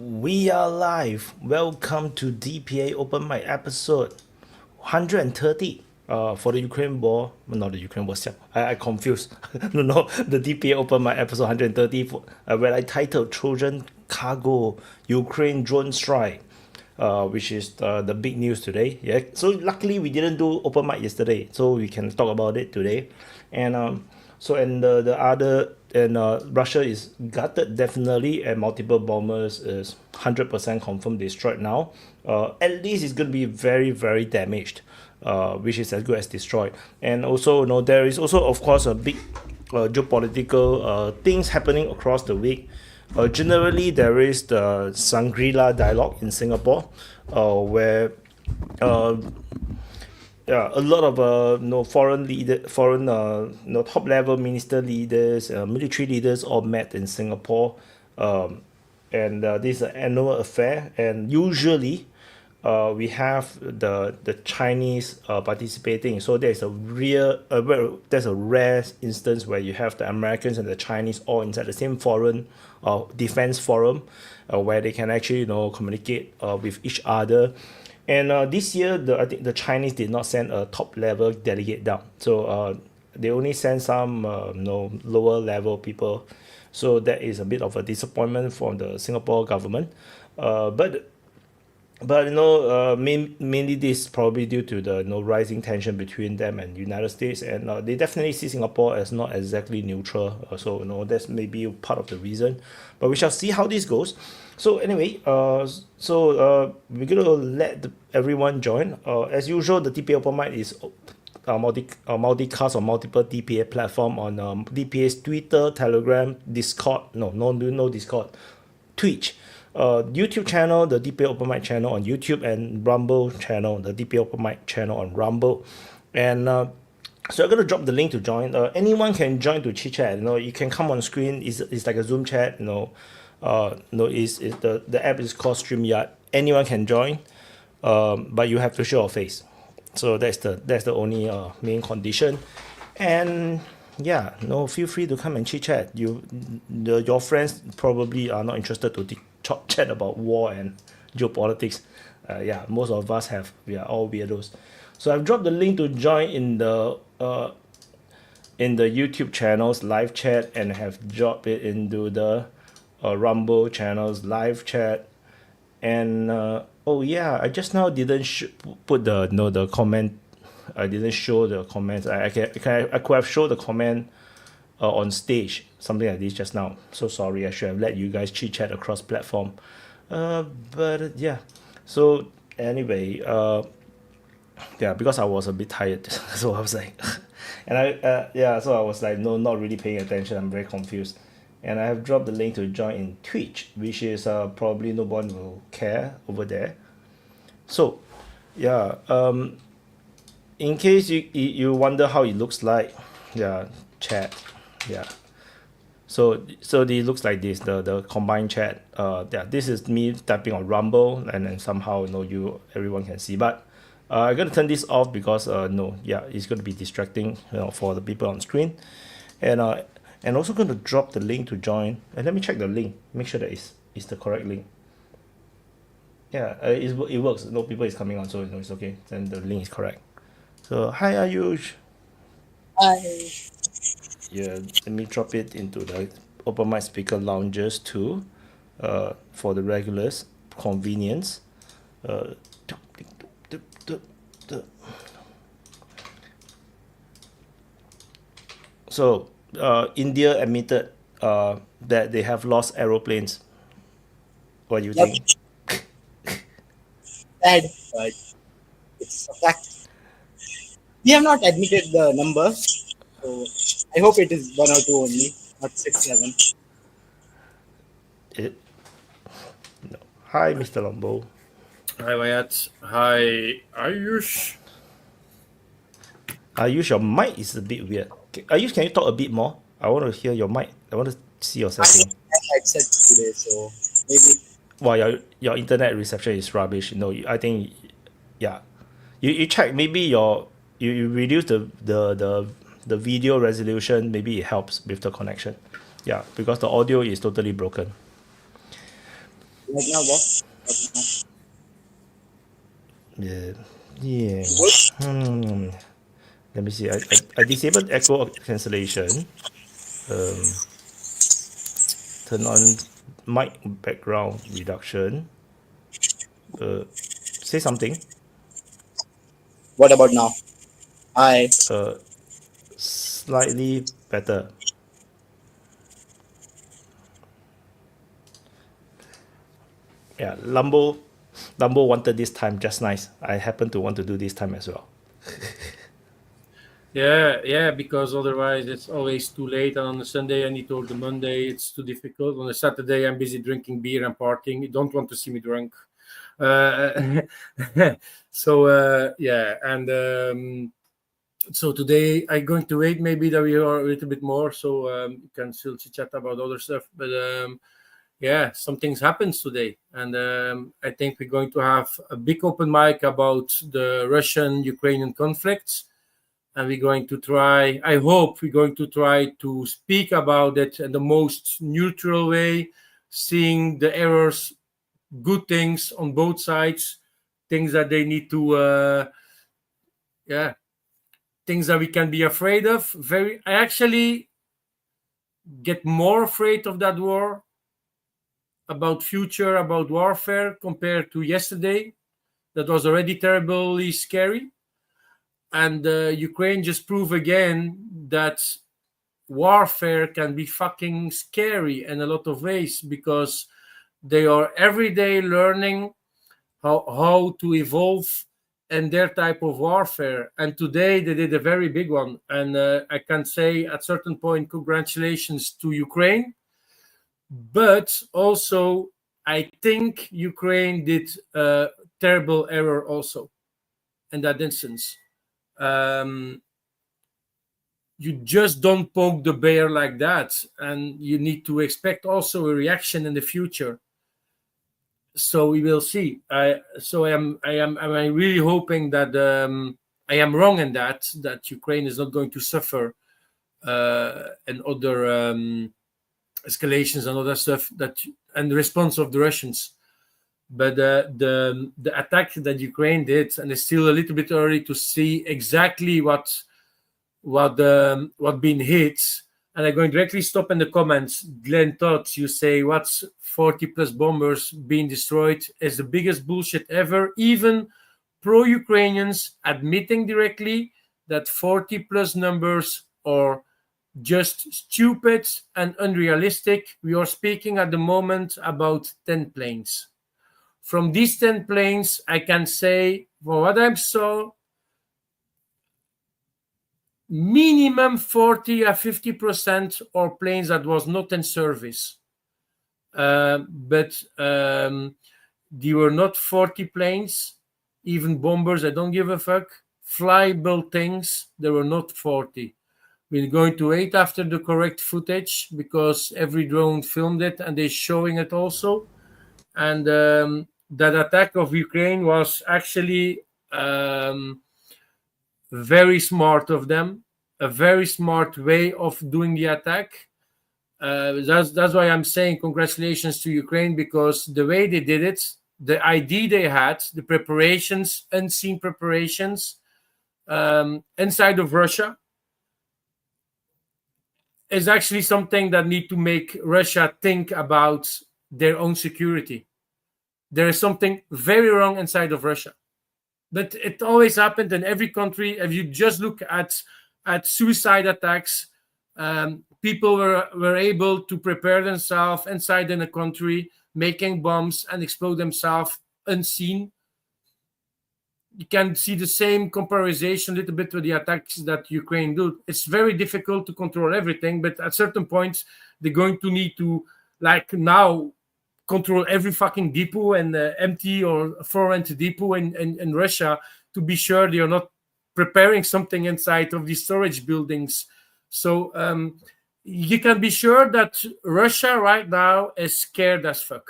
We are live. Welcome to DPA Open Mic episode 130. For the Ukraine war, not the Ukraine war, I confused. no, the DPA Open Mic episode 130, where I titled Trojan-CARGO Ukraine Drone Strike, which is the big news today. Yeah. So luckily we didn't do open mic yesterday, so we can talk about it today. And Russia is gutted definitely, and multiple bombers is 100% confirmed destroyed now. At least it's going to be very, very damaged, which is as good as destroyed. And also, there is also, of course, a big geopolitical things happening across the week. Generally, there is the Shangri-La dialogue in Singapore, where yeah, a lot of foreign leader, foreign top level minister leaders, military leaders all met in Singapore, and this is an annual affair. And usually, we have the Chinese participating. So there's a there's a rare instance where you have the Americans and the Chinese all inside the same foreign defense forum, where they can actually communicate with each other. And this year, I think the Chinese did not send a top level delegate down. So they only sent some lower level people. So that is a bit of a disappointment from the Singapore government. But mainly this is probably due to the rising tension between them and United States, and they definitely see Singapore as not exactly neutral. So that's maybe part of the reason, but we shall see how this goes. So anyway, we're gonna let everyone join. As usual, the DPA Open Mic is multicast on multiple DPA platform on DPA's Twitter, Telegram, Discord. No Discord. Twitch, YouTube channel, the DPA Open Mic channel on YouTube, and Rumble channel, the DPA Open Mic channel on Rumble. And so I'm gonna drop the link to join. Anyone can join to chit chat. You can come on screen. It's like a Zoom chat. Is the app is called Streamyard. Anyone can join, but you have to show your face. So that's the only main condition. And yeah, feel free to come and chit chat. Your friends probably are not interested to chat about war and geopolitics. Yeah, most of us we are all weirdos. So I've dropped the link to join in the YouTube channel's live chat, and have dropped it into the Rumble channel's live chat. And oh yeah, I just now didn't put the comment. I didn't show the comments. I could have showed the comment on stage, something like this just now. So sorry, I should have let you guys chit chat across platform. But yeah. So anyway, yeah, because I was a bit tired, so I was like, and so I was like, no, not really paying attention. I'm very confused. And I have dropped the link to join in Twitch, which is probably no one will care over there. So yeah, in case you wonder how it looks like, yeah, chat, yeah. So it looks like this, the combined chat. Yeah, this is me typing on Rumble, and then somehow everyone can see. But I'm gonna turn this off because it's gonna be distracting, for the people on screen, and also gonna drop the link to join. And let me check the link, make sure that it's the correct link. Yeah, it works. No people is coming on, so it's okay. Then the link is correct. So hi Ayush. Hi. Yeah, let me drop it into the Open Mic speaker lounges too, for the regulars convenience. So India admitted that they have lost aeroplanes. What do you Yep. think? Sad, but it's a fact. We have not admitted the number, so I hope it is 1 or 2 only, not 6, 7. It, no. Hi, Mr. Lombo. Hi, Wyatt. Hi, Ayush. Ayush, your mic is a bit weird. Ayush, can you talk a bit more? I want to hear your mic. I want to see your I setting. have headset today, so maybe. Well, your internet reception is rubbish. No, I think, yeah. You check, maybe you reduce the video resolution. Maybe it helps with the connection. Yeah, because the audio is totally broken. Right now, what? Yeah. Let me see. I disabled echo cancellation. Turn on mic background reduction. Say something. What about now? Hi. Slightly better. Yeah, Lambo wanted this time just nice. I happen to want to do this time as well. Yeah, because otherwise it's always too late. And on a Sunday, I need to work. The Monday, it's too difficult. On a Saturday, I'm busy drinking beer and partying. You don't want to see me drunk. Uh, so yeah, and so today I'm going to wait maybe that we are a little bit more, so you can still chat about other stuff. But yeah, some things happens today, and I think we're going to have a big open mic about the Russian-Ukrainian conflicts, and we're going to try. I hope we're going to try to speak about it in the most neutral way, seeing the errors, good things on both sides, things that they need to, yeah, things that we can be afraid of. I actually get more afraid of that war, about future, about warfare, compared to yesterday. That was already terribly scary. And Ukraine just proved again that warfare can be fucking scary in a lot of ways, because they are every day learning how to evolve in their type of warfare. And today they did a very big one. And I can say at certain point, congratulations to Ukraine. But also, I think Ukraine did a terrible error also in that instance. You just don't poke the bear like that, and you need to expect also a reaction in the future. So we will see. I am really hoping that I am wrong in that Ukraine is not going to suffer and other escalations and other stuff and the response of the Russians. But the attack that Ukraine did, and it's still a little bit early to see exactly what being hit. And I'm going to directly stop in the comments. Glenn Todd, you say what's 40 plus bombers being destroyed is the biggest bullshit ever. Even pro-Ukrainians admitting directly that 40 plus numbers are just stupid and unrealistic. We are speaking at the moment about 10 planes. From these 10 planes, I can say, for what I saw, minimum 40 or 50% are planes that was not in service. But they were not 40 planes, even bombers, I don't give a fuck. Flyable things, there were not 40. We're going to wait after the correct footage, because every drone filmed it and they're showing it also. And that attack of Ukraine was actually very smart of them, a very smart way of doing the attack. That's why I'm saying congratulations to Ukraine, because the way they did it, the idea they had, the preparations, unseen preparations inside of Russia, is actually something that need to make Russia think about their own security. There is something very wrong inside of Russia. But it always happened in every country. If you just look at suicide attacks, people were able to prepare themselves inside in a country, making bombs and explode themselves unseen. You can see the same comparison a little bit with the attacks that Ukraine do. It's very difficult to control everything, but at certain points, they're going to need to, like now, control every fucking depot and empty or foreign depot in Russia, to be sure they are not preparing something inside of these storage buildings. So you can be sure that Russia right now is scared as fuck.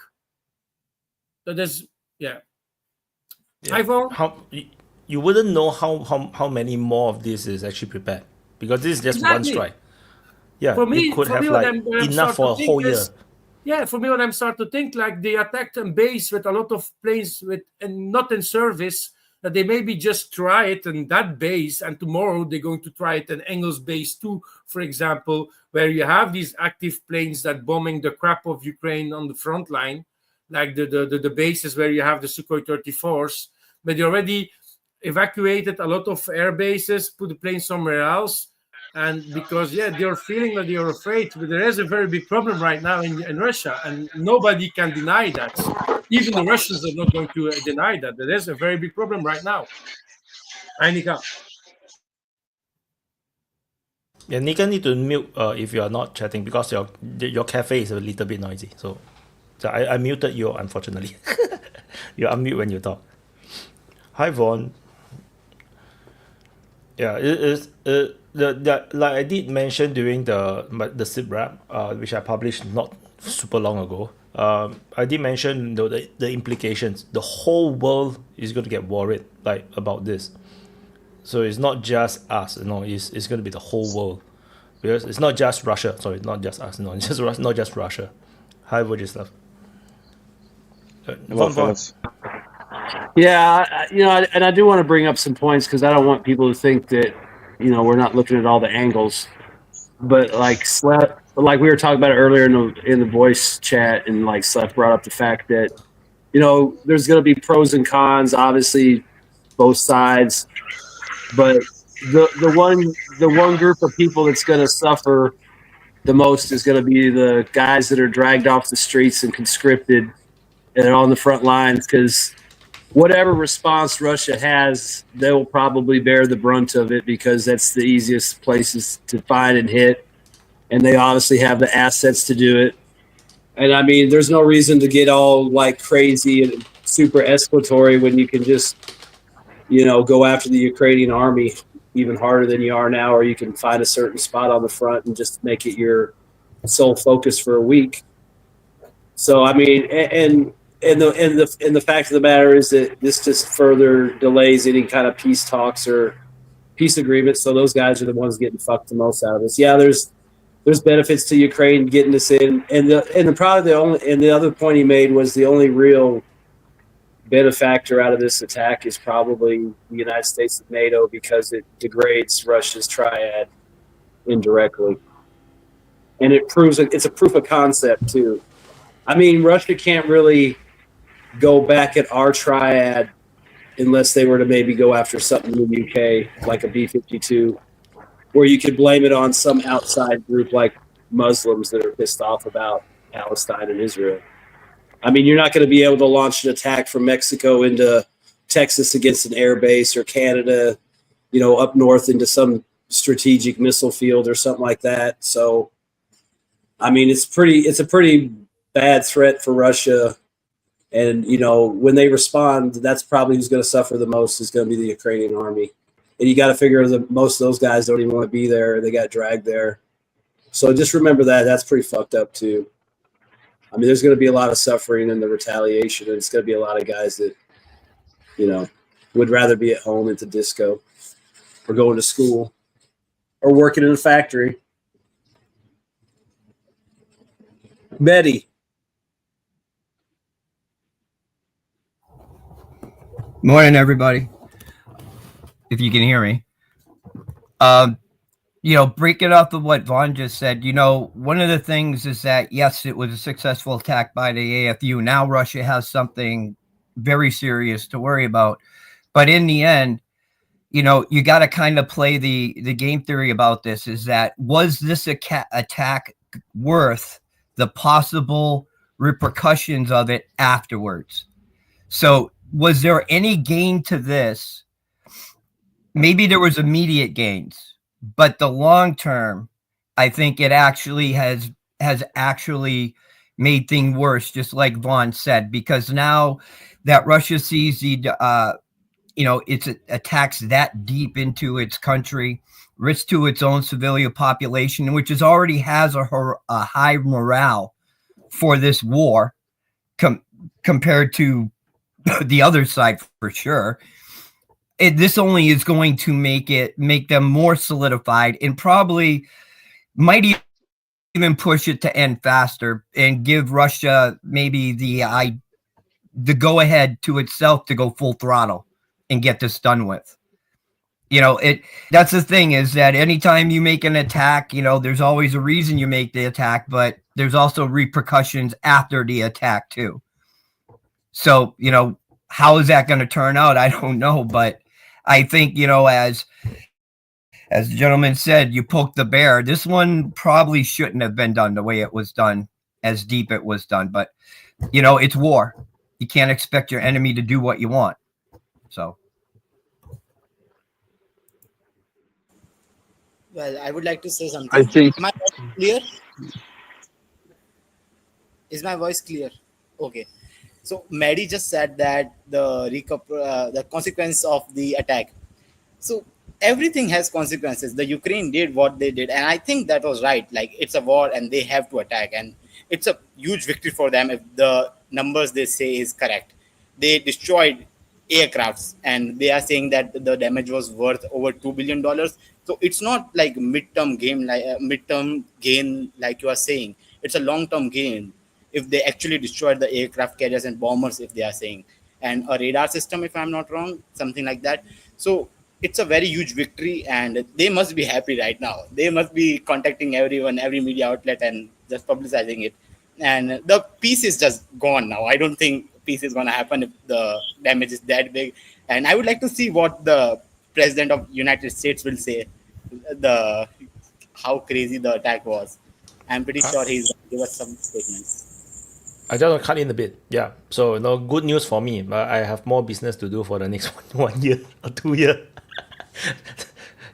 That is, yeah. How you wouldn't know how many more of this is actually prepared, because this is just one strike. Yeah, for me, you could have like enough for a whole year. Yeah, for me, what I'm starting to think, like they attacked a base with a lot of planes and not in service, that they maybe just try it in that base, and tomorrow they're going to try it in Engels base too, for example, where you have these active planes that bombing the crap of Ukraine on the front line, like the bases where you have the Sukhoi 34s, but they already evacuated a lot of air bases, put the plane somewhere else. And because, they're feeling that they're afraid, but there is a very big problem right now in Russia, and nobody can deny that. Even the Russians are not going to deny that. There is a very big problem right now. Hi, Nika. Yeah, Nika need to mute if you are not chatting, because your cafe is a little bit noisy. So I muted you, unfortunately. You unmute when you talk. Hi, Vaughn. Yeah, like I did mention during the SIP rap, which I published not super long ago. I did mention the implications. The whole world is going to get worried like about this. So it's not just us, it's going to be the whole world, because it's not just Russia. Sorry, not just us. No, it's just not just Russia. Hi, Vojislav. Hello, Vaughn. fellas. Yeah, and I do want to bring up some points because I don't want people to think that, we're not looking at all the angles. But like we were talking about it earlier in the voice chat, and like Slef brought up the fact that, there's going to be pros and cons, obviously, both sides. But the one group of people that's going to suffer the most is going to be the guys that are dragged off the streets and conscripted and on the front lines, because whatever response Russia has, they will probably bear the brunt of it, because that's the easiest places to find and hit. And they obviously have the assets to do it. And I mean, there's no reason to get all like crazy and super escalatory when you can just, go after the Ukrainian army even harder than you are now, or you can find a certain spot on the front and just make it your sole focus for a week. So, I mean, and the fact of the matter is that this just further delays any kind of peace talks or peace agreements. So those guys are the ones getting fucked the most out of this. Yeah, there's benefits to Ukraine getting this in, and the other point he made was the only real benefactor out of this attack is probably the United States and NATO, because it degrades Russia's triad indirectly, and it's a proof of concept too. I mean, Russia can't really go back at our triad unless they were to maybe go after something in the UK, like a B-52, where you could blame it on some outside group like Muslims that are pissed off about Palestine and Israel. I mean, you're not going to be able to launch an attack from Mexico into Texas against an air base, or Canada, up north into some strategic missile field or something like that. So, I mean, it's a pretty bad threat for Russia. And, when they respond, that's probably who's going to suffer the most is going to be the Ukrainian army. And you got to figure that most of those guys don't even want to be there. They got dragged there. So just remember that. That's pretty fucked up, too. I mean, there's going to be a lot of suffering in the retaliation, and it's going to be a lot of guys that, would rather be at home at the disco or going to school or working in a factory. Betty. Morning, everybody. If you can hear me. Breaking off of what Vaughn just said, one of the things is that, yes, it was a successful attack by the AFU. Now Russia has something very serious to worry about. But in the end, you got to kind of play the game theory about this, is that, was this attack worth the possible repercussions of it afterwards? So was there any gain to this? Maybe there was immediate gains, but the long term, I think it actually has actually made things worse, just like Vaughn said, because now that Russia sees its attacks that deep into its country, risk to its own civilian population, which already has a high morale for this war compared to the other side, for sure. This only is going to make them more solidified, and probably might even push it to end faster and give Russia maybe the go ahead to itself to go full throttle and get this done with. That's the thing, is that anytime you make an attack, there's always a reason you make the attack, but there's also repercussions after the attack too. So, how is that going to turn out? I don't know, but I think, as the gentleman said, you poked the bear. This one probably shouldn't have been done the way it was done, as deep it was done. But, it's war. You can't expect your enemy to do what you want. So. Well, I would like to say something. I think. Am my voice clear? Is my voice clear? Okay. So Maddie just said that the consequence of the attack. So everything has consequences. The Ukraine did what they did, and I think that was right. Like, it's a war and they have to attack, and it's a huge victory for them if the numbers they say is correct. They destroyed aircrafts, and they are saying that the damage was worth over $2 billion. So it's not like midterm game, like midterm gain, like you are saying. It's a long term gain if they actually destroy the aircraft carriers and bombers, if they are saying, and a radar system, if I'm not wrong, something like that. So it's a very huge victory, and they must be happy right now. They must be contacting everyone, every media outlet, and just publicizing it. And the peace is just gone now. I don't think peace is going to happen if the damage is that big. And I would like to see what the president of United States will say, the how crazy the attack was. I'm pretty sure he's going to give us some statements. I just want to cut in a bit. Yeah. So, good news for me. But I have more business to do for the next 1 year or 2 year.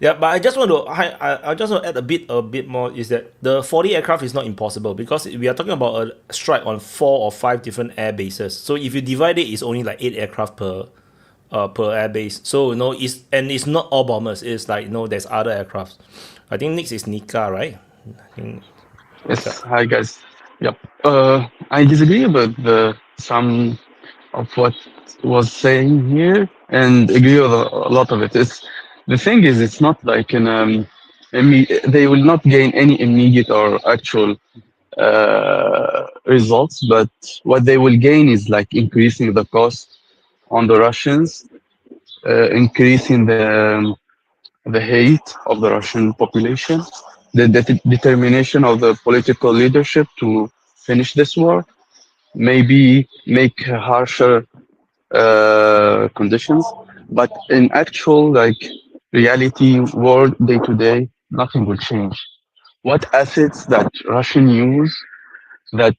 Yeah, but I just want to I just want to add a bit more, is that the 40 aircraft is not impossible, because we are talking about a strike on 4 or 5 different air bases. So if you divide it, it's only like 8 aircraft per air base. So it's not all bombers. It's like, there's other aircraft. I think next is Nika, right? Yes. Hi guys. Yep. I disagree with some of what was saying here, and agree with a lot of it. The thing is, it's not like they will not gain any immediate or actual results, but what they will gain is like increasing the cost on the Russians, increasing the hate of the Russian population, the determination of the political leadership to finish this war, maybe make harsher conditions, but in actual reality world day to day, nothing will change. What assets that Russian use that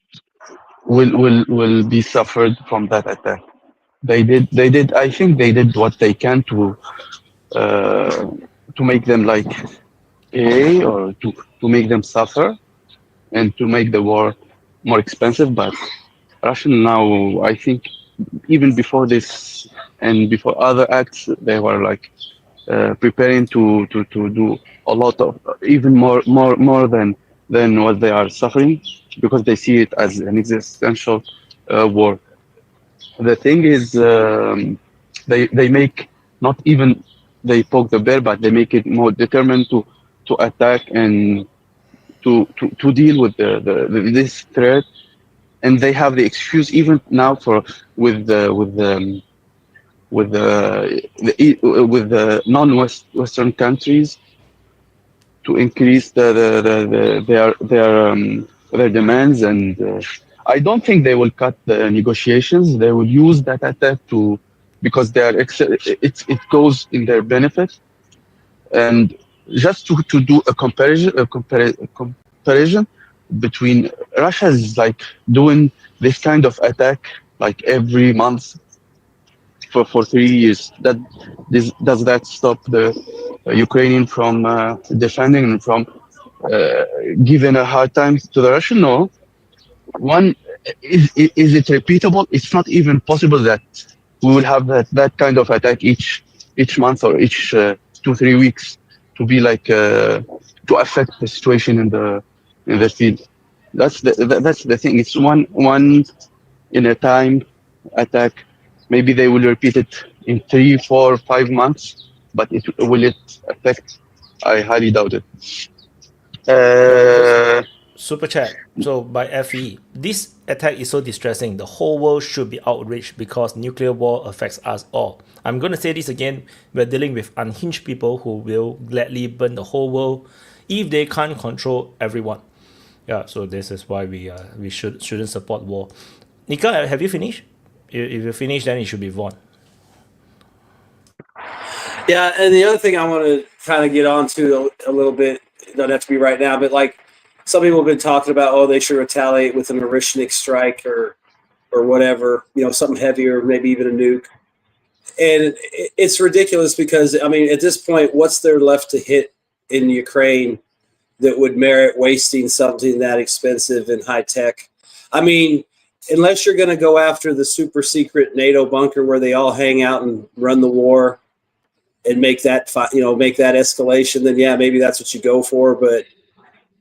will be suffered from that attack? They did I think they did what they can to make them pay, or to make them suffer, and to make the war more expensive. But Russian now, I think, even before this and before other acts, they were preparing to do a lot of, even more than what they are suffering, because they see it as an existential war. The thing is, they make, not even they poke the bear, but they make it more determined to attack and to deal with this threat. And they have the excuse even now with the non-Western countries to increase their demands, and I don't think they will cut the negotiations. They will use that attack because it goes in their benefit, and just to do a comparison between Russia is doing this kind of attack every month for 3 years. Does that stop the Ukrainian from defending and from giving a hard time to the Russian? No. One, is it repeatable? It's not even possible that we will have that kind of attack each month or each 2-3 weeks to be to affect the situation in the field. That's the thing. It's one in a time attack. Maybe they will repeat it in 3, 4, 5 months, but will it affect? I highly doubt it. Super chat. So by FE, this attack is so distressing. The whole world should be outraged because nuclear war affects us all. I'm going to say this again. We're dealing with unhinged people who will gladly burn the whole world if they can't control everyone. Yeah, so this is why we shouldn't support war. Nika, have you finished? If you finish, then it should be Vaughn. Yeah, and the other thing I want to kind of get onto a little bit, it doesn't have to be right now, but some people have been talking about, they should retaliate with a Marishnik strike or whatever, something heavier, maybe even a nuke. And it's ridiculous because, at this point, what's there left to hit in Ukraine that would merit wasting something that expensive and high tech? unless you're going to go after the super secret NATO bunker where they all hang out and run the war and make that, make that escalation, then yeah, maybe that's what you go for. But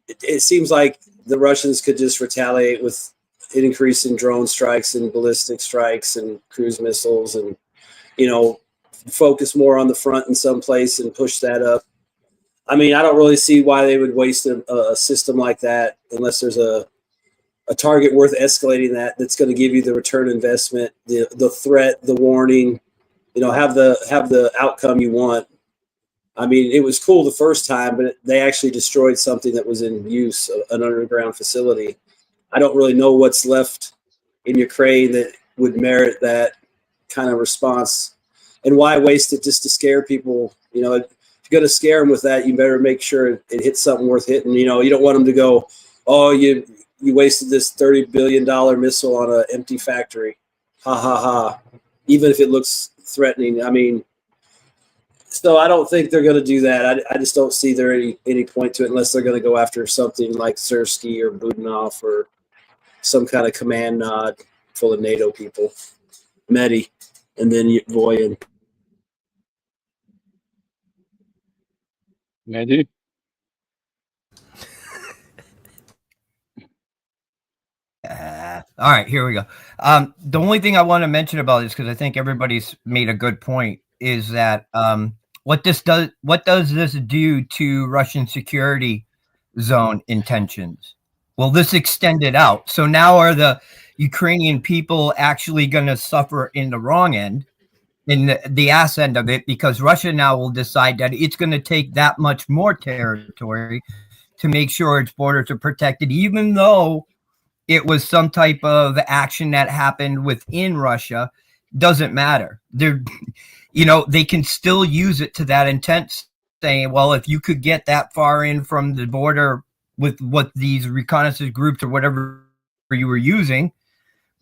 it seems like the Russians could just retaliate with an increase in drone strikes and ballistic strikes and cruise missiles, and focus more on the front in some place and push that up. I mean, I don't really see why they would waste a system like that unless there's a target worth escalating that's going to give you the return investment, the threat, the warning, have the outcome you want. I mean, it was cool the first time, but they actually destroyed something that was in use, an underground facility. I don't really know what's left in Ukraine that would merit that kind of response. And why waste it just to scare people? If you're going to scare them with that, you better make sure it hits something worth hitting. You don't want them to go, oh, you wasted this $30 billion missile on an empty factory. Ha, ha, ha. Even if it looks threatening. I mean, so I don't think they're going to do that. I just don't see there any point to it unless they're going to go after something like Sersky or Budanov or some kind of command nod full of NATO people. Medi, and then Voyen. Medi? All right, here we go. The only thing I want to mention about this, because I think everybody's made a good point, is that what does this do to Russian security zone intentions? Will this extend it out? So now are the Ukrainian people actually going to suffer in the wrong end, in the ass end of it, because Russia now will decide that it's going to take that much more territory to make sure its borders are protected, even though it was some type of action that happened within Russia. Doesn't matter. They can still use it to that intent, saying, well, if you could get that far in from the border with what these reconnaissance groups or whatever you were using,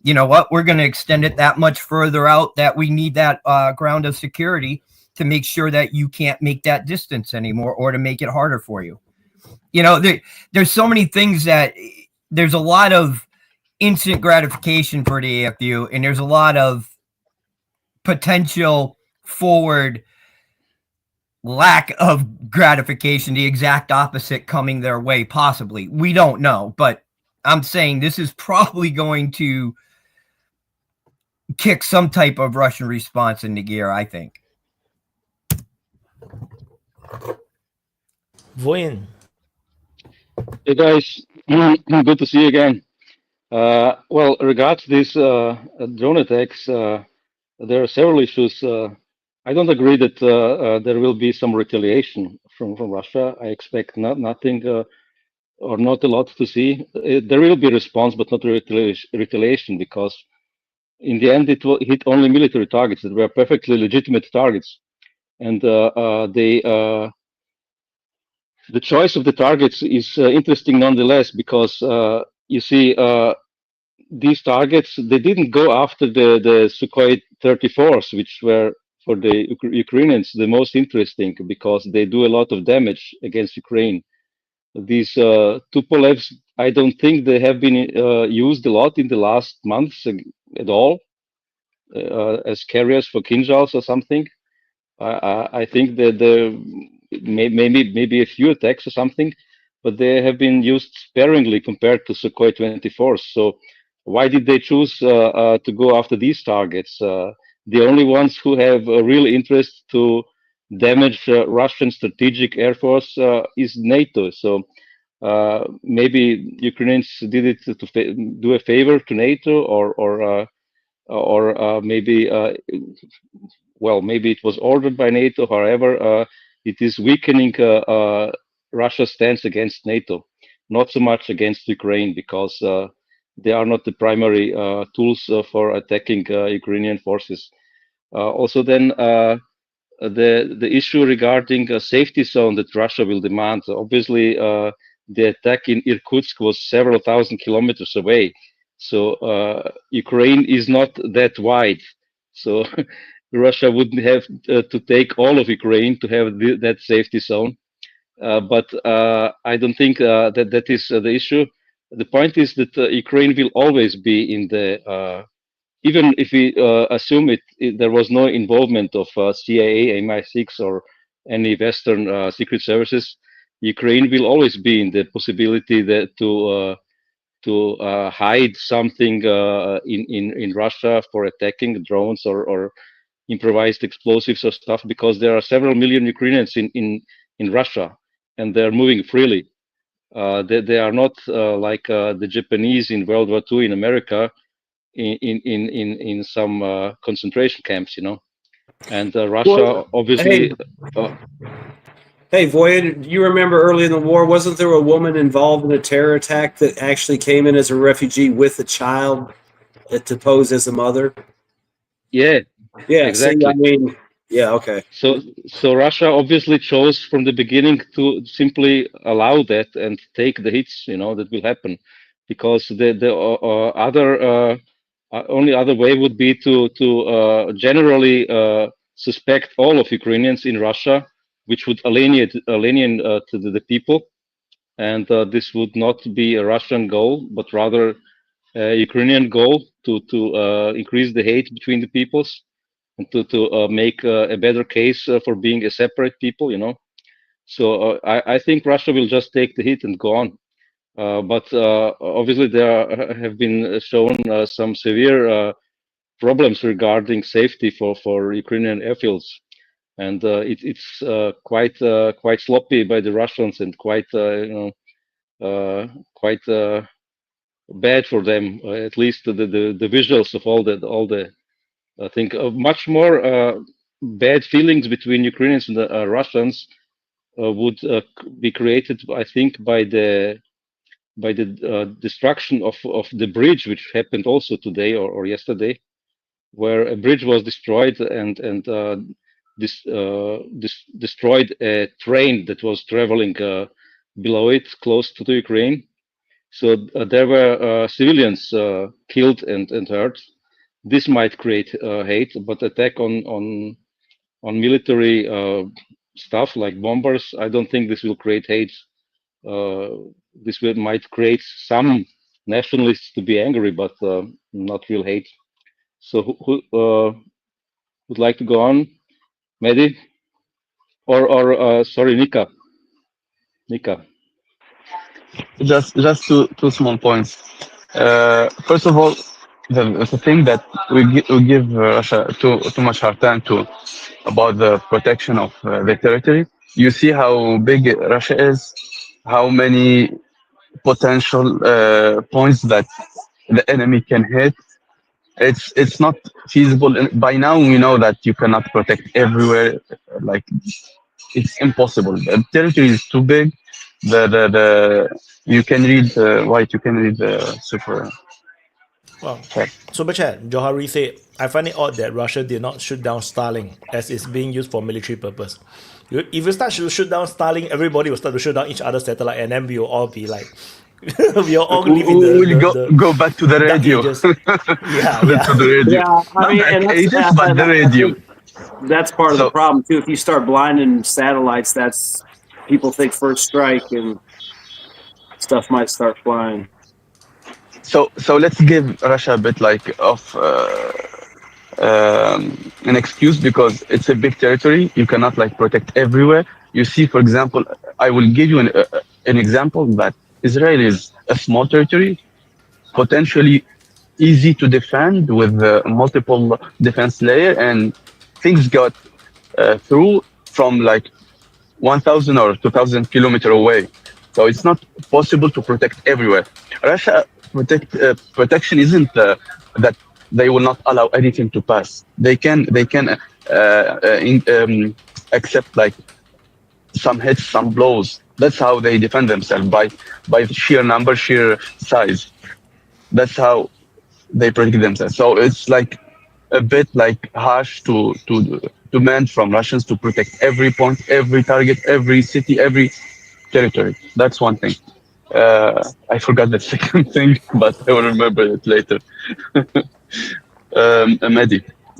you know what, we're going to extend it that much further out that we need that ground of security to make sure that you can't make that distance anymore, or to make it harder for you. There's so many things that there's a lot of instant gratification for the AFU, and there's a lot of potential forward lack of gratification, the exact opposite coming their way, possibly. We don't know, but I'm saying this is probably going to kick some type of Russian response into gear, I think. Voyen. Hey guys, good to see you again. Well, regards these drone attacks, there are several issues. I don't agree that there will be some retaliation from Russia. I expect nothing or not a lot to see. There will be a response, but not retaliation, because in the end it will hit only military targets that were perfectly legitimate targets, and the choice of the targets is interesting nonetheless, because you see, these targets, they didn't go after the Sukhoi 34s, which were for the Ukrainians the most interesting, because they do a lot of damage against Ukraine. These Tupolevs, I don't think they have been used a lot in the last months at all as carriers for Kinjals or something. I think that maybe a few attacks or something, but they have been used sparingly compared to Sukhoi 24s. So why did they choose to go after these targets? The only ones who have a real interest to damage Russian strategic air force is NATO. So maybe Ukrainians did it to do a favor to NATO, or maybe well, maybe it was ordered by NATO. However, it is weakening Russia's stance against NATO, not so much against Ukraine, because they are not the primary tools for attacking Ukrainian forces. Also, then the issue regarding a safety zone that Russia will demand. Obviously, the attack in Irkutsk was several thousand kilometers away, so Ukraine is not that wide. So Russia wouldn't have to take all of Ukraine to have that safety zone. But I don't think that is the issue. the point is that Ukraine will always be in the even if we assume there was no involvement of CIA, MI6, or any Western secret services, Ukraine will always be in the possibility that to hide something in Russia for attacking drones or improvised explosives or stuff, because there are several million Ukrainians in Russia, and they're moving freely. They are not like the Japanese in World War II in America, in some concentration camps, you know. And Russia, Well, obviously. Hey, Voyed, do you remember early in the war, wasn't there a woman involved in a terror attack that actually came in as a refugee with a child to pose as a mother? Yeah, exactly. See, I mean, yeah, okay. So Russia obviously chose from the beginning to simply allow that and take the hits, you know, that will happen, because the other only other way would be to generally suspect all of Ukrainians in Russia, which would alienate to the people, and this would not be a Russian goal, but rather a Ukrainian goal to increase the hate between the peoples, and to make a better case for being a separate people, you know. So I think Russia will just take the hit and go on. But obviously there have been shown some severe problems regarding safety for Ukrainian airfields, and it's quite sloppy by the Russians, and quite quite bad for them. At least the visuals of all the I think much more bad feelings between Ukrainians and the Russians would be created, I think, by the destruction of the bridge, which happened also today or yesterday, where a bridge was destroyed and destroyed a train that was traveling below it, close to the Ukraine. So there were civilians killed and hurt. This might create hate, but attack on military stuff like bombers, I don't think this will create hate. This might create some nationalists to be angry, but not real hate. So who would like to go on? Mehdi? Or sorry, Nika. Just two small points. First of all, the thing that we give Russia too much hard time to about the protection of the territory. You see how big Russia is, how many potential points that the enemy can hit. It's not feasible. And by now, we know that you cannot protect everywhere. Like it's impossible. The territory is too big. The you can read White. You can read the super. Well, Super Chat, Johari said, I find it odd that Russia did not shoot down Starlink as it's being used for military purpose. If you start to shoot down Starlink, everybody will start to shoot down each other's satellite, and then we will all be like, we will all live in the go back to the radio. Yeah. To the radio. Yeah, I mean, and but the radio. That's part of the problem too. If you start blinding satellites, that's people think first strike and stuff might start flying. So let's give Russia a bit like of an excuse, because it's a big territory. You cannot like protect everywhere. You see, for example, I will give you an example that Israel is a small territory, potentially easy to defend with multiple defense layer, and things got through from like 1,000 or 2,000 kilometers away. So it's not possible to protect everywhere. Russia protection isn't that they will not allow anything to pass. They can accept like some hits, some blows. That's how they defend themselves, by sheer number, sheer size. That's how they protect themselves. So it's like a bit like harsh to demand from Russians to protect every point, every target, every city, every territory. That's one thing. I forgot the second thing, but I will remember it later.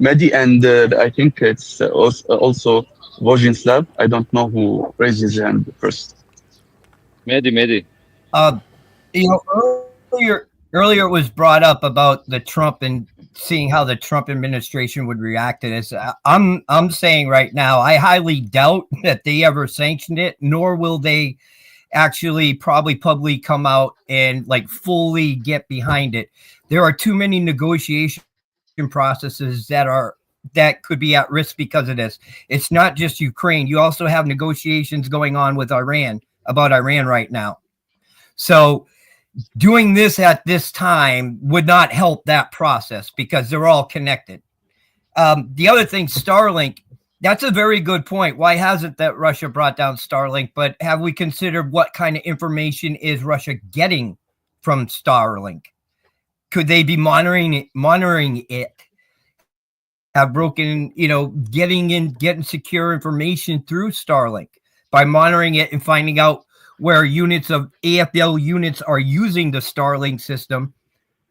Mehdi, and I think it's also Vojislav. I don't know who raised his hand first. Mehdi. You know, earlier it was brought up about the Trump and seeing how the Trump administration would react to this. I'm saying right now, I highly doubt that they ever sanctioned it, nor will they actually probably publicly come out and like fully get behind it. There are too many negotiation processes that could be at risk because of this. It's not just Ukraine. You also have negotiations going on with Iran about Iran right now. So doing this at this time would not help that process because they're all connected. The other thing, Starlink, that's a very good point. Why hasn't that Russia brought down Starlink? But have we considered what kind of information is Russia getting from Starlink? Could they be monitoring it? Have broken, getting secure information through Starlink by monitoring it and finding out where units of AFL units are using the Starlink system.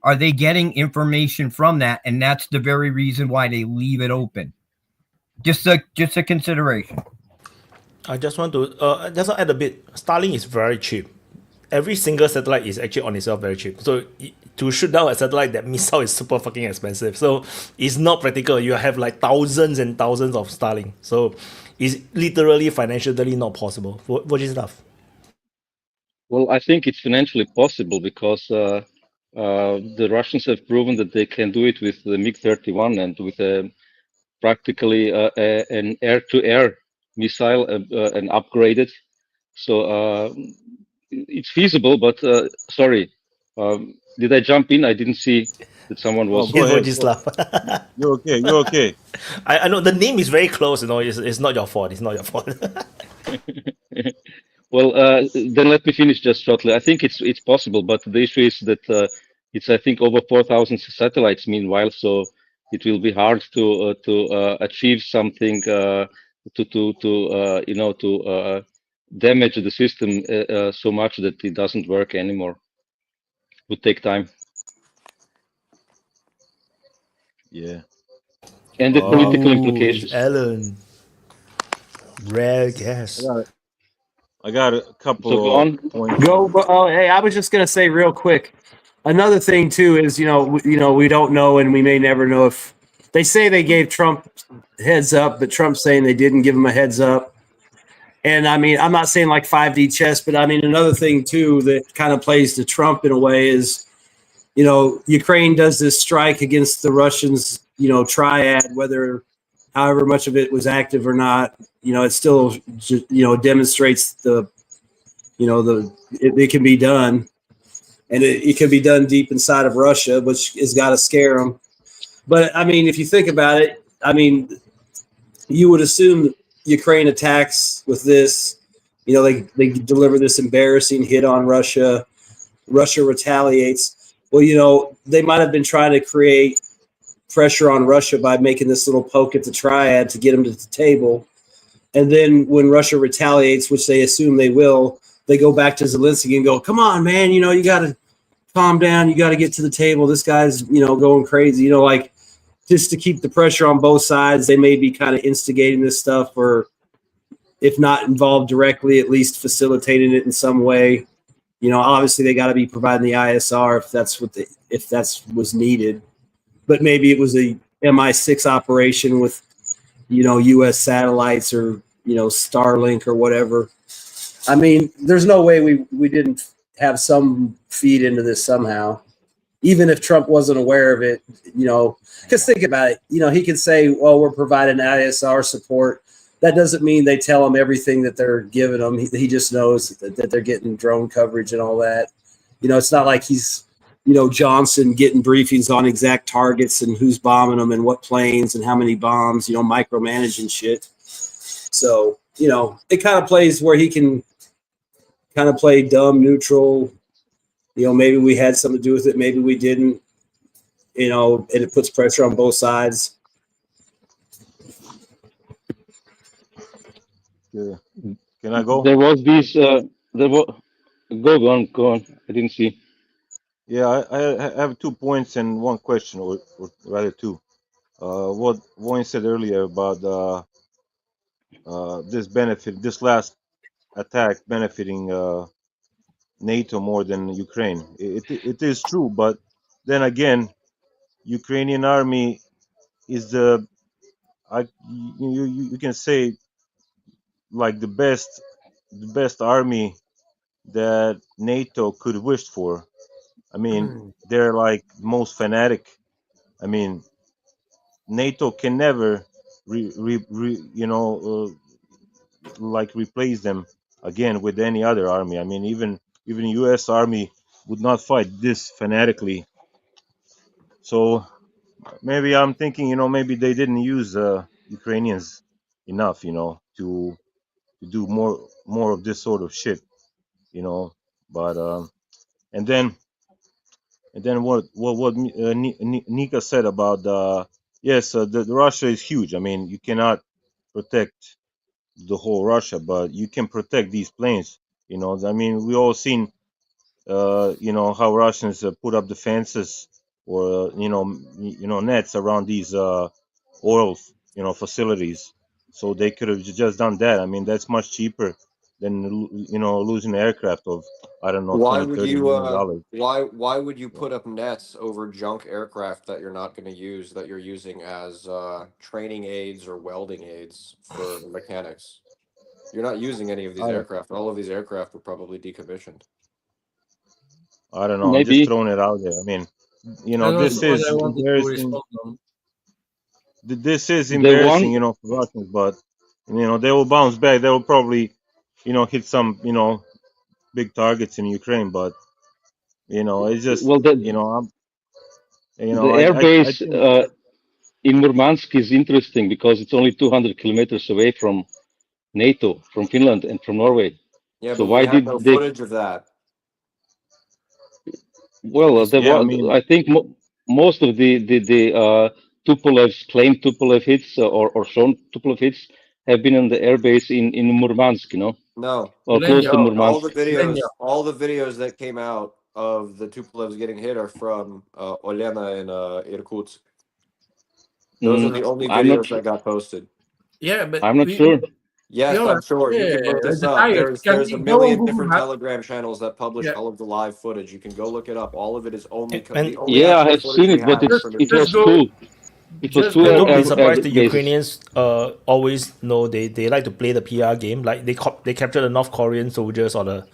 Are they getting information from that? And that's the very reason why they leave it open. Just a consideration. I just want to just add a bit. Starlink is very cheap. Every single satellite is actually on itself very cheap. So to shoot down a satellite, that missile is super fucking expensive. So it's not practical. You have like thousands and thousands of Starlink. So it's literally financially not possible. What is stuff? Well, I think it's financially possible because the Russians have proven that they can do it with the MiG-31 and with practically an air-to-air missile and upgraded. So it's feasible, but sorry, did I jump in? I didn't see that someone was. Go ahead. You're okay. You're okay. I know the name is very close. It's not your fault. It's not your fault. Well, then let me finish just shortly. I think it's possible, but the issue is that it's I think over 4,000 satellites meanwhile, so it will be hard to achieve something to damage the system so much that it doesn't work anymore. It would take time. Yeah. And the political implications. Alan. Rare guess. I got a couple So go on. points. Hey, I was just gonna say real quick. Another thing too is we don't know, and we may never know if they say they gave Trump heads up, but Trump's saying they didn't give him a heads up. And I mean, I'm not saying like 5D chess, but I mean another thing too that kind of plays to Trump in a way is, Ukraine does this strike against the Russians, triad, however much of it was active or not, it still, demonstrates it can be done. And it can be done deep inside of Russia, which has got to scare them. But I mean, if you think about it, I mean, you would assume Ukraine attacks with this, they deliver this embarrassing hit on Russia. Russia retaliates. Well, they might have been trying to create pressure on Russia by making this little poke at the triad to get them to the table. And then when Russia retaliates, which they assume they will, they go back to Zelensky and go, come on, man, you got to calm down. You got to get to the table. This guy's, going crazy, like just to keep the pressure on both sides. They may be kind of instigating this stuff, or if not involved directly, at least facilitating it in some way. Obviously they got to be providing the ISR if that's was needed, but maybe it was a MI6 operation with, US satellites or, Starlink or whatever. I mean, there's no way we didn't have some feed into this somehow, even if Trump wasn't aware of it, because think about it, he could say, well, we're providing ISR support. That doesn't mean they tell him everything that they're giving him. He just knows that they're getting drone coverage and all that. It's not like he's, Johnson getting briefings on exact targets and who's bombing them and what planes and how many bombs, micromanaging shit. So, it kind of plays where he can kind of play dumb, neutral. Maybe we had something to do with it. Maybe we didn't, and it puts pressure on both sides. Yeah. Can I go? There was this. Go on. I didn't see. Yeah, I have 2 points and one question, or rather two. What Voin said earlier about this last attack benefiting NATO more than Ukraine. It is true, but then again, Ukrainian army is you can say like the best army that NATO could wish for. I mean, they're like most fanatic. I mean, NATO can never like replace them again with any other army. I mean, even U.S. army would not fight this fanatically. So maybe I'm thinking, maybe they didn't use Ukrainians enough, to do more of this sort of shit, But and then what Nika said about yes, the Russia is huge. I mean, you cannot protect the whole Russia, but you can protect these planes. I mean, we all seen how Russians put up the fences or nets around these oil facilities, so they could have just done that. I mean, that's much cheaper than losing an aircraft of, I don't know, Why 20 would 30 you million dollars. why would you put up nets over junk aircraft that you're not going to use, that you're using as training aids or welding aids for mechanics? You're not using any of these aircraft. All of these aircraft were probably decommissioned. I don't know. I'm just Maybe. throwing it out there. I mean, That was this what is I wanted to embarrassing. respond on. This is The embarrassing, one, for Russians, but they will bounce back. They will probably, hit some, big targets in Ukraine. But it's just, well, I'm, the I airbase think in Murmansk is interesting because it's only 200 kilometers away from NATO, from Finland, and from Norway. Yeah, So but we why have did no they? footage of that. Well, yeah. I mean, I think most of the Tupolev's claimed Tupolev hits or shown Tupolev hits have been on the airbase in Murmansk, No, or close Lenya, to no. Murmansk. Lenya. All the videos that came out of the Tupolevs getting hit are from Olena and Irkutsk. Those are the only I'm not. videos that got posted. Yeah, but I'm not sure. Yes, you're I'm right. sure. You Yeah, can look this the up. tires. There's a Can go on million Google different Maps. Telegram channels that publish Yeah, all of the live footage. You can go look it up. All of it is only And the only Yeah, I actual have footage seen we it, but have is just from it just was Irkutsk. go two. It was just two and go don't on be Google. surprised the bases. Ukrainians always know they like to play the PR game. Like they capture the North Korean soldiers or the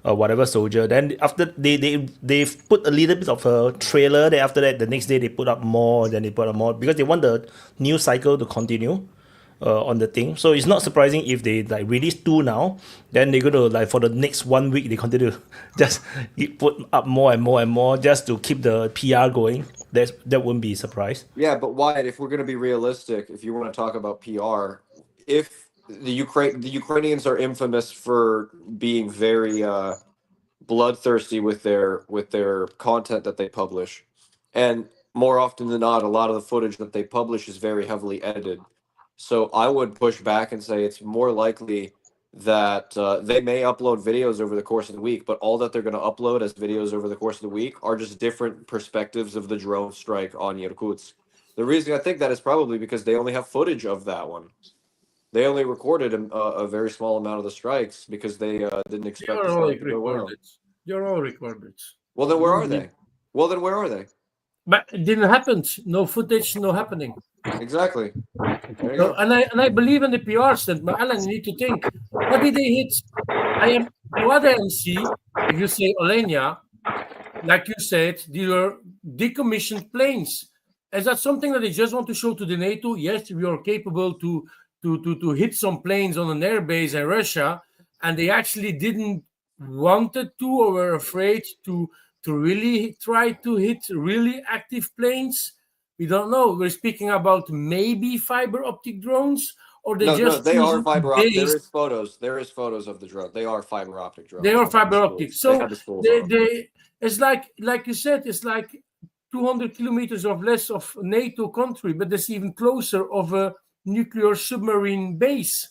whatever soldier. Then after they've put a little bit of a trailer. Then after that, the next day they put up more. Then they put up more because they want the news cycle to continue. On the thing, so it's not surprising if they like release two now, then they're gonna like for the next 1 week they continue just put up more and more and more just to keep the PR going. That wouldn't be a surprise. Yeah, but Wyatt, if we're going to be realistic, if you want to talk about PR, if the Ukrainians are infamous for being very bloodthirsty with their content that they publish, and more often than not, a lot of the footage that they publish is very heavily edited. So I would push back and say it's more likely that they may upload videos over the course of the week, but all that they're going to upload as videos over the course of the week are just different perspectives of the drone strike on Irkutsk. The reason I think that is probably because they only have footage of that one. They only recorded a very small amount of the strikes because they didn't expect the You're all strike to go well. recorded. You're all recorded. Well, then where Don't are be- they? Well, then where are they? But it didn't happen. No footage, no happening. Exactly. There you So, go. and I believe in the PR stunt, but Alan, you need to think. What did they hit? What I see, if you say Olenia, like you said, these are decommissioned planes. Is that something that they just want to show to the NATO? Yes, we are capable to hit some planes on an airbase in Russia, and they actually didn't wanted to or were afraid to really try to hit really active planes. We don't know. We're speaking about maybe fiber optic drones, or they No, just they are choosing fiber optic. days. There is photos of the drone. They are fiber optic drones. They are They have the fiber schools. optic. They So have the schools on them. they it's like you said, it's like 200 kilometers of less of NATO country, but it's even closer of a nuclear submarine base.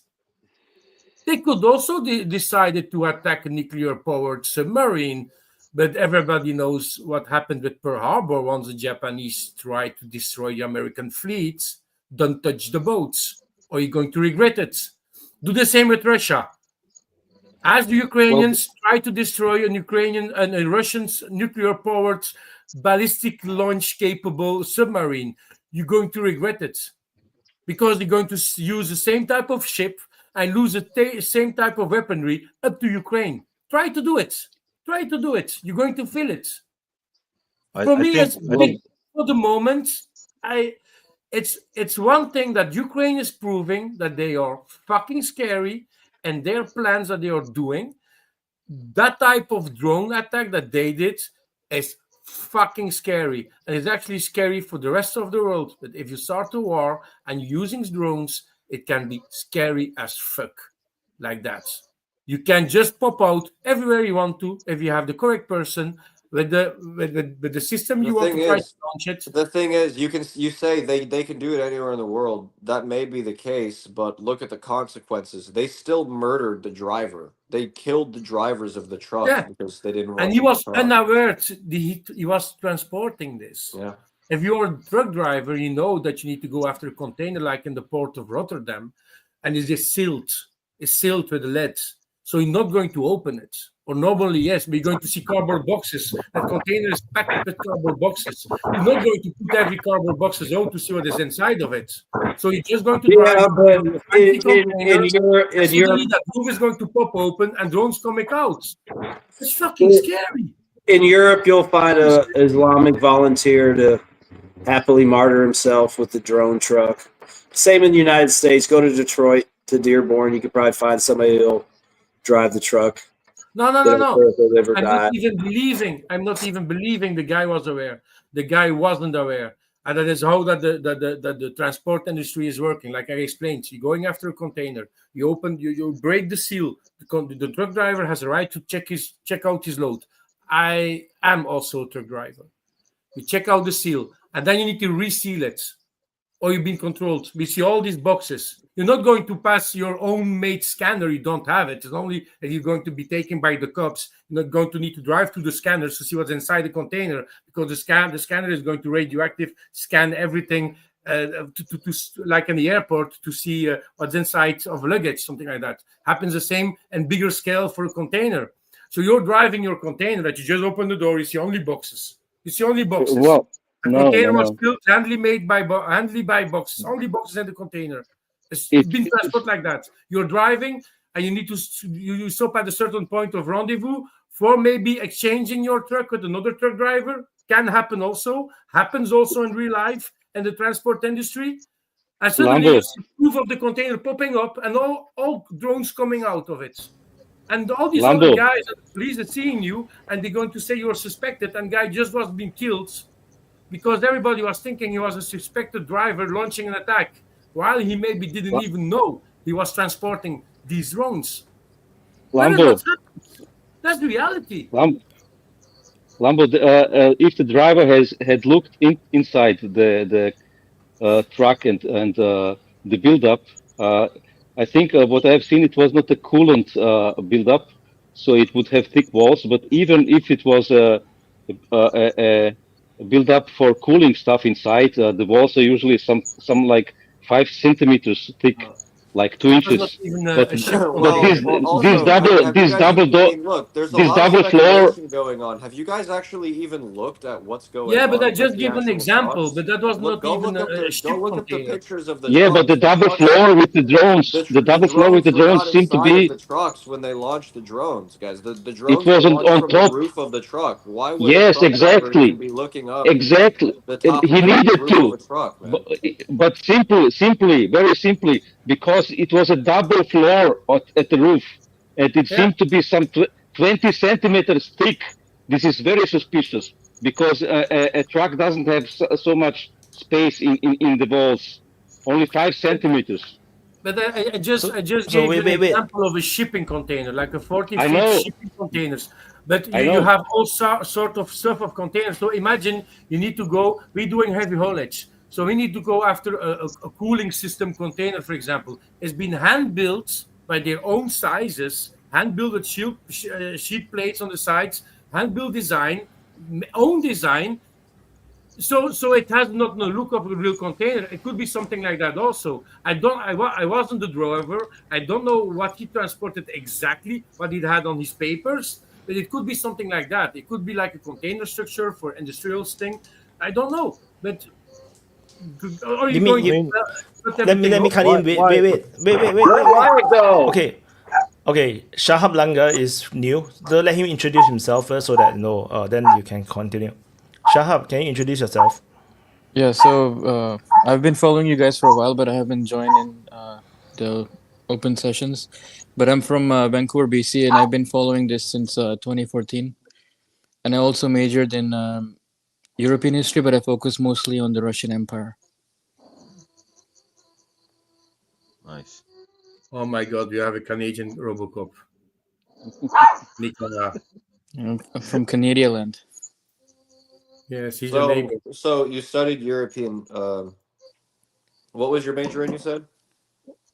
They could also decided to attack a nuclear powered submarine, but everybody knows what happened with Pearl Harbor once the Japanese tried to destroy the American fleets. Don't touch the boats, or you're going to regret it. Do the same with Russia. As the Ukrainians try to destroy a Ukrainian and a Russian's nuclear-powered, ballistic launch-capable submarine, you're going to regret it, because they're going to use the same type of ship and lose the same type of weaponry up to Ukraine. Try to do it. Try to do it. You're going to feel it. For me, for the moment, it's one thing that Ukraine is proving that they are fucking scary, and their plans that they are doing, that type of drone attack that they did is fucking scary. And it's actually scary for the rest of the world. That if you start a war and you're using drones, it can be scary as fuck. Like that. You can just pop out everywhere you want to if you have the correct person with the system you want to try to launch it. The thing is, you say they can do it anywhere in the world. That may be the case, but look at the consequences. They still murdered the driver. They killed the drivers of the truck because they didn't want. And he was unaware. He was transporting this. Yeah. If you're a truck driver, you know that you need to go after a container, like in the port of Rotterdam, and it is sealed. It's sealed with lead, so you're not going to open it. Or normally, yes, we're going to see cardboard boxes. That container is packed with cardboard boxes. You're not going to put every cardboard boxes out to see what is inside of it. So you're just going to drive. But in Europe, that roof is going to pop open and drones coming out. It's fucking scary. In Europe, you'll find an Islamic volunteer to happily martyr himself with the drone truck. Same in the United States. Go to Detroit, to Dearborn. You could probably find somebody who'll drive the truck. No. I'm not even believing the guy was aware. The guy wasn't aware. And that is how the transport industry is working. Like I explained, you're going after a container. You break the seal. The truck driver has a right to check out his load. I am also a truck driver. You check out the seal, and then you need to reseal it, or you've been controlled. We see all these boxes. You're not going to pass your own made scanner. You don't have it. It's only if you're going to be taken by the cops. You're not going to need to drive to the scanners to see what's inside the container, because the scanner is going to radioactive scan everything, like in the airport, to see what's inside of luggage, something like that. Happens the same and bigger scale for a container. So you're driving your container that you just open the door. You see only boxes. You see only boxes. Well, the container was built handily by boxes. Only boxes in the container. It's been transported like that. You're driving and you need to you stop at a certain point of rendezvous for maybe exchanging your truck with another truck driver. Can happen also. Happens also in real life in the transport industry. And suddenly you see proof of the container popping up and all drones coming out of it. And all these other guys at the police are seeing you, and they're going to say you're suspected, and guy just was being killed because everybody was thinking he was a suspected driver launching an attack, while he maybe didn't even know he was transporting these drones. Lambo. That's the reality. Lambo, if the driver had looked inside the truck and the build-up, I think what I have seen, it was not a coolant build-up, so it would have thick walls. But even if it was a build-up for cooling stuff inside, the walls are usually some like 5 centimeters thick, like 2 inches. But this double floor going on. Have you guys actually even looked at what's going on? Yeah, but I just give an example, but that was not even a ship container. Look at the pictures of the but the double floor with the drones, the double floor with the drones seem to be the trucks when they launched the drones, guys. The drones it wasn't on from top. The roof of the truck. Why would exactly. Be looking up exactly. He needed to, but simply, very simply, because it was a double floor at the roof, and it seemed to be some 20 centimeters thick. This is very suspicious because a truck doesn't have so much space in the walls, only 5 centimeters. But I just gave you an example of a shipping container, like a 40-foot shipping containers. But you have all sort of stuff of containers. So imagine you need to go. We're doing heavy haulage. So we need to go after a cooling system container, for example. It's been hand-built by their own sizes, hand-built with sheet plates on the sides, hand-built design, own design. So it has not the look of a real container. It could be something like that also. I wasn't the driver. I don't know what he transported exactly, what he had on his papers, but it could be something like that. It could be like a container structure for industrial thing. I don't know, but are you Give me, going I to mean, put let me everything cut why in. Wait, why wait, wait, wait, wait, wait, Red wait, wait. flag though. Okay, Shahab Langa is new. So let him introduce himself first, so that then you can continue. Shahab, can you introduce yourself? Yeah, so I've been following you guys for a while, but I haven't joined in the open sessions. But I'm from Vancouver, BC, and I've been following this since 2014. And I also majored in European history, but I focus mostly on the Russian Empire. nice. Oh my God, we have a Canadian Robocop. Nicola. I'm from Canadian land. Yes, he's a neighbor. So you studied European. What was your major in? You said.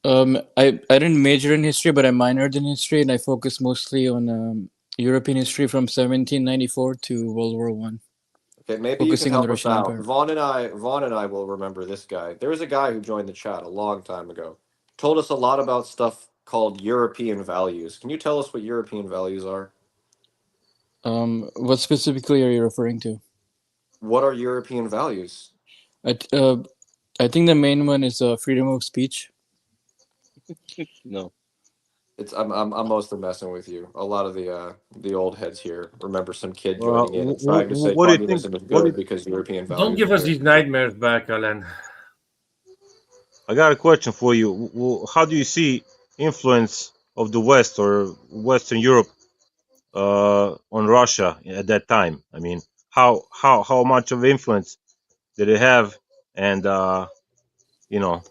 I didn't major in history, but I minored in history, and I focus mostly on European history from 1794 to World War One, Okay, maybe you can focusing on the help us Russian out. Empire. Vaughn and I will remember this guy. There was a guy who joined the chat a long time ago. Told us a lot about stuff called European values. Can you tell us what European values are? What specifically are you referring to? What are European values? I think the main one is freedom of speech. No. It's I'm mostly messing with you. A lot of the old heads here remember some kid Well, joining in and trying to say what do you think? communism is What do good because European Don't values give are us good. these nightmares back, Alan. I got a question for you. How do you see influence of the West or Western Europe on Russia at that time? I mean, how much of influence did it have? And you know,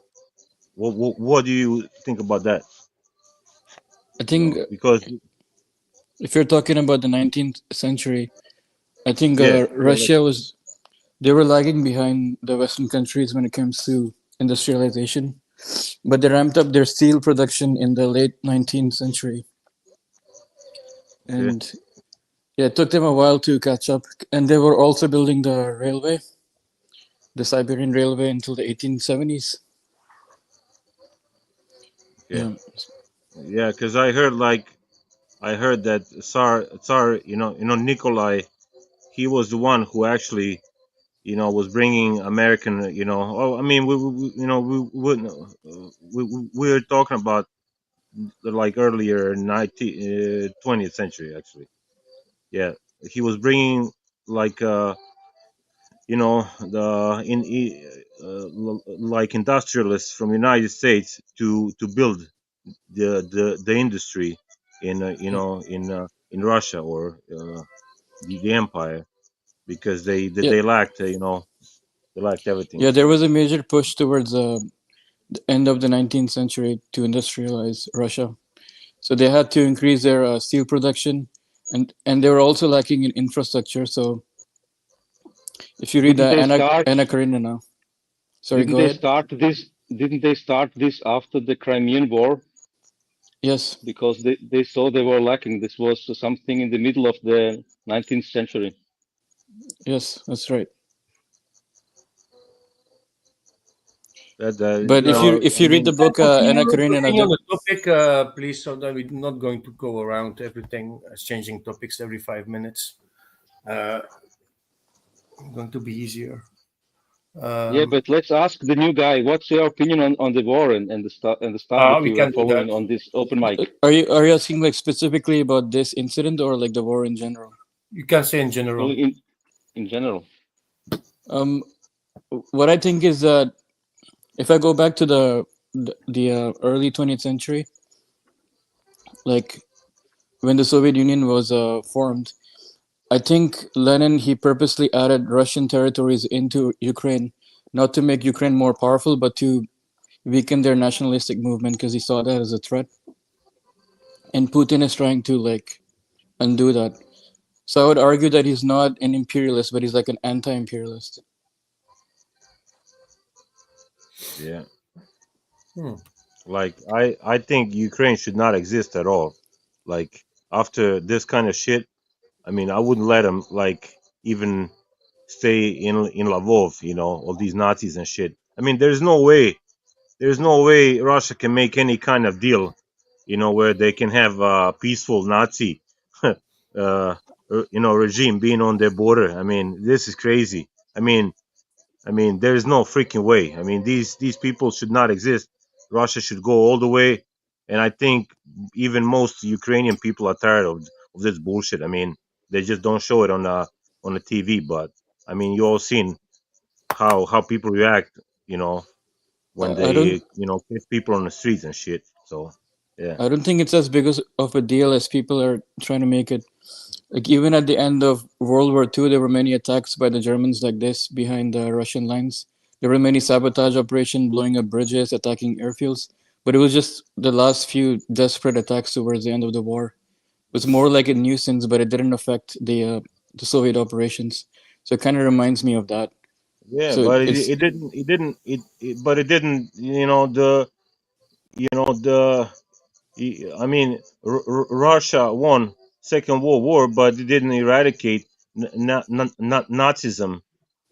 what do you think about that? I think Because if you're talking about the 19th century, I think like, Russia they were lagging behind the Western countries when it comes to industrialization, but they ramped up their steel production in the late 19th century, okay, and yeah, it took them a while to catch up. And they were also building the Siberian Railway until the 1870s. okay, Yeah, yeah. Because I heard that Tsar, Nikolai, he was the one who actually was bringing American, I mean, we were talking about like earlier 20th century, actually. Yeah, he was bringing like, like industrialists from United States to build the industry in, yeah, in Russia or the empire because yeah, they lacked, they lacked everything. yeah. There was a major push towards the end of the 19th century to industrialize Russia. So they had to increase their steel production, and they were also lacking in infrastructure. So if you read Didn't they start? Anna Karenina, sorry, Didn't go they ahead. start this? Didn't they start this after the Crimean War? Yes, Because they saw they were lacking. This was something in the middle of the 19th century. yes, that's right. That But if I you read the mean, book Anna Karenina, Continue on the topic, please, so that we're not going to go around everything, changing topics every 5 minutes. Going to be easier. Yeah, but let's ask the new guy. What's your opinion on the war and the stuff that We you were can do following that. on this open mic? are you asking like specifically about this incident or like the war in general? You can say in general. Only in general. Um, what I think is that if I go back to the early 20th century, like when the Soviet Union was formed, I think Lenin he purposely added Russian territories into Ukraine, not to make Ukraine more powerful, but to weaken their nationalistic movement because he saw that as a threat. And Putin is trying to like undo that. So I would argue that he's not an imperialist, but he's like an anti-imperialist. yeah. Hmm. Like I think Ukraine should not exist at all. Like after this kind of shit, I mean, I wouldn't let them like even stay in Lvov, you know, all these Nazis and shit. I mean, there's no way Russia can make any kind of deal, you know, where they can have a peaceful Nazi, you know, regime being on their border. I mean, this is crazy. I mean, there is no freaking way. I mean, these people should not exist. Russia should go all the way, and I think even most Ukrainian people are tired of this bullshit. I mean, they just don't show it on the TV, but I mean, you all seen how people react, you know, when I don't they kiss people on the streets and shit. So yeah, I don't think it's as big of a deal as people are trying to make it. Like even at the end of World War II, there were many attacks by the Germans like this behind the Russian lines. There were many sabotage operations, blowing up bridges, attacking airfields. But it was just the last few desperate attacks towards the end of the war. It was more like a nuisance, but it didn't affect the Soviet operations. So it kind of reminds me of that. yeah, So but it's but it didn't, the I mean, Russia won Second World War, but it didn't eradicate Nazism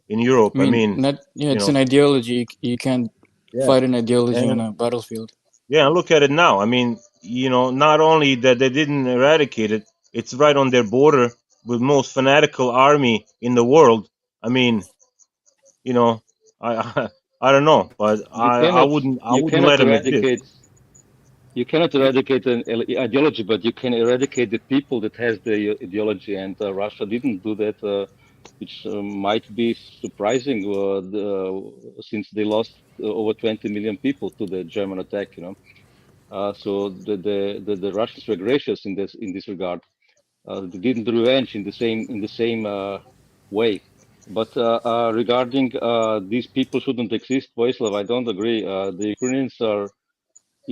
in Europe. I I mean mean, not yeah, you it's know, an ideology. You can't yeah, fight an ideology on and a battlefield. yeah, and look at it now. I mean, not only that they didn't eradicate it, it's right on their border with most fanatical army in the world. I mean, you know, I I don't know, but You I cannot wouldn't you let cannot them exist. eradicate an ideology, but you can eradicate the people that has the ideology, and Russia didn't do that, which might be surprising, since they lost over 20 million people to the German attack. So the Russians were gracious in this regard. They didn't revenge in the same way. But regarding these people shouldn't exist, Voislav, I don't agree. The Ukrainians are,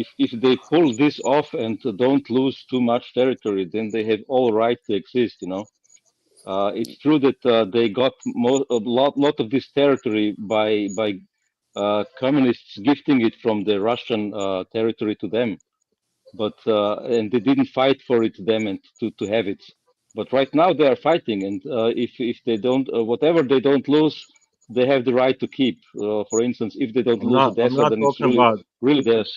if they pull this off and don't lose too much territory, then they have all right to exist. It's true that they got a lot of this territory by communists gifting it from the Russian territory to them, but and they didn't fight for it them and to have it. But right now they are fighting, and if they don't, whatever they don't lose, they have the right to keep. For instance, if they don't lose I'm Odessa, not then it's talking about. really theirs.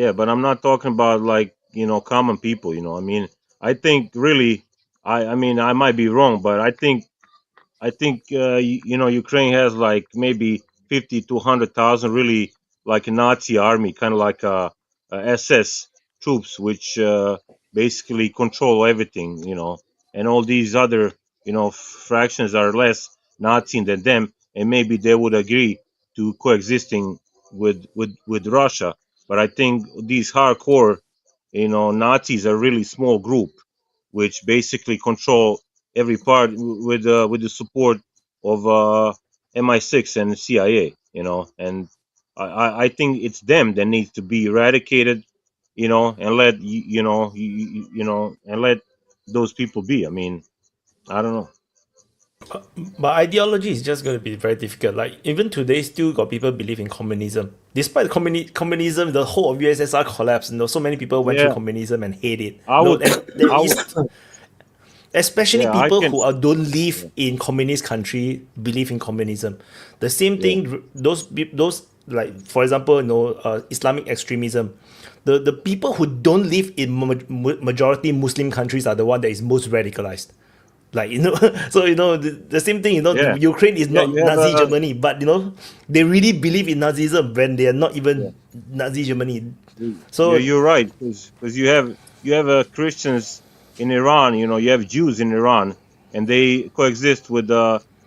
Yeah, but I'm not talking about like, common people, I mean, I think really I mean, I might be wrong, but I think Ukraine has like maybe 50 to 100,000 really like a Nazi army, kind of like a SS troops, which basically control everything, and all these other fractions are less Nazi than them, and maybe they would agree to coexisting with Russia. But I think these hardcore, Nazis are really small group, which basically control every part with the support of MI6 and CIA, and I think it's them that needs to be eradicated, and and let those people be. I mean, I don't know. But ideology is just going to be very difficult. Like even today, still got people believe in communism. Despite communism, the whole of USSR collapsed. So many people went through Yeah, communism and hate it. I No, would, and there I would, is especially yeah, I people can, who don't live yeah, in communist country believe in communism. The same yeah. thing. Those like for example, Islamic extremism. The people who don't live in majority Muslim countries are the one that is most radicalized. Like so the same thing. Yeah, Ukraine is yeah. not You have Nazi a, Germany, but they really believe in Nazism when they are not yeah. even Nazi Germany. You're, So you're right, because you have Christians in Iran. You have Jews in Iran, and they coexist with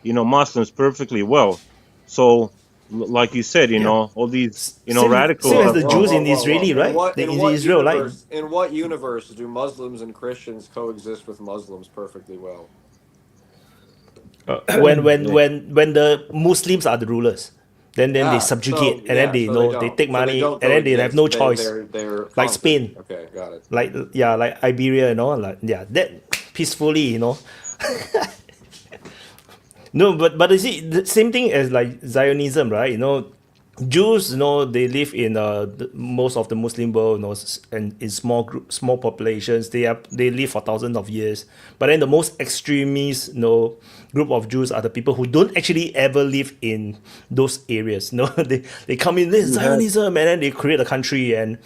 Muslims perfectly well. So, like you said, yeah, all these same radical. as Whoa, the whoa, Jews whoa, in whoa, whoa! Israeli, right? In In what Israel, like universe do Muslims and Christians coexist with Muslims perfectly well? Yeah, when the Muslims are the rulers, then they subjugate, and then they take So they money, don't and then they have coexist. no choice. They're Like conquered. Spain, Okay, got it. like yeah, like Iberia, like yeah, that peacefully. No, but you see, the same thing as like Zionism, right? Jews, they live in most of the Muslim world, and in small populations. They live for thousands of years. But then the most extremist, group of Jews are the people who don't actually ever live in those areas. They come in this You had Zionism, and then they create a country, and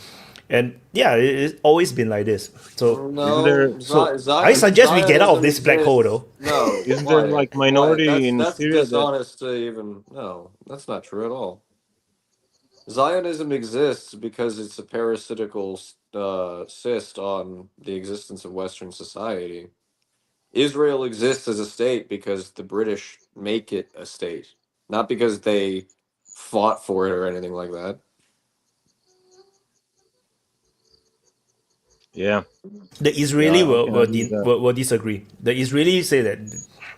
yeah, it's always been like this. So isn't there No, I suggest we get out of Zionism this black hole, exists. though. No, isn't there Wyatt, like minority in that's Syria that dishonest to even. No, that's not true at all. Zionism exists because it's a parasitical cyst on the existence of Western society. Israel exists as a state because the British make it a state, not because they fought for it or anything like that. yeah The Israeli I can agree with that. will disagree. The Israelis say that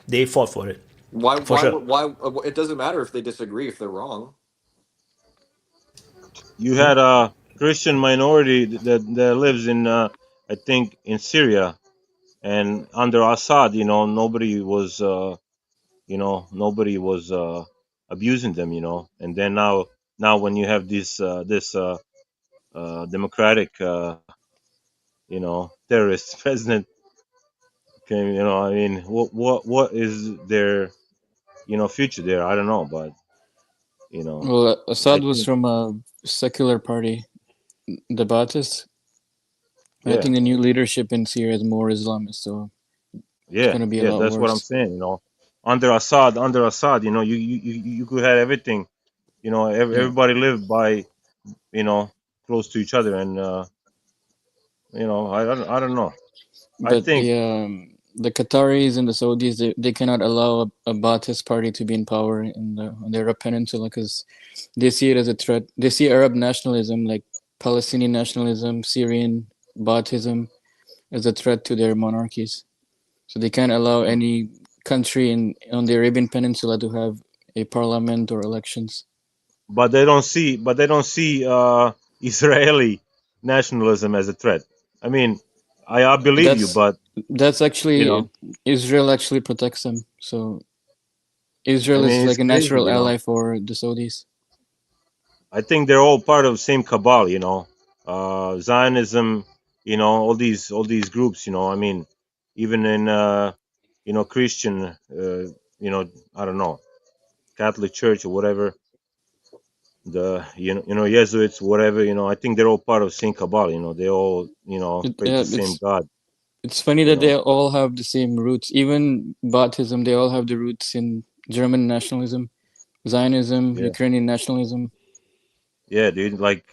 they fought for it, Why? for Why? sure. Why? It doesn't matter if they disagree if they're wrong. You had a Christian minority that lives in I think in Syria, and under Assad, nobody was abusing them, and then now when you have this democratic terrorist president, can I mean what is their future there? I don't know, but Well, I Assad was think from a secular party, the Ba'athists. I yeah think the new leadership in Syria is more Islamist, so it's yeah gonna be a yeah lot that's what I'm worse. saying. Under Assad, you could have everything. Yeah, Everybody lived by close to each other, and I don't know. I but think the Qataris and the Saudis, they cannot allow a Ba'athist party to be in power on the Arab Peninsula because they see it as a threat. They see Arab nationalism, like Palestinian nationalism, Syrian Baathism, as a threat to their monarchies. So they can't allow any country on the Arabian Peninsula to have a parliament or elections. but they don't see Israeli nationalism as a threat. I mean, I But believe you, but that's you actually know, Israel actually protects them. So I Israel is mean, it's like a crazy. natural ally for the Saudis. I think they're all part of the same cabal. Zionism. All these groups. I mean, even in Christian. I don't know, Catholic Church or whatever. The Jesuits, whatever. I think they're all part of the same cabal. They all pray to the same It's God. funny You that they know. all have the same roots. Even Baathism, they all have the roots in German nationalism, Zionism, Yeah. Ukrainian nationalism. Yeah, dude. Like,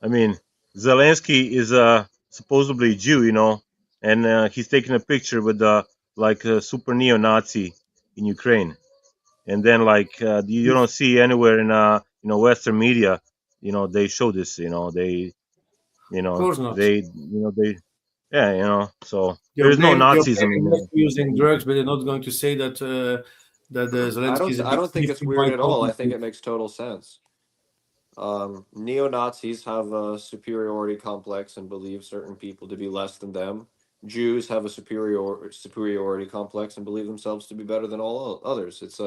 I mean, Zelensky is supposedly Jew, and he's taking a picture with like a super neo-Nazi in Ukraine, and then like you don't see anywhere in Western media, they show this, Of course not. they yeah, so They'll there's no blame Nazism him just for using drugs, but they're not going to say that that Zelensky is a I big don't think it's sniffing weird by at all. I think it makes total sense. Neo Nazis have a superiority complex and believe certain people to be less than them. Jews have a superiority complex and believe themselves to be better than all others. It's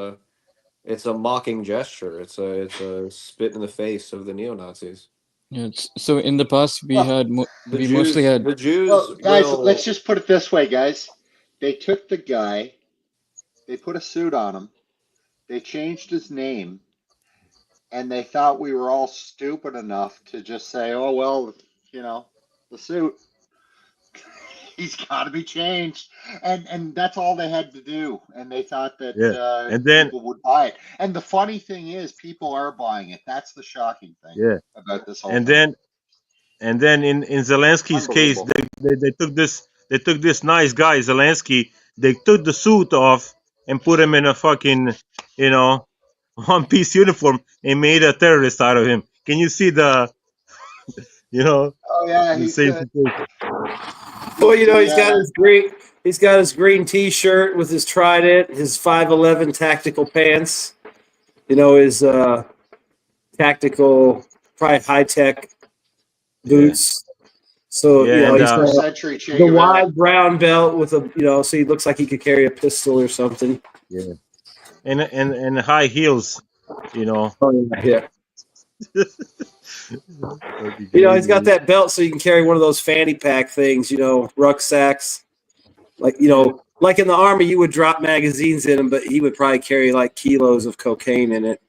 a mocking gesture. It's a spit in the face of the neo Nazis. Yeah, so in the past Well, The we mostly Jews had the Jews well, guys, let's will just put it this way, guys. They took the guy, they put a suit on him, they changed his name, and they thought we were all stupid enough to just say, "Oh well, you know, the suit, he's got to be changed," and that's all they had to do. And they thought that yeah, and then people would buy it. And the funny thing is, people are buying it. That's the shocking thing yeah, about this whole and thing. then And then in Zelensky's case, Unbelievable. they took this nice guy Zelensky. They took the suit off and put him in a fucking you know one piece uniform and made a terrorist out of him. Can you see the you know Oh yeah, the same situation? Well, he he's got his green T-shirt with his Trident, his 511 tactical pants. His tactical, probably high tech Yeah, boots. So yeah, and he's got 21st century Che the Guevara. wide brown belt with so he looks like he could carry a pistol or something. yeah, and high heels, You know, Oh, yeah. fucking You know, he's got crazy. that belt so you can carry one of those fanny pack things, you know, rucksacks. Like, you know, like in the army, you would drop magazines in him, but he would probably carry like kilos of cocaine in it.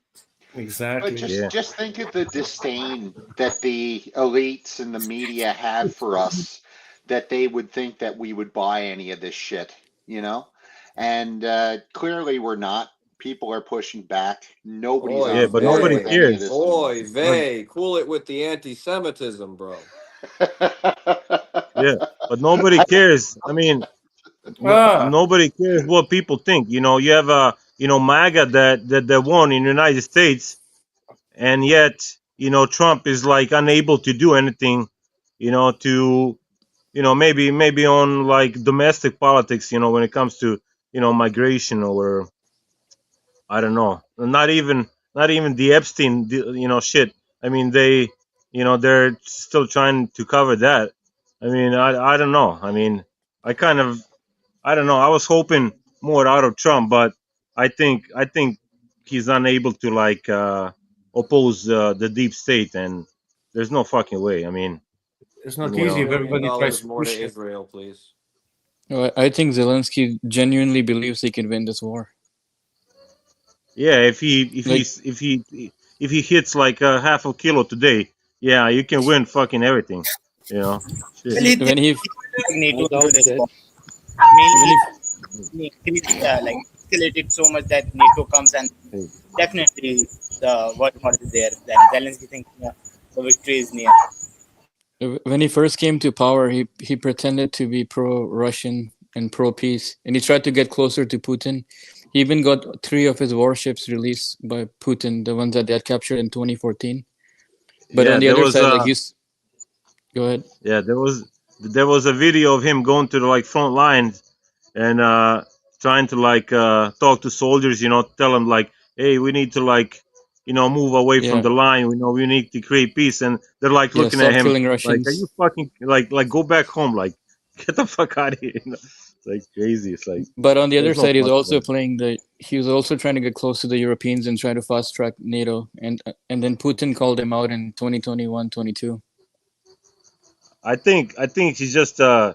But Yeah. just think of the disdain that the elites and the media have for us, that they would think that we would buy any of this shit, you know? And clearly we're not. People are pushing back. Nobody's Oy Yeah, on but board nobody with any of vey. cares. this anymore. Oy vey. Cool it with the anti-Semitism, bro. Yeah, but nobody cares. I mean, nobody cares what people think. You know, you have MAGA that won in the United States, and yet Trump is like unable to do anything. To maybe on like domestic politics. When it comes to migration or I don't know. Not even the Epstein shit. I mean they're still trying to cover that. I mean I don't know. I mean I don't know. I was hoping more out of Trump, but I think he's unable to like oppose the deep state, and there's no fucking way. I mean, It's you not easy know, if everybody tries $1 to more to push it. Israel, please. I think Zelensky genuinely believes he can win this war. yeah. If Like, he hits like half a kilo today, yeah, you can win fucking everything. Shit. Well, he when he thinks NATO I into doubt this that. war. when Mainly, he like escalated so much that NATO comes and Hey. definitely the what is there. Then Zelensky thinks the victory is near. when he first came to power, he pretended to be pro-Russian and pro-peace, and he tried to get closer to Putin. He even got 3 of his warships released by Putin, the ones that they had captured in 2014. But Yeah, on the there other was side, like go ahead. yeah there was a video of him going to the like front lines and trying to like talk to soldiers, tell them like, hey, we need to like move away from Yeah, the line. We need to create peace, and they're like yeah. looking at Stop him killing like, are you Russians. fucking like go back home, like get the fuck out of here. It's like crazy. It's like But on the other there's no side, he's fucking also way. playing he was also trying to get close to the Europeans and try to fast track NATO. And then Putin called him out in 2021, 22. I think he's just a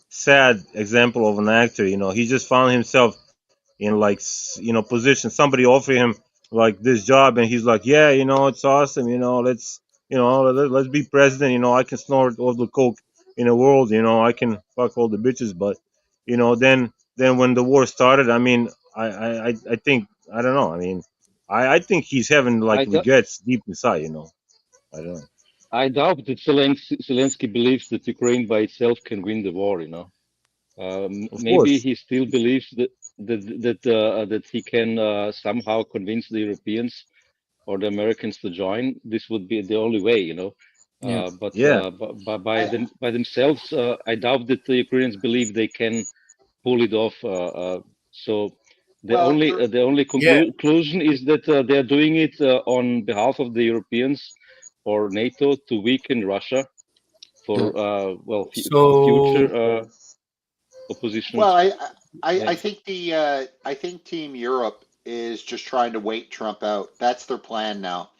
sad example of an actor. He just found himself in like position. Somebody offered him like this job, and he's like, yeah, it's awesome. Let's be president. I can snort all the coke in the world. I can fuck all the bitches. But then when the war started, I mean, I think I don't know. I mean, I think he's having like I, dou- regrets deep inside. I don't know. I doubt that Zelensky believes that Ukraine by itself can win the war. Of Maybe course, he still believes that he can somehow convince the Europeans or the Americans to join. This would be the only way. Yeah. But yeah, by themselves, I doubt that the Ukrainians believe they can pull it off. So Well, the only Yeah. conclusion is that they are doing it on behalf of the Europeans or NATO to weaken Russia for Yeah. future So opposition. well, yeah. I think Team Europe is just trying to wait Trump out. That's their plan now.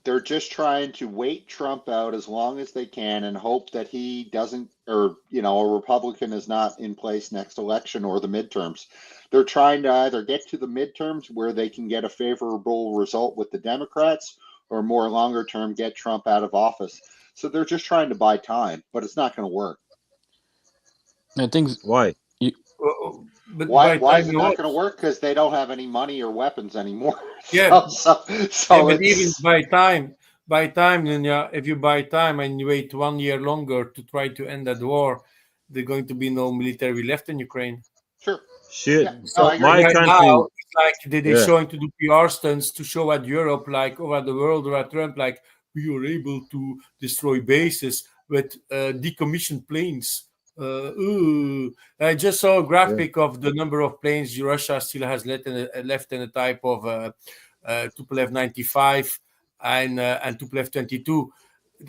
They're just trying to wait Trump out as long as they can and hope that he doesn't, or a Republican is not in place next election or the midterms. They're trying to either get to the midterms where they can get a favorable result with the Democrats, or more longer term get Trump out of office. So they're just trying to buy time, but it's not going to work. I think why? But Why? by Why time is it you not know, going to work? Because they don't have any money or weapons anymore. yeah, So but even it's by time, then yeah, if you buy time and you wait 1 year longer to try to end that war, there's going to be no military left in Ukraine. sure. Shit, Yeah, no, So I agree. my right now, country. it's like they're Yeah, showing to do PR stunts to show at Europe, like over the world, or at Trump, like we were able to destroy bases with decommissioned planes. I just saw a yeah, graphic of the number of planes Russia still has left in a type of Tupolev 95 and Tupolev 22,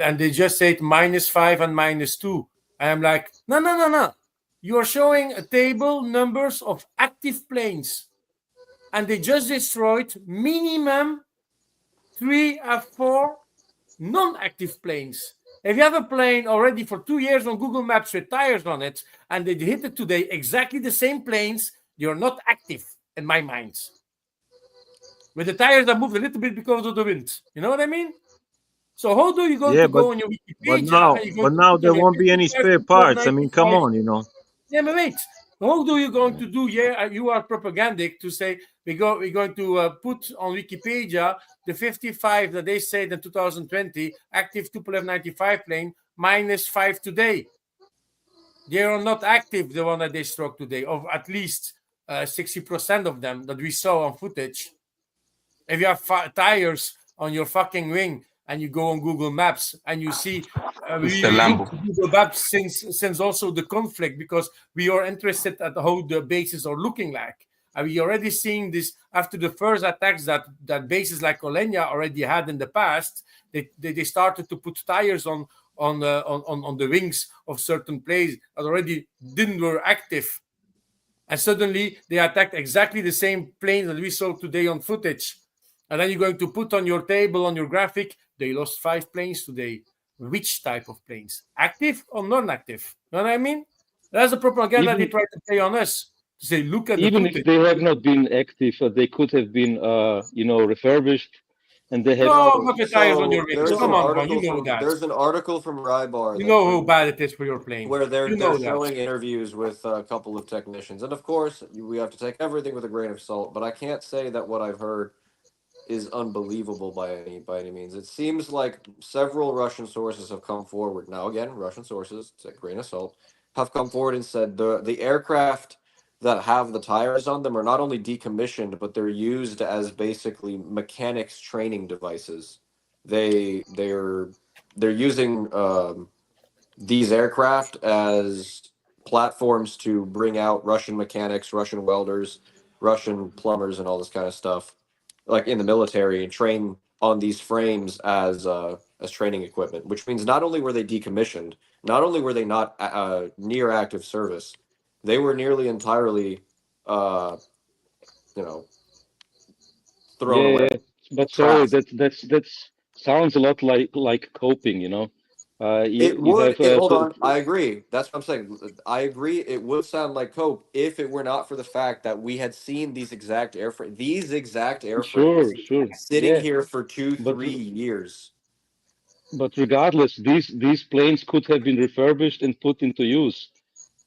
and they just said -5 and -2. I am like, no. You are showing a table numbers of active planes, and they just destroyed minimum 3 or 4 non-active planes. If you have a plane already for 2 years on Google Maps with tires on it, and they hit it today, exactly the same planes, you're not active in my mind. With the tires that moved a little bit because of the wind. You know what I mean? So how do you go Yeah, to go on your Wikipedia now, and you go but to now put on there your won't be any 55 spare to parts. I mean, come 95? on, you know. Yeah, but wait. How do you going to do? Yeah, you are propagandic to say we're going to put on Wikipedia the 55 that they said in 2020 active Tupolev 95 plane -5 today. They are not active, the one that they struck today, of at least 60% of them that we saw on footage. If you have tires on your fucking wing and you go on Google Maps and you see, we look to Google Maps since also the conflict, because we are interested at how the bases are looking like. And we already seeing this after the first attacks that bases like Olenia already had in the past. They started to put tires on the wings of certain places that already were active. And suddenly they attacked exactly the same planes that we saw today on footage. And then you're going to put on your table, on your graphic, they lost 5 planes today. Which type of planes? Active or non-active? You know what I mean? That's the propaganda they try to play on us. To say, look at the Even footage. if they have not been active, they could have been, refurbished, and they have. No, not the tires on your So wings. Come on, man, you know that. there's an article from Rybar You that know how bad it is for your plane. where they're You know that. showing interviews with a couple of technicians, and of course we have to take everything with a grain of salt. But I can't say that what I've heard is unbelievable by any means. It seems like several Russian sources have come forward. Now again, Russian sources, it's a grain of salt, have come forward and said the aircraft that have the tires on them are not only decommissioned, but they're used as basically mechanics training devices. They're using these aircraft as platforms to bring out Russian mechanics, Russian welders, Russian plumbers, and all this kind of stuff, like in the military, and train on these frames as training equipment. Which means not only were they decommissioned, not only were they not near active service, they were nearly entirely, thrown away. Yeah, but sorry, that sounds a lot like coping, you know. It You would. have Hold on. I agree. That's what I'm saying. I agree. It would sound like cope if it were not for the fact that we had seen these exact airframes sure, sitting yeah, here for 2, but 3 years. but regardless, these planes could have been refurbished and put into use.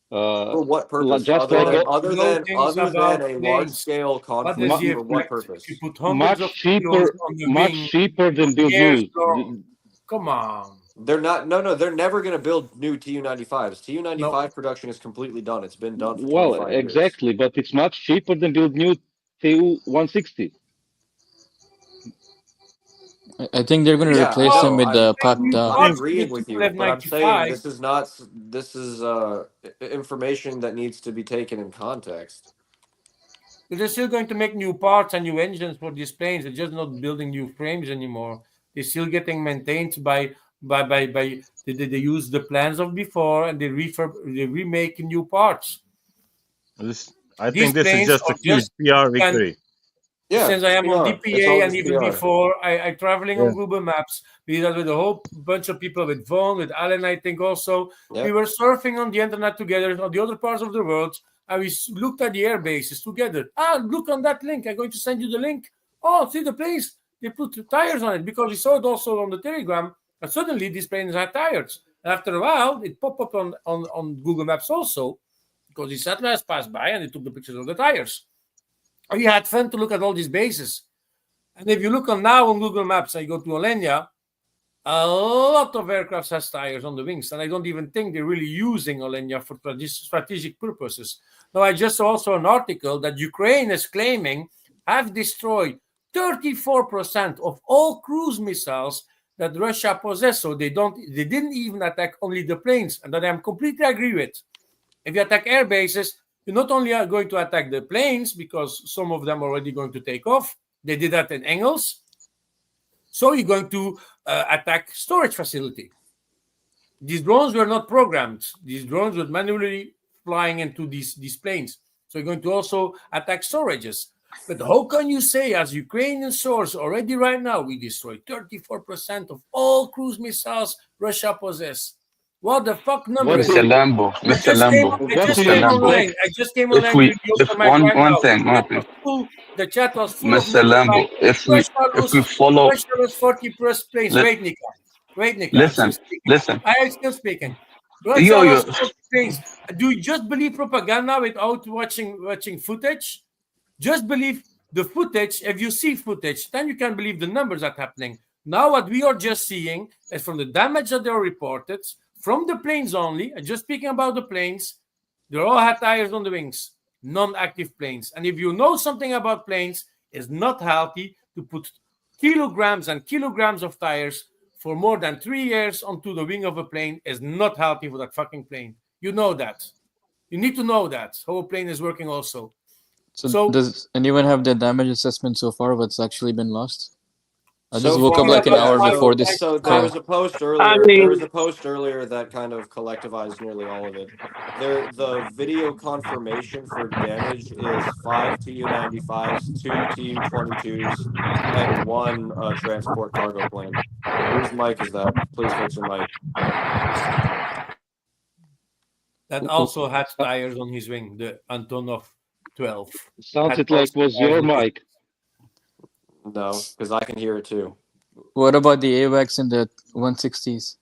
For what purpose? Just Other like than Things about a large planes. scale What is conflict? the For what effect? purpose? If you put hundreds of much kilos cheaper, on the much wing, cheaper than build years new. long. Come on. They're not. No, they're never going to build new Tu-95s. Tu-95 No. production is completely done. It's been done for Well, 25 years. exactly, but it's much cheaper than build new Tu-160. I think they're going to Yeah, replace them with the I'm Pakta. agreeing with you, but I'm saying this is information that needs to be taken in context. They're still going to make new parts and new engines for these planes. They're just not building new frames anymore. They're still getting maintained by they use the plans of before, and they remake new parts. I think this is just a huge PR victory. Yeah, since I am on DPA and even PR. before, I traveling on Google Maps. We did with a whole bunch of people, with Vaughn, with Alan, I think also. Yep. We were surfing on the internet together on the other parts of the world, and we looked at the air bases together. Look on that link. I'm going to send you the link. Oh, see the place? They put tires on it, because we saw it also on the Telegram, and suddenly these planes had tires. And after a while, it popped up on Google Maps also, because the satellites passed by and they took the pictures of the tires. We had fun to look at all these bases. And if you look now on Google Maps and you go to Olenia, a lot of aircraft has tires on the wings. And I don't even think they're really using Olenia for strategic purposes. Now, I just saw also an article that Ukraine is claiming have destroyed 34% of all cruise missiles that Russia possesses. So they didn't even attack only the planes. And that I'm completely agree with. If you attack air bases, you're not only are going to attack the planes, because some of them are already going to take off. They did that in Engels. So you're going to attack storage facility. These drones were not programmed. These drones were manually flying into these planes. So you're going to also attack storages. But how can you say, as Ukrainian source, already right now, we destroyed 34% of all cruise missiles Russia possess? What the fuck number is Mr. it? Lambo, Mr. Lambo, I just Mr. came Lambo. online. I just came If online we, to the if open mic right one now. thing, The chat was full of Mr. numbers Lambo, like if we follow, Russia was 40 plus planes. li- Wait, Nika, I'm still listen, speaking. listen. I am still speaking. Russia Yo, was 40 planes. Do you just believe propaganda without watching footage? Just believe the footage. If you see footage, then you can believe the numbers that are happening. Now, what we are just seeing is from the damage that they are reported, from the planes only, and just speaking about the planes, they all had tires on the wings, non-active planes. And if you know something about planes, it's not healthy to put kilograms and kilograms of tires for more than 3 years onto the wing of a plane. Is not healthy for that fucking plane. You know that. You need to know that, how a plane is working also. So does anyone have the damage assessment so far? What's actually been lost? I just So woke up far, like an hour so, before this so there call. was a post earlier. There was a post earlier that kind of collectivized nearly all of it. The video confirmation for damage is 5 Tu-95s, 2 Tu-22s, and 1 transport cargo plane. Whose mic is that? Please fix your mic. That also had tires on his wing, the Antonov 12. Sounded like it was your mic. No, because I can hear it too. What about the AWACS and the 160s?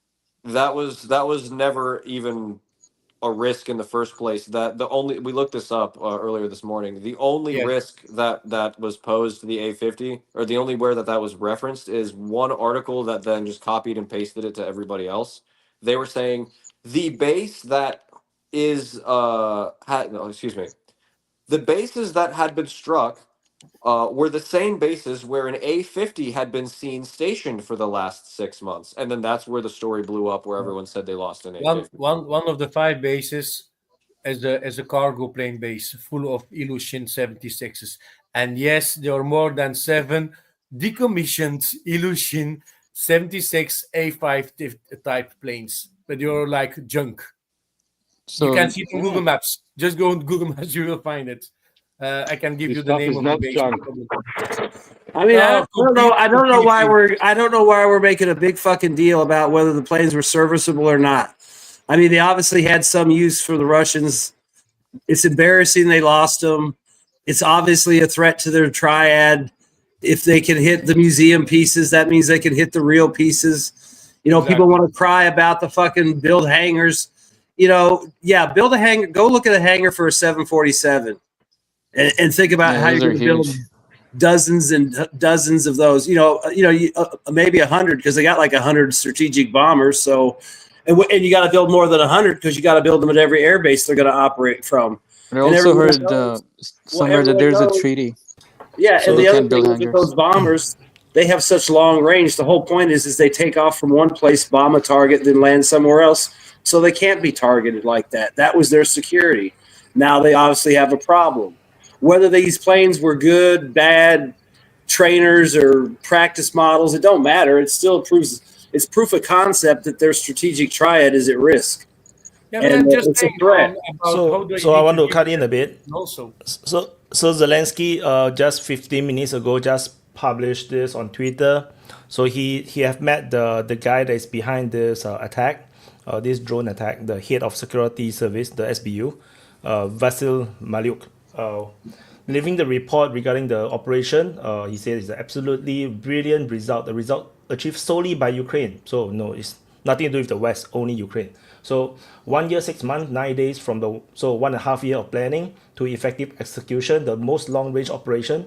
That was never even a risk in the first place. We looked this up earlier this morning. The only risk that was posed to the A50, or the only where that was referenced, is one article that then just copied and pasted it to everybody else. They were saying the base that is the bases that had been struck were the same bases where an A50 had been seen stationed for the last 6 months, and then that's where the story blew up, where everyone said they lost an A50. One of the 5 bases is a cargo plane base full of Ilyushin 76s, and yes, there are more than 7 decommissioned Ilyushin 76 A5 type planes, but they're like junk. So you can see it on Google Maps. Just go on Google Maps, you will find it. I can give you the name of the base. I mean, I don't know why we're making a big fucking deal about whether the planes were serviceable or not. I mean, they obviously had some use for the Russians. It's embarrassing they lost them. It's obviously a threat to their triad. If they can hit the museum pieces, that means they can hit the real pieces. You know, people want to cry about the fucking build hangars. You know, build a hangar. Go look at a hangar for a 747. And think about how you're going to build dozens and dozens of those. Maybe 100 because they got like 100 strategic bombers. So, and you got to build more than 100 because you got to build them at every air base they're going to operate from. I also heard somewhere that there's a treaty. Yeah, so and the other thing is with those bombers, they have such long range. The whole point is they take off from one place, bomb a target, then land somewhere else. So they can't be targeted like that. That was their security. Now they obviously have a problem. Whether these planes were good, bad, trainers, or practice models, it don't matter. It still it's proof of concept that their strategic triad is at risk. And it's a threat. So I want to cut in a bit. So Zelensky just 15 minutes ago just published this on Twitter. So he have met the guy that is behind this attack, this drone attack, the head of security service, the SBU, Vasil Maliuk. Leaving the report regarding the operation, he said it's an absolutely brilliant result. The result achieved solely by Ukraine. So no, it's nothing to do with the West, only Ukraine. So 1 year, 6 months, 9 days from 1.5 years of planning to effective execution, the most long-range operation.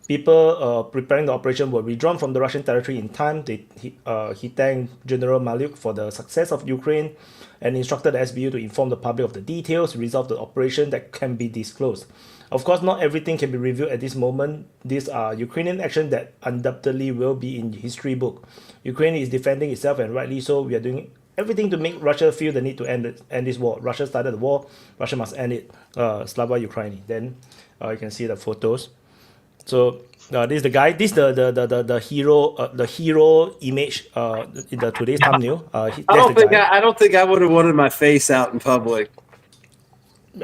People preparing the operation were withdrawn from the Russian territory in time. He thanked General Maliuk for the success of Ukraine and instructed the SBU to inform the public of the details, result the operation that can be disclosed. Of course, not everything can be revealed at this moment. These are Ukrainian actions that undoubtedly will be in the history book. Ukraine is defending itself, and rightly so. We are doing everything to make Russia feel the need to end this war. Russia started the war. Russia must end it. Slava Ukraini. Then you can see the photos. So this is the guy. This is the hero image in the today's thumbnail. I don't think I would have wanted my face out in public.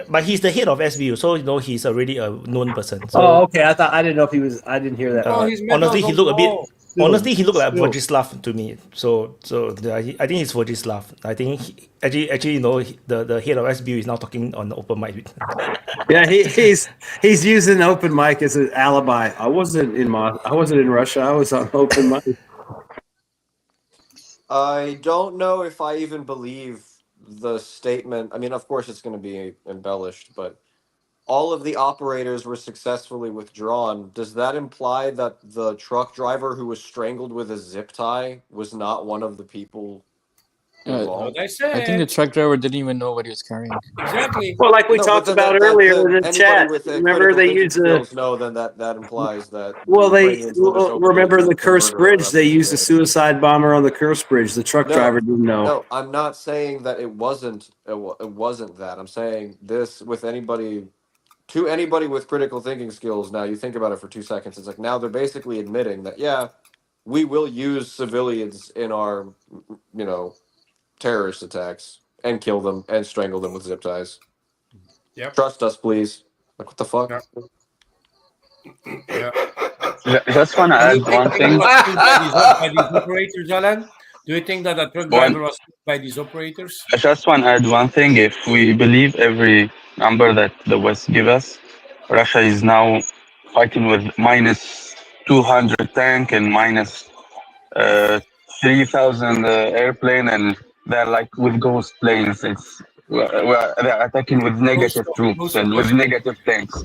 but he's the head of SBU, so he's already a known person. So Oh, okay. I didn't know if he was. I didn't hear that. Oh, his medals honestly, he on looked the a bit. wall. Honestly, he looked like Still. Vojislav to me. So I think he's Vojislav. I think actually, the head of SBU is now talking on the open mic. Yeah, he's using open mic as an alibi. I wasn't in Russia. I was on open mic. I don't know if I even believe the statement. I mean, of course, it's going to be embellished, but all of the operators were successfully withdrawn. Does that imply that the truck driver who was strangled with a zip tie was not one of the people involved? I think the truck driver didn't even know what he was carrying. Exactly. Well, like we No, talked but then about that- earlier then in the anybody chat. with, Remember critical they thinking use skills know then that implies that well, the they Ukrainians will just openly remember the attempt to Kursk murder Bridge. our They used a refugees. suicide bomber on the Kursk Bridge. The truck driver didn't know. No, I'm not saying that it wasn't that. I'm saying this with anybody with critical thinking skills. Now you think about it for 2 seconds. It's like now they're basically admitting that we will use civilians in our terrorist attacks and kill them and strangle them with zip ties. Yep. Trust us, please. Like what the fuck? Yeah. Just want to Do add you think one he thing. was killed by these operators, Alan? Do you think that the truck driver was killed by these operators? I just want to add one thing. If we believe every number that the West give us, Russia is now fighting with minus 200 tank and minus 3,000 airplane, and they're like with ghost planes. They're attacking with negative troops and with negative tanks.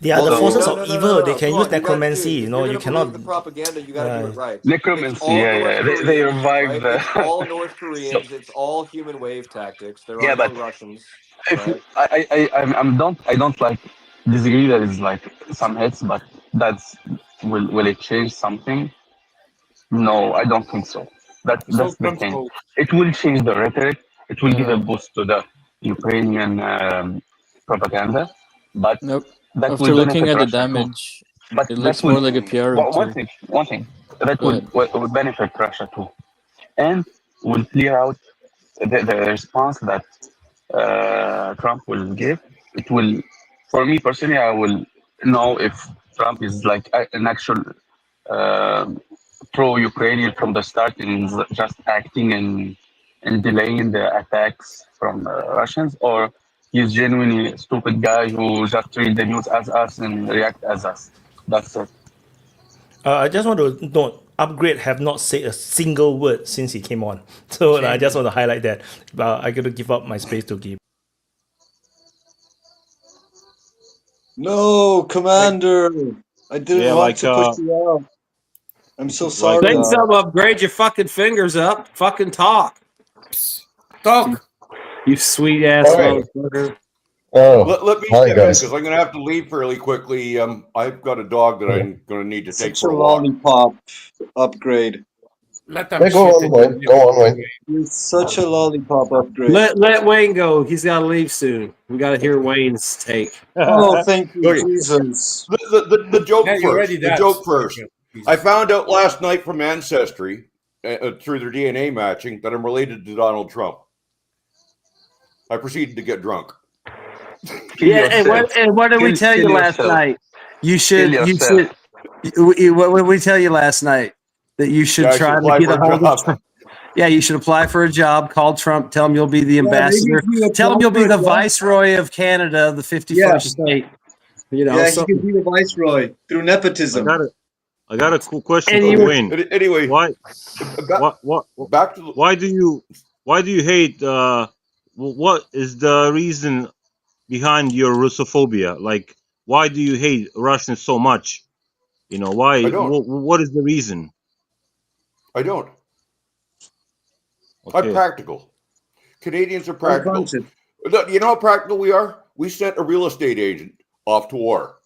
They are the Well, forces no, of evil. They can Come use on, you got necromancy. to, if You you're gonna cannot. believe the propaganda, you got to do it right. It's Necromancy, all yeah, North yeah. Koreans, They revive right? the. It's all North Koreans. It's all human wave tactics. There Yeah, are no but Russians, if right? I don't like disagree that is like some hits, but will it change something? No, I don't think so. That's the thing. It will change the rhetoric. It will give a boost to the Ukrainian propaganda, but Nope. that After will looking benefit at the Russia too. damage, But it that looks will more like a PR tool. one thing that Go ahead. would benefit Russia too, and will clear out the response that Trump will give. It will, for me personally, I will know if Trump is like an actual pro-Ukrainian from the start and is just acting and delaying the attacks from Russians, or he's genuinely a stupid guy who just read the news as us and react as us. That's it. I just want to note, Upgrade have not said a single word since he came on. So I just want to highlight that. I got to give up my space to Gabe. No, Commander. I didn't want to push you out. I'm so sorry. Say some Upgrade your fucking fingers up. Fucking talk. Talk. You sweet ass motherfucker. Let me hi, step in guys. because I'm going to have to leave fairly quickly. I've got a dog that I'm going to need to take Such for a a walk. lollipop Upgrade. Let them go shit on, Wayne. Go on, Wayne. You're such a lollipop Upgrade. Let Wayne go. He's got to leave soon. We got to hear Wayne's take. Oh, thank you, Okay. Jesus. The joke Yeah, you first. already The did. joke first. I found out last night from Ancestry through their DNA matching that I'm related to Donald Trump. I proceeded to get drunk. Yeah, and what did we tell you last night? You should. What did we tell you last night? That you should try to get a hold of Trump. Yeah, you should apply for a job. Call Trump. Tell him you'll be the ambassador. Tell him you'll be the viceroy of Canada, the 51st state. You know, Yeah, he could be the viceroy through nepotism. I got a cool question And for Wayne. Anyway, why do you hate? What is the reason behind your Russophobia? Like, why do you hate Russians so much? You know, why? I don't. What is the reason? I don't. Okay. I'm practical. Canadians are practical. You know how practical we are? We sent a real estate agent off to war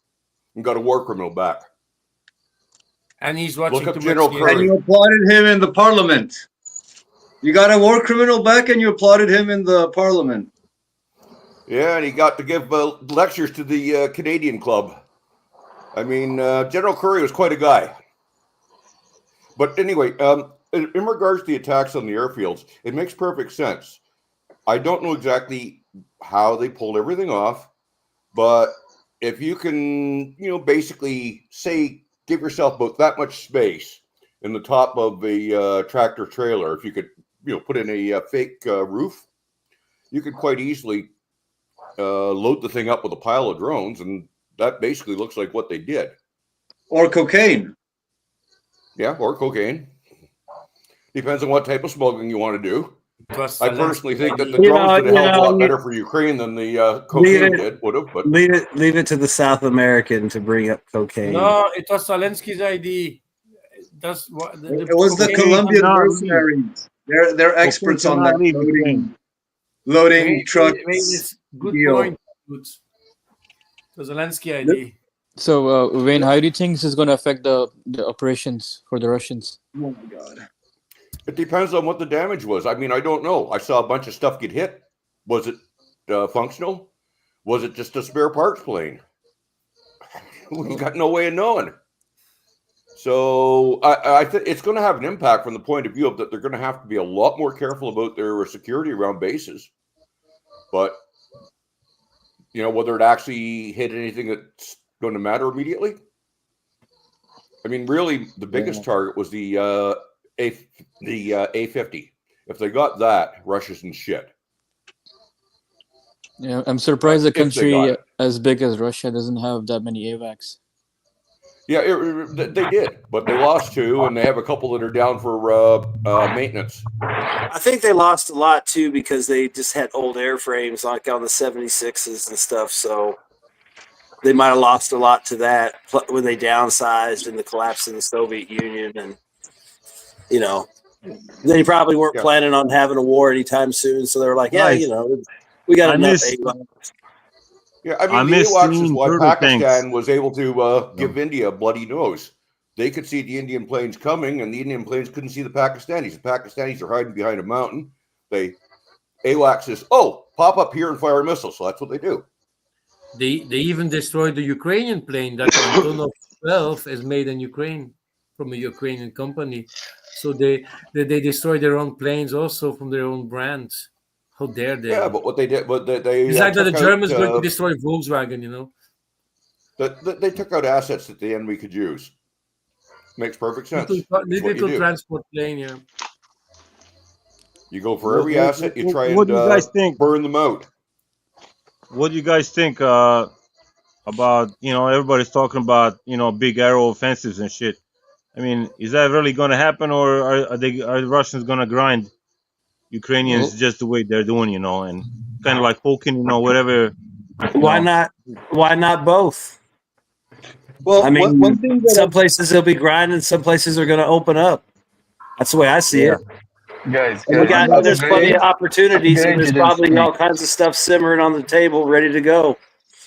and got a war criminal back. And he's watching. Look up General Curry. And you applauded him in the parliament. You got a war criminal back and you applauded him in the parliament. Yeah, and he got to give lectures to the Canadian club. I mean, General Curry was quite a guy. But anyway, in regards to the attacks on the airfields, it makes perfect sense. I don't know exactly how they pulled everything off, but if you can, basically say, give yourself about that much space in the top of a tractor trailer, if you could, put in a fake roof, you could quite easily load the thing up with a pile of drones, and that basically looks like what they did. Or cocaine. Yeah, or cocaine. Depends on what type of smuggling you want to do. I personally think that the drones would have helped a lot better for Ukraine than the cocaine would have. But leave it to the South American to bring up cocaine. No, it was Zelensky's idea. That's what it was the Colombian mercenaries. They're experts on that loading trucks. Good deal. point. Good. The Zelensky idea. So, Wayne, how do you think this is going to affect the operations for the Russians? Oh my God. it depends on what the damage was. I mean, I don't know. I saw a bunch of stuff get hit. Was it functional? Was it just a spare parts plane? We've got no way of knowing. So I think it's going to have an impact from the point of view of that they're going to have to be a lot more careful about their security around bases. But, you know, whether it actually hit anything that's going to matter immediately. I mean, really, the biggest target was the A-50. If they got that, Russia's in shit. Yeah, I'm surprised a country as big as Russia doesn't have that many AVACs. Yeah, they did, but they lost two, and they have a couple that are down for maintenance. I think they lost a lot too because they just had old airframes like on the 76s and stuff. So they might have lost a lot to that when they downsized in the collapse of the Soviet Union, and you know, they probably weren't planning on having a war anytime soon. So they were like, "Yeah, you know, we got enough AVACs." Yeah, I mean, the AWACS is why Pakistan was able to give India a bloody nose. They could see the Indian planes coming, and the Indian planes couldn't see the Pakistanis. The Pakistanis are hiding behind a mountain. AWACS says, "Oh, pop up here and fire missiles." So that's what they do. They even destroyed the Ukrainian plane that Antonov 12 is made in Ukraine from a Ukrainian company. So they destroyed their own planes also from their own brands. How dare they? Yeah, but what they did, it's like that the Germans going to destroy Volkswagen, you know. They took out assets at the end we could use. Makes perfect sense. Little transport plane, yeah. You go for every asset. You try what do you guys think? Burn them out. What do you guys think about, you know, everybody's talking about, you know, big aero offensives and shit. I mean, is that really going to happen, or are the Russians going to grind Ukrainians just the way they're doing, you know, and kind of like poking, you know, whatever. Why not? Why not both? Well, I mean, one thing that some places they'll be grinding, some places are going to open up. That's the way I see it. Guys, There's plenty of opportunities, and there's probably all kinds of stuff simmering on the table, ready to go.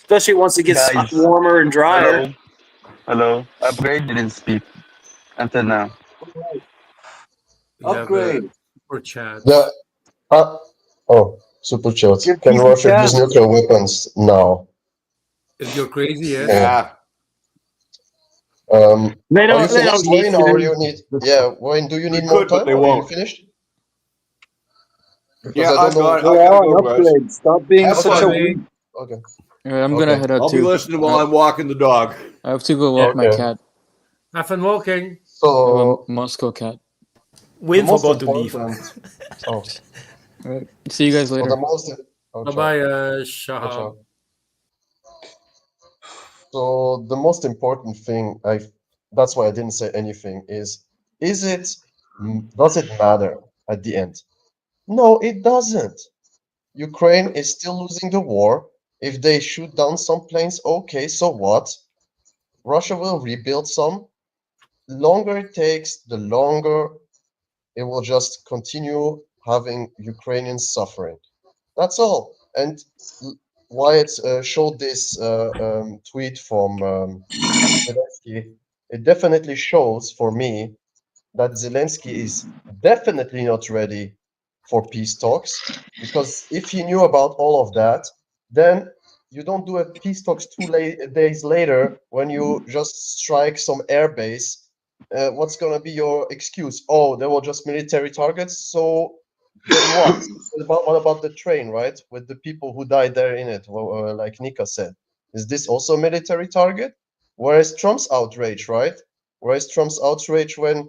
Especially once it gets warmer and drier. Hello. Upgrade didn't speak until now. upgrade. For chat. Super chat. Can Russia use nuclear weapons now? If you're crazy, yeah. They don't. Are you finished, Wayne, or you need? Yeah, Wayne. Do you need more time? They won't. Are you finished? Yeah, I gotta upgrade. Stop being such a weak. Okay. I'm gonna head out I'll too. be listening while I'm walking the dog. I have to go walk my cat. Have fun walking. So Moscow cat. Wayne forgot to leave. Oh. Right. See you guys later. Bye-bye, Shahab. So the most important thing, that's why I didn't say anything, does it matter at the end? No, it doesn't. Ukraine is still losing the war. If they shoot down some planes, okay, so what? Russia will rebuild some. Longer it takes, the longer it will just continue having Ukrainians suffering. That's all. And Wyatt showed this tweet from Zelensky. It definitely shows for me that Zelensky is definitely not ready for peace talks, because if he knew about all of that, then you don't do a peace talks 2 days later when you just strike some airbase. What's going to be your excuse? Oh, they were just military targets, so What? What about the train, right? With the people who died there in it, like Nika said. Is this also a military target? Whereas Trump's outrage, right? Whereas Trump's outrage when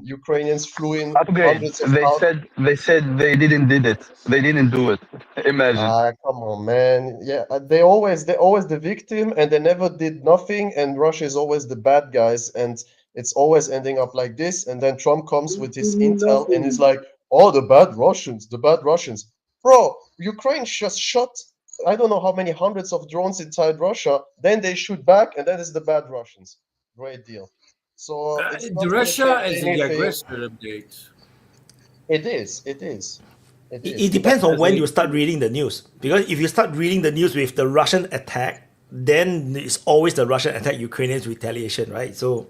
Ukrainians flew in Upgrade. hundreds of They thousands. said they didn't did it. They didn't do it. Imagine. Ah, come on, man. Yeah, they always the victim, and they never did nothing. And Russia is always the bad guys, and it's always ending up like this. And then Trump comes with his intel, and he's like, "Oh, the bad Russians, the bad Russians." Bro, Ukraine just shot I don't know how many hundreds of drones inside Russia. Then they shoot back, and that is the bad Russians. Great deal. So it's not gonna Russia change is the anything. aggressor update. It is. It is. It depends on when you start reading the news. Because if you start reading the news with the Russian attack, then it's always the Russian attack, Ukrainians retaliation, right? So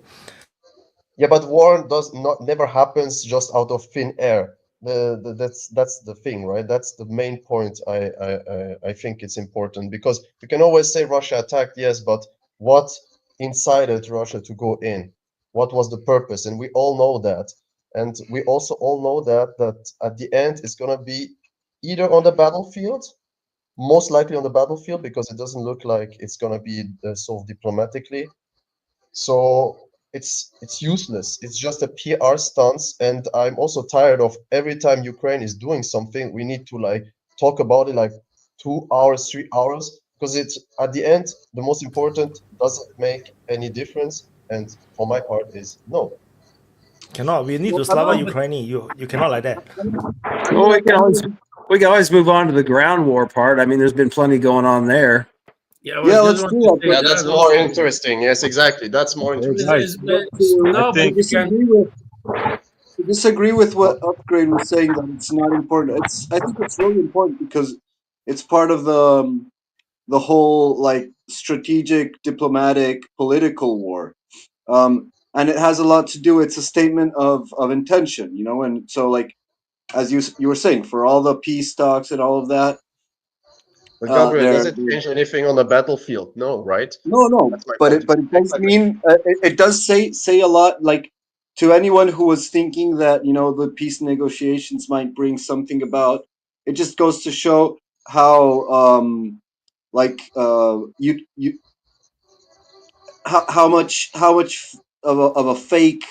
yeah, but war does not never happens just out of thin air. That's the thing, right? That's the main point. I think it's important because you can always say Russia attacked, yes, but what incited Russia to go in? What was the purpose? And we all know that, and we also all know that at the end it's gonna be either on the battlefield, most likely on the battlefield, because it doesn't look like it's gonna be solved diplomatically. So it's useless. It's just a PR stance, and I'm also tired of every time Ukraine is doing something, we need to like talk about it like 2 hours, 3 hours, because it's at the end the most important. Does it make any difference? And for my part, is no. cannot. We need to Slava Ukraine. You cannot like that. Well, we can always move on to the ground war part. I mean, there's been plenty going on there. Yeah, let's do that. Yeah, that's more interesting. Yes, exactly. That's more interesting. No, but I disagree with what Upgrade was saying that it's not important. I think it's really important because it's part of the whole like strategic, diplomatic, political war, and it has a lot to do. It's a statement of intention, you know, and so like as you were saying, for all the peace talks and all of that. But Gabriel, does it change anything on the battlefield? No, right? No, but it does mean it does say a lot. Like to anyone who was thinking that the peace negotiations might bring something about, it just goes to show how you how much of a fake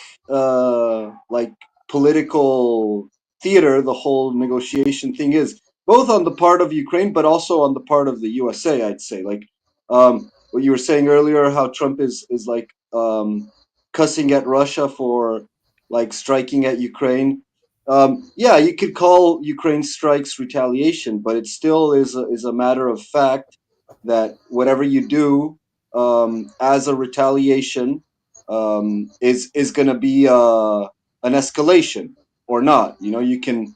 like political theater the whole negotiation thing is, both on the part of Ukraine but also on the part of the USA. I'd say like what you were saying earlier, how Trump is like cussing at Russia for like striking at Ukraine. Yeah, you could call Ukraine strikes retaliation, but it still is a matter of fact that whatever you do as a retaliation is going to be an escalation or not. You can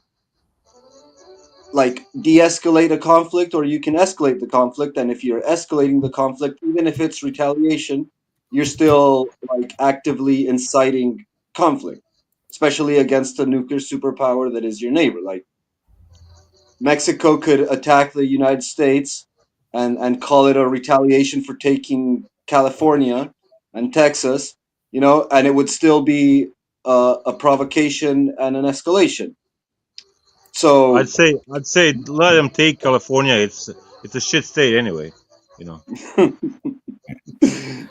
like de-escalate a conflict, or you can escalate the conflict. And if you're escalating the conflict, even if it's retaliation, you're still like actively inciting conflict, especially against a nuclear superpower that is your neighbor. Like Mexico could attack the United States and call it a retaliation for taking California and Texas, and it would still be a provocation and an escalation. So I'd say let them take California. It's a shit state anyway,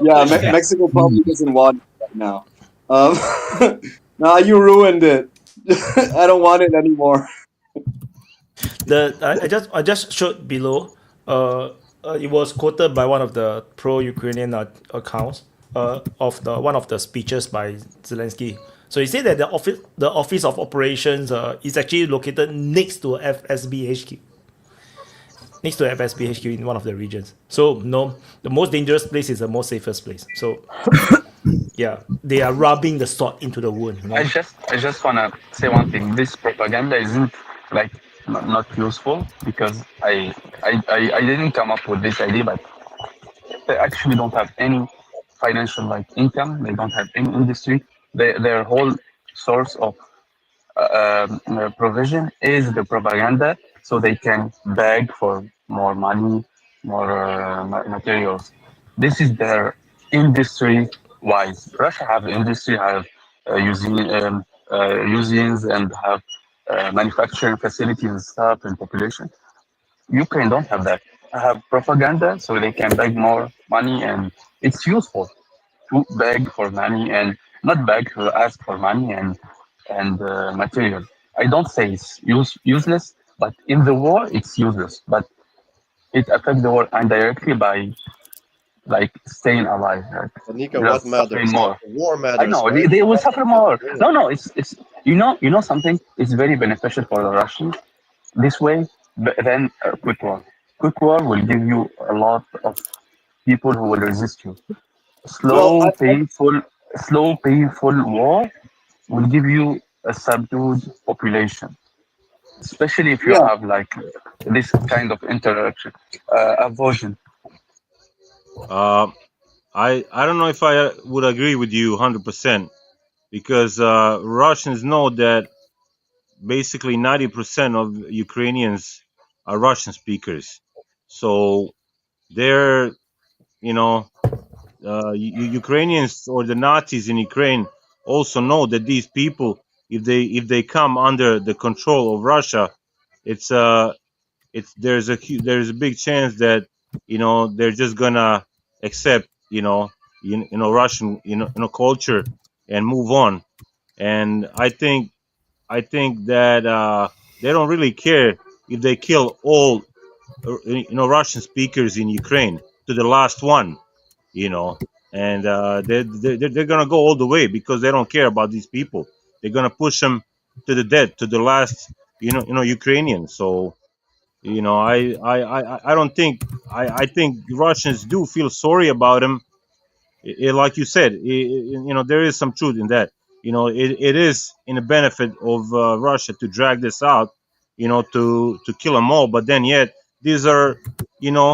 Yeah, Mexico probably doesn't want it right now. Nah, you ruined it. I don't want it anymore. I just showed below. It was quoted by one of the pro-Ukrainian accounts of one of the speeches by Zelensky. So he said that the office of operations is actually located next to FSB HQ. Next to FSB HQ in one of the regions. So no, the most dangerous place is the most safest place. So yeah, they are rubbing the salt into the wound. I just wanna say one thing. This propaganda isn't like not useful, because I didn't come up with this idea, but they actually don't have any financial like income. They don't have any industry. Their whole source of provision is the propaganda, so they can beg for more money, more materials. This is their industry wise. Russia have industry, have museums, and have manufacturing facilities and stuff and population. Ukraine don't have that. I have propaganda, so they can beg more money, and it's useful to beg for money and not beg to ask for money and material. I don't say it's useless, but in the war it's useless. But it affects the war indirectly by like staying alive, like But Nika, what just suffering matters? more. The war I matters, know right? they will suffer Not the more. war. No, it's you know something. It's very beneficial for the Russians this way. But then quick war. Quick war will give you a lot of people who will resist you. Well, Slow, painful war will give you a subdued population, especially if you yeah, have like this kind of interaction, aversion. Uh, I don't know if I would agree with you 100% because Russians know that basically 90% of Ukrainians are Russian speakers. So they're, you know, Ukrainians or the Nazis in Ukraine also know that these people, if they come under the control of Russia, it's there's a big chance that they're just gonna accept Russian culture and move on. And I think that they don't really care if they kill all Russian speakers in Ukraine to the last one, you know, and they're gonna go all the way because they don't care about these people. They're gonna push them to the death, to the last, Ukrainian. So I don't think I think Russians do feel sorry about him. Like you said, there is some truth in that. It is in the benefit of Russia to drag this out, to kill them all. But then yet these are,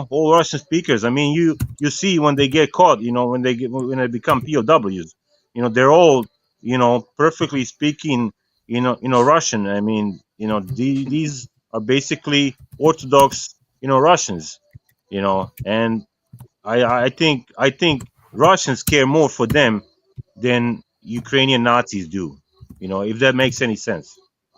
all Russian speakers. I mean, you see when they get caught, when they become POWs, they're all, perfectly speaking, Russian. I mean, these are basically Orthodox, Russians, and I think Russians care more for them than Ukrainian Nazis do. If that makes any sense.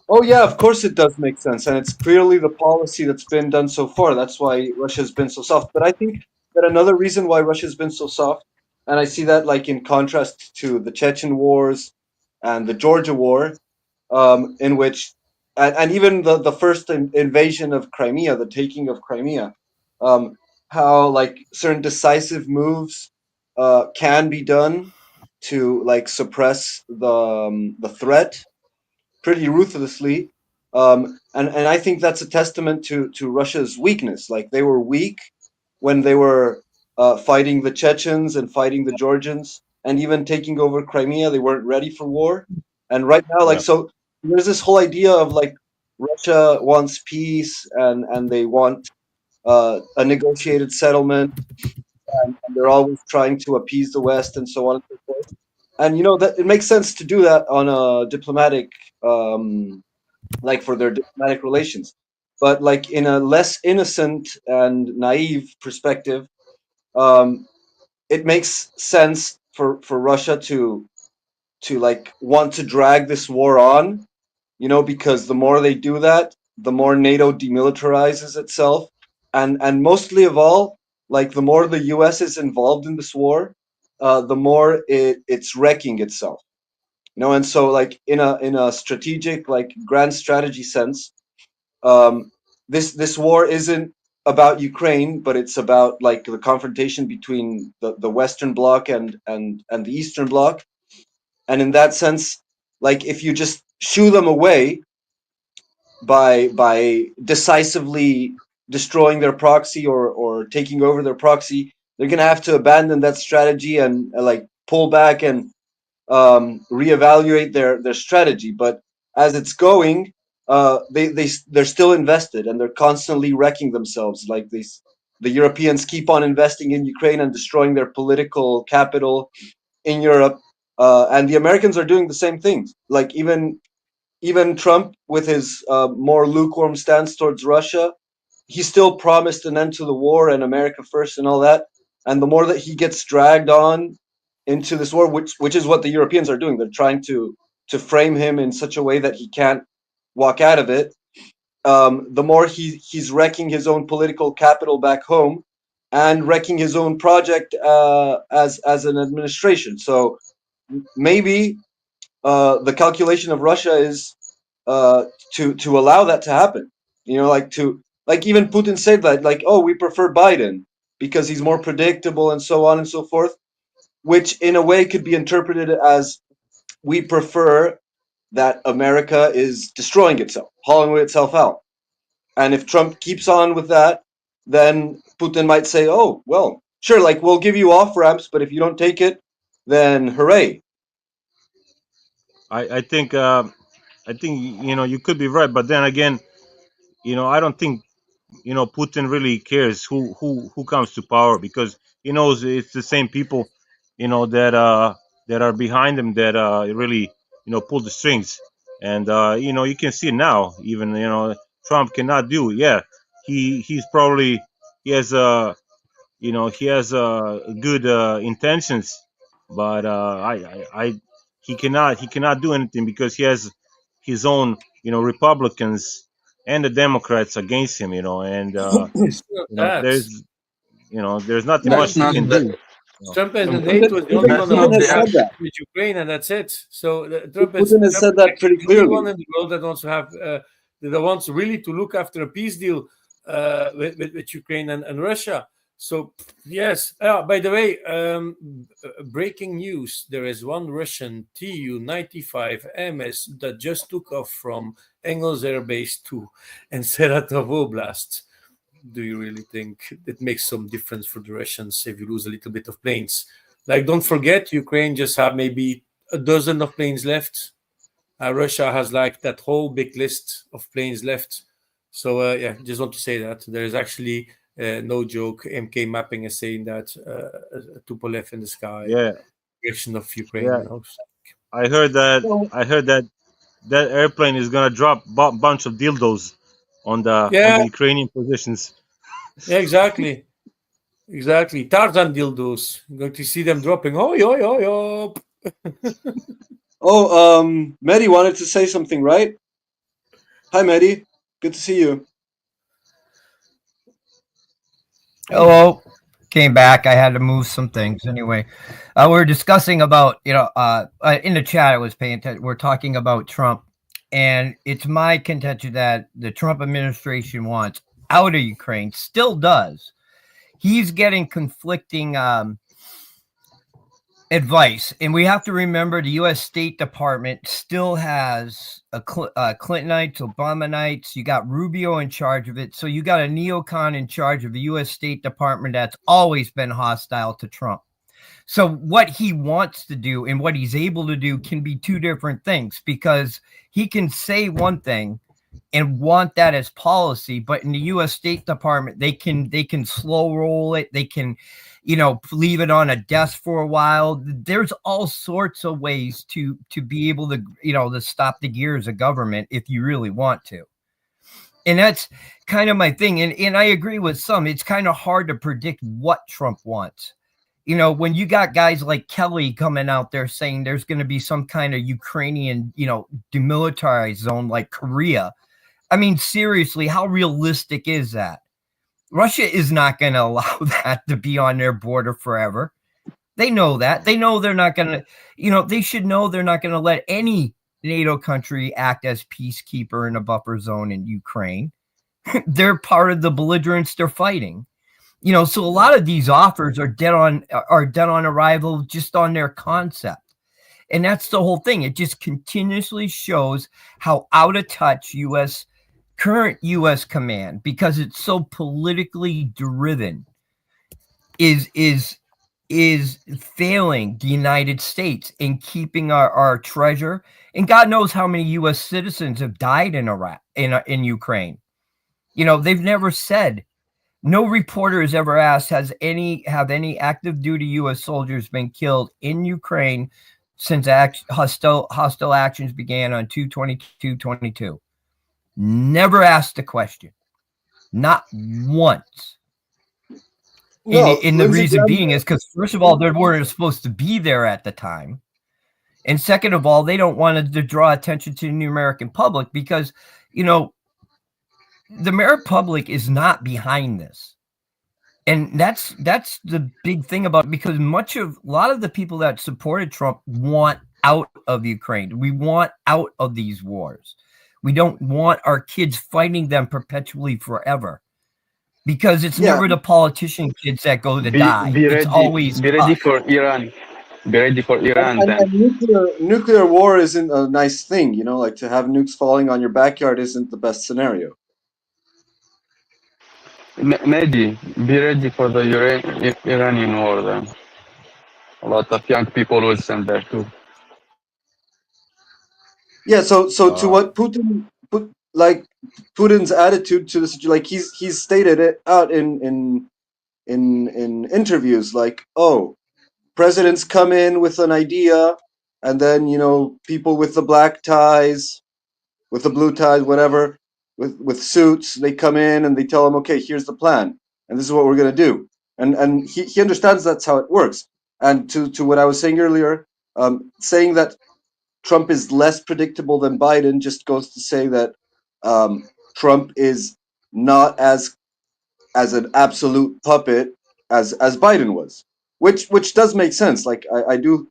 oh yeah, of course it does make sense, and it's clearly the policy that's been done so far. That's why Russia's been so soft. But I think that another reason why Russia's been so soft, and I see that like in contrast to the Chechen wars and the Georgia war, in which, and even the first invasion of Crimea, the taking of Crimea, um, how like certain decisive moves can be done to like suppress the threat pretty ruthlessly. And I think that's a testament to Russia's weakness. Like they were weak when they were fighting the Chechens and fighting the Georgians, and even taking over Crimea. They weren't ready for war. And right now, like Yeah. so, there's this whole idea of like Russia wants peace and they want a negotiated settlement, and they're always trying to appease the West and so on and so forth. And you know that it makes sense to do that on a diplomatic like for their diplomatic relations. But like in a less innocent and naive perspective, um, it makes sense for Russia to like want to drag this war on, you know, because the more they do that, the more NATO demilitarizes itself, and mostly of all, like the more the U.S. is involved in this war, the more it's wrecking itself. You know, and so like in a strategic like grand strategy sense, um, this war isn't about Ukraine, but it's about like the confrontation between the Western Bloc and the Eastern Bloc. And in that sense, like if you just shoo them away by decisively destroying their proxy or taking over their proxy, they're gonna have to abandon that strategy and like pull back and reevaluate their strategy. But as it's going, they're still invested and they're constantly wrecking themselves. Like these, the Europeans keep on investing in Ukraine and destroying their political capital in Europe, and the Americans are doing the same things. Like even Trump, with his more lukewarm stance towards Russia, he still promised an end to the war and America first and all that. And the more that he gets dragged on into this war, which is what the Europeans are doing, they're trying to frame him in such a way that he can't walk out of it, the more he's wrecking his own political capital back home and wrecking his own project as an administration. So maybe the calculation of Russia is to allow that to happen. You know, like even Putin said that, like, oh, we prefer Biden because he's more predictable and so on and so forth, which in a way could be interpreted as we prefer that America is destroying itself, hollowing itself out. And if Trump keeps on with that, then Putin might say, oh, well, sure, like we'll give you off ramps, but if you don't take it, then hooray. I think you know you could be right, but then again, you know, I don't think, you know, Putin really cares who comes to power, because he knows it's the same people, you know, that are behind him, that really, you know, pull the strings. And you know, you can see now, even, you know, Trump cannot do. Yeah, he's probably, he has you know, he has good intentions, but he cannot do anything, because he has his own, you know, Republicans and the Democrats against him, you know, and It's not you know, that. there's nothing That's much he not can the. do. You know. Trump as a Putin, date was the only Putin, one That's that Putin not wants has to the. have said that. peace with Ukraine, and that's it. So Trump is Putin has said that pretty actually the only clearly. one in the world that wants to have that wants really to look after a peace deal with Ukraine and Russia. So yes. By the way, breaking news: there is one Russian Tu-95 MS that just took off from Engels Air Base 2 and Saratov Oblast. Do you really think it makes some difference for the Russians if you lose a little bit of planes? Like, don't forget, Ukraine just have maybe a dozen of planes left. Russia has like that whole big list of planes left. So yeah, just want to say that there is actually no joke. MK mapping is saying that Tupolev in the sky, Yeah, direction of Ukraine. yeah. You know? I heard that. Well, I heard that that airplane is gonna drop bunch of dildos on Yeah, the Ukrainian positions. yeah, exactly. Exactly. Tarzan dildos. You're going to see them dropping. Oh, yo, yo, yo. oh, Mehdi wanted to say something, right? Hi, Mehdi. Good to see you. Hello. Came back. I had to move some things. Anyway, we're discussing about, in the chat, I was paying attention. We're talking about Trump. And it's my contention that the Trump administration wants out of Ukraine, still does. He's getting conflicting advice. And we have to remember the U.S. State Department still has Clintonites, Obamanites. You got Rubio in charge of it. So you got a neocon in charge of the U.S. State Department that's always been hostile to Trump. So what he wants to do and what he's able to do can be two different things, because he can say one thing and want that as policy, but in the U.S. State Department, they can slow roll it. They can, leave it on a desk for a while. There's all sorts of ways to be able to, to stop the gears of government if you really want to. And that's kind of my thing. And I agree with some. It's kind of hard to predict what Trump wants. When you got guys like Kelly coming out there saying there's going to be some kind of Ukrainian, demilitarized zone like Korea. I mean, seriously, how realistic is that? Russia is not going to allow that to be on their border forever. They know that. They know they're not going to, they should know they're not going to let any NATO country act as peacekeeper in a buffer zone in Ukraine. They're part of the belligerents they're fighting. So a lot of these offers are dead on arrival just on their concept. And that's the whole thing. It just continuously shows how out of touch current U.S. command, because it's so politically driven, is failing the United States in keeping our treasure. And God knows how many U.S. citizens have died in Iraq, in Ukraine. They've never said. No reporter has ever asked, have any active duty U.S. soldiers been killed in Ukraine since hostile actions began on 2/22/22? Never asked the question. Not once. No, and the Lindsey reason Graham, being is because, first of all, they weren't supposed to be there at the time. And second of all, they don't want to draw attention to the American public because, you know, the American public is not behind this. And that's the big thing about it, because a lot of the people that supported Trump want out of Ukraine. We want out of these wars. We don't want our kids fighting them perpetually forever, because it's never the politician kids that go to die. It's always be ready us. for Iran. Be ready for Iran then. And nuclear war isn't a nice thing, you know, like to have nukes falling on your backyard isn't the best scenario. Maybe be ready for the Iranian war then. A lot of young people will send there too. Yeah, so to what Putin's attitude to this, like he's stated it out in interviews, like, oh, presidents come in with an idea, and then, you know, people with the black ties, with the blue ties, whatever, with suits, they come in and they tell him, okay, here's the plan, and this is what we're gonna do, and he understands that's how it works. And to what I was saying earlier, saying that Trump is less predictable than Biden just goes to say that Trump is not as an absolute puppet as Biden was, which does make sense. Like I do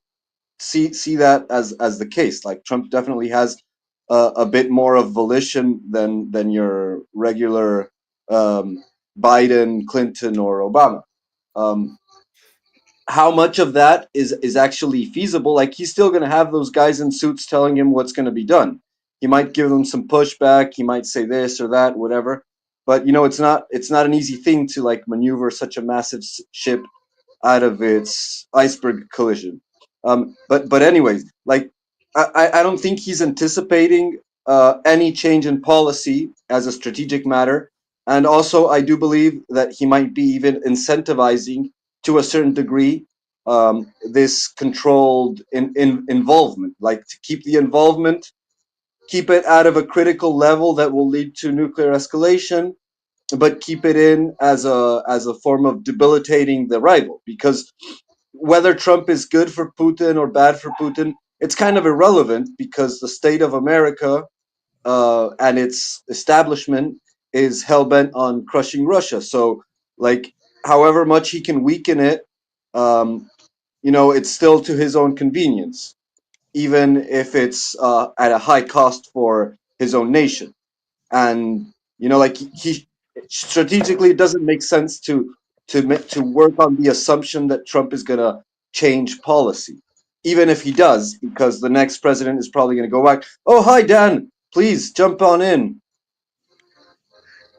see that as the case. Like Trump definitely has a bit more of volition than your regular Biden, Clinton, or Obama. How much of that is actually feasible? Like he's still going to have those guys in suits telling him what's going to be done. He might give them some pushback. He might say this or that, whatever. But you know, it's not an easy thing to like maneuver such a massive ship out of its iceberg collision. But anyways, like I don't think he's anticipating any change in policy as a strategic matter. And also, I do believe that he might be even incentivizing, to a certain degree, this controlled involvement, like to keep the involvement, keep it out of a critical level that will lead to nuclear escalation, but keep it in as a form of debilitating the rival. Because whether Trump is good for Putin or bad for Putin, it's kind of irrelevant, because the state of America and its establishment is hell-bent on crushing Russia. So, like, however much he can weaken it, you know, it's still to his own convenience, even if it's at a high cost for his own nation. And you know, like he strategically, it doesn't make sense to work on the assumption that Trump is gonna change policy, even if he does, because the next president is probably gonna go back. Oh, hi Dan, please jump on in.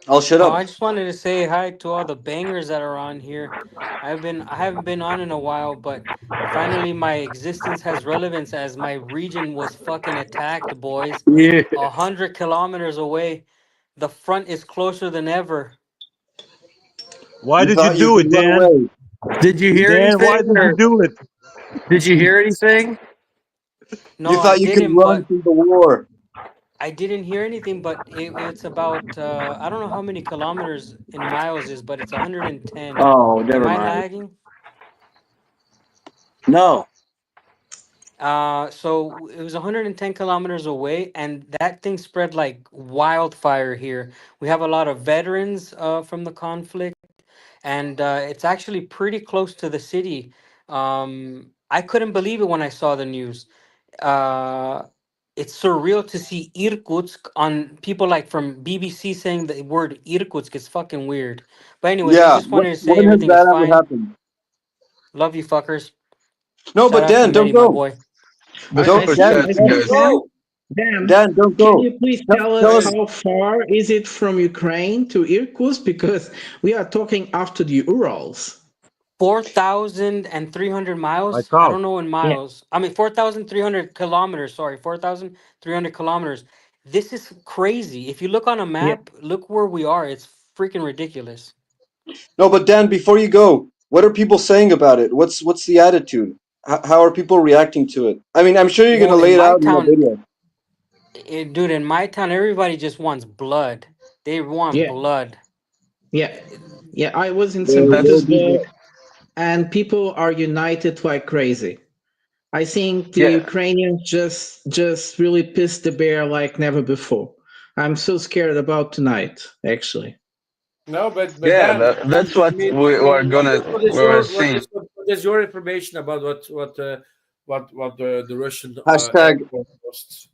I'll shut Oh, up. I just wanted to say hi to all the bangers that are on here. I haven't been on in a while, but finally my existence has relevance as my region was fucking attacked, boys. Yeah. 100 kilometers away. The front is closer than ever. Why You did you thought you do could it, run Dan? away. Did you hear Dan, why anything? did you Or do it? did you hear anything? You No, I thought you could didn't, run but through the war. I didn't hear anything, but it's about I don't know how many kilometers in miles is, but it's 110. Oh, Am never I mind. lagging? No. So it was 110 kilometers away, and that thing spread like wildfire here. We have a lot of veterans from the conflict, and it's actually pretty close to the city. I couldn't believe it when I saw the news. Uh, it's surreal to see Irkutsk on people like from BBC saying the word Irkutsk is fucking weird. But anyways, I Yeah. just wanted to say When has everything is that ever fine. happened? Love you, fuckers. No, Shout but out to Dan, don't Mehdi, my go. boy. The Don't, super Dan. chats, Dan, guys. go. Dan, Dan, don't can go. you please tell Tell us us. how far is it from Ukraine to Irkutsk? Because we are talking after the Urals. 4,300 My miles. I couch. don't know in Yeah. miles. I mean, 4,300 kilometers. Sorry, 4,300 kilometers. This is crazy. If you look on a Yeah. map, look where we are. It's freaking ridiculous. No, but Dan, before you go, what are people saying about it? What's the attitude? How are people reacting to it? I mean, I'm sure you're gonna Well, in lay it my out in a town, video. dude, in my town, everybody just wants blood. They want Yeah. blood. Yeah. Yeah. I was in There St. will be Petersburg, that. and people are united like crazy. I think the Ukrainians just really pissed the bear like never before. I'm so scared about tonight, actually. No, but Yeah, Dan, that's what I mean, we're seeing. what is your information about what the Russian Hashtag posts?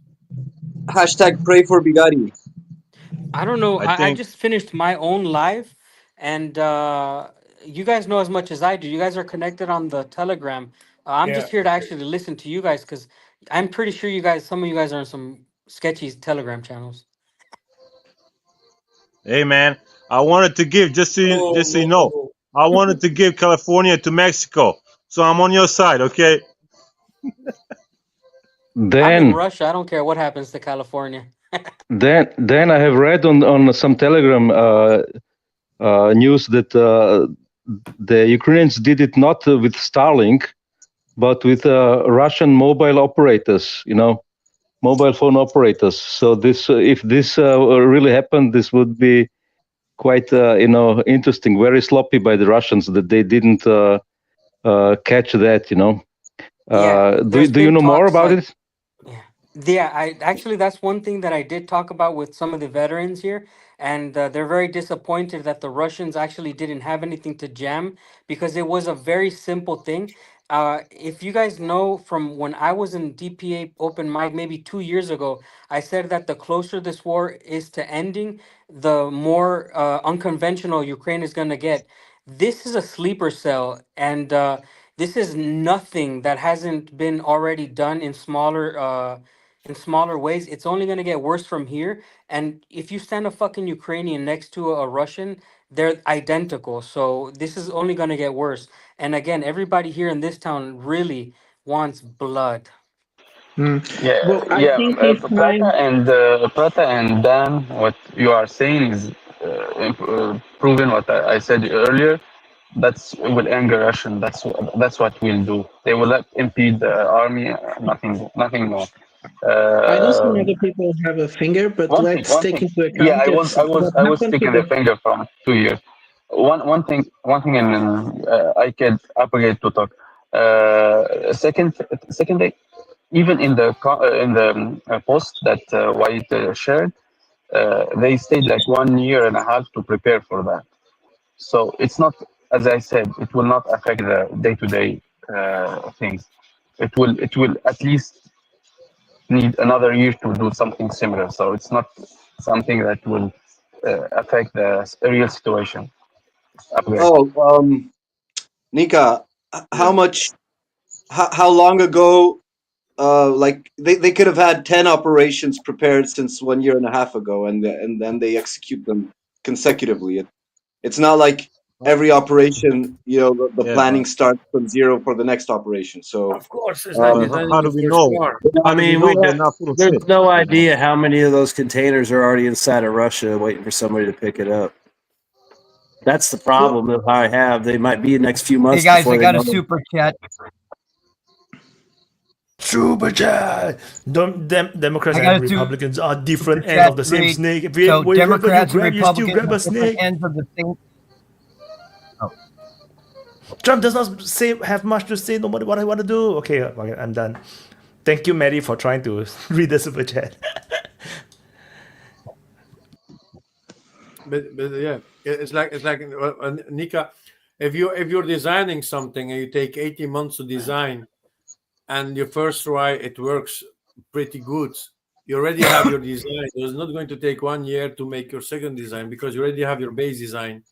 hashtag pray for Bigari. I don't know. I I think, just finished my own live, and you guys know as much as I do. You guys are connected on the Telegram. I'm Yeah. just here to actually listen to you guys because I'm pretty sure you guys, some of you guys are on some sketchy Telegram channels. hey man, I wanted to give just so you know, I wanted to give California to Mexico, so I'm on your side, okay? I'm in Then, Russia. I don't care what happens to California. then I have read on some Telegram news that the Ukrainians did it not with Starlink, but with Russian mobile operators. You know, mobile phone operators. So this, if this really happened, this would be quite interesting. Very sloppy by the Russians that they didn't catch that. You know, Yeah, there's do you been know more talks about like, it? yeah, I actually, that's one thing that I did talk about with some of the veterans here, and they're very disappointed that the Russians actually didn't have anything to jam because it was a very simple thing. If you guys know from when I was in DPA Open Mic maybe 2 years ago, I said that the closer this war is to ending, the more unconventional Ukraine is going to get. This is a sleeper cell, and this is nothing that hasn't been already done in smaller ways. It's only going to get worse from here. And if you stand a fucking Ukrainian next to a Russian, they're identical. So this is only going to get worse. And again, everybody here in this town really wants blood. Yeah, Well, I yeah. think it's time. Prata and Dan, what you are saying is proving what I said earlier. That's will anger Russian. That's what we'll do. They will not impede the army. Nothing more. I know some Um other people have a finger, but let's one take thing. into Yeah, account if what I was happened to sticking the the. finger from 2 years. One thing, and I can appreciate to talk. Second thing, even in the post that White shared, they stayed like 1 year and a half to prepare for that. So it's not, as I said, it will not affect the day-to-day things. It will at least need another year to do something similar. So it's not something that will affect the real situation. Upgrade. Oh, Nika, how much? How long ago? Like they could have had 10 operations prepared since 1 year and a half ago, and then they execute them consecutively. It's not like every operation, the Yeah, planning but starts from zero for the next operation. So, Of course, it's like how designing do the we first know? car. How I do we mean, know they're not full of there's shit? no You know? idea how many of those containers are already inside of Russia waiting for somebody to pick it up. That's the problem that I have. They might be the next few Hey months guys, before I they got a know. super chat. Super chat. Democrats I got and a Republicans are different super ends chat of the to same read. snake. So Wherever you Democrats and grab, you still Republicans grab are a different snake. ends of the same. Oh, Trump does not have much to say no matter what I want to do. Okay, I'm done. Thank you, Maddie, for trying to read the super chat. But yeah, it's like Nika, if you're designing something and you take 18 months to design, and your first try it works pretty good, you already have your design. It's not going to take 1 year to make your second design because you already have your base design.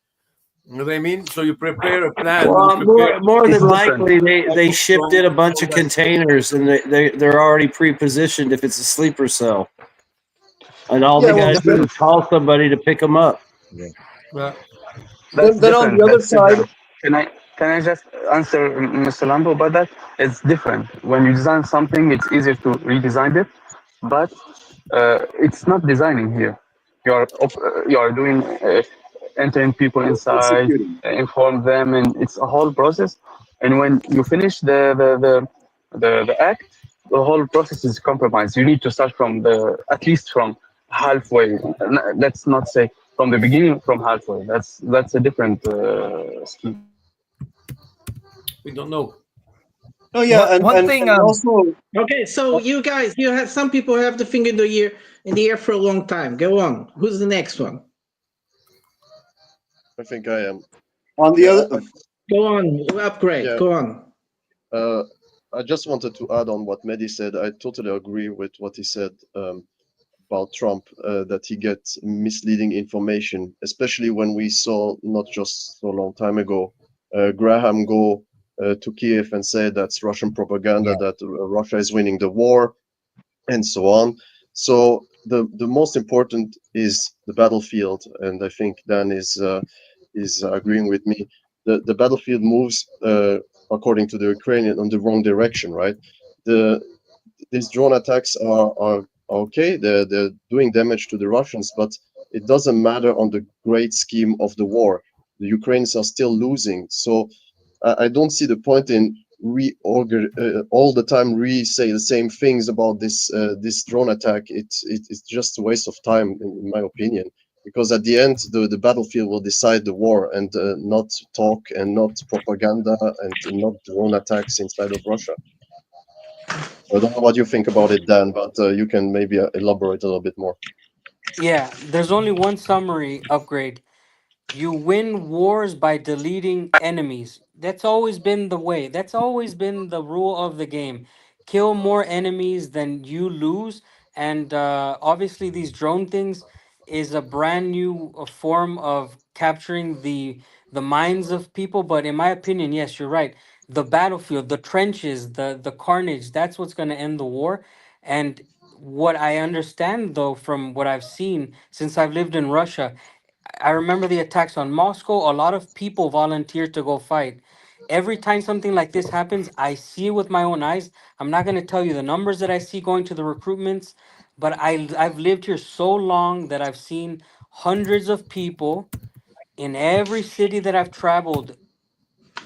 You know what I mean? So you prepare a plan. You Well, prepare more It's than different. likely, they shipped in a bunch all of that. containers and they're already pre-positioned if it's a sleeper cell. And all yeah, they well, got to do is call somebody to pick them up. Yeah. Yeah. That's then on the different. other That's side, different. Can I just answer Mr. Lambo about that? It's different. When you design something, it's easier to redesign it, but it's not designing here. You are doing entering people inside, executing. inform them, and it's a whole process. And when you finish the act, the whole process is compromised. You need to start from at least from halfway. Let's not say from the beginning, from halfway. That's a different scheme. We don't know. No, yeah, One thing, and also, Okay, so you guys, you have some people have the finger in the air for a long time. Go on. Who's the next one? I think I am. on the Yeah, other, Go on, upgrade. yeah. Go on. I just wanted to add on what Mehdi said. I totally agree with what he said about Trump, that he gets misleading information, especially when we saw not just so long time ago, Graham go to Kiev and say that's Russian propaganda, that Russia is winning the war, and so on. So the most important is the battlefield, and I think Dan is agreeing with me. The battlefield moves according to the Ukrainian on the wrong direction, right? These drone attacks are okay. They're doing damage to the Russians, but it doesn't matter on the great scheme of the war. The Ukrainians are still losing, so I don't see the point in all the time re-say the same things about this drone attack. It's just a waste of time, in my opinion, because at the end the battlefield will decide the war, and not talk and not propaganda and not drone attacks inside of Russia. I don't know what you think about it, Dan, but you can maybe elaborate a little bit more. Yeah, there's only one summary upgrade. You win wars by deleting enemies. That's always been the way. That's always been the rule of the game. Kill more enemies than you lose. And obviously, these drone things is a brand new form of capturing the minds of people. But in my opinion, yes, you're right. The battlefield, the trenches, the carnage. That's what's going to end the war. And what I understand, though, from what I've seen since I've lived in Russia, I remember the attacks on Moscow. A lot of people volunteered to go fight. Every time something like this happens, I see it with my own eyes. I'm not going to tell you the numbers that I see going to the recruitments, but I've lived here so long that I've seen hundreds of people in every city that I've traveled.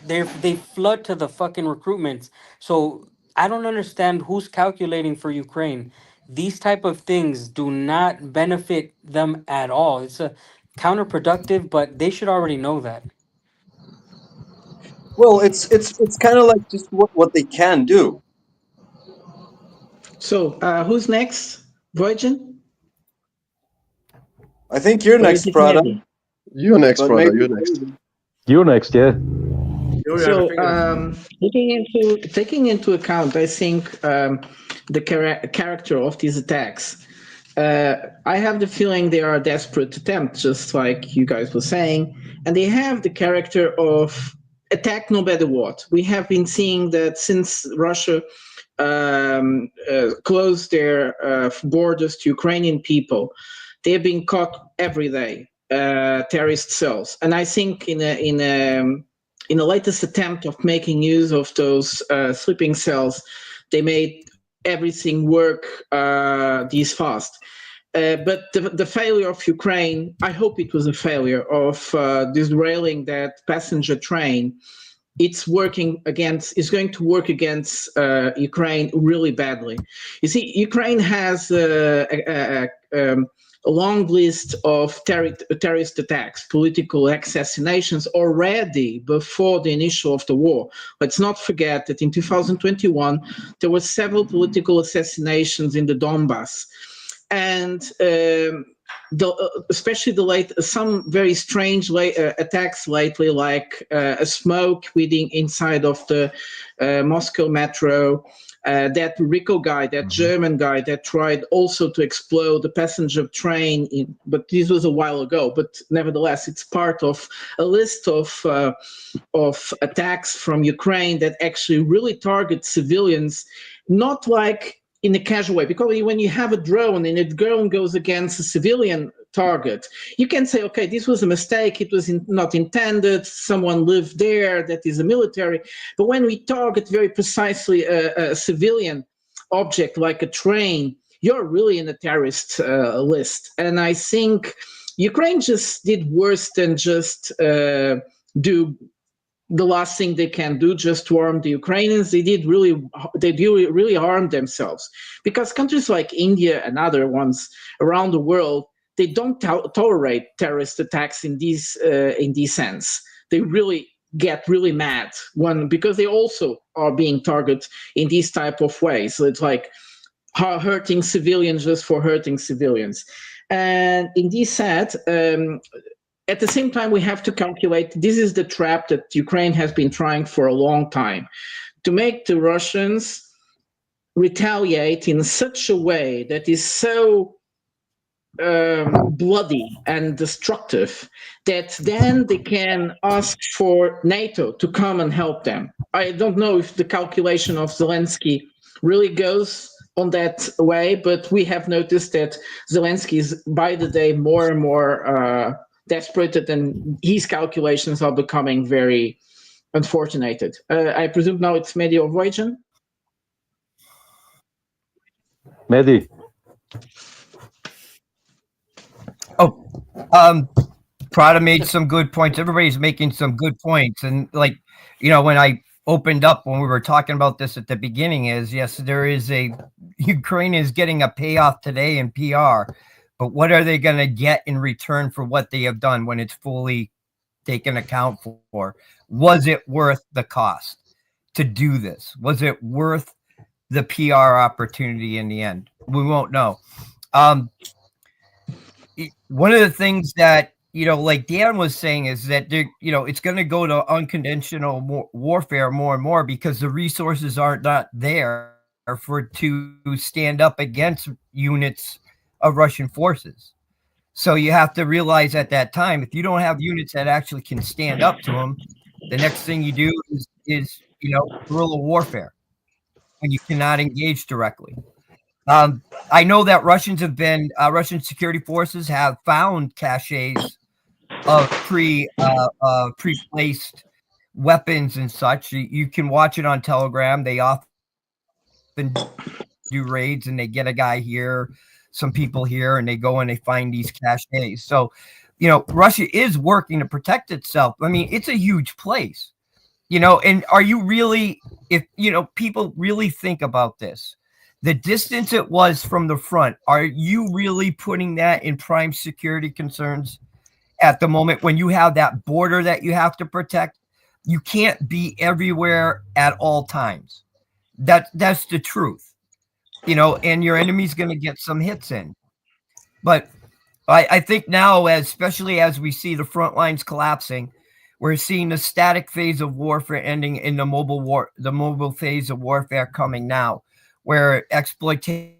They flood to the fucking recruitments. So I don't understand who's calculating for Ukraine. These type of things do not benefit them at all. It's a counterproductive, but they should already know that. well, it's kind of like just what they can do. So who's next? Virgin? I think you're Or is next, it Prada. Mehdi? You next, But brother. maybe You next. You next, yeah. So taking into account, I think the character of these attacks, I have the feeling they are a desperate attempt, just like you guys were saying, and they have the character of attack no matter what. We have been seeing that since Russia closed their borders to Ukrainian people, they have been caught every day, terrorist cells, and I think in the latest attempt of making use of those sleeping cells, they made everything work this fast. But the failure of Ukraine, I hope it was a failure of disrailing that passenger train. It's going to work against Ukraine really badly. You see, Ukraine has a long list of terrorist attacks, political assassinations already before the initial of the war. Let's not forget that in 2021, there were several political assassinations in the Donbass. And especially some very strange attacks lately, like a smoke within inside of the Moscow metro, that Rico guy, that German guy that tried also to explode the passenger train, but this was a while ago. But nevertheless, it's part of a list of attacks from Ukraine that actually really target civilians, not like in a casual way, because when you have a drone and a drone goes against a civilian target, you can say, okay, this was a mistake, it was not intended, someone lived there, that is a military. But when we target very precisely a civilian object like a train, you're really in a terrorist list. And I think Ukraine just did worse than just do the last thing they can do just to harm the Ukrainians. They really harmed themselves, because countries like India and other ones around the world, they don't tolerate terrorist attacks in this sense. They really get really mad because they also are being targeted in these type of ways. So it's like hurting civilians just for hurting civilians. And in this set, at the same time, we have to calculate, this is the trap that Ukraine has been trying for a long time, to make the Russians retaliate in such a way that is so bloody and destructive that then they can ask for NATO to come and help them. I don't know if the calculation of Zelensky really goes on that way, but we have noticed that Zelensky is by the day more and more desperate, and his calculations are becoming very unfortunate. I presume now it's Mehdi or Voijan? Mehdi. Oh, Prada made some good points. Everybody's making some good points. And like, you know, when I opened up, when we were talking about this at the beginning, is yes, there is Ukraine is getting a payoff today in PR, but what are they going to get in return for what they have done when it's fully taken account for? Was it worth the cost to do this? Was it worth the PR opportunity in the end? We won't know. One of the things that, you know, like Dan was saying, is that you know, it's going to go to unconventional warfare more and more because the resources are not there to stand up against units of Russian forces. So you have to realize at that time, if you don't have units that actually can stand up to them, the next thing you do is you know, guerrilla warfare, and you cannot engage directly. I know that Russian security forces have found caches of pre-placed weapons and such. You can watch it on Telegram. They often do raids, and they get a guy here, some people here, and they go and they find these caches. So, you know, Russia is working to protect itself. I mean, it's a huge place, you know, and are you really, if, you know, people really think about this, the distance it was from the front, are you really putting that in prime security concerns at the moment when you have that border that you have to protect? You can't be everywhere at all times. That's the truth, you know, and your enemy's going to get some hits in. But I think now, especially as we see the front lines collapsing, we're seeing the static phase of warfare ending in the mobile phase of warfare coming now, where exploitation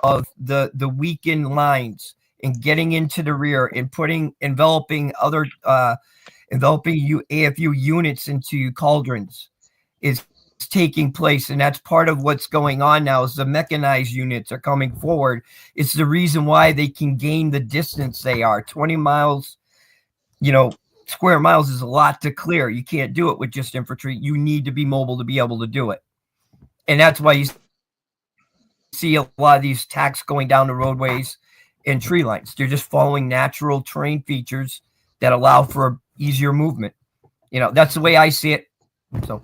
of the weakened lines and getting into the rear and enveloping AFU units into cauldrons is taking place. And that's part of what's going on now, is the mechanized units are coming forward. It's the reason why they can gain the distance they are. 20 miles, you know, square miles is a lot to clear. You can't do it with just infantry. You need to be mobile to be able to do it. And that's why you see a lot of these attacks going down the roadways and tree lines. They're just following natural terrain features that allow for easier movement. You know, that's the way I see it. So,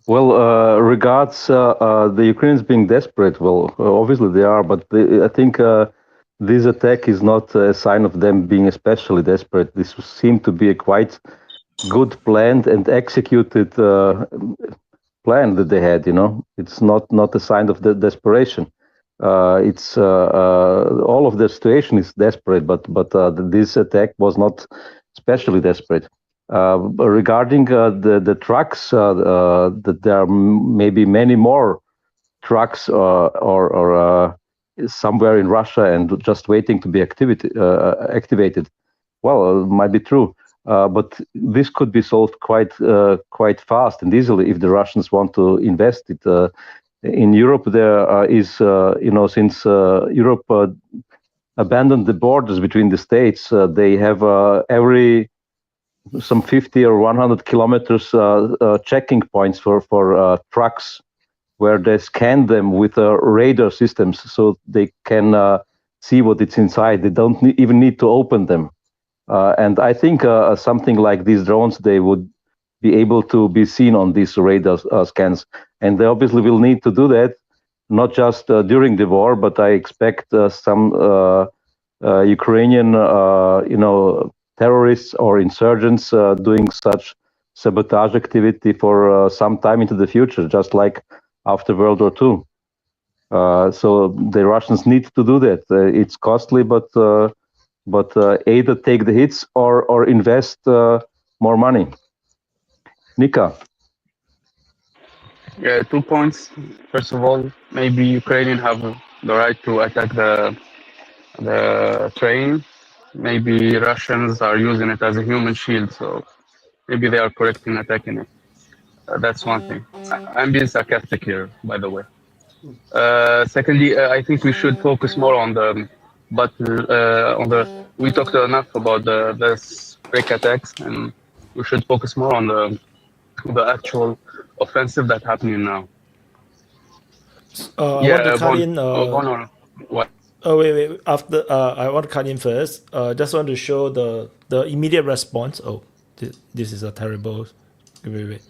well, regards the Ukrainians being desperate, well, obviously they are, but I think this attack is not a sign of them being especially desperate. This seemed to be a quite good planned and executed plan that they had. You know, it's not a sign of the desperation. It's all of the situation is desperate, but this attack was not especially desperate. Regarding the trucks, that there are maybe many more trucks or somewhere in Russia and just waiting to be activated. Well, it might be true. But this could be solved quite fast and easily if the Russians want to invest it. In Europe, there is, you know, since Europe abandoned the borders between the states, they have every some 50 or 100 kilometers checking points for trucks, where they scan them with radar systems so they can see what it's inside. They don't even need to open them. And I think something like these drones, they would be able to be seen on these radar scans. And they obviously will need to do that, not just during the war, but I expect some Ukrainian, you know, terrorists or insurgents doing such sabotage activity for some time into the future, just like after World War II. So the Russians need to do that. It's costly, but either take the hits or invest more money. Nika. Yeah, 2 points. First of all, maybe Ukrainians have the right to attack the train. Maybe Russians are using it as a human shield, so maybe they are correct in attacking it. That's one thing. I'm being sarcastic here, by the way. Secondly, I think we should focus more on the battle. We talked enough about the break attacks, and we should focus more on the actual offensive that's happening now. I want to cut in. What? Oh wait. After I want to cut in first. Just want to show the immediate response. Oh, this is a terrible. Wait.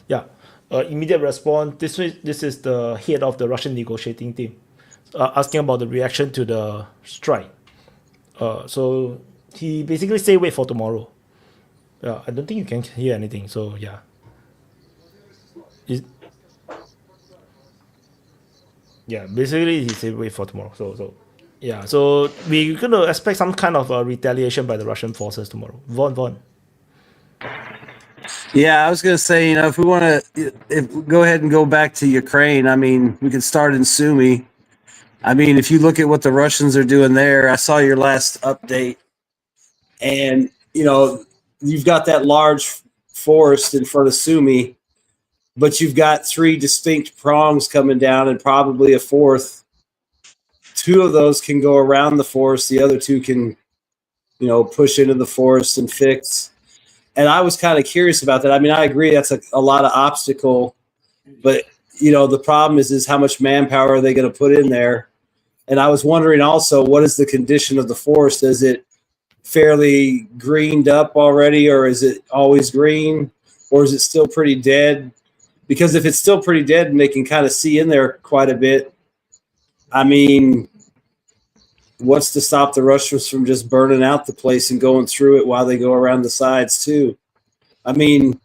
Yeah. Immediate response. This is the head of the Russian negotiating team, asking about the reaction to the strike. So he basically say wait for tomorrow. I don't think you can hear anything. So yeah. Yeah, basically he said wait for tomorrow. So yeah, so we're gonna expect some kind of retaliation by the Russian forces tomorrow. Von. Yeah, I was going to say, if we want to go ahead and go back to Ukraine, I mean, we could start in Sumy. I mean, if you look at what the Russians are doing there, I saw your last update, and, you've got that large forest in front of Sumy, but you've got 3 distinct prongs coming down and probably a fourth. 2 of those can go around the forest. The other 2 can, push into the forest and fix. And I was kind of curious about that. I mean, I agree that's a lot of obstacle, but the problem is how much manpower are they going to put in there? And I was wondering also, what is the condition of the forest? Is it fairly greened up already, or is it always green, or is it still pretty dead? Because if it's still pretty dead and they can kind of see in there quite a bit, I mean, what's to stop the Russians from just burning out the place and going through it while they go around the sides too? I mean,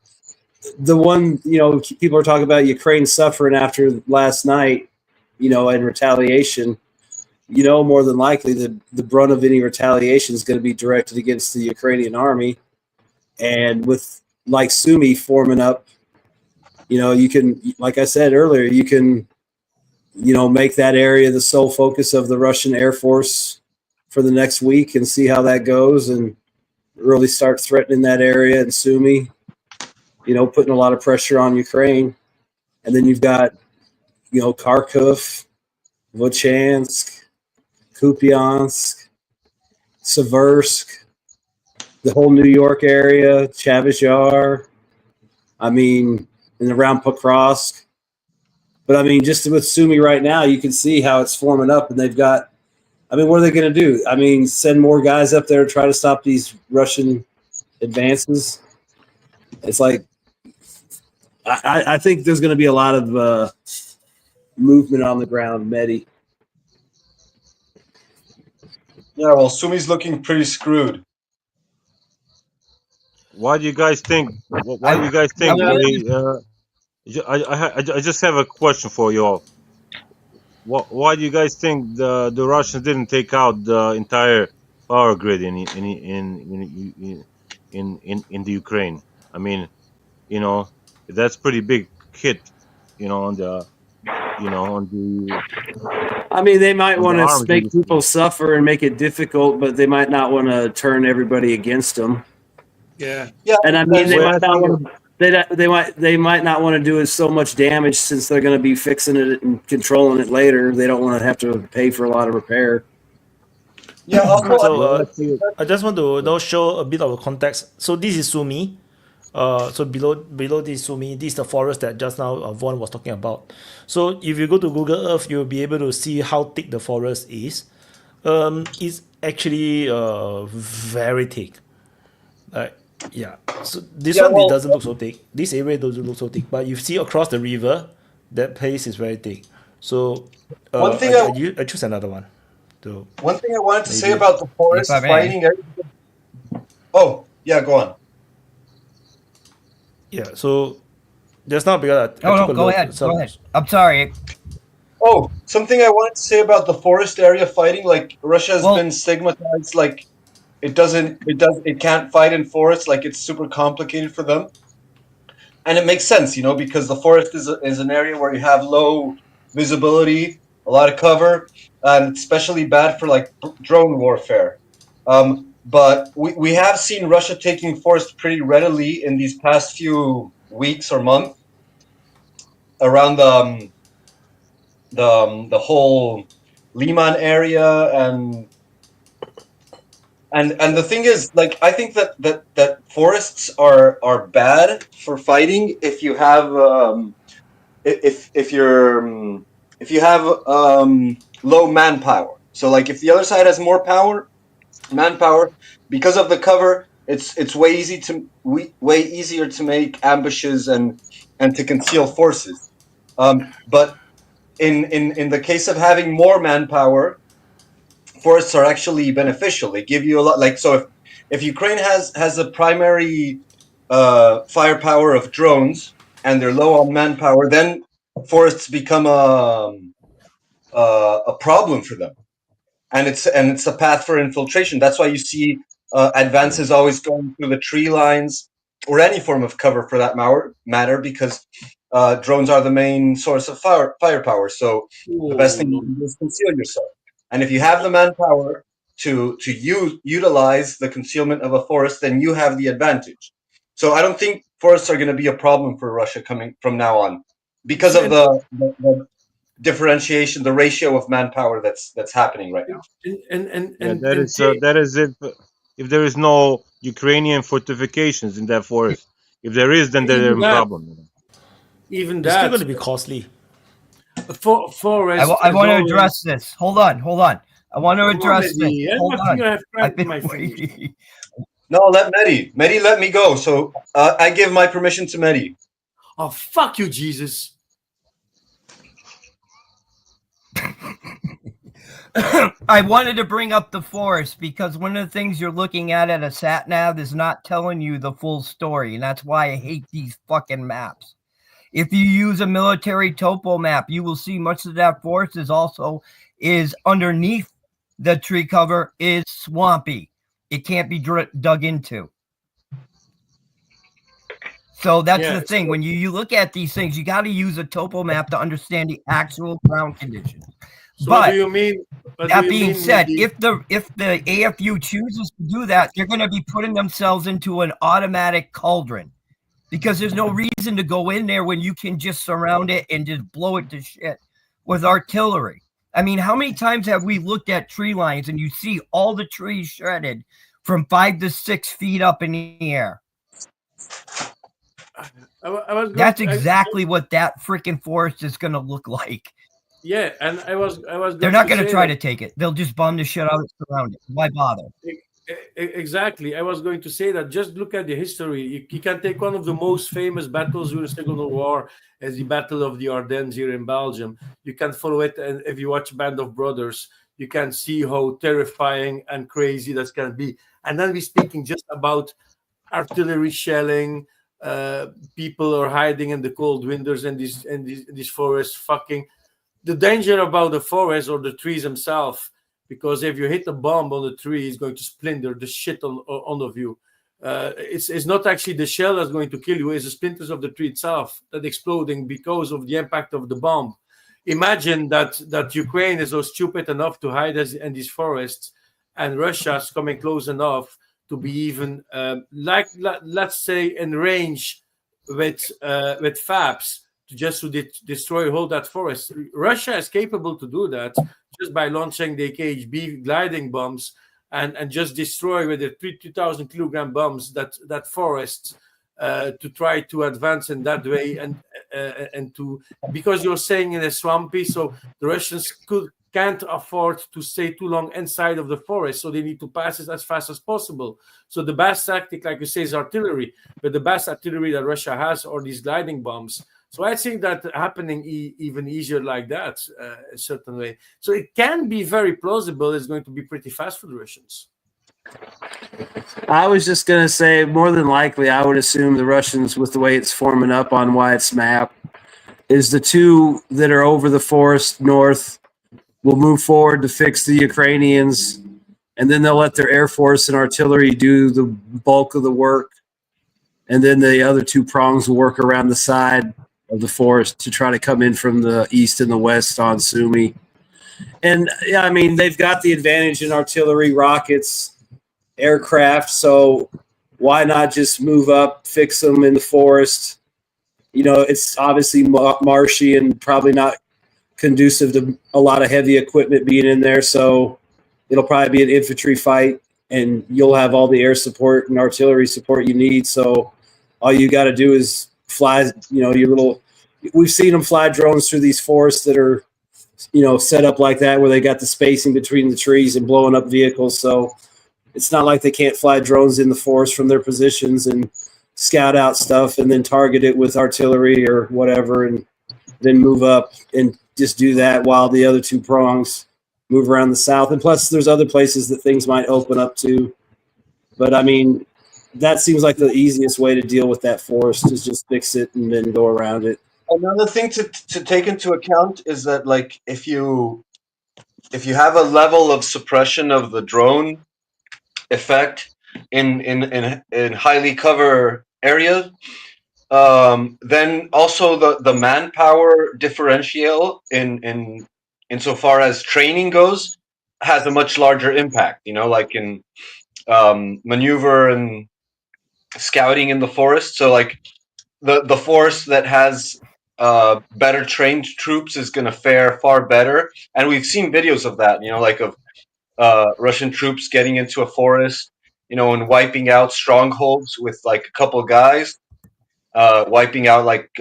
the one, people are talking about Ukraine suffering after last night, in retaliation. More than likely the brunt of any retaliation is going to be directed against the Ukrainian army. And with like Sumy forming up, you can, like I said earlier, you can, make that area the sole focus of the Russian Air Force for the next week and see how that goes, and really start threatening that area in Sumy, putting a lot of pressure on Ukraine. And then you've got, Kharkov, Volchansk, Kupiansk, Seversk, the whole New York area, Chavez Yar, and around Pokrovsk. But just with Sumy right now, you can see how it's forming up, and they've got, what are they going to do? Send more guys up there to try to stop these Russian advances? It's like, I think there's going to be a lot of movement on the ground, Mehdi. Yeah, well, Sumy's looking pretty screwed. Why do you guys think? I just have a question for you all. Why do you guys think the Russians didn't take out the entire power grid in the Ukraine? That's pretty big hit, on the. They might want to make people suffer and make it difficult, but they might not want to turn everybody against them. Yeah. And they might not want to. They might not want to do so much damage, since they're going to be fixing it and controlling it later. They don't want to have to pay for a lot of repair. Yeah. So I just want to show a bit of a context. So this is Sumy. So below this Sumy, this is the forest that just now Von was talking about. So if you go to Google Earth, you'll be able to see how thick the forest is. It's actually very thick. Yeah. So this it doesn't look so thick. This area doesn't look so thick, but you see across the river, that place is very thick. So one thing I choose another one. One thing I wanted to say about the forest fighting. Oh, yeah, go on. Yeah. So just now because I Oh took no, a go look. ahead. Some, Go ahead. I'm sorry. Oh, something I wanted to say about the forest area fighting. Like Russia has been stigmatized. Like it can't fight in forests. Like it's super complicated for them, and it makes sense, because the forest is an area where you have low visibility, a lot of cover, and especially bad for like drone warfare. But we have seen Russia taking forest pretty readily in these past few weeks or months around the whole Liman area and the thing is, like, I think that forests are bad for fighting if you have if you're if you have low manpower. So like if the other side has more manpower, because of the cover, it's way easier to make ambushes and to conceal forces. But in the case of having more manpower, forests are actually beneficial. They give you a lot. Like, so if Ukraine has a primary firepower of drones and they're low on manpower, then forests become a problem for them, and it's a path for infiltration. That's why you see advances always going through the tree lines or any form of cover for that matter, because drones are the main source of firepower. So the best thing you can do is conceal yourself. And if you have the manpower to utilize the concealment of a forest, then you have the advantage. So I don't think forests are going to be a problem for Russia coming from now on, because of the differentiation, the ratio of manpower that's happening right now. Yeah, that is if there is no Ukrainian fortifications in that forest. If there is, then there's a problem. Even it's still that going to be costly. forest. I want to address this. Hold on. I want to address this. Hold on. I've been waiting. No, let Mehdi let me go. So I give my permission to Mehdi. Oh, fuck you, Jesus. I wanted to bring up the forest because one of the things you're looking at a sat nav is not telling you the full story, and that's why I hate these fucking maps. If you use a military topo map, you will see much of that forest is underneath the tree cover is swampy. It can't be dug into. So that's the thing. When you look at these things, you got to use a topo map to understand the actual ground conditions. So but what do you mean? That being said, if the AFU chooses to do that, they're going to be putting themselves into an automatic cauldron, because there's no reason to go in there when you can just surround it and just blow it to shit with artillery. I mean, how many times have we looked at tree lines and you see all the trees shredded from 5 to 6 feet up in the air? That's exactly what that freaking forest is going to look like. Yeah, and I was. They're not going to try to take it. They'll just bomb the shit out of it, surround it. Why bother? Exactly. I was going to say that. Just look at the history. You can take one of the most famous battles during the Second World War as the Battle of the Ardennes here in Belgium. You can follow it, and if you watch Band of Brothers, you can see how terrifying and crazy that can be. And then we're speaking just about artillery shelling. People are hiding in the cold winters and these forests. Fucking the danger about the forest or the trees themselves. Because if you hit a bomb on the tree, it's going to splinter the shit on of you. It's not actually the shell that's going to kill you; it's the splinters of the tree itself that exploding because of the impact of the bomb. Imagine that Ukraine is so stupid enough to hide in these forests, and Russia's coming close enough to be even let's say in range with FABs to destroy whole that forest. Russia is capable to do that just by launching the KHB gliding bombs and just destroy with the 2,000 kilogram bombs that forest to try to advance in that way and to, because you're saying in a swampy, so the Russians can't afford to stay too long inside of the forest, so they need to pass it as fast as possible. So the best tactic, like you say, is artillery, but the best artillery that Russia has are these gliding bombs. So I think that happening even easier like that, a certain way. So it can be very plausible. It's going to be pretty fast for the Russians. I was just going to say, more than likely, I would assume the Russians, with the way it's forming up on Wyatt's map, is the two that are over the forest north will move forward to fix the Ukrainians, and then they'll let their Air Force and artillery do the bulk of the work. And then the other two prongs will work around the side of the forest to try to come in from the east and the west on Sumy. And yeah, I mean, they've got the advantage in artillery, rockets, aircraft. So why not just move up, fix them in the forest? You know, it's obviously marshy and probably not conducive to a lot of heavy equipment being in there. So it'll probably be an infantry fight, and you'll have all the air support and artillery support you need. So all you got to do is fly, you know, your little, we've seen them fly drones through these forests that are, you know, set up like that, where they got the spacing between the trees and blowing up vehicles. So it's not like they can't fly drones in the forest from their positions and scout out stuff and then target it with artillery or whatever, and then move up and just do that while the other two prongs move around the south. And plus there's other places that things might open up to. But I mean, that seems like the easiest way to deal with that forest, is just fix it and then go around it. Another thing to take into account is that, like, if you have a level of suppression of the drone effect in highly cover areas, then also the manpower differential in insofar as training goes has a much larger impact. You know, like in maneuver and scouting in the forest. So like the forest that has better trained troops is going to fare far better, and we've seen videos of that. You know, like of Russian troops getting into a forest, you know, and wiping out strongholds with like a couple guys, wiping out like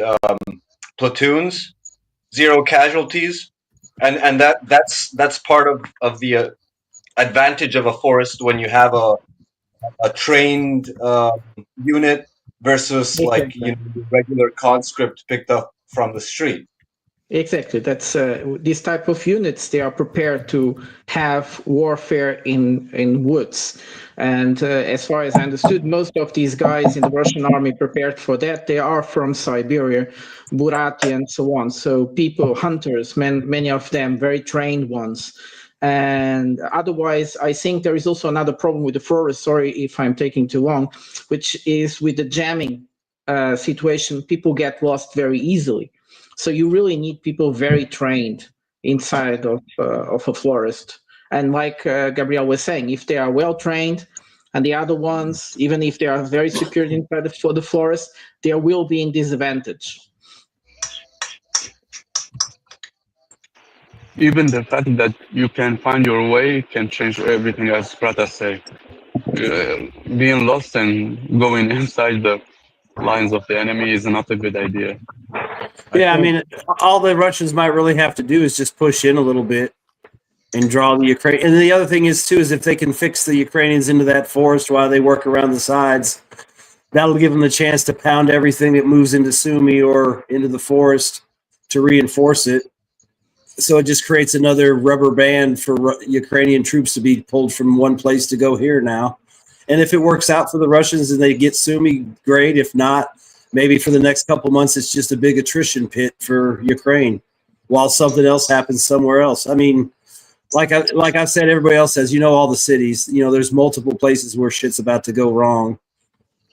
platoons, 0 casualties, and that's part of the advantage of a forest when you have a trained unit versus like, you know, the regular conscript picked up from the street. Exactly. That's these type of units. They are prepared to have warfare in woods, and as far as I understood, most of these guys in the Russian army prepared for that. They are from Siberia, Buryatia, and so on. So people, hunters, many of them very trained ones. And otherwise, I think there is also another problem with the forest. Sorry if I'm taking too long, which is with the jamming situation. People get lost very easily. So you really need people very trained inside of a forest. And like Gabriel was saying, if they are well trained, and the other ones, even if they are very secured inside the forest, they will be in disadvantage. Even the fact that you can find your way can change everything, as Prata say. Being lost and going inside the lines of the enemy is not a good idea. Yeah, I mean, all the Russians might really have to do is just push in a little bit and draw the Ukraine. And the other thing is, too, is if they can fix the Ukrainians into that forest while they work around the sides, that'll give them the chance to pound everything that moves into Sumy or into the forest to reinforce it. So it just creates another rubber band for Ukrainian troops to be pulled from one place to go here now. And if it works out for the Russians and they get Sumy, great. If not, maybe for the next couple months, it's just a big attrition pit for Ukraine while something else happens somewhere else. I mean, like I said, everybody else says, you know, all the cities, you know, there's multiple places where shit's about to go wrong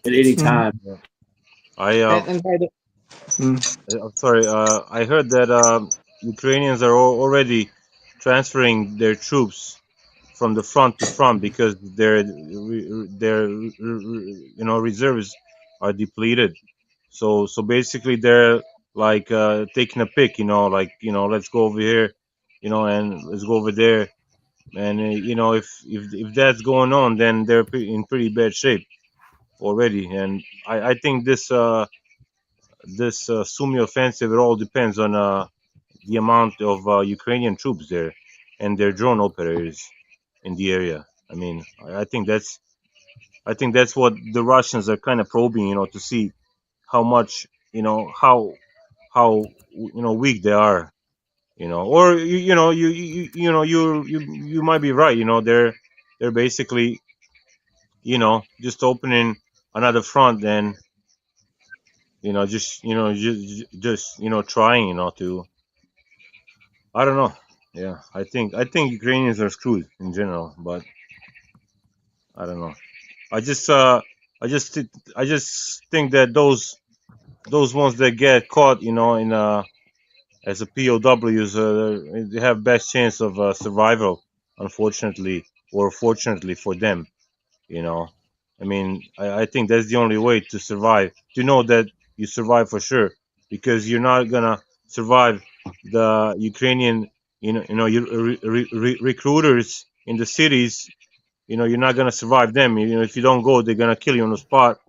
at any time. I'm sorry. I heard that Ukrainians are already transferring their troops from the front to front because their reserves are depleted. So basically they're like taking a pick, like let's go over here, and let's go over there, and if that's going on, then they're in pretty bad shape already. And I think this Sumy offensive, it all depends on the amount of Ukrainian troops there and their drone operators in the area. I mean, I think that's what the Russians are kind of probing, to see how much, how weak they are, or you might be right, they're basically just opening another front and just trying to. I don't know. Yeah, I think Ukrainians are screwed in general, but I don't know. I just I just thi- I just think that those ones that get caught, in as a POWs, they have best chance of survival, unfortunately or fortunately for them. You know, I mean, I think that's the only way to survive. To know that you survive for sure, because you're not gonna survive the Ukrainian, recruiters in the cities. You're not gonna survive them. If you don't go, they're gonna kill you on the spot.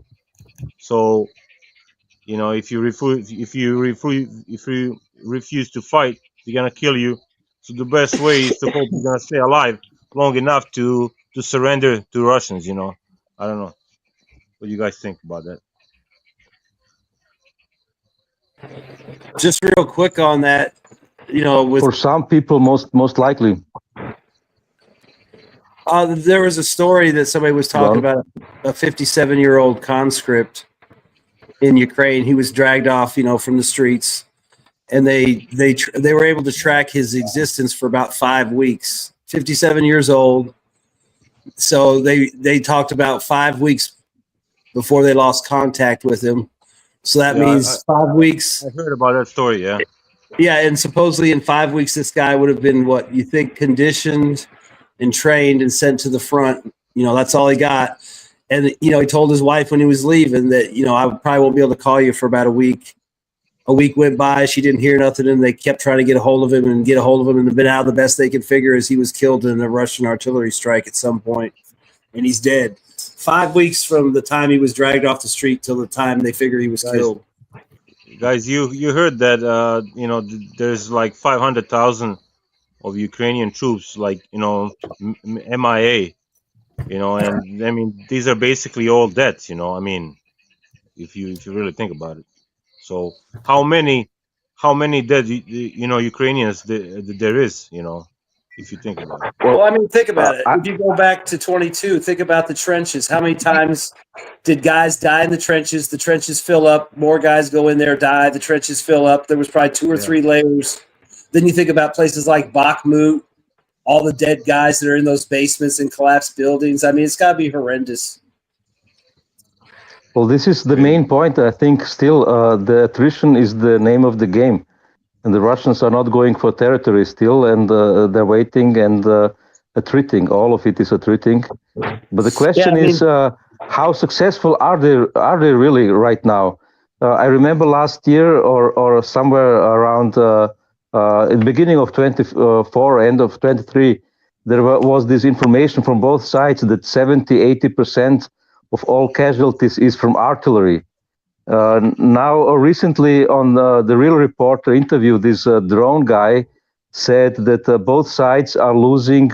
So, if you refuse to fight, they're gonna kill you. So the best way is to hope you're gonna stay alive long enough to surrender to Russians. I don't know. What do you guys think about that? Just real quick on that, with For some people, most likely. there was a story that somebody was talking Well, about a 57-year-old conscript in Ukraine. He was dragged off, from the streets, and they were able to track his existence for about 5 weeks. 57 years old. So they talked about 5 weeks before they lost contact with him. So that Yeah, means 5 weeks. I heard about that story. Yeah. Yeah, and supposedly in 5 weeks, this guy would have been what you think conditioned and trained and sent to the front. That's all he got. And he told his wife when he was leaving that I probably won't be able to call you for about a week. A week went by, she didn't hear nothing, and they kept trying to get a hold of him, and now the best they could figure is he was killed in a Russian artillery strike at some point, and he's dead. 5 weeks from the time he was dragged off the street till the time they figure he was killed. Guys, you heard that there's like 500,000 of Ukrainian troops, like MIA, and I mean these are basically all dead. I mean, if you really think about it. So how many dead Ukrainians there is, if you think about it. Well, I mean, think about it. If you go back to 22, think about the trenches. How many times did guys die in the trenches? The trenches fill up. More guys go in there, die. The trenches fill up. There was probably 2 or 3 layers. Then you think about places like Bakhmut, all the dead guys that are in those basements and collapsed buildings. I mean, it's got to be horrendous. well, this is the main point. I think still the attrition is the name of the game. And the Russians are not going for territory still, and they're waiting and attriting. All of it is attriting. But the question is, how successful are they really right now? I remember last year or somewhere around in the beginning of 24, end of 23, there was this information from both sides that 70-80% of all casualties is from artillery. Now, recently on the Real Report interview, this drone guy said that both sides are losing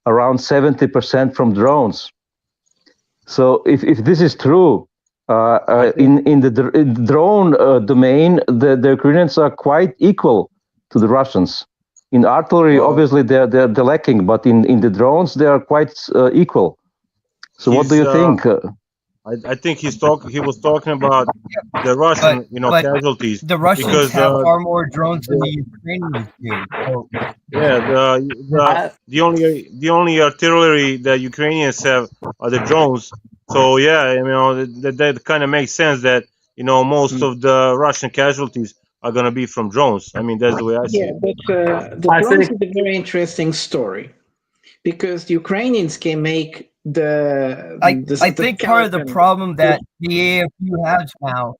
around 70% from drones. So if this is true, in the drone domain, the Ukrainians are quite equal to the Russians. In artillery, obviously they're lacking, but in the drones they are quite equal. So what do you think? I think he was talking about the Russian, but casualties. The Russians because, have far more drones than the Ukrainians do. So. Yeah, the only artillery that Ukrainians have are the drones. So yeah, that kind of makes sense that most of the Russian casualties are gonna be from drones. I mean, that's the way I see Yeah, it. but the drones is a very interesting story because the Ukrainians can make I think part of the problem that the AFU has now.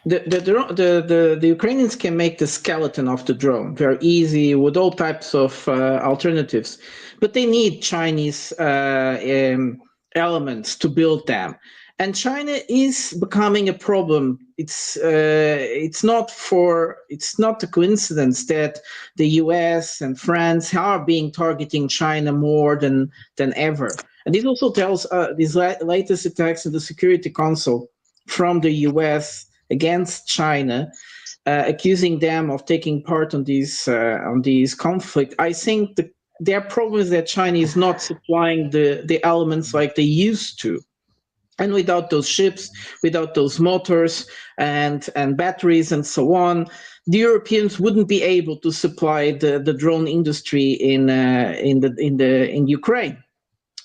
The Ukrainians can make the skeleton of the drone very easy with all types of alternatives, but they need Chinese elements to build them. And China is becoming a problem. It's not a coincidence that the US and France are being targeting China more than ever. And this also tells these latest attacks of the Security Council from the US against China, accusing them of taking part on these conflict. I think their problem is that China is not supplying the elements like they used to. And without those ships, without those motors and batteries and so on, the Europeans wouldn't be able to supply the drone industry in Ukraine.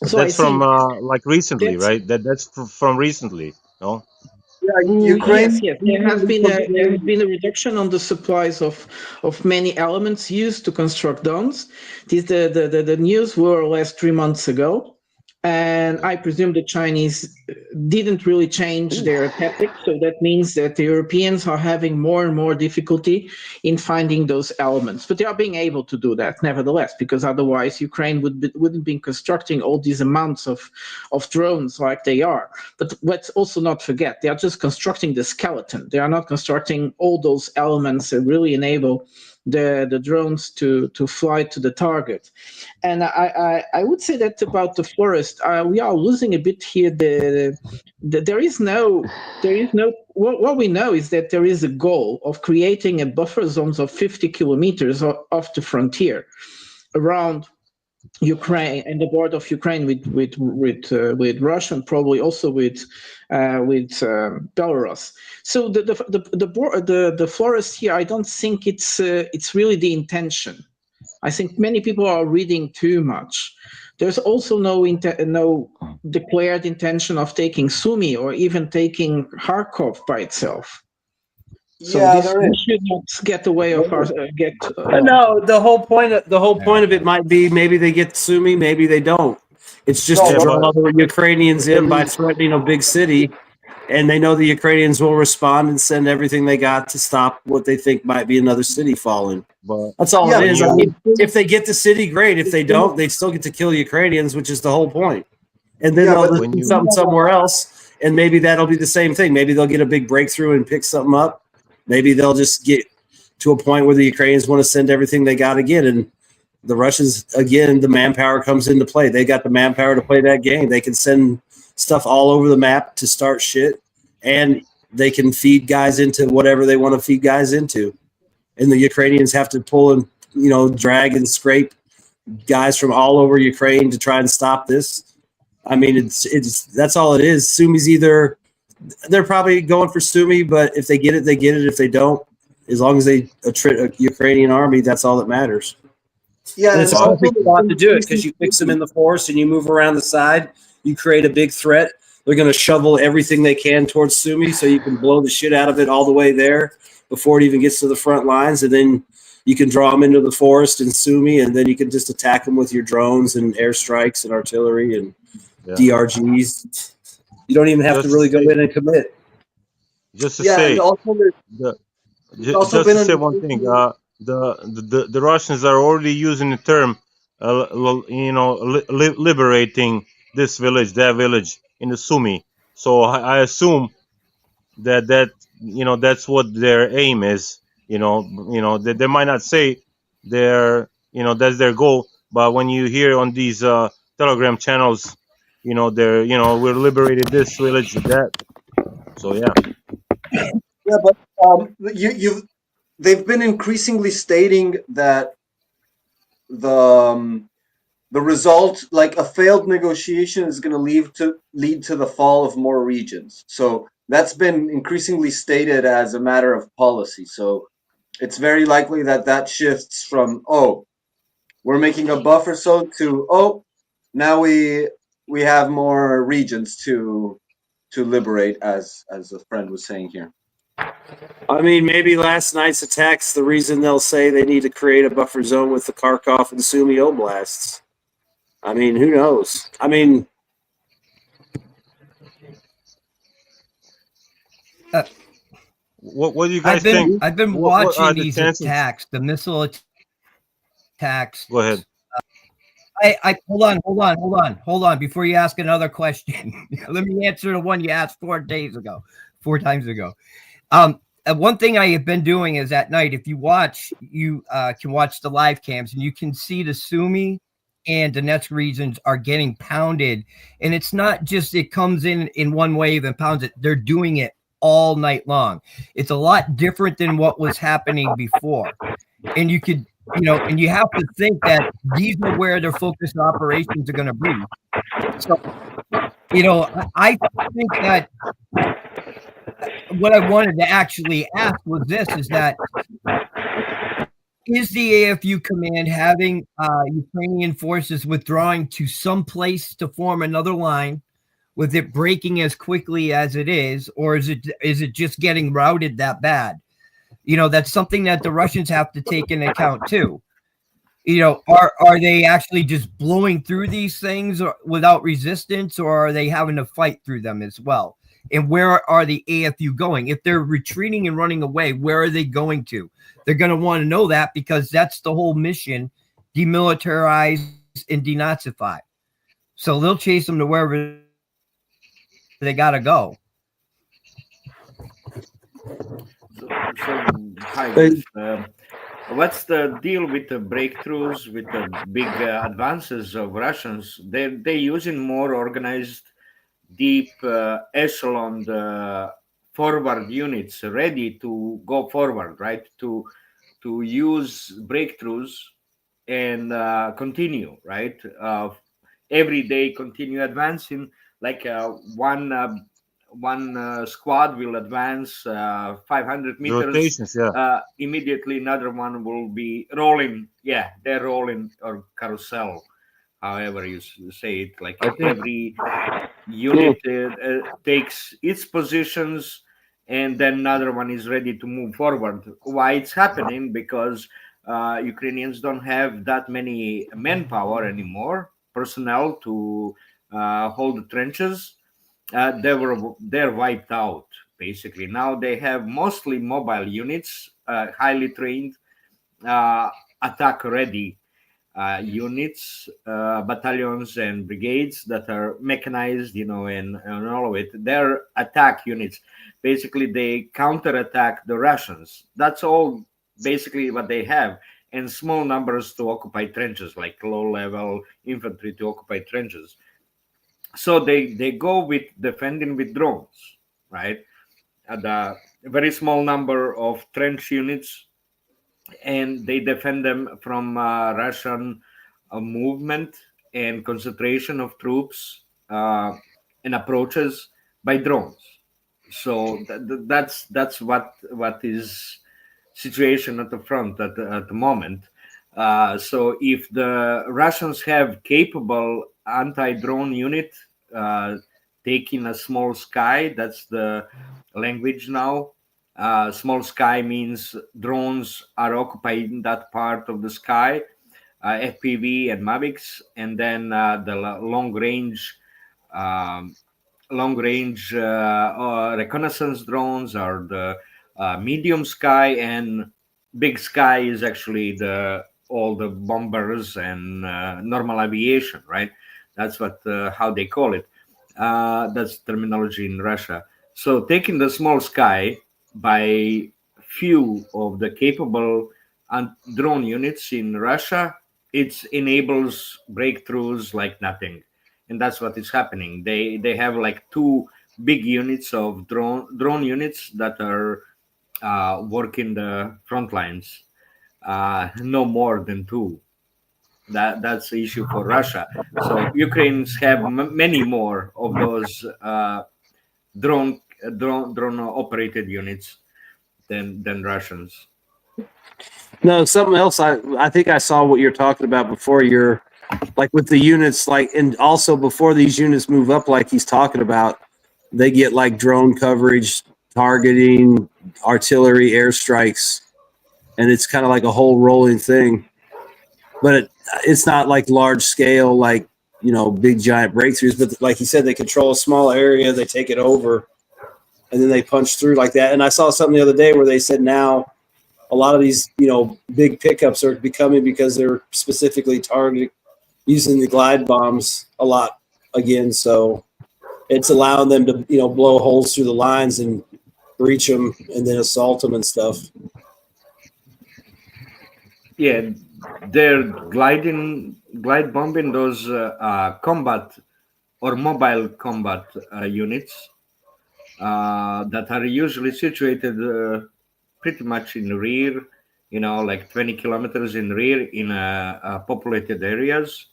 But So that's I from think like recently, that's right? That's from recently, no? Yeah, yes, Ukraine. yes. There has been a reduction on the supplies of many elements used to construct drones. The news were less 3 months ago, and I presume the Chinese didn't really change their tactics. So that means that the Europeans are having more and more difficulty in finding those elements, but they are being able to do that nevertheless, because otherwise Ukraine wouldn't be constructing all these amounts of drones like they are. But let's also not forget, they are just constructing the skeleton. They are not constructing all those elements that really enable the drones to fly to the target. And I would say that about the forest, we are losing a bit here. There is no. What we know is that there is a goal of creating a buffer zones of 50 kilometers off the frontier around Ukraine and the border of Ukraine with Russia, and probably also with Belarus. So the forest here, I don't think it's really the intention. I think many people are reading too much. There's also no declared intention of taking Sumy or even taking Kharkov by itself. So Yeah, this there we is. should not get away of our No, the whole point of it might be maybe they get Sumy, maybe they don't. It's just No, to Yeah, draw but other Ukrainians in by threatening a big city, and they know the Ukrainians will respond and send everything they got to stop what they think might be another city falling. but That's all Yeah, it when is. I you mean, if they get the city, great. If they don't, they still get to kill Ukrainians, which is the whole point. And then yeah, they'll but just when do you something somewhere else, and maybe that'll be the same thing. Maybe they'll get a big breakthrough and pick something up. Maybe they'll just get to a point where the Ukrainians want to send everything they got again, and the Russians, again, the manpower comes into play. They got the manpower to play that game. They can send stuff all over the map to start shit, and they can feed guys into whatever they want to feed guys into. And the Ukrainians have to pull and, drag and scrape guys from all over Ukraine to try and stop this. I mean, it's that's all it is. Sumi's either they're probably going for Sumy, but if they get it, they get it. If they don't, as long as they attrit a Ukrainian army, that's all that matters. yeah, And and it's a also perfect spot to do it because you fix them in the forest and you move around the side. You create a big threat. They're going to shovel everything they can towards Sumy so you can blow the shit out of it all the way there before it even gets to the front lines. And then you can draw them into the forest and Sumy, and then you can just attack them with your drones and airstrikes and artillery and yeah, DRGs. You don't even have just to to really go say, in and commit. just to yeah, and say, also there's the also just been to an say one thing, increasing. the Russians are already using the term, liberating this village, that village in the Sumy. So I assume that that's what their aim is. They might not say that's their goal, but when you hear on these Telegram channels, they're we're liberated this village, that. So yeah. Yeah, but they've been increasingly stating that the result, like a failed negotiation, is going to lead to the fall of more regions. So that's been increasingly stated as a matter of policy. So it's very likely that shifts from, oh, we're making a buffer zone, to, oh, now we have more regions to liberate, as a friend was saying here. I mean, maybe last night's attacks, the reason they'll say they need to create a buffer zone with the Kharkov and Sumy oblasts. I mean, who knows? I mean, What do you guys think? I've been What are watching the these chances? attacks, the missile attacks. Go ahead. I hold on before you ask another question. Let me answer the one you asked 4 times ago. One thing I have been doing is at night, if you watch, you can watch the live cams and you can see the Sumy and Donetsk regions are getting pounded. And it's not just it comes in one wave and pounds it. They're doing it all night long. It's a lot different than what was happening before. And you could and you have to think that these are where their focused operations are going to be. So, I think that what I wanted to actually ask was this: is that is the AFU command having Ukrainian forces withdrawing to some place to form another line, with it breaking as quickly as it is, or is it just getting routed that bad? That's something that the Russians have to take into account too. Are they actually just blowing through these things without resistance, or are they having to fight through them as well? And where are the AFU going? If they're retreating and running away, where are they going to? They're going to want to know that, because that's the whole mission: demilitarize and denazify. So they'll chase them to wherever they got to go. So hi guys. What's the deal with the breakthroughs, with the big advances of Russians? They're using more organized, deep echelon forward units ready to go forward, right? To use breakthroughs and continue, right? Every day continue advancing. Like one squad will advance 500 meters. Rotations, yeah. Immediately another one will be rolling. Yeah, they're rolling, or carousel, however you say it. Like every unit takes its positions, and then another one is ready to move forward. Why it's happening? Because Ukrainians don't have that many manpower anymore, personnel to hold the trenches. They're wiped out basically. Now they have mostly mobile units, highly trained, attack ready units, battalions and brigades that are mechanized, and all of it. They're attack units. Basically, they counterattack the Russians. That's all basically what they have. And small numbers to occupy trenches, like low-level infantry to occupy trenches. So they go with defending with drones, right? At a very small number of trench units, and they defend them from Russian movement and concentration of troops and approaches by drones. So that's what is situation at the front at the moment. So if the Russians have capable anti-drone unit taking a small sky, that's the language now. Small sky means drones are occupying that part of the sky, FPV and Mavics, and then the long range reconnaissance drones are the medium sky, and big sky is actually all the bombers and normal aviation, right? That's what how they call it. That's terminology in Russia. So taking the small sky by few of the capable drone units in Russia, it enables breakthroughs like nothing. And that's what is happening. They have like two big units of drone units that are working the front lines. No more than two. That's the issue for Russia. So Ukrainians have many more of those drone operated units than Russians. No, something else. I think I saw what you're talking about before. You're like with the units, like, and also before these units move up, like he's talking about, they get like drone coverage, targeting, artillery, airstrikes, and it's kind of like a whole rolling thing. But it's not like large scale, like, big giant breakthroughs. But like he said, they control a small area, they take it over, and then they punch through like that. And I saw something the other day where they said now a lot of these, big pickups are becoming, because they're specifically targeting using the glide bombs a lot again. So it's allowing them to, blow holes through the lines and breach them and then assault them and stuff. Yeah, they're glide bombing those combat or mobile combat units that are usually situated pretty much in the rear like 20 kilometers in rear in populated areas,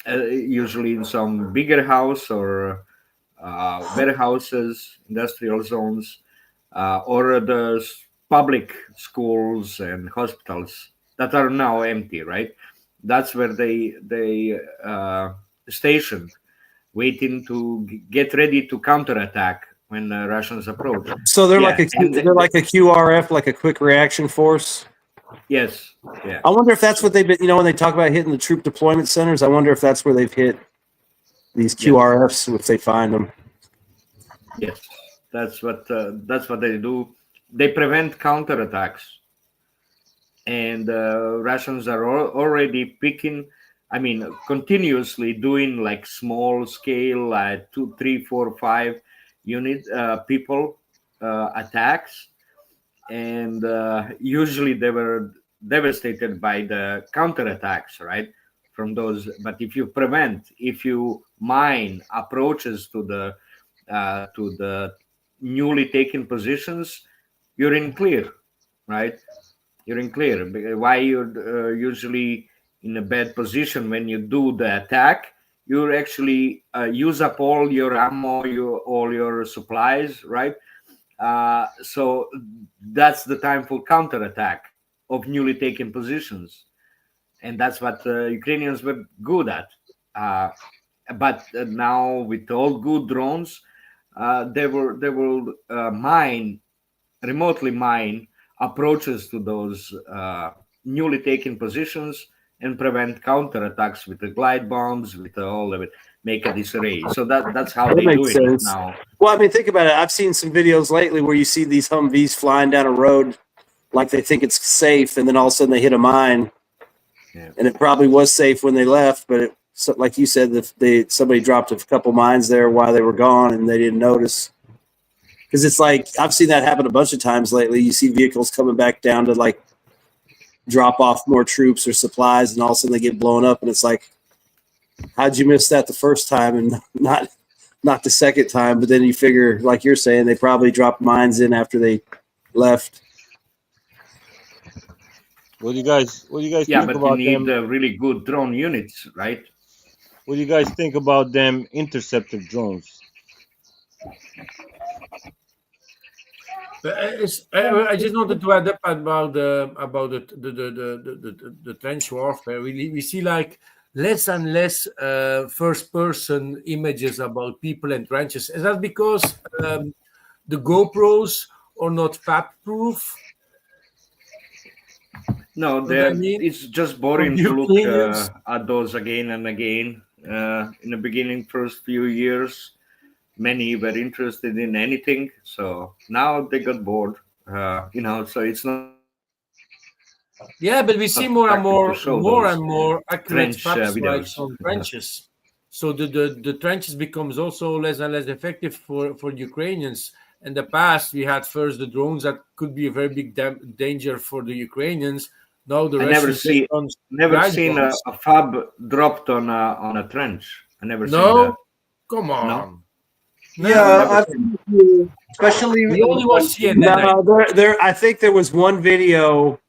usually in some bigger house or warehouses, industrial zones, or the public schools and hospitals that are now empty, right? That's where they stationed, waiting to get ready to counterattack when Russians approach. So they're Yeah, and they're like a QRF, like a quick reaction force. yes, yeah. I wonder if that's what they've been. When they talk about hitting the troop deployment centers, I wonder if that's where they've hit these QRFs if they find them. Yes, that's what they do. They prevent counterattacks, and Russians are already picking. I mean, continuously doing like small scale, 2, 3, 4, 5 unit people attacks, and usually they were devastated by the counterattacks, right? From those, but if you mine approaches to the newly taken positions, you're in clear, right? You're in clear. Why you're usually in a bad position when you do the attack? You actually use up all your ammo, all your supplies, right? So that's the time for counterattack of newly taken positions, and that's what Ukrainians were good at. But now with all good drones, they will remotely mine approaches to those newly taken positions and prevent counterattacks with the glide bombs, with all of it, make a disarray. So that's how That they're makes doing sense. it now. Well, I mean, think about it. I've seen some videos lately where you see these Humvees flying down a road like they think it's safe, and then all of a sudden they hit a mine. Yeah. And it probably was safe when they left, but like you said, somebody dropped a couple mines there while they were gone, and they didn't notice. Because it's like I've seen that happen a bunch of times lately. You see vehicles coming back down to like drop off more troops or supplies, and all of a sudden they get blown up, and it's like, how'd you miss that the first time and not the second time? But then you figure, like you're saying, they probably dropped mines in after they left. What do you guys Yeah, think but you about need them? really good drone units, right? What do you guys think about them interceptor drones? I just wanted to add up about the trench warfare. We see like less and less first person images about people and trenches. Is that because the GoPros are not fab proof? No, it's just boring to look at those again and again. In the beginning, first few years, many were interested in anything. So now they got bored. So it's not. Yeah, but we see more and more accurate trench fab videos. strikes on trenches. So the trenches becomes also less and less effective for Ukrainians. In the past, we had first the drones that could be a very big danger for the Ukrainians. Now the Russians never seen a fab dropped on a trench. I never seen that. Come on. No? Yeah, especially we only watch CNN. No, I think there was one video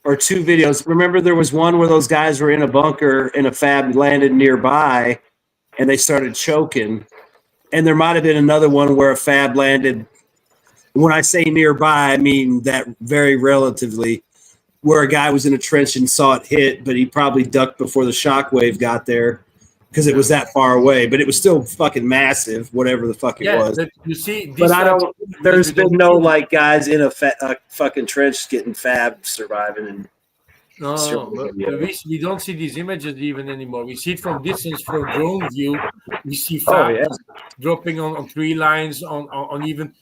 or two videos. Remember, there was one where those guys were in a bunker and a fab landed nearby, and they started choking. And there might have been another one where a fab landed. When I say nearby, I mean that very relatively, where a guy was in a trench and saw it hit, but he probably ducked before the shockwave got there because it was that far away. But it was still fucking massive, whatever the fuck it was. But you see, but there's been no like guys in a fucking trench getting fab surviving. And no, but we don't see these images even anymore. We see it from distance, from drone view. We see fab dropping on tree lines, on even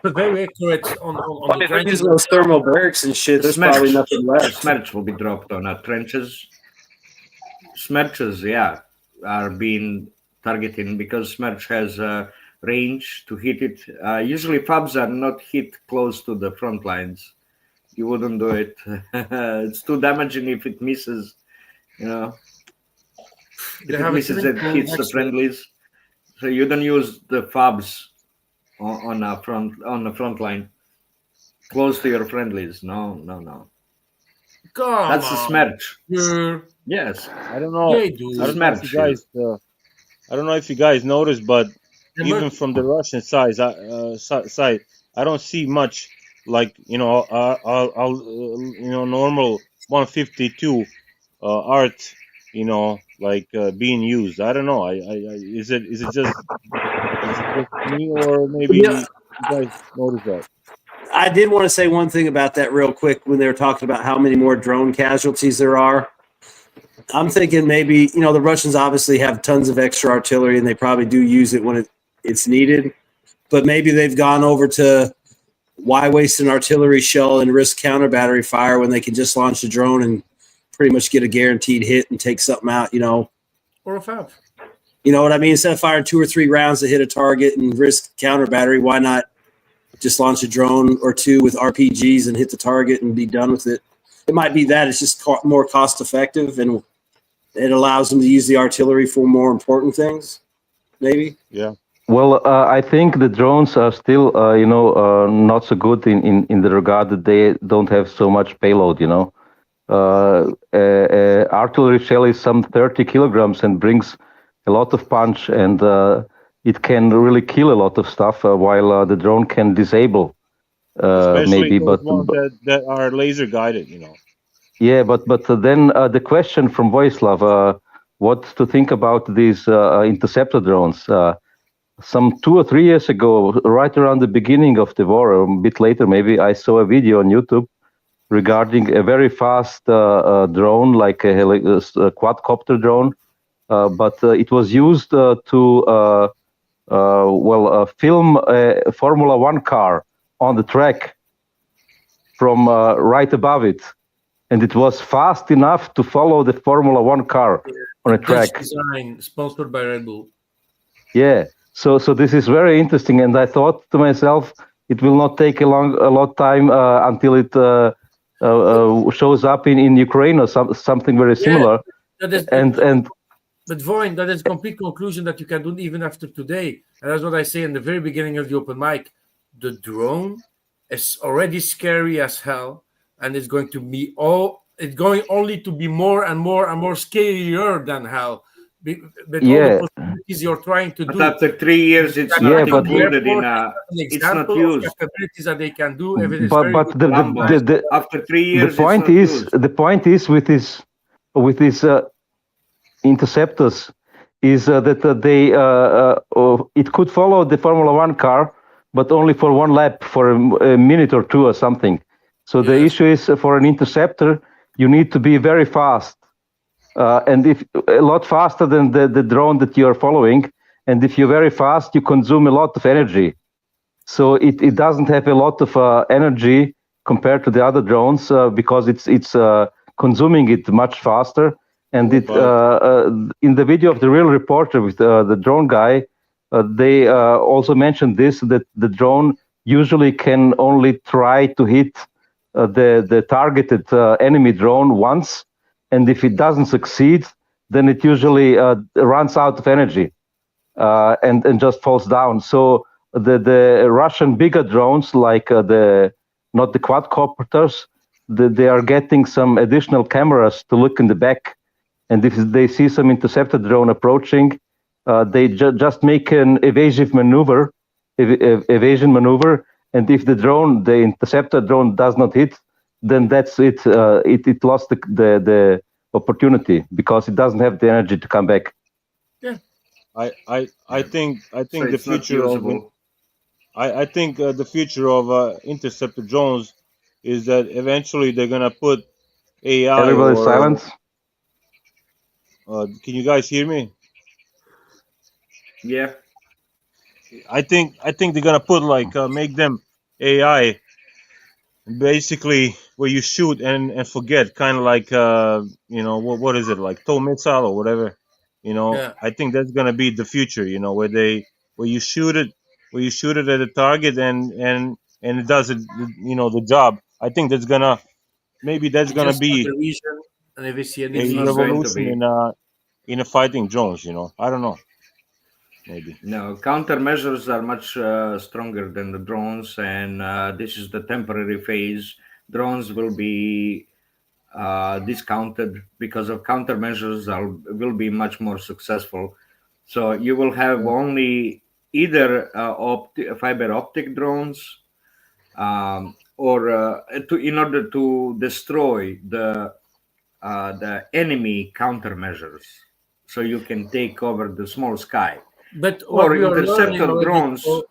very accurate on the trenches. Using those thermal barracks and shit, there's probably nothing left. Smerch will be dropped on trenches. Smerches, are being targeted because Smerch has a range to hit it. Usually fabs are not hit close to the front lines. You wouldn't do it. It's too damaging if it misses, If it misses, it hits the friendlies. So you don't use the fabs on the front line. close to your friendlies. No, no, no. Come That's a on. smerch. Sure. Yes. I don't know. They do. I don't know if you guys. I don't know if you guys noticed, but even from the Russian side, I don't see much like normal 152 art, like being used. I don't know. Is it just me, or maybe Yeah. you guys noticed that? I did want to say one thing about that real quick when they were talking about how many more drone casualties there are. I'm thinking maybe, the Russians obviously have tons of extra artillery and they probably do use it when it's needed. But maybe they've gone over to why waste an artillery shell and risk counter battery fire when they can just launch a drone and pretty much get a guaranteed hit and take something out, Or a fab. You know what I mean? Instead of firing 2 or 3 rounds to hit a target and risk counter battery, why not just launch a drone or 2 with RPGs and hit the target and be done with it? It might be that it's just more cost effective and it allows them to use the artillery for more important things, maybe. Yeah. Well, I think the drones are still, not so good in the regard that they don't have so much payload. Artillery shell is some 30 kilograms and brings a lot of punch, and it can really kill a lot of stuff, while the drone can disable. Especially Maybe, those but ones that are laser guided. yeah, but then the question from Vojislav, what to think about these interceptor drones? Some 2 or 3 years ago, right around the beginning of the war, or a bit later maybe, I saw a video on YouTube regarding a very fast drone, like a quadcopter drone, but it was used to film a Formula One car on the track from right above it. And it was fast enough to follow the Formula One car on a track. Dutch design, sponsored by Red Bull. Yeah. So this is very interesting, and I thought to myself, it will not take a lot time until it shows up in Ukraine or something very similar. But Voin, that is a complete conclusion that you can do even after today. And that's what I say in the very beginning of the open mic. The drone is already scary as hell, and it's going to be only to be more and more and more scarier than hell. But all the possibilities you're trying to do. But after 3 years, it's not included in it's not used. Capabilities that they can do. But after 3 years, the point is with these interceptors is that they it could follow the Formula One car, but only for 1 lap, for a minute or 2 or something. So the issue is, for an interceptor, you need to be very fast. And if a lot faster than the drone that you are following, and if you're very fast, you consume a lot of energy. So it doesn't have a lot of energy compared to the other drones, because it's consuming it much faster. And it in the video of the real reporter with the drone guy, they also mentioned this, that the drone usually can only try to hit the targeted enemy drone once. And if it doesn't succeed, then it usually runs out of energy and just falls down. So the Russian bigger drones, like not the quadcopters, they are getting some additional cameras to look in the back. And if they see some interceptor drone approaching, they just make an evasion maneuver. And if the interceptor drone does not hit, then that's it. It lost the opportunity because it doesn't have the energy to come back. Yeah, I think So the it's not future of usable. I think the future of interceptor drones is that eventually they're gonna put AI Everybody or silence. can you guys hear me? Yeah. I think they're gonna put like make them AI, basically where you shoot and forget, kind of like what is it, like tow missile or whatever. Yeah. I think that's gonna be the future. Where you shoot it at a target and it does it, the job. I think that's gonna be Just have the reason, and if we see a anything, not going to revolution be. in fighting drones. I don't know. maybe. No, countermeasures are much stronger than the drones, and this is the temporary phase. Drones will be discounted because of countermeasures will be much more successful. So you will have only either fiber optic drones, or in order to destroy the enemy countermeasures, so you can take over the small sky. But what Or we are learning already,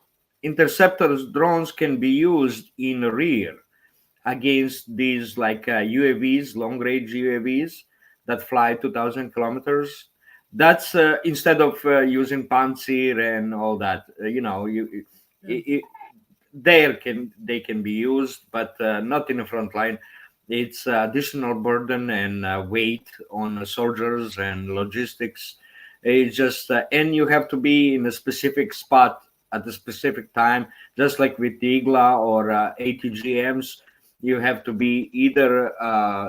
interceptors drones can be used in rear against these like UAVs, long range UAVs that fly 2,000 kilometers. That's instead of using Panzer and all that. They can be used, but not in the front line. It's additional burden and weight on soldiers and logistics. It's just and you have to be in a specific spot at a specific time, just like with the Igla or ATGMs. You have to be either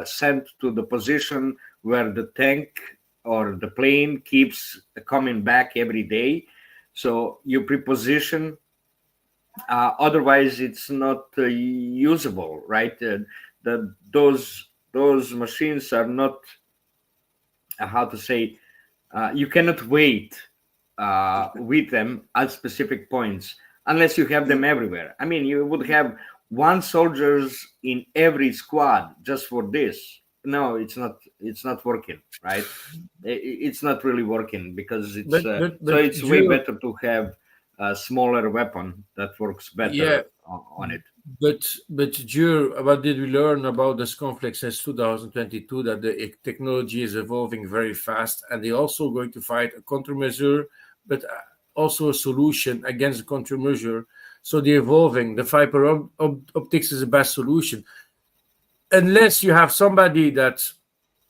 sent to the position where the tank or the plane keeps coming back every day. So you preposition. Otherwise, it's not usable, right? Those machines are not how to say. You cannot wait with them at specific points unless you have them everywhere. I mean, you would have one soldiers in every squad just for this. No, it's not working, right? It's not really working because it's so it's way better to have a smaller weapon that works better on it. But Jur, what did we learn about this conflict since 2022? That the technology is evolving very fast, and they're also going to fight a countermeasure, but also a solution against the countermeasure. So they're evolving. The fiber optics is the best solution, unless you have somebody that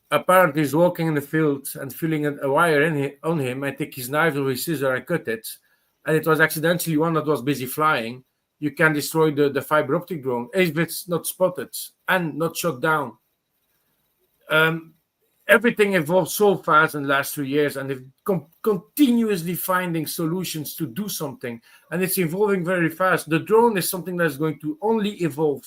apparently is walking in the field and feeling a wire on him, and take his knife or his scissor and cut it, and it was accidentally one that was busy flying. You can destroy the fiber optic drone if it's not spotted and not shot down. Everything evolved so fast in the last 3 years, and they've continuously finding solutions to do something, and it's evolving very fast. The drone is something that's going to only evolve.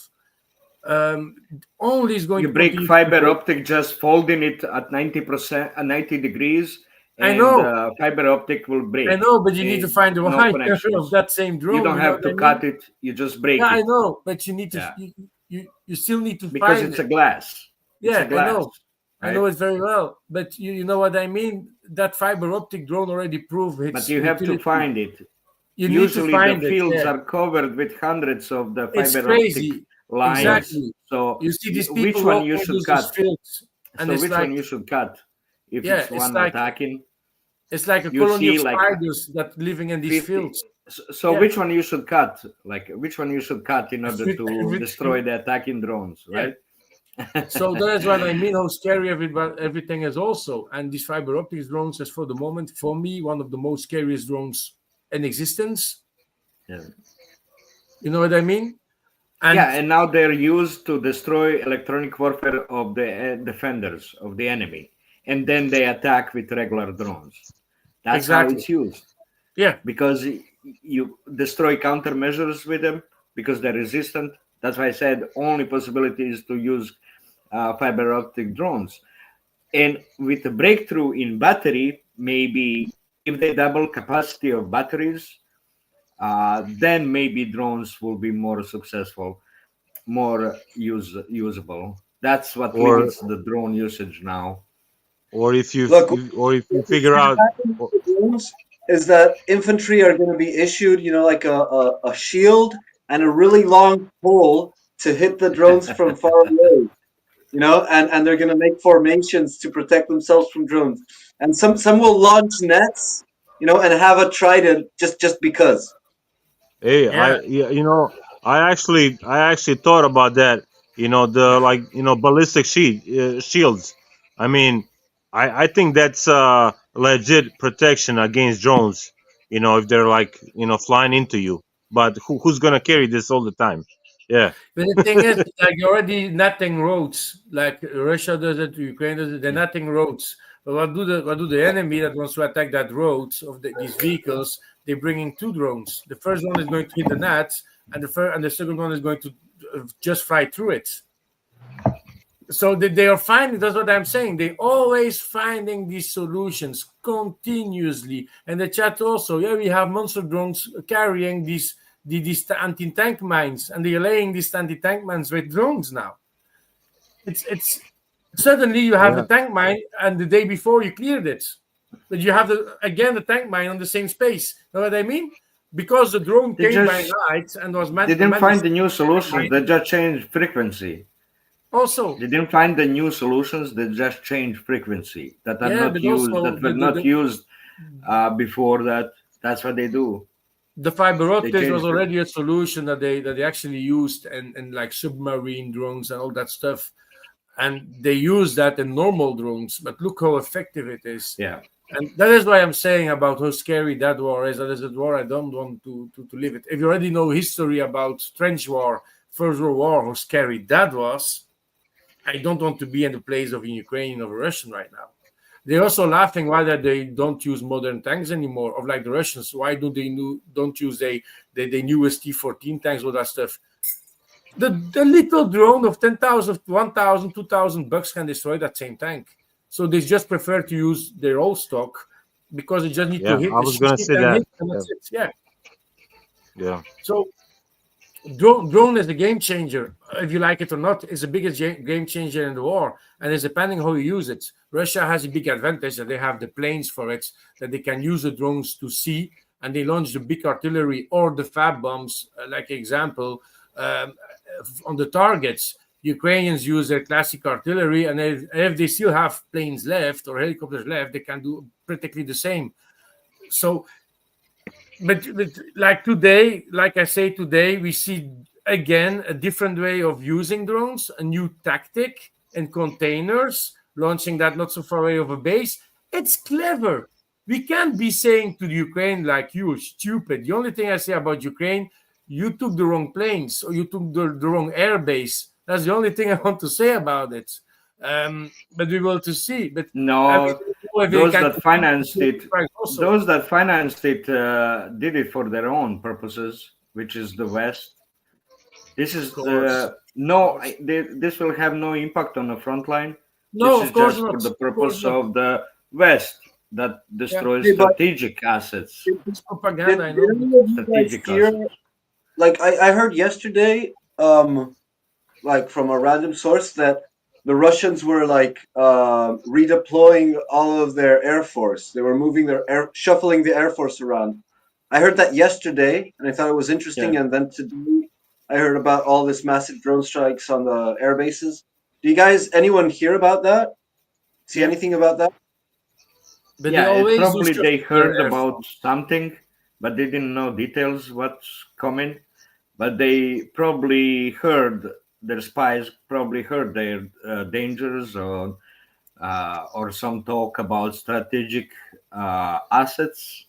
Only is going you to break fiber optic just folding it at 90% at 90 degrees. And I know fiber optic will break. I know, but you need to find the wire of that same drone. You don't have to cut it; you just break it. I know, but you need to. You still need to because find it's a glass. Yeah, a glass, I know. right? I know it very well, but you know what I mean. That fiber optic drone already proved its But you have to find it. Usually, need to find the fields it, are covered with hundreds of the it's fiber crazy. optic lines. Exactly. So you see these people which one you should cut? And so which one you should cut? If it's one attacking. It's like a colony of spiders that living in these 50. fields. So which one you should cut? Like which one you should cut in order to destroy the attacking drones, right? So that's what I mean. How scary everything is also. And these fiber optics drones is for the moment, for me, one of the most scariest drones in existence. Yeah. You know what I mean? And now they're used to destroy electronic warfare of the defenders of the enemy, and then they attack with regular drones. That's how it's used. Yeah, because you destroy countermeasures with them because they're resistant. That's why I said only possibility is to use fiber optic drones. And with the breakthrough in battery, maybe if they double capacity of batteries, then maybe drones will be more successful, more usable. That's what limits the drone usage now. Or if you figure out is that infantry are going to be issued, like a shield and a really long pole to hit the drones from far away, and they're going to make formations to protect themselves from drones. And some will launch nets, and have a trident just because. Hey, I actually thought about that. The ballistic shields. I mean, I think that's legit protection against drones. If they're flying into you. But who's gonna carry this all the time? Yeah. But the thing is, already netting roads, like Russia does it, Ukraine does it. They're netting roads. But what do the enemy that wants to attack that roads of these vehicles? They're bringing two drones. The first one is going to hit the net, and the second one is going to just fly through it. So they are finding, that's what I'm saying. They always finding these solutions continuously. And the chat also, yeah, we have monster drones carrying these anti-tank mines, and they're laying these anti-tank mines with drones now. It's suddenly you have the tank mine, and the day before you cleared it, but you have the tank mine on the same space. Know what I mean? Because the drone came by night and was They didn't find the new solutions. They just changed frequency. Also, they didn't find the new solutions. They just changed frequency that are not used. Also, that were not used before that. That's what they do. The fiber optics was already a solution that they actually used and like submarine drones and all that stuff, and they use that in normal drones. But look how effective it is. Yeah. And that is why I'm saying about how scary that war is. That is a war I don't want to live it. If you already know history about trench war, First World War, how scary that was, I don't want to be in the place of a Ukrainian or a Russian right now. They're also laughing why that they don't use modern tanks anymore, of like the Russians. Why do they don't use the newest T-14 tanks, all that stuff? The little drone of 10,000, 1,000, 2,000 bucks can destroy that same tank. So they just prefer to use their old stock because they just need to hit. I was going to say that. Yeah. So drone is a game changer. If you like it or not, it's the biggest game changer in the war. And it's depending how you use it. Russia has a big advantage that they have the planes for it, that they can use the drones to see, and they launch the big artillery or the fab bombs, like example, on the targets. Ukrainians use their classic artillery, and if they still have planes left or helicopters left, they can do practically the same. So, but like today, like I say today, we see again a different way of using drones, a new tactic in containers, launching that not so far away of a base. It's clever. We can't be saying to the Ukraine like, you stupid. The only thing I say about Ukraine, you took the wrong planes or you took the wrong air base. That's the only thing I want to say about it. But we will to see. But no, those that financed it, did it for their own purposes, which is the West. This is this will have no impact on the front line. No, this of course just not. For the purpose of the West that destroys strategic assets. It's propaganda. I know. Strategic assets. Like I heard yesterday, like from a random source, that the Russians were like redeploying all of their air force. They were moving shuffling the air force around. I heard that yesterday, and I thought it was interesting. Yeah. And then today, I heard about all this massive drone strikes on the air bases. Do you guys, anyone hear about that? See anything about that? But probably they heard about something, but they didn't know details what's coming. But they probably heard, their spies probably heard their dangers or some talk about strategic assets,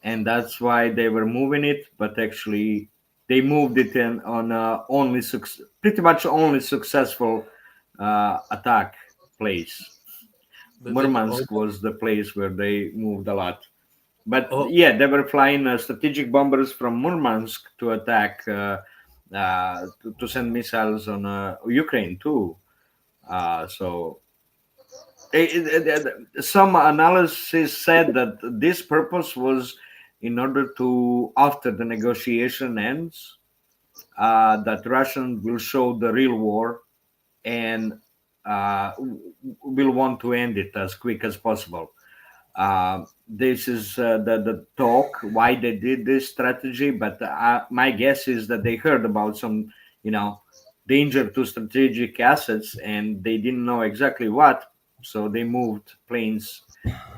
and that's why they were moving it. But actually, they moved it in on pretty much only successful attack place. Murmansk was the place where they moved a lot. But they were flying strategic bombers from Murmansk to attack, to send missiles on Ukraine too. So some analysis said that this purpose was in order to, after the negotiation ends, that Russians will show the real war and will want to end it as quick as possible. This is the talk why they did this strategy, but my guess is that they heard about some, danger to strategic assets, and they didn't know exactly what, so they moved planes.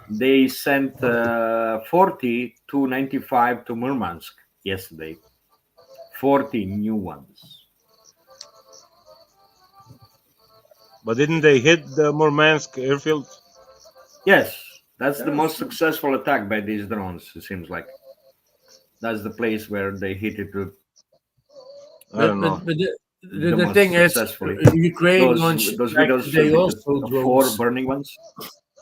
They sent 40 Tu-95 to Murmansk yesterday. 40 new ones. But didn't they hit the Murmansk airfield? Yes. That's the most successful attack by these drones, it seems like. That's the place where they hit it with. I don't know. But the thing is, Ukraine launched those videos, they also drones. 4 burning ones.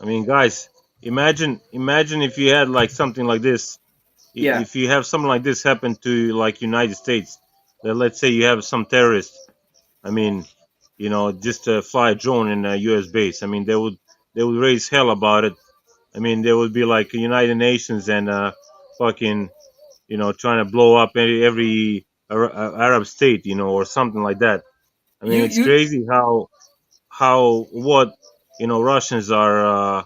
I mean, guys, imagine if you had like something like this. Yeah. If you have something like this happen to like United States, that let's say you have some terrorists. I mean, you know, just fly a drone in a U.S. base. I mean, they would raise hell about it. I mean, there would be like United Nations and fucking, you know, trying to blow up every Arab state, you know, or something like that. I mean, it's crazy how what, you know, Russians are,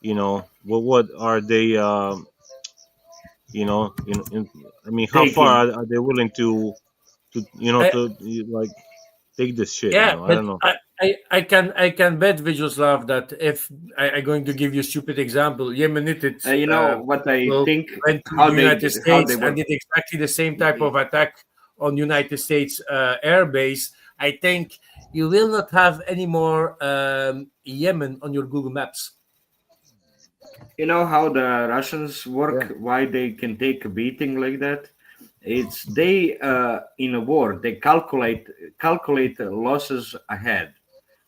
you know, what are they, you know, I mean, how far are they willing to you know, to like take this shit? You Yeah, know, I but don't know. I can bet Vyacheslav that if I'm going to give you a stupid example, Yemenites You know what I think? went to How the they United how they States and work. did exactly the same type of attack on United States air base, I think you will not have any more Yemen on your Google Maps. You know how the Russians work? Why they can take a beating like that? It's they in a war they calculate losses ahead.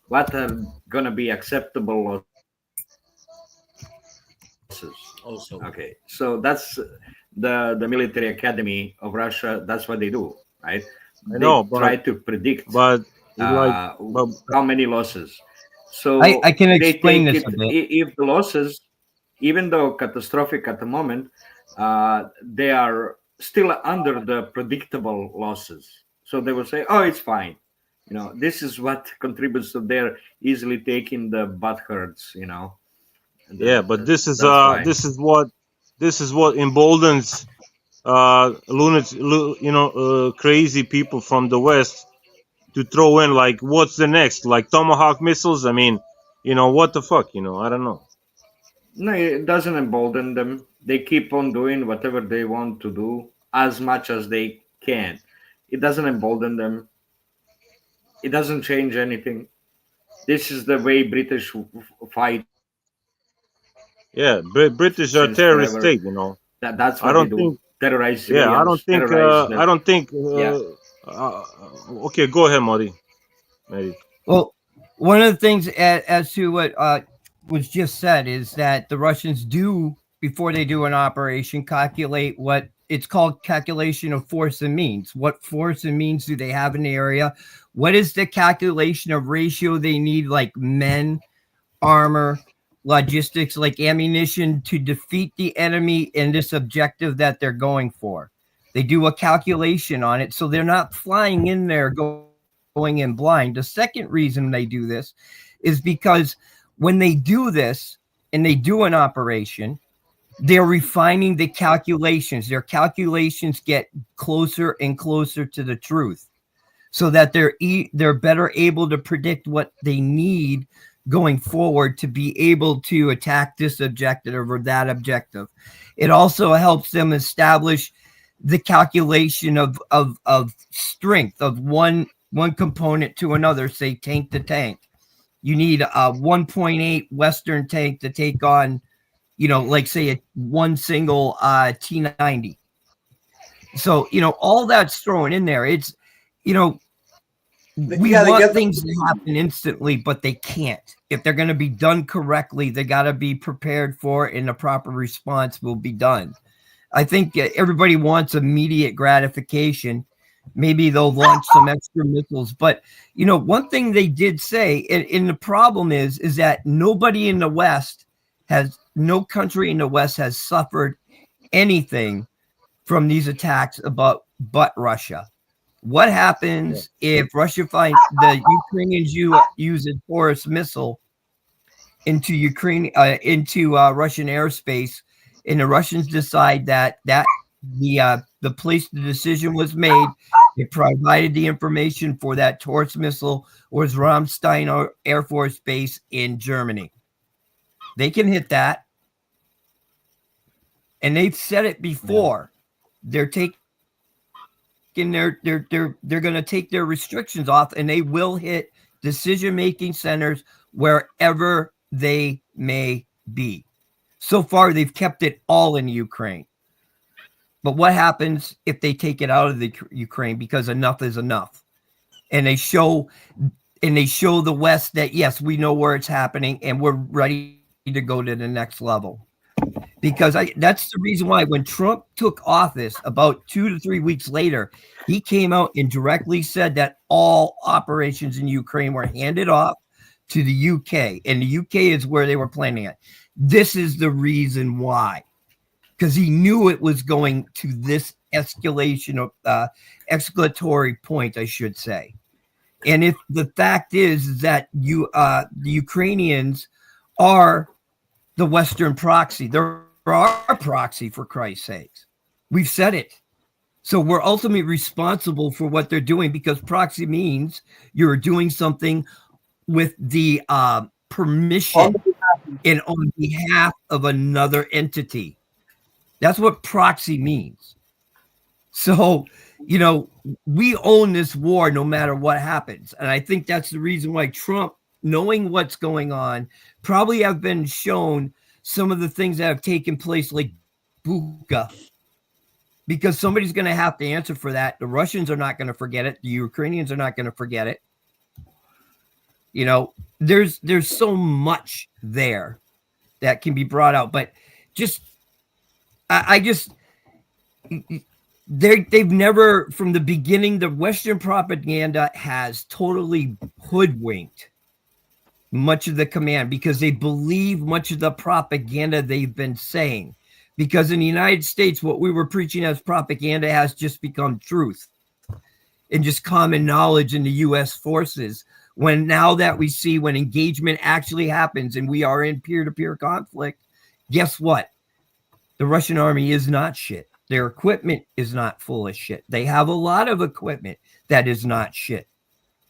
What are gonna be acceptable losses? Also, okay, so that's the military academy of Russia. That's what they do, right? I know, They try to predict like, how many losses. So I can they explain take this it a bit. if the losses, even though catastrophic at the moment, they are still under the predictable losses. So they will say, "Oh, it's fine." You know, this is what contributes to their easily taking the butt hurts. You know, yeah, but this that's why. this is what emboldens you know, crazy people from the West to throw in like, what's the next, like Tomahawk missiles? I mean, you know, what the fuck, you know, I don't know. No, it doesn't embolden them. They keep on doing whatever they want to do as much as they can. It doesn't embolden them. It doesn't change anything. This is the way British fight Yeah, British are since terrorist forever. state, you know. That's I what they don't do. think. Terrorize Yeah, civilians. Terrorize the. I don't think. Yeah. Okay, go ahead, Mari. Maybe. Well, one of the things as to what was just said is that the Russians do, before they do an operation, calculate what it's called calculation of force and means. What force and means do they have in the area? What is the calculation of ratio they need, like men, armor, logistics, like ammunition, to defeat the enemy in this objective that they're going for? They do a calculation on it, so they're not flying in there going in blind. The second reason they do this is because when they do this and they do an operation, they're refining the calculations. Their calculations get closer and closer to the truth, so that they're better able to predict what they need going forward to be able to attack this objective or that objective. It also helps them establish the calculation of strength of one component to another, say tank to tank. You need a 1.8 Western tank to take on, you know, like say one single T-90. So, you know, all that's thrown in there. It's, you know, we want things to happen instantly, but they can't. If they're going to be done correctly, they got to be prepared for it, and the proper response will be done. I think everybody wants immediate gratification. Maybe they'll launch some extra missiles. But, you know, one thing they did say, and the problem is that nobody in the West no country in the West has suffered anything from these attacks but Russia. What happens if Russia finds the Ukrainians use a Taurus missile into Russian airspace, and the Russians decide that the place the decision was made, they provided the information for that Taurus missile was Ramstein Air Force Base in Germany. They can hit that, and they've said it before. They're taking they're going to take their restrictions off, and they will hit decision-making centers wherever they may be. So far, they've kept it all in Ukraine. But what happens if they take it out of the Ukraine, because enough is enough? And they show the West that, yes, we know where it's happening and we're ready to go to the next level. Because that's the reason why when Trump took office about 2 to 3 weeks later, he came out and directly said that all operations in Ukraine were handed off to the UK, and the UK is where they were planning it. This is the reason why, because he knew it was going to this escalation of escalatory point, I should say. And if the fact is that the Ukrainians are the Western proxy, they're our proxy, for Christ's sakes. We've said it. So we're ultimately responsible for what they're doing, because proxy means you're doing something with the permission and on behalf of another entity. That's what proxy means. So, you know, we own this war no matter what happens. And I think that's the reason why Trump, knowing what's going on, probably have been shown some of the things that have taken place, like Buka, because somebody's going to have to answer for that. The Russians are not going to forget it. The Ukrainians are not going to forget it. You know, there's so much there that can be brought out, but just, they've never, from the beginning, the Western propaganda has totally hoodwinked much of the command, because they believe much of the propaganda they've been saying. Because in the United States, what we were preaching as propaganda has just become truth and just common knowledge in the U.S. forces. When now that we see when engagement actually happens and we are in peer-to-peer conflict, guess what? The Russian army is not shit. Their equipment is not full of shit. They have a lot of equipment that is not shit.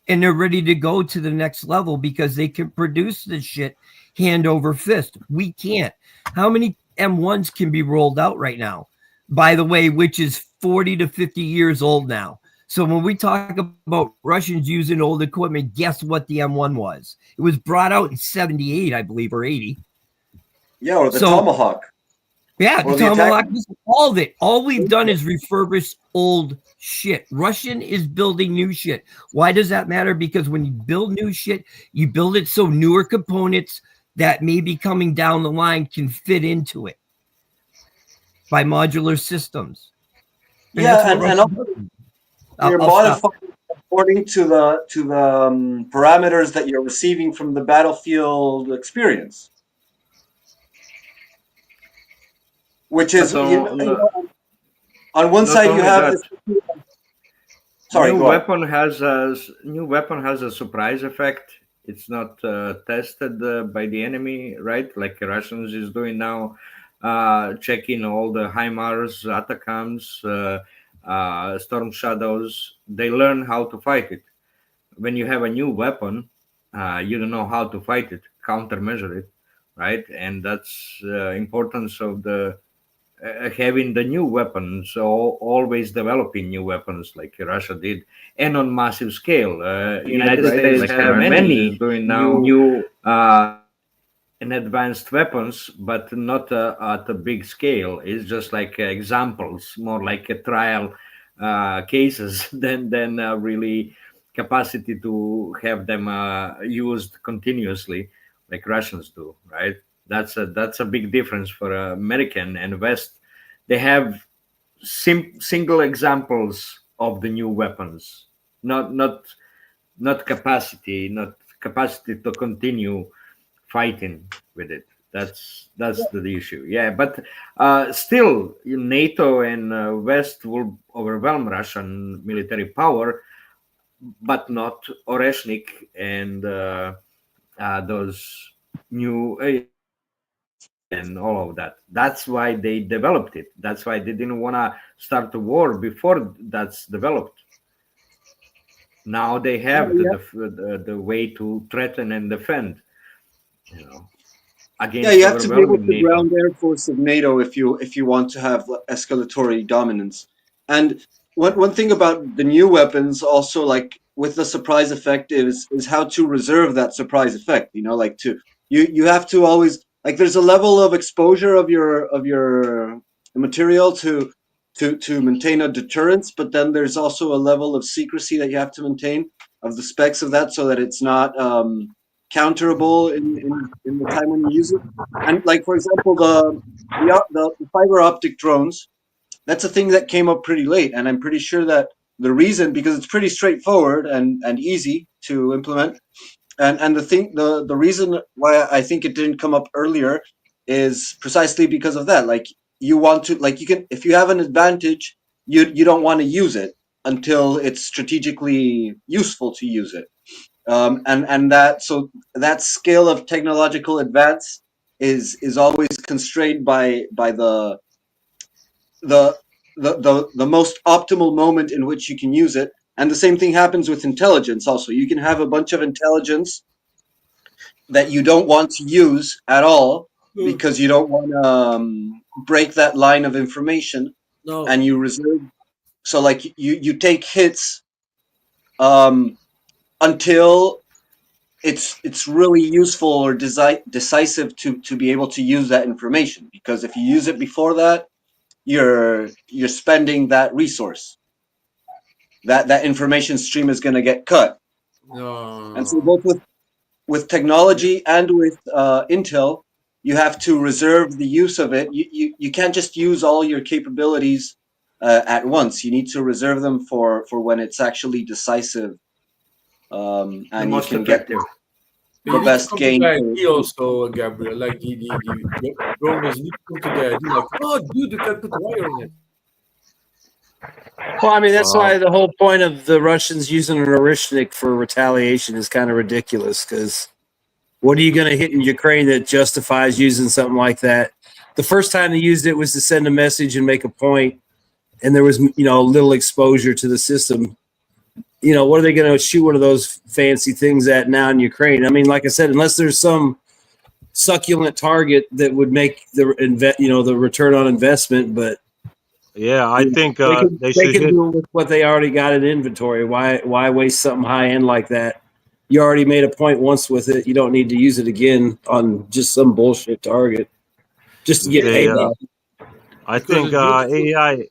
And they're ready to go to the next level because they can produce this shit hand over fist. We can't. How many M1s can be rolled out right now? By the way, which is 40 to 50 years old now. So when we talk about Russians using old equipment, guess what the M1 was? It was brought out in 78, I believe, or 80. Yeah, or the Tomahawk. Yeah, the Tomahawk, all of it. All we've done is refurbish old shit. Russian is building new shit. Why does that matter? Because when you build new shit, you build it so newer components that may be coming down the line can fit into it by modular systems. And you're modifying according to the parameters that you're receiving from the battlefield experience. Which is, on one side you have this. Sorry, new weapon has a surprise effect. It's not tested by the enemy, right? Like the Russians is doing now, checking all the HIMARS, ATACMS, Storm Shadows. They learn how to fight it. When you have a new weapon, you don't know how to fight it, countermeasure it, right? And that's importance of the having the new weapons, so always developing new weapons like Russia did, and on massive scale. United States have many doing now new and advanced weapons, but not at a big scale. It's just like examples, more like a trial cases than really capacity to have them used continuously like Russians do, right? That's a big difference for American and West. They have single examples of the new weapons, not capacity to continue fighting with it. That's the issue. Yeah, but still, NATO and West will overwhelm Russian military power, but not Oreshnik and those new and all of that. That's why they developed it. That's why they didn't want to start the war before that's developed. Now they have the way to threaten and defend, you know, against. Yeah, you have to be able to ground the air force of NATO if you want to have escalatory dominance. And one thing about the new weapons, also, like with the surprise effect, is how to reserve that surprise effect. You know, like you have to always, like, there's a level of exposure of your material to maintain a deterrence, but then there's also a level of secrecy that you have to maintain of the specs of that, so that it's not counterable in the time when you use it. And like, for example, the fiber optic drones, that's a thing that came up pretty late. And I'm pretty sure that the reason, because it's pretty straightforward and easy to implement. And the reason why I think it didn't come up earlier is precisely because of that. Like, you want to, like, you can, if you have an advantage, you don't want to use it until it's strategically useful to use it. And that scale of technological advance is always constrained by the most optimal moment in which you can use it. And the same thing happens with intelligence also. You can have a bunch of intelligence that you don't want to use at all because you don't want to break that line of information. No. And you reserve. So like you take hits until it's really useful or decisive to be able to use that information. Because if you use it before that, you're spending that resource. That information stream is going to get cut. No. And so both with technology and with Intel, you have to reserve the use of it. You can't just use all your capabilities at once. You need to reserve them for when it's actually decisive, and The you most can effective. get the best gain. He also, Gabriel, like the drones need to come to the idea, like, oh, dude, you can put wire in it. Well, I mean, that's why the whole point of the Russians using an Orishnik for retaliation is kind of ridiculous, because what are you going to hit in Ukraine that justifies using something like that? The first time they used it was to send a message and make a point, and there was, little exposure to the system. What are they going to shoot one of those fancy things at now in Ukraine? I mean, like I said, unless there's some succulent target that would make the return on investment, but yeah, I think they can do it with what they already got in inventory. Why waste something high end like that? You already made a point once with it. You don't need to use it again on just some bullshit target just to get paid off. I think AI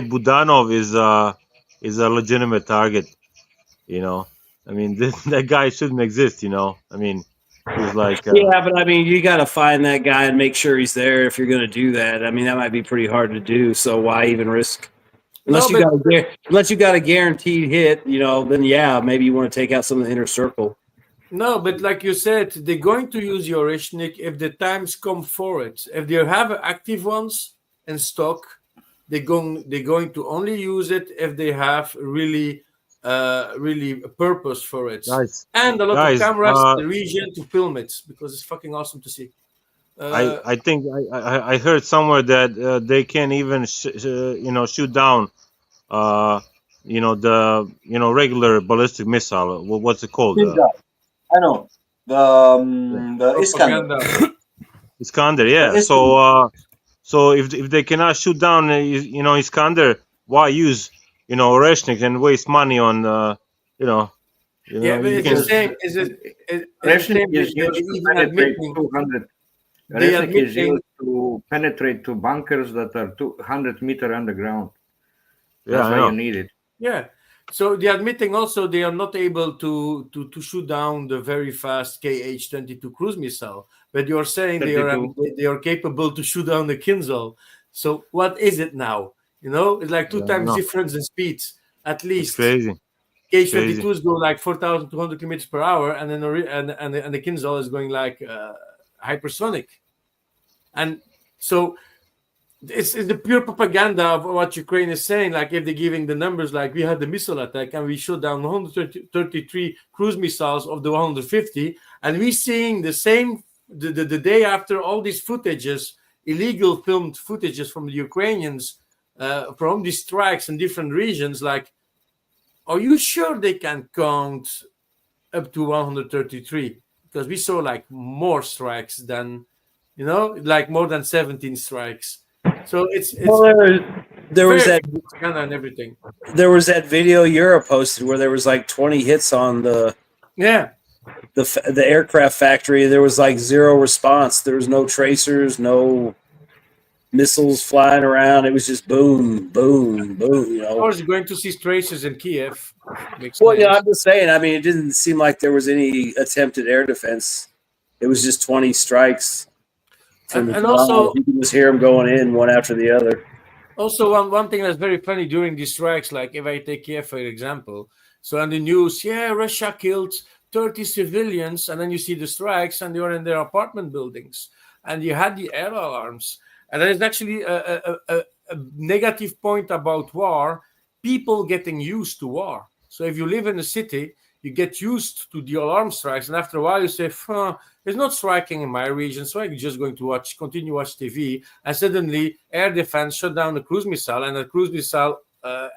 Budanov is a legitimate target. I mean, that guy shouldn't exist. I mean, he's like yeah, but I mean, you got to find that guy and make sure he's there if you're going to do that. I mean, that might be pretty hard to do. So why even risk? Unless you got a guaranteed hit, then yeah, maybe you want to take out some of the inner circle. No, but like you said, they're going to use your Orishnik if the times come for it. If they have active ones in stock, they're going to only use it if they have really a purpose for it. And a lot of cameras in the region to film it, because it's fucking awesome to see. I think I heard somewhere that they can even shoot down the regular ballistic missile. What's it called? I know the Iskander. Iskander, yeah. So if they cannot shoot down Iskander, why use Oreshnik and waste money on yeah, but it's the same. Oreshnik is used to penetrate 200. Oreshnik is used to penetrate to bunkers that are 200 meters underground. That's why you need it. Yeah. So they're admitting also they are not able to shoot down the very fast KH-22 cruise missile, but you're saying they are capable to shoot down the Kinzhal. So what is it now? It's like two times difference in speeds at least. It's crazy. KH-22s go like 4,200 kilometers per hour, and then the Kinzhal is going like hypersonic, and so. It's the pure propaganda of what Ukraine is saying. Like, if they're giving the numbers, like we had the missile attack and we shot down 133 cruise missiles of the 150, and we seeing the same the day after all these footages, illegal filmed footages from the Ukrainians from these strikes in different regions. Like, are you sure they can count up to 133? Because we saw like more strikes than, like more than 17 strikes. So it's there was that and everything. There was that video Europe posted where there was like 20 hits on the aircraft factory. There was like zero response. There was no tracers, no missiles flying around. It was just boom, boom, boom. You Of know. course, going to see traces in Kiev makes Well, sense. I'm just saying. I mean, it didn't seem like there was any attempted air defense. It was just 20 strikes from the And ground. also, You can just hear them going in one after the other. Also, one thing that's very funny during these strikes, like if I take Kiev for example, so on the news, yeah, Russia killed 30 civilians, and then you see the strikes, and you're in their apartment buildings, and you had the air alarms, and there is actually a negative point about war: people getting used to war. So if you live in a city, you get used to the alarm strikes, and after a while you say, it's not striking in my region, so I'm just going to continue watch TV, and suddenly air defense shut down a cruise missile, and the cruise missile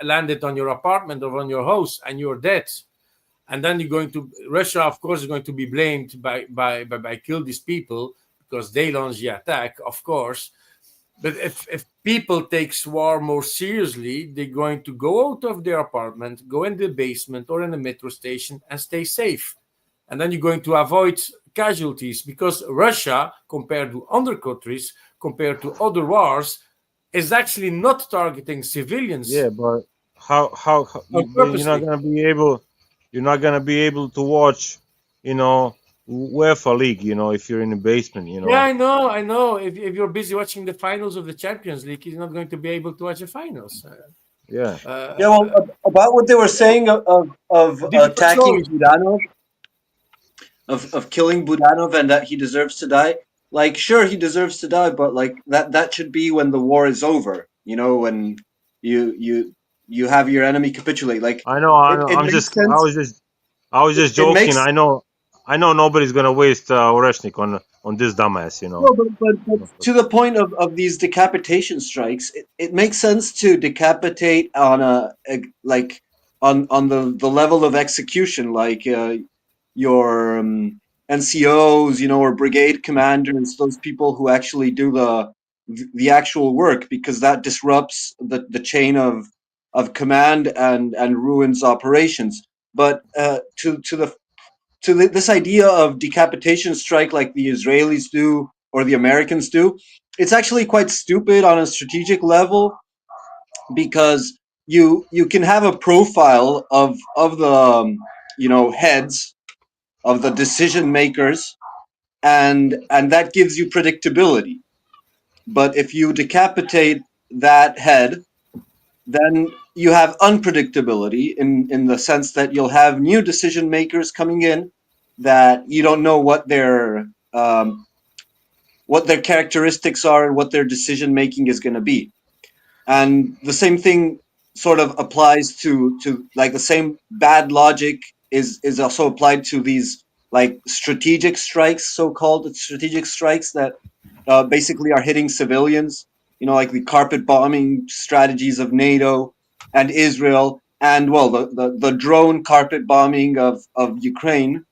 landed on your apartment or on your house, and you're dead. And then Russia, of course, is going to be blamed by kill these people because they launched the attack, of course. But if people takes war more seriously, they're going to go out of their apartment, go in the basement or in the metro station and stay safe. And then you're going to avoid casualties, because Russia, compared to other countries, compared to other wars, is actually not targeting civilians. Yeah, but how Or but you're not purposely. gonna be able to watch, UEFA League, if you're in the basement, Yeah, I know. If you're busy watching the finals of the Champions League, you're not going to be able to watch the finals. Yeah. Yeah, well, about what they were saying of attacking Budanov, of killing Budanov, and that he deserves to die. Like, sure, he deserves to die, but like that should be when the war is over. When you have your enemy capitulate. Like, I know. it I'm makes just. I sense. was just It joking. makes I know nobody's gonna waste Oreshnik on this dumbass. No, but to the point of these decapitation strikes, it makes sense to decapitate on on the level of execution, like your NCOs, or brigade commanders, those people who actually do the actual work, because that disrupts the chain of command and ruins operations. But this idea of decapitation strike, like the Israelis do or the Americans do, it's actually quite stupid on a strategic level, because you can have a profile of the heads of the decision makers, and that gives you predictability. But if you decapitate that head, then you have unpredictability in the sense that you'll have new decision makers coming in that you don't know what their characteristics are and what their decision making is going to be. And the same thing sort of applies to like the same bad logic is also applied to these like strategic strikes, so-called strategic strikes that basically are hitting civilians, like the carpet bombing strategies of NATO and Israel, and well, the drone carpet bombing of Ukraine,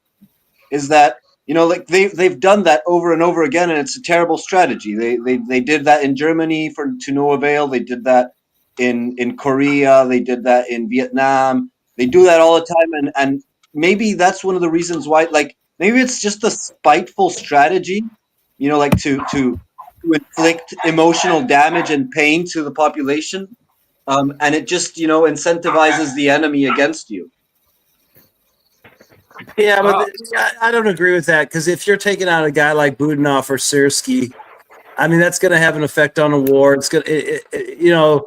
is that like they've done that over and over again, and it's a terrible strategy. They did that in Germany to no avail. They did that in Korea. They did that in Vietnam. They do that all the time, and maybe that's one of the reasons why. Like, maybe it's just a spiteful strategy, like to inflict emotional damage and pain to the population, and it just incentivizes the enemy against you. Yeah, but I don't agree with that, because if you're taking out a guy like Budanov or Syrskyi, I mean, that's going to have an effect on a war. It's going to,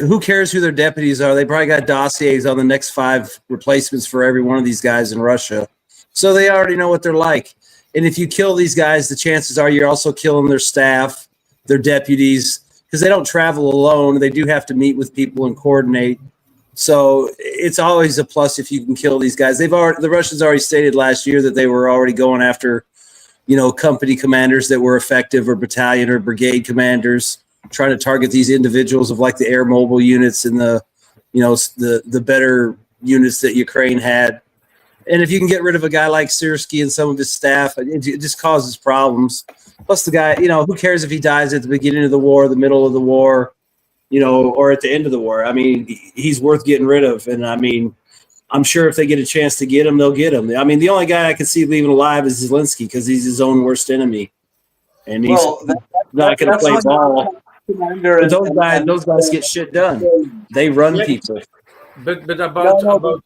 who cares who their deputies are? They probably got dossiers on the next 5 replacements for every one of these guys in Russia. So they already know what they're like. And if you kill these guys, the chances are you're also killing their staff, their deputies, because they don't travel alone. They do have to meet with people and coordinate. So it's always a plus if you can kill these guys. The Russians already stated last year that they were already going after, company commanders that were effective, or battalion or brigade commanders, trying to target these individuals of like the air mobile units and the better units that Ukraine had. And if you can get rid of a guy like Syrskyi and some of his staff, it just causes problems. Plus the guy, who cares if he dies at the beginning of the war, the middle of the war, or at the end of the war? I mean, he's worth getting rid of. And I mean, I'm sure if they get a chance to get him, they'll get him. I mean, the only guy I can see leaving alive is Zelensky, because he's his own worst enemy. And he's not going to play ball. commander But those guys get shit done. They run people. But No,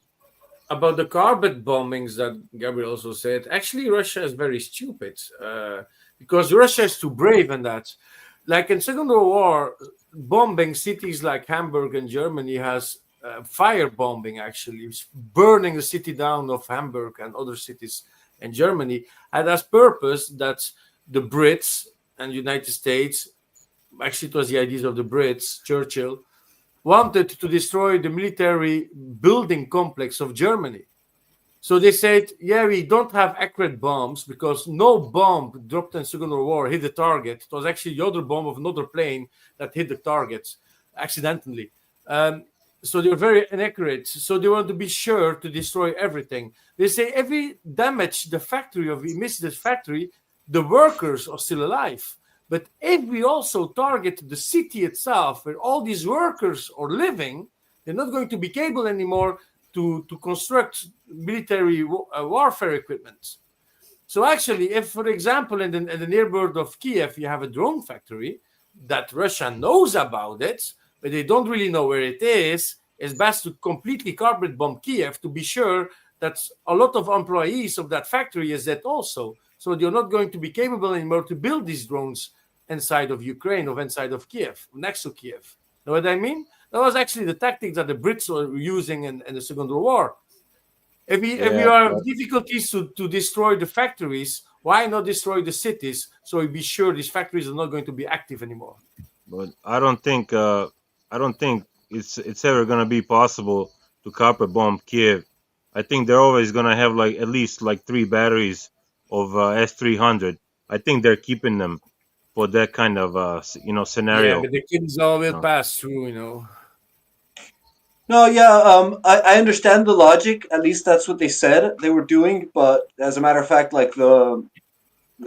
about the carpet bombings that Gabriel also said, actually Russia is very stupid because Russia is too brave in that. Like in Second World War, bombing cities like Hamburg and Germany has fire bombing, actually burning the city down of Hamburg and other cities in Germany, and as purpose that the Brits and United States, actually it was the ideas of the Brits, Churchill, wanted to destroy the military building complex of Germany. So they said, yeah, we don't have accurate bombs because no bomb dropped in Second World War hit the target. It was actually the other bomb of another plane that hit the target accidentally. So they were very inaccurate. So they wanted to be sure to destroy everything. They say every damage the factory, or we miss this factory, the workers are still alive. But if we also target the city itself, where all these workers are living, they're not going to be able anymore to construct military warfare equipment. So actually, if, for example, in the neighborhood of Kiev, you have a drone factory that Russia knows about it, but they don't really know where it is, it's best to completely carpet bomb Kiev to be sure that a lot of employees of that factory is dead also. So they're not going to be capable anymore to build these drones inside of Ukraine or inside of Kiev, next to Kiev. Know what I mean? That was actually the tactics that the Brits were using in the Second World War. If we have difficulties to destroy the factories, why not destroy the cities so we be sure these factories are not going to be active anymore? But I don't think it's ever gonna be possible to carpet bomb Kiev. I think they're always gonna have like at least like 3 batteries of S-300. I think they're keeping them for that kind of scenario. Yeah, but the kids all will pass through. No, yeah, I understand the logic. At least that's what they said they were doing. But as a matter of fact, like the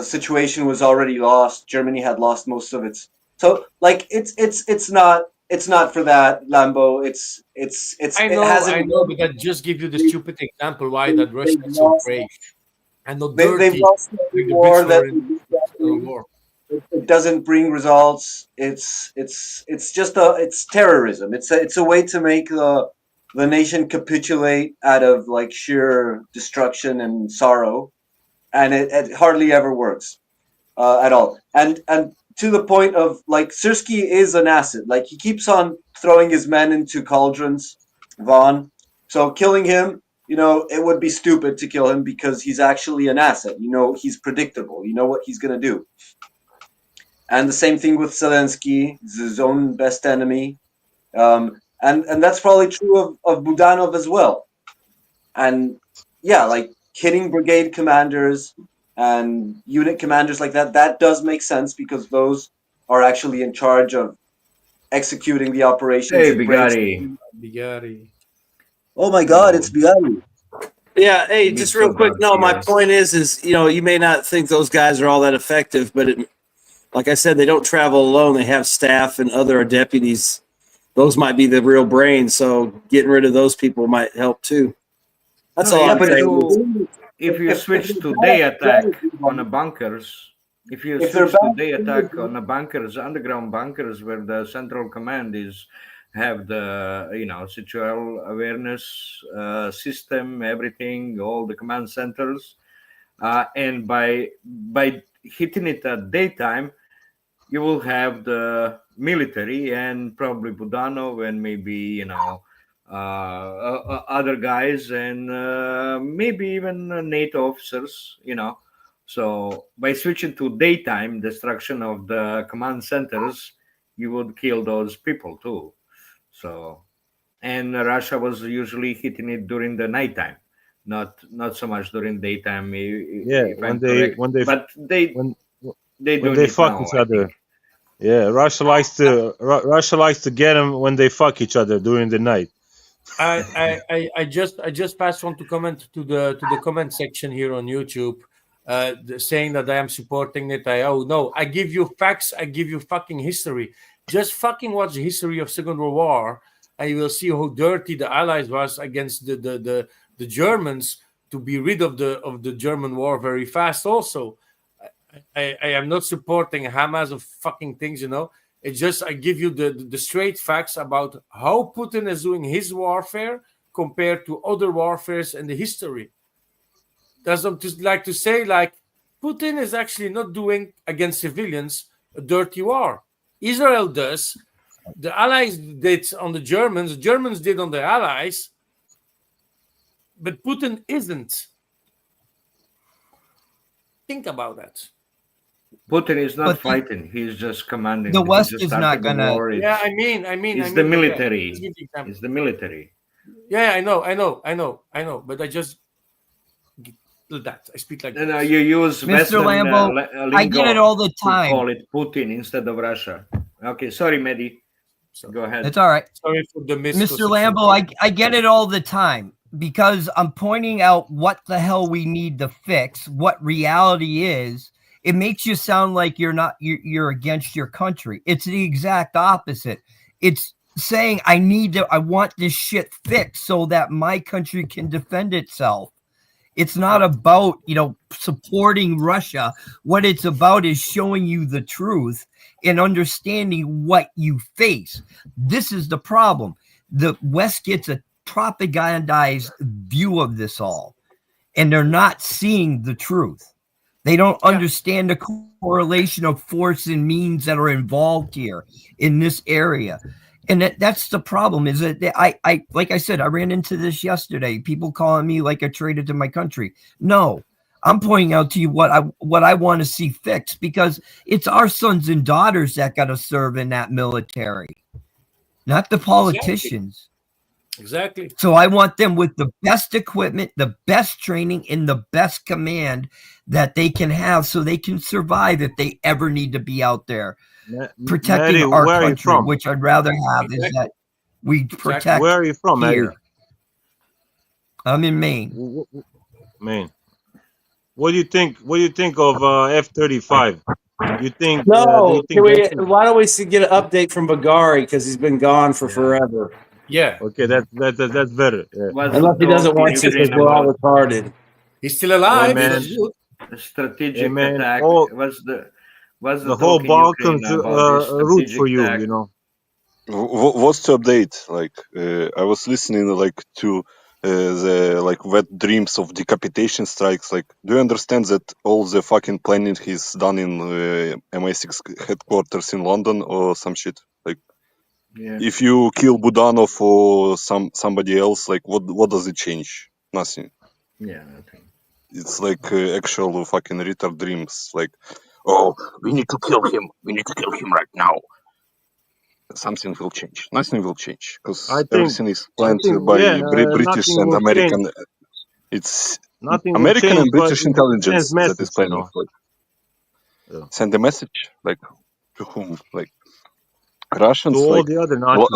situation was already lost. Germany had lost most of its. So like it's not for that, Lambo. I know, but that just give you the stupid example why that Russia is so brave and not dirty. They've lost the war that it doesn't bring results. It's just it's terrorism. It's a way to make the nation capitulate out of like sheer destruction and sorrow, and it hardly ever works at all. And to the point of like Sirski is an asset. Like he keeps on throwing his men into cauldrons, Vaughn. So killing him, it would be stupid to kill him because he's actually an asset. He's predictable. You know what he's gonna do. And the same thing with Zelensky, his own best enemy. And that's probably true of Budanov as well. And yeah, like hitting brigade commanders and unit commanders like that does make sense because those are actually in charge of executing the operations. Hey, Bigari. Oh my God, it's Bigari. Yeah, hey, just real quick. No, my point is you may not think those guys are all that effective, but like I said, they don't travel alone. They have staff and other deputies. Those might be the real brains. So getting rid of those people might help too. That's all I'm saying. If you switch to day attack on the bunkers, underground bunkers where the central command have the situational awareness system, everything, all the command centers, and by hitting it at daytime, you will have the military and probably Budanov and maybe other guys and maybe even NATO officers. So by switching to daytime destruction of the command centers, you would kill those people too. So, and Russia was usually hitting it during the nighttime, not so much during daytime. When they fuck each other. Yeah, Russia likes to get them when they fuck each other during the night. I just passed on to comment to the comment section here on YouTube, saying that I am supporting it. I give you facts. I give you fucking history. Just fucking watch the history of Second World War, and you will see how dirty the Allies was against the Germans to be rid of the German war very fast. Also, I am not supporting Hamas of fucking things. It's just I give you the straight facts about how Putin is doing his warfare compared to other warfares in the history. That's what just like to say, like, Putin is actually not doing against civilians a dirty war. Israel does. The Allies did on the Germans did on the Allies, but Putin isn't. Think about that. Putin is not But fighting; he's just commanding. the He West just is started not the gonna. war. Yeah, It's, I mean, it's the military. let's give the example. It's the military. Yeah, I know. But I just that I speak like No, this. you use Mr. Western Lambo, I get it lingo all the to time. call it Putin instead of Russia. Okay, sorry, Mehdi. Go ahead. It's all right. Sorry for the Mr. Lambo, I get it all the time because I'm pointing out what the hell we need to fix, what reality is. It makes you sound like you're against your country. It's the exact opposite. It's saying I want this shit fixed so that my country can defend itself. It's not about, supporting Russia. What it's about is showing you the truth and understanding what you face. This is the problem. The West gets a propagandized view of this all, and they're not seeing the truth. They don't understand the correlation of force and means that are involved here in this area. And that's the problem, is that I like I said, I ran into this yesterday. People calling me like a traitor to my country. No, I'm pointing out to you what I want to see fixed, because it's our sons and daughters that got to serve in that military, not the politicians. Exactly. So I want them with the best equipment, the best training, and the best command that they can have, so they can survive if they ever need to be out there protecting Mehdi, our where are you country, from? which I'd rather have is that we protect. Where are you from, here. Mehdi? I'm in Maine. Maine. What do you think? What do you think of F-35? You think? No, do you think why don't we get an update from Bagari, because he's been gone for forever. Yeah. Okay, that's better. Yeah. Unless he doesn't want to, because we're all retarded. He's still alive. Hey, man. Strategic Hey, man, attack. What's the whole talk in Balkans Ukraine about this root for strategic attack? you know. What's the update? Like, I was listening to the wet dreams of decapitation strikes. Like, do you understand that all the fucking planning is done in MI6 headquarters in London or some shit? Like, Yeah. if you kill Budanov or somebody else, like, what does it change? Nothing. Yeah, nothing. It's like actual fucking retard dreams. Like, oh, we need to kill him. We need to kill him right now. Something will change. Nothing will change, because everything is planned by British nothing and will American. change. It's Nothing will American change, and but British it intelligence sends that is message, planning. Like, send a message, like, to whom? Like, Russians. To all Like, the other Nazis,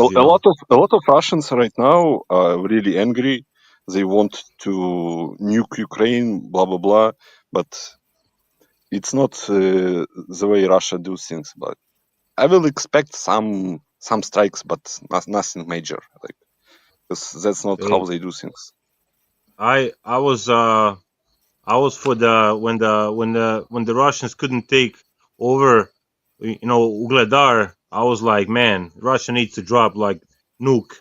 a lot of Russians right now are really angry. They want to nuke Ukraine, blah blah blah. But it's not the way Russia do things. But I will expect some strikes, but nothing major. Like, because that's not how they do things. I was for when the Russians couldn't take over, Ugledar. I was like, man, Russia needs to drop like nuke,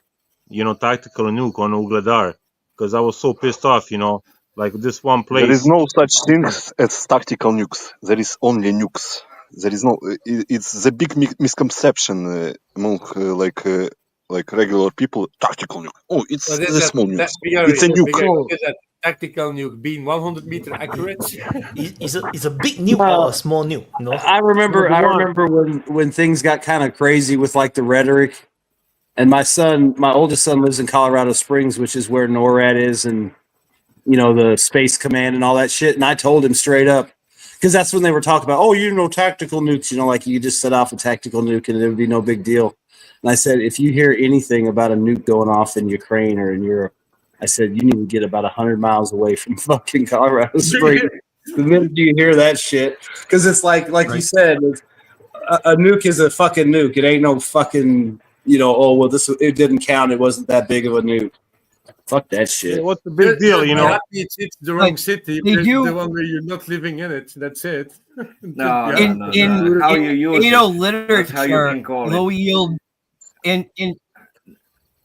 tactical nuke on Ugledar, because I was so pissed off, like this one place. There is no such thing as tactical nukes. There is only nukes. There is no. It's the big misconception among like regular people. Tactical nuke. Oh, it's What the is that? small nukes. Bagari, It's a nuke. What is that tactical nuke? Being 100-meter accurate? It's a big nuke or a small nuke? No. I remember when things got kind of crazy with like the rhetoric. And my oldest son lives in Colorado Springs, which is where NORAD is, and the Space Command and all that shit. And I told him straight up, because that's when they were talking about, tactical nukes, like you just set off a tactical nuke and it would be no big deal. And I said, if you hear anything about a nuke going off in Ukraine or in Europe, I said, you need to get about 100 miles away from fucking Colorado Springs. The minute you hear that shit, because it's like you said, a nuke is a fucking nuke. It ain't no fucking, it didn't count. It wasn't that big of a nuke. Fuck that Yeah, shit. what's the big deal? Just You be know, happy it's the wrong city. they It's do- the one where you're not living in it. That's it. No, Yeah. no, no, no. How you use NATO it. That's how you literature, can call low it. yield in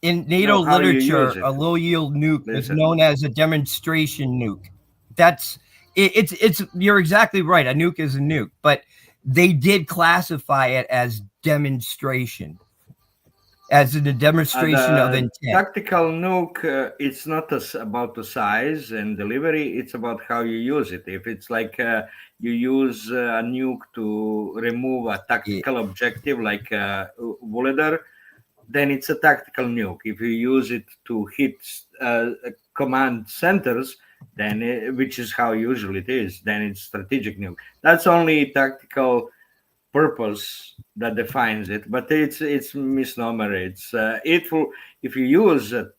NATO No, how you literature, use it. a low yield nuke is Listen. known as a demonstration nuke. That's it's you're exactly right. A nuke is a nuke, but they did classify it as demonstration, as in a demonstration of intent. Tactical nuke, it's not about the size and delivery, it's about how you use it. If it's like you use a nuke to remove a tactical objective like Volador, then it's a tactical nuke. If you use it to hit command centers, then which is how usually it is, then it's strategic nuke. That's only tactical purpose that defines it, but it's misnomer. It's if you use a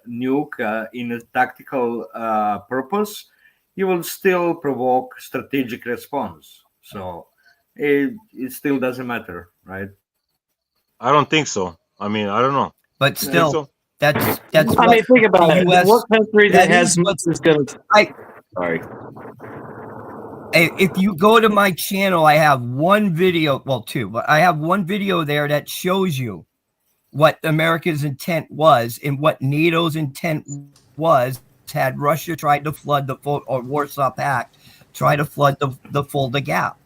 nuke in a tactical purpose, you will still provoke strategic response. So it still doesn't matter, right? I don't think so. I mean, I don't know. But You think still, so? that's I mean, think about the it. US What country that has is what nukes is gonna? Sorry. If you go to my channel, I have one video, well, two, but I have one video there that shows you what America's intent was and what NATO's intent was had Russia tried to flood the or Warsaw Pact try to flood the Fulda Gap.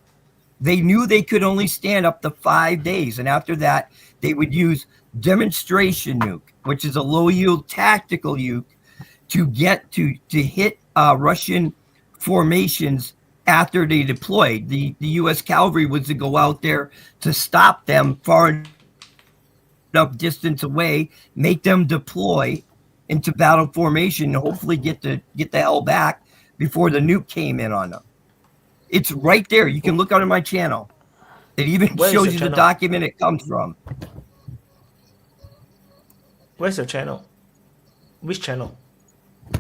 They knew they could only stand up to 5 days, and after that, they would use demonstration nuke, which is a low yield tactical nuke, to get to hit Russian formations after they deployed. The U.S. cavalry was to go out there to stop them far enough distance away, make them deploy into battle formation, and hopefully get the hell back before the nuke came in on them. It's right there. You can look out on my channel. It even Where is shows your you the channel? document it comes from. Where's your channel? Which channel?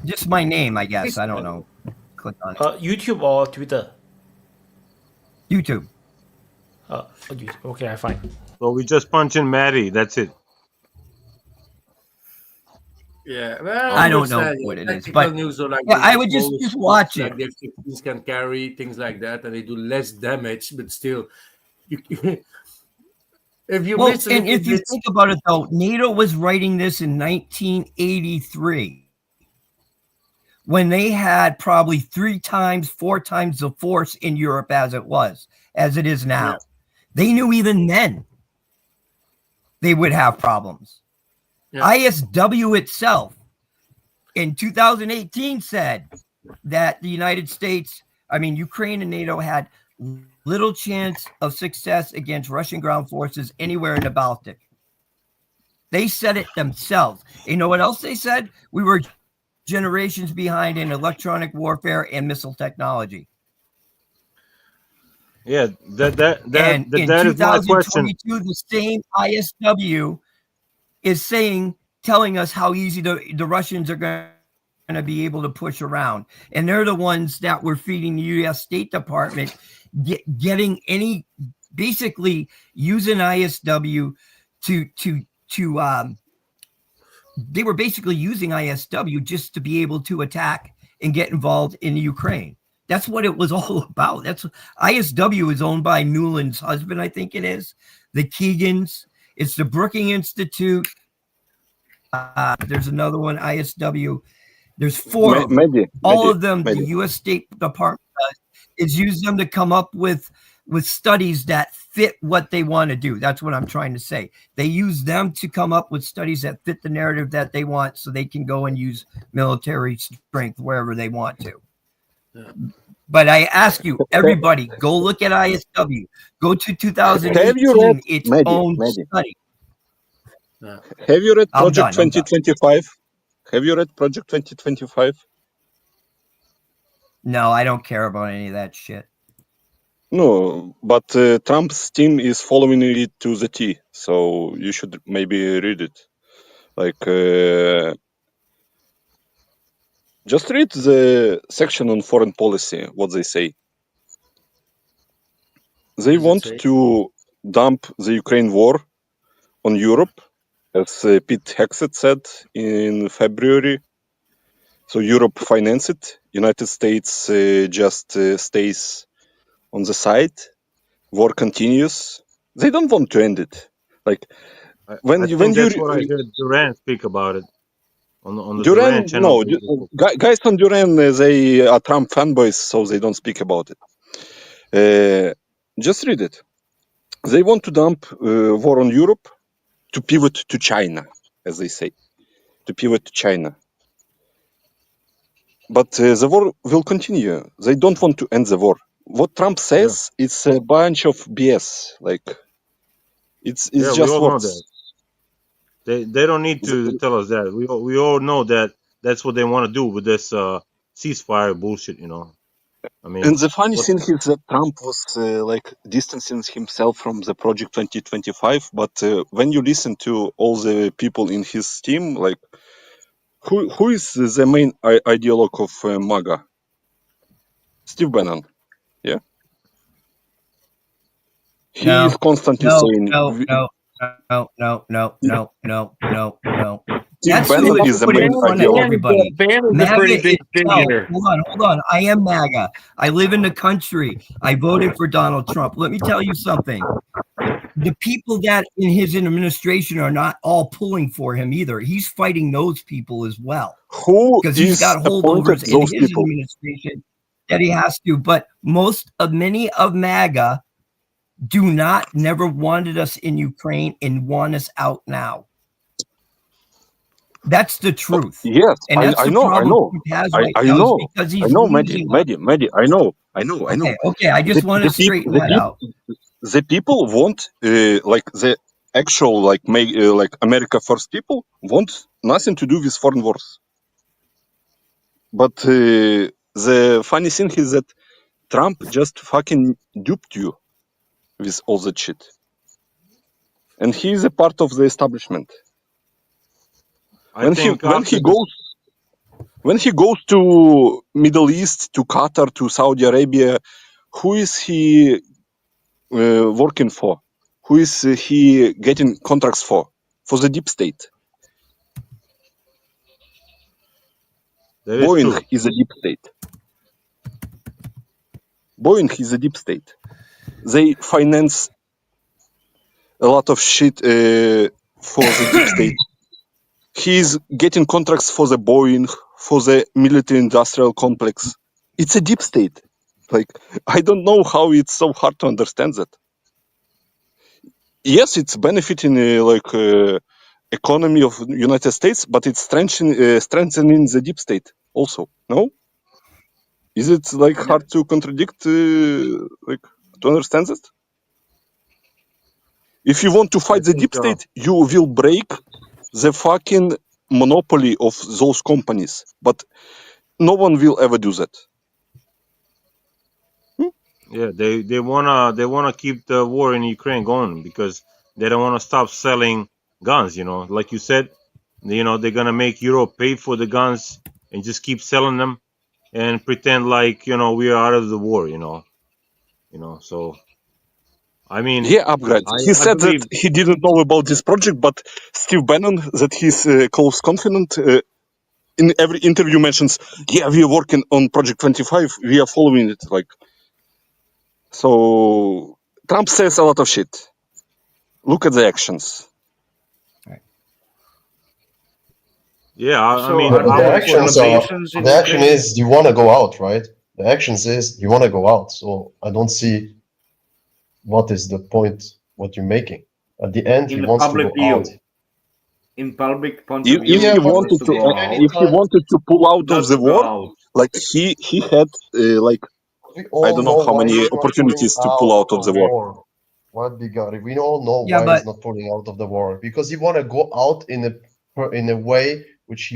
Just my name, I guess. I don't know. Click on it. YouTube or Twitter? YouTube. YouTube. Okay, I find. So we just punch in Maddie. That's it. Yeah, well, I don't know understand, what it is, tactical but news are like yeah, the I would smallest just watch ships, it. Like the F-15s can carry things like that, and they do less damage, but still, you, if you Well, miss a and little if you bit, think about it, though, NATO was writing this in 1983 when they had probably 3 times, 4 times the force in Europe as it is now. Yeah. They knew even then they would have problems. Yeah. ISW itself in 2018 said that the Ukraine and NATO had little chance of success against Russian ground forces anywhere in the Baltic. They said it themselves. You know what else they said? We were generations behind in electronic warfare and missile technology. Yeah, that in is my question. 2022, the same ISW is telling us how easy the Russians are going to be able to push around, and they're the ones that were feeding the U.S. State Department, basically using ISW they were basically using ISW just to be able to attack and get involved in Ukraine. That's what it was all about. ISW is owned by Nuland's husband, I think it is, the Keegans. It's the Brookings Institute. There's another one, ISW. There's 4 of them. All of them, the U.S. State Department is use them to come up with studies that fit what they want to do. That's what I'm trying to say. They use them to come up with studies that fit the narrative that they want, so they can go and use military strength wherever they want to. Yeah. But I ask you, everybody, go look at ISW. Go to 2018, its own study. Have you read I'm Project done. 2025? Have you read Project 2025? No, I don't care about any of that shit. No, but Trump's team is following it to the T, so you should maybe read it. Just read the section on foreign policy, what they say. They want to dump the Ukraine war on Europe as Pete Hexet said in February. So Europe finances it. United States just stays on the side. War continues. They don't want to end it. Like I when think you that's what I heard Duran speak about it on the Duran Duran, channel. no, guys on Duran, they are Trump fanboys, so they don't speak about it. Just read it. They want to dump war on Europe to pivot to China, as they say, to pivot to China. But the war will continue. They don't want to end the war. What Trump says, it's a bunch of BS. Like it's we just all know that. words. They don't need to tell us that. We all know that that's what they want to do with this ceasefire bullshit. You know, I mean, And the funny thing is that Trump was like distancing himself from the Project 2025. But when you listen to all the people in his team, like who is the main ideologue of MAGA? Steve Bannon. Yeah, he is constantly saying. No. Steve That's who Bannon is is the putting main fun at ideologue. everybody. Bannon's a MAGA pretty big itself. figure. Hold on. I am MAGA. I live in the country. I voted for Donald Trump. Let me tell you something. The people that in his administration are not all pulling for him either. He's fighting those people as well. Who because he's got holdovers in those his people? administration that he has to. But many of MAGA never wanted us in Ukraine and want us out now. That's the truth. Yes, and that's I the know, problem Trump has right now is because he's losing. Mehdi, I know. Okay, I just want to straighten that out. The people want, like the actual, like America First people want nothing to do with foreign wars. But the funny thing is that Trump just fucking duped you with all that shit, and he is a part of the establishment. When he goes to Middle East, to Qatar, to Saudi Arabia, who is he working for? Who is he getting contracts for? For the deep state. Boeing is a deep state. Boeing is a deep state. They finance a lot of shit for the deep state. He's getting contracts for the Boeing, for the military industrial complex. It's a deep state. Like, I don't know how it's so hard to understand that. Yes, it's benefiting economy of United States, but it's strengthening the deep state also. No? Is it like hard to contradict, like to understand that? If you want to fight the deep state, you will break the fucking monopoly of those companies. But no one will ever do that. Yeah, they wanna keep the war in Ukraine going because they don't want to stop selling guns. You know, like you said, you know they're gonna make Europe pay for the guns and just keep selling them and pretend like we are out of the war. So I mean, yeah, upgrade. He said that he didn't know about this project, but Steve Bannon, that he's close confidant, in every interview mentions, yeah, we are working on Project 25, we are following it. Like, so Trump says a lot of shit. Look at the actions. Yeah, I mean, the action is you want to go out, right? The actions is you want to go out. So I don't see what is the point, what you're making. At the end, he wants to go out. In public point If of view, if he wanted to pull out of the war, like he had I don't know how many opportunities to pull out of the war. What Bigari? We all know why he's not pulling out of the war, because he want to go out in a way which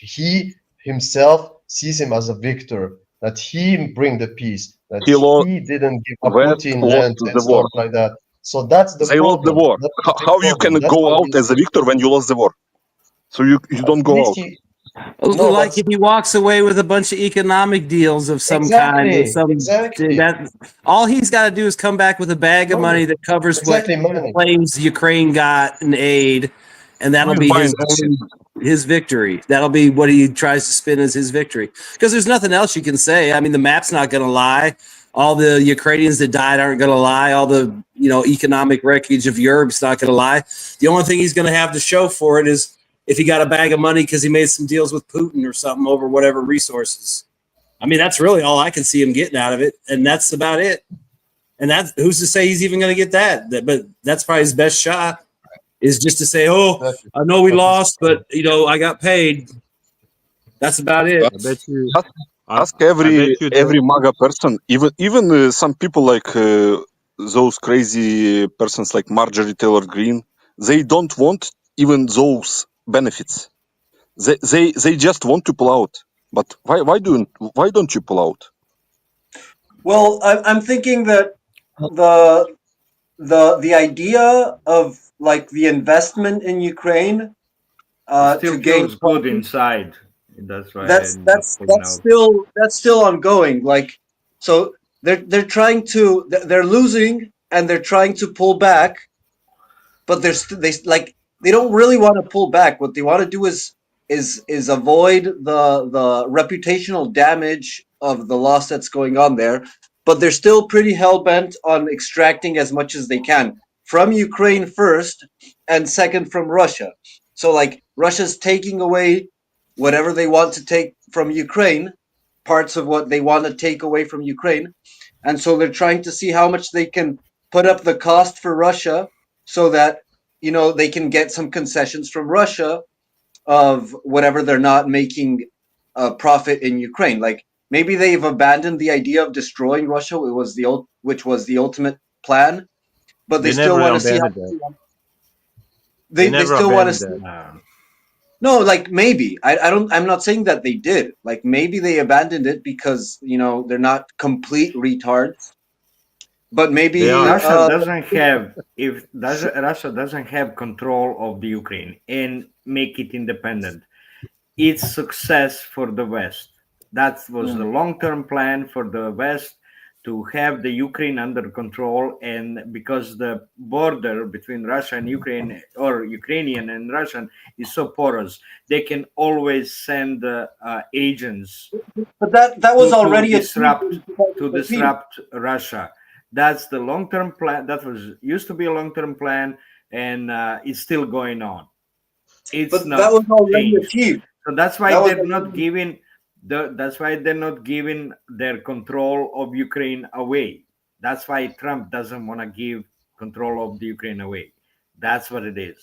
he himself sees him as a victor, that he bring the peace, that he didn't give a Putin hand and stuff like that. So that's the problem. Lost the war. How you can go out as a victor when you lost the war? So you don't go out. No, Like but if he walks away with a bunch of economic deals of some kind, or exactly. that all he's got to do is come back with a bag of money that covers Exactly, what money. claims Ukraine got in aid, and that'll Who is be buying that shit? his victory. That'll be what he tries to spin as his victory. Because there's nothing else you can say. I mean, the map's not going to lie. All the Ukrainians that died aren't going to lie. All the economic wreckage of Europe's not going to lie. The only thing he's going to have to show for it is if he got a bag of money because he made some deals with Putin or something over whatever resources. I mean, that's really all I can see him getting out of it, and that's about it. And that's who's to say he's even going to get that? But that's probably his best shot, is just to say, "Oh, I know we lost, but I got paid." That's about it. I bet you. Ask I every bet you every MAGA person, even some people like those crazy persons like Marjorie Taylor Greene. They don't want even those benefits. They just want to pull out. But why don't you pull out? Well, I'm thinking that the idea of like the investment in Ukraine It still to gain feels good profit, inside. That's why that's I'm that's pulling that's out. still ongoing. Like, so they're trying to they're losing and they're trying to pull back, but they don't really want to pull back. What they want to do is avoid the reputational damage of the loss that's going on there. But they're still pretty hell bent on extracting as much as they can from Ukraine first, and second from Russia. So like Russia's taking away whatever they want to take from Ukraine, parts of what they want to take away from Ukraine, and so they're trying to see how much they can put up the cost for Russia so that they can get some concessions from Russia of whatever they're not making a profit in Ukraine. Like maybe they've abandoned the idea of destroying Russia, which was the ultimate plan, but they They still never want to see how abandoned that. they never still want to abandoned see. that. No, like maybe I'm not saying that they did. Like maybe they abandoned it because they're not complete retards, but maybe They are. Russia doesn't have control of the Ukraine and make it independent. It's success for the West. That was the long-term plan for the West, to have the Ukraine under control, and because the border between Russia and Ukraine, or Ukrainian and Russian, is so porous, they can always send agents. But that was already to disrupt Russia. That's the long-term plan. That was used to be a long-term plan, and it's still going on. It's but not that was already changed. achieved. So that's why That was they're not giving their control of Ukraine away. That's why Trump doesn't want to give control of the Ukraine away. That's what it is.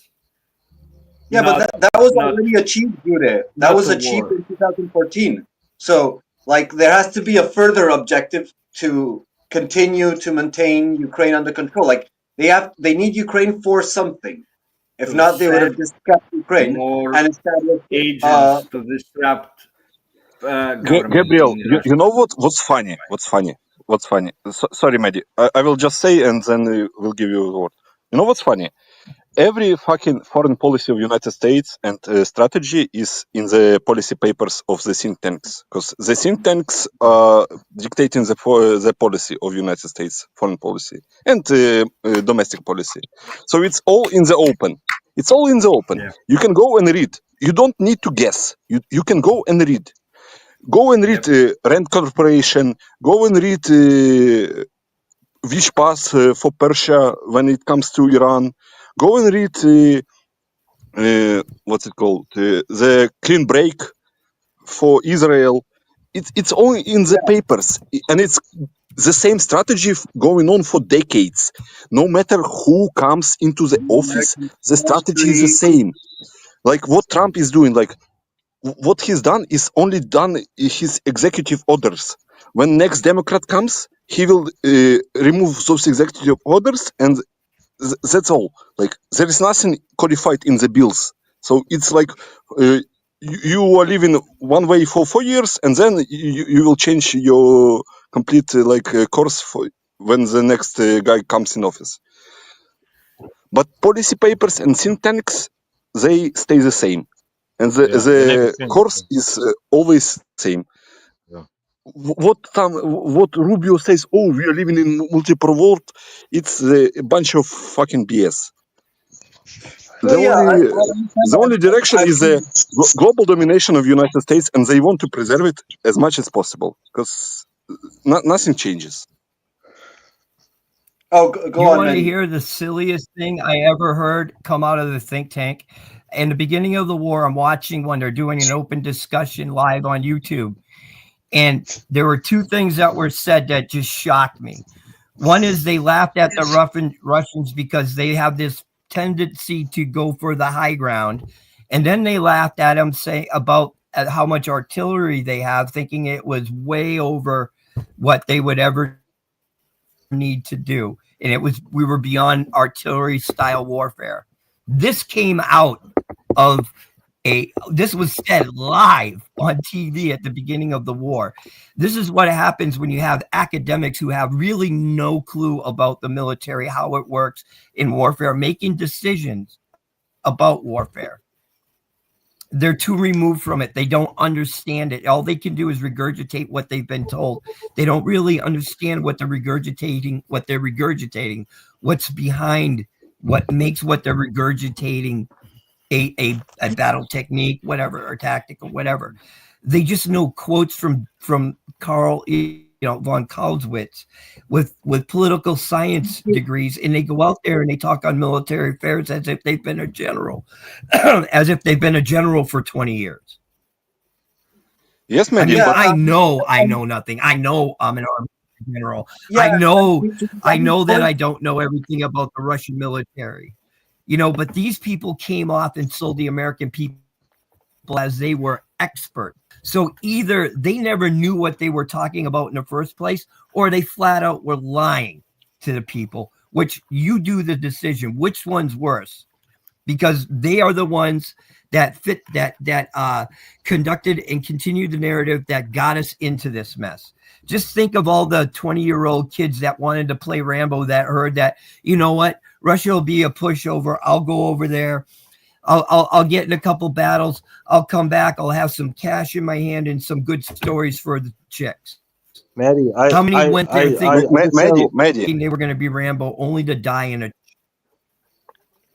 Yeah, but that was already achieved, Jude. That was a achieved war. in 2014. So, like, there has to be a further objective to continue to maintain Ukraine under control. Like, they need Ukraine for something. If To not, they would have send just kept Ukraine more and established. agents to disrupt government. Gabriel, in you Russia. know what's funny? What's funny? Sorry, Mehdi. I will just say, and then we'll give you the word. You know what's funny? Every fucking foreign policy of United States and strategy is in the policy papers of the think tanks, because the think tanks are dictating the policy of United States foreign policy and domestic policy. So it's all in the open. It's all in the open. Yeah. You can go and read. You don't need to guess. You can go and read. Go and read Rand Corporation. Go and read Wish Pass for Persia when it comes to Iran. Go and read what's it called? The clean break for Israel. It's only in the papers, and it's the same strategy going on for decades. No matter who comes into the office, the strategy is the same. Like what Trump is doing, like what he's done is only done his executive orders. When next Democrat comes, he will remove those executive orders, and that's all. Like there is nothing codified in the bills. So it's like you are living one way for 4 years, and then you will change your complete course for when the next guy comes in office. But policy papers and think tanks, they stay the same. and the Yeah, the next thing. course is always same. Yeah. What Rubio says, oh, we are living in multipolar world, it's a bunch of fucking BS. No, yeah, The only direction is the global domination of United States, and they want to preserve it as much as possible because nothing changes. Oh, go You on, want to Manny. hear the silliest thing I ever heard come out of the think tank? In the beginning of the war, I'm watching when they're doing an open discussion live on YouTube. And there were two things that were said that just shocked me. One is they laughed at the Russians because they have this tendency to go for the high ground. And then they laughed at them saying about how much artillery they have, thinking it was way over what they would ever need to do. And we were beyond artillery style warfare. This came out of this was said live on TV at the beginning of the war. This is what happens when you have academics who have really no clue about the military, how it works in warfare, making decisions about warfare. They're too removed from it. They don't understand it. All they can do is regurgitate what they've been told. They don't really understand what they're regurgitating, what's behind what makes what they're regurgitating a battle technique, whatever, or tactic, or whatever. They just know quotes from Carl, von Clausewitz with political science degrees, and they go out there and they talk on military affairs as if they've been a general, as if they've been a general for 20 years. Yes, man. I mean, I know nothing. I know I'm an army general. Yeah, I know that I don't know everything about the Russian military. But these people came off and sold the American people as they were expert. So either they never knew what they were talking about in the first place, or they flat out were lying to the people, which you do the decision. Which one's worse? Because they are the ones that conducted and continued the narrative that got us into this mess. Just think of all the 20-year-old kids that wanted to play Rambo that heard that, you know what, Russia will be a pushover. I'll go over there. I'll get in a couple battles. I'll come back. I'll have some cash in my hand and some good stories for the chicks. Maddie, How many went there thinking they were going to be Rambo only to die in a...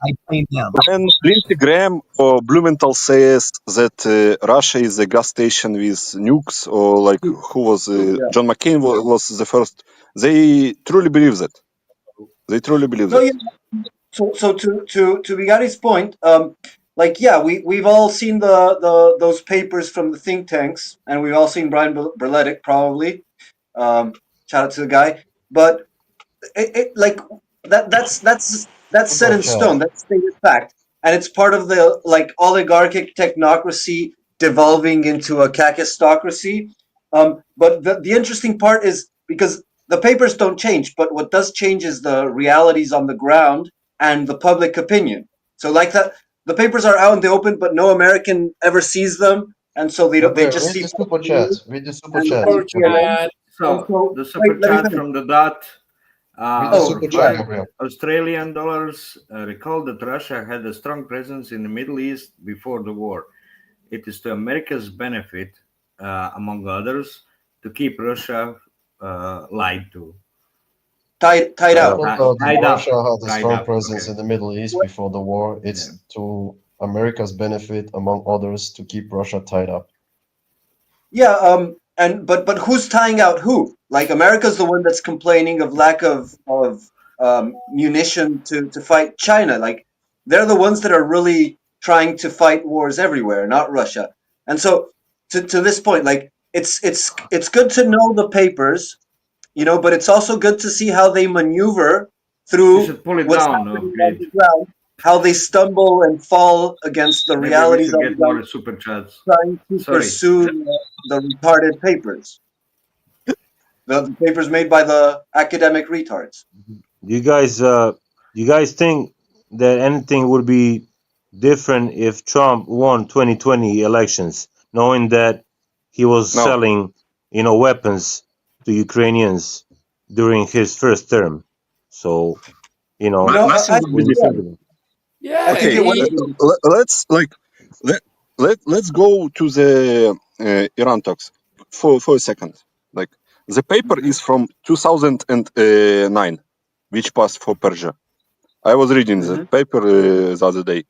I blame them. When Lindsey Graham or Blumenthal says that Russia is a gas station with nukes, or like who was John McCain was the first, they truly believe that. They truly believe that. Yeah. So to Bigari's point, we've all seen those papers from the think tanks, and we've all seen Brian Berletic probably. Shout out to the guy, but that's set in stone. That's stated fact, and it's part of the oligarchic technocracy devolving into a kakistocracy. But the interesting part is because the papers don't change, but what does change is the realities on the ground and the public opinion. So the papers are out in the open, but no American ever sees them, and so they just see super chat. Read the super chat. So the super chat from the dot. Australian dollars. Recall that Russia had a strong presence in the Middle East before the war. It is to America's benefit, among others, to keep Russia lied to. Tied out. Russia had a strong presence in the Middle East before the war. It's to America's benefit, among others, to keep Russia tied up. Yeah, but who's tying out who? Like America's the one that's complaining of lack of munition to fight China. Like they're the ones that are really trying to fight wars everywhere, not Russia. And so to this point, like it's good to know the papers, but it's also good to see how they maneuver through what's happening on the ground, how they stumble and fall against the realities of more super chats. Trying to pursue the retarded papers. The papers made by the academic retards. You guys think that anything would be different if Trump won 2020 elections, knowing that he was selling, weapons to Ukrainians during his first term? So, nothing would be different. Yeah. Okay. Let's let's go to the Iran talks for a second. Like the paper is from 2009, which passed for Persia. I was reading the paper the other day.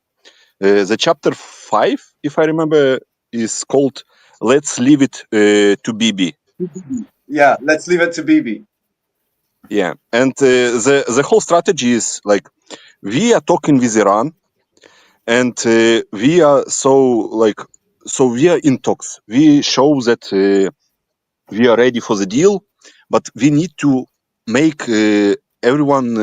The chapter 5, if I remember, is called "Let's Leave It to Bibi." Yeah, let's leave it to Bibi. Yeah, and the whole strategy is like we are talking with Iran, and we are so we are in talks. We show that we are ready for the deal, but we need to make everyone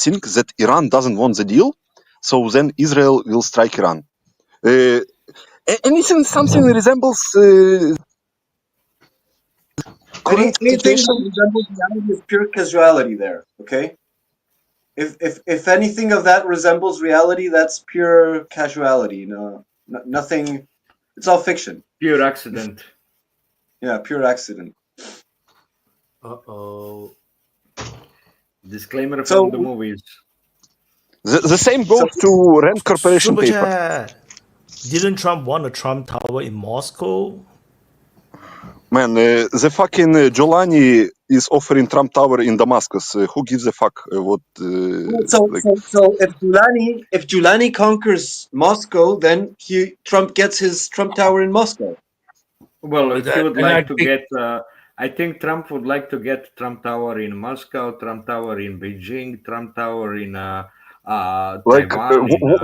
think that Iran doesn't want the deal. So then Israel will strike Iran. Anything, something resembles current Anything situation? that resembles reality is pure casuality there, okay? If anything of that resembles reality, that's pure casuality. Nothing. It's all fiction. Pure accident. Yeah, pure accident. Uh-oh. Disclaimer So- from the movies. The same goes to Rand Corporation Super paper. chat. Didn't Trump want a Trump Tower in Moscow? Man, the fucking Giuliani is offering Trump Tower in Damascus. Who gives a fuck what? So if Giuliani conquers Moscow, then Trump gets his Trump Tower in Moscow. Well, But he would and like I'd to be- get. I think Trump would like to get Trump Tower in Moscow, Trump Tower in Beijing, Trump Tower in Taiwan,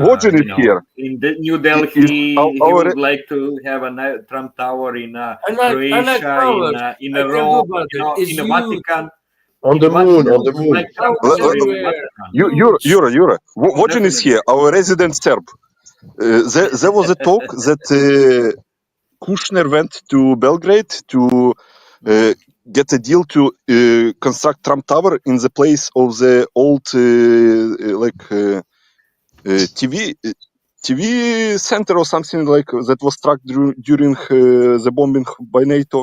Wojin is here. in the New Delhi. Is He our- would like to have a Trump Tower in I like Croatia, towers. in I can do Rome, about it. It's in the huge. Vatican. On the moon, on the moon. Like Trump Towers Tower in the everywhere. Vatican. Yura. Wojin is here, our resident Serb. There was a talk that Kushner went to Belgrade to get a deal to construct Trump Tower in the place of the old TV center or something like that was struck during the bombing by NATO.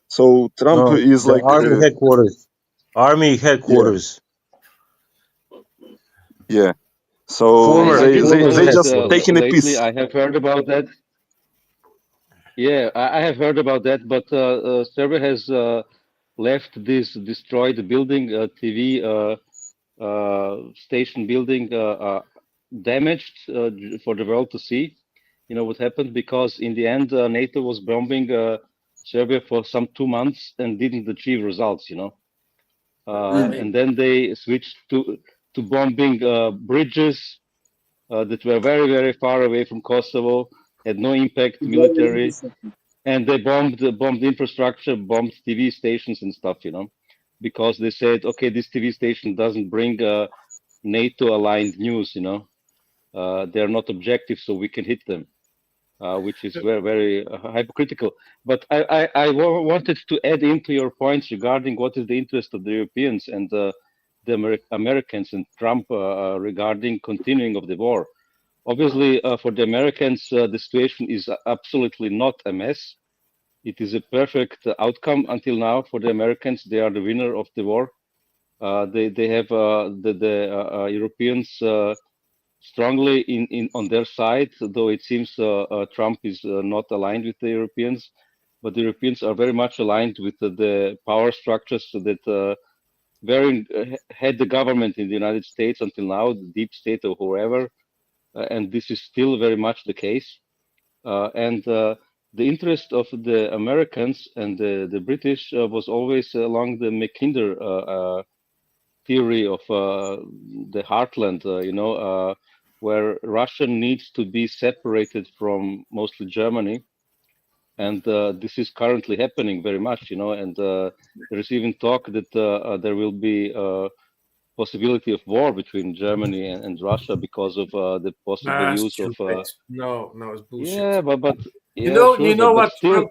So Trump No, is the like army headquarters. Army headquarters. yeah. So Former they headquarters. just taking a lately piece. I have heard about that. Yeah, I have heard about that, but Serbia has left this destroyed building, TV station building, damaged for the world to see. You know what happened? Because in the end, NATO was bombing Serbia for some 2 months and didn't achieve results. You know, and then they switched to bombing bridges that were very, very far away from Kosovo, had no impact military, and they bombed infrastructure, bombed TV stations and stuff, you know, because they said, okay, this TV station doesn't bring NATO aligned news, you know, they're not objective, so we can hit them, which is very, very hypocritical. But I wanted to add into your points regarding what is the interest of the Europeans and the Americans and Trump regarding continuing of the war. Obviously, for the Americans, the situation is absolutely not a mess. It is a perfect outcome until now for the Americans. They are the winner of the war. They have the Europeans strongly on their side, though it seems Trump is not aligned with the Europeans. But the Europeans are very much aligned with the power structures that had the government in the United States until now, the deep state or whoever. And this is still very much the case. And the interest of the Americans and the British was always along the Mackinder theory of the heartland, you know, where Russia needs to be separated from mostly Germany. And this is currently happening very much, you know, and there is even talk that there will be possibility of war between Germany and Russia because of the possible That's use of. stupid. No, it's bullshit. Yeah, but You yeah, know, sure, you know but what still,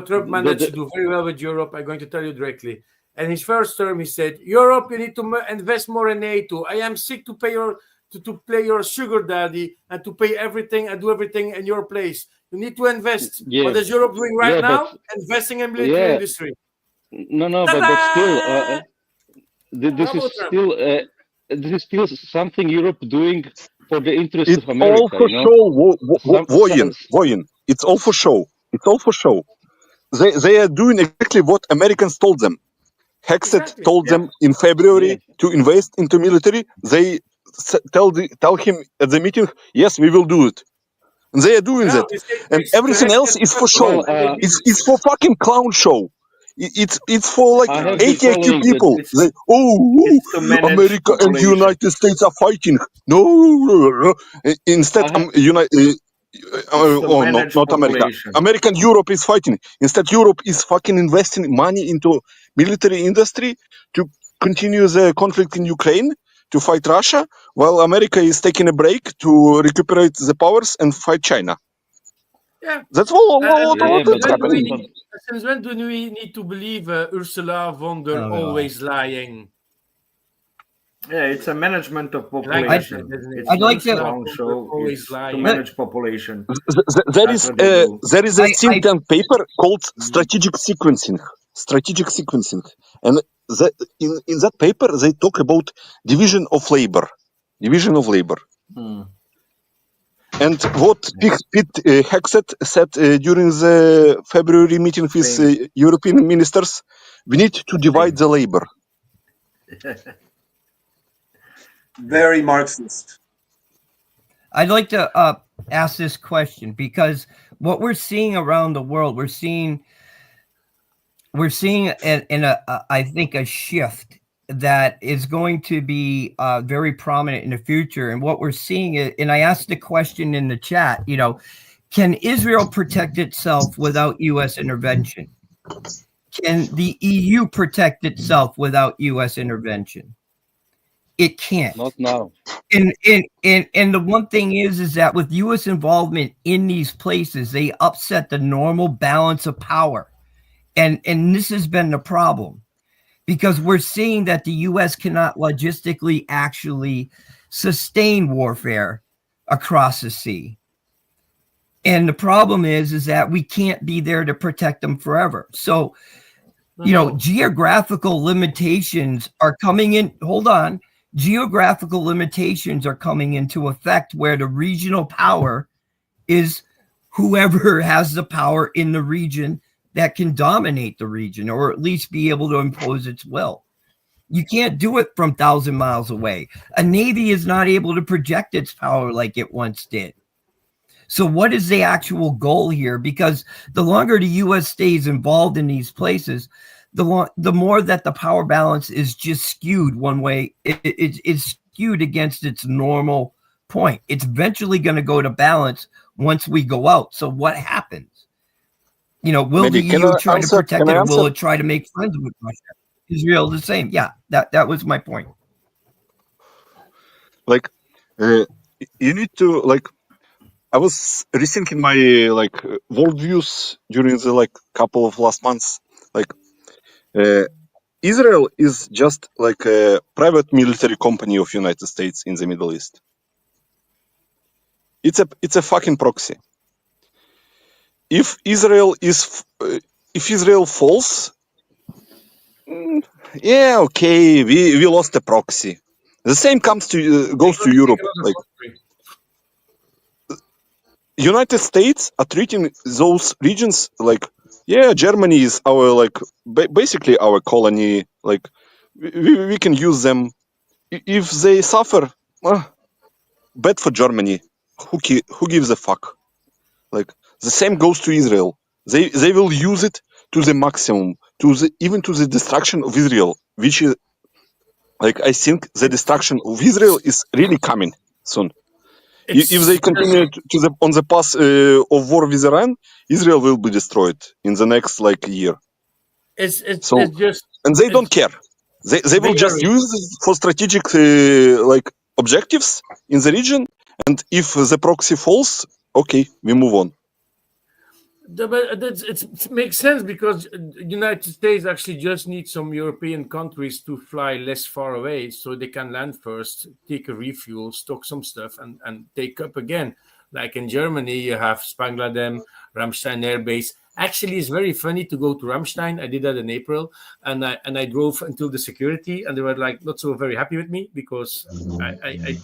Trump managed to do very well with Europe. I'm going to tell you directly. And his first term, he said, "Europe, you need to invest more in NATO. I am sick to pay to play your sugar daddy and to pay everything and do everything in your place. You need to invest." yeah, What is Europe doing right yeah, now? but Investing in military yeah, industry. no, but still, this Bravo, is Trump. still something Europe doing for the interest It of America, also you know. show Voyin. It's all for show. It's all for show. They are doing exactly what Americans told them. Hexet told them in February to invest into military. They tell him at the meeting, yes, we will do it. And they are doing that. And everything else is for show. It's for fucking clown show. It's for like I have been 80 IQ following that. people. They, It's to manage America and population. United States are fighting. No. Instead, not manage America. population. America and Europe is fighting. Instead, Europe is fucking investing money into military industry to continue the conflict in Ukraine, to fight Russia, while America is taking a break to recuperate the powers and fight China. Yeah. That's all And that's happening. since when do we need to believe Ursula von der always lying? Yeah, it's a management of Like population. It's I'd not like a to- clown show. Always It's lying. to manage population. There That's is what they do. there is a think tank paper called strategic sequencing. And in that paper they talk about division of labor. Hmm. And what Pete Hexet said during the February meeting with European ministers, we need to divide the labor. Very Marxist. I'd like to ask this question, because what we're seeing around the world, we're seeing I think a shift that is going to be very prominent in the future. And what we're seeing is, and I asked the question in the chat, can Israel protect itself without U.S. intervention? Can the EU protect itself without U.S. intervention? It can't. Not now. And the one thing is that with U.S. involvement in these places, they upset the normal balance of power. And this has been the problem, because we're seeing that the U.S. cannot logistically actually sustain warfare across the sea. And the problem is that we can't be there to protect them forever. So, geographical limitations are coming in. Hold on. Geographical limitations are coming into effect, where the regional power is whoever has the power in the region that can dominate the region, or at least be able to impose its will. You can't do it from 1,000 miles away. A navy is not able to project its power like it once did. So what is the actual goal here? Because the longer the U.S. stays involved in these places, the more that the power balance is just skewed one way. It's skewed against its normal point. It's eventually going to go to balance once we go out. So what happens? Will the EU try to protect it, or will it try to make friends with Russia? Israel the same. Yeah, that was my point. Like, you need to, like, I was rethinking my worldviews during the couple of last months. Like, Israel is just like a private military company of United States in the Middle East. It's a fucking proxy. If Israel falls, yeah, okay, we lost a proxy. The same goes to Europe. Like, United States are treating those regions like, yeah, Germany is our basically our colony. Like, we can use them. If they suffer, bad for Germany. Who gives a fuck? Like, the same goes to Israel. They will use it to the maximum, even to the destruction of Israel, which is I think the destruction of Israel is really coming soon. If they continue on the path of war with Iran, Israel will be destroyed in the next year. And they don't care. They will just use it for strategic objectives in the region. And if the proxy falls, okay, we move on. But it makes sense, because the United States actually just needs some European countries to fly less far away, so they can land first, take a refuel, stock some stuff, and take up again. Like in Germany, you have Spangladem, Ramstein Air Base. Actually, it's very funny to go to Ramstein. I did that in April, and I drove until the security, and they were like not so very happy with me because I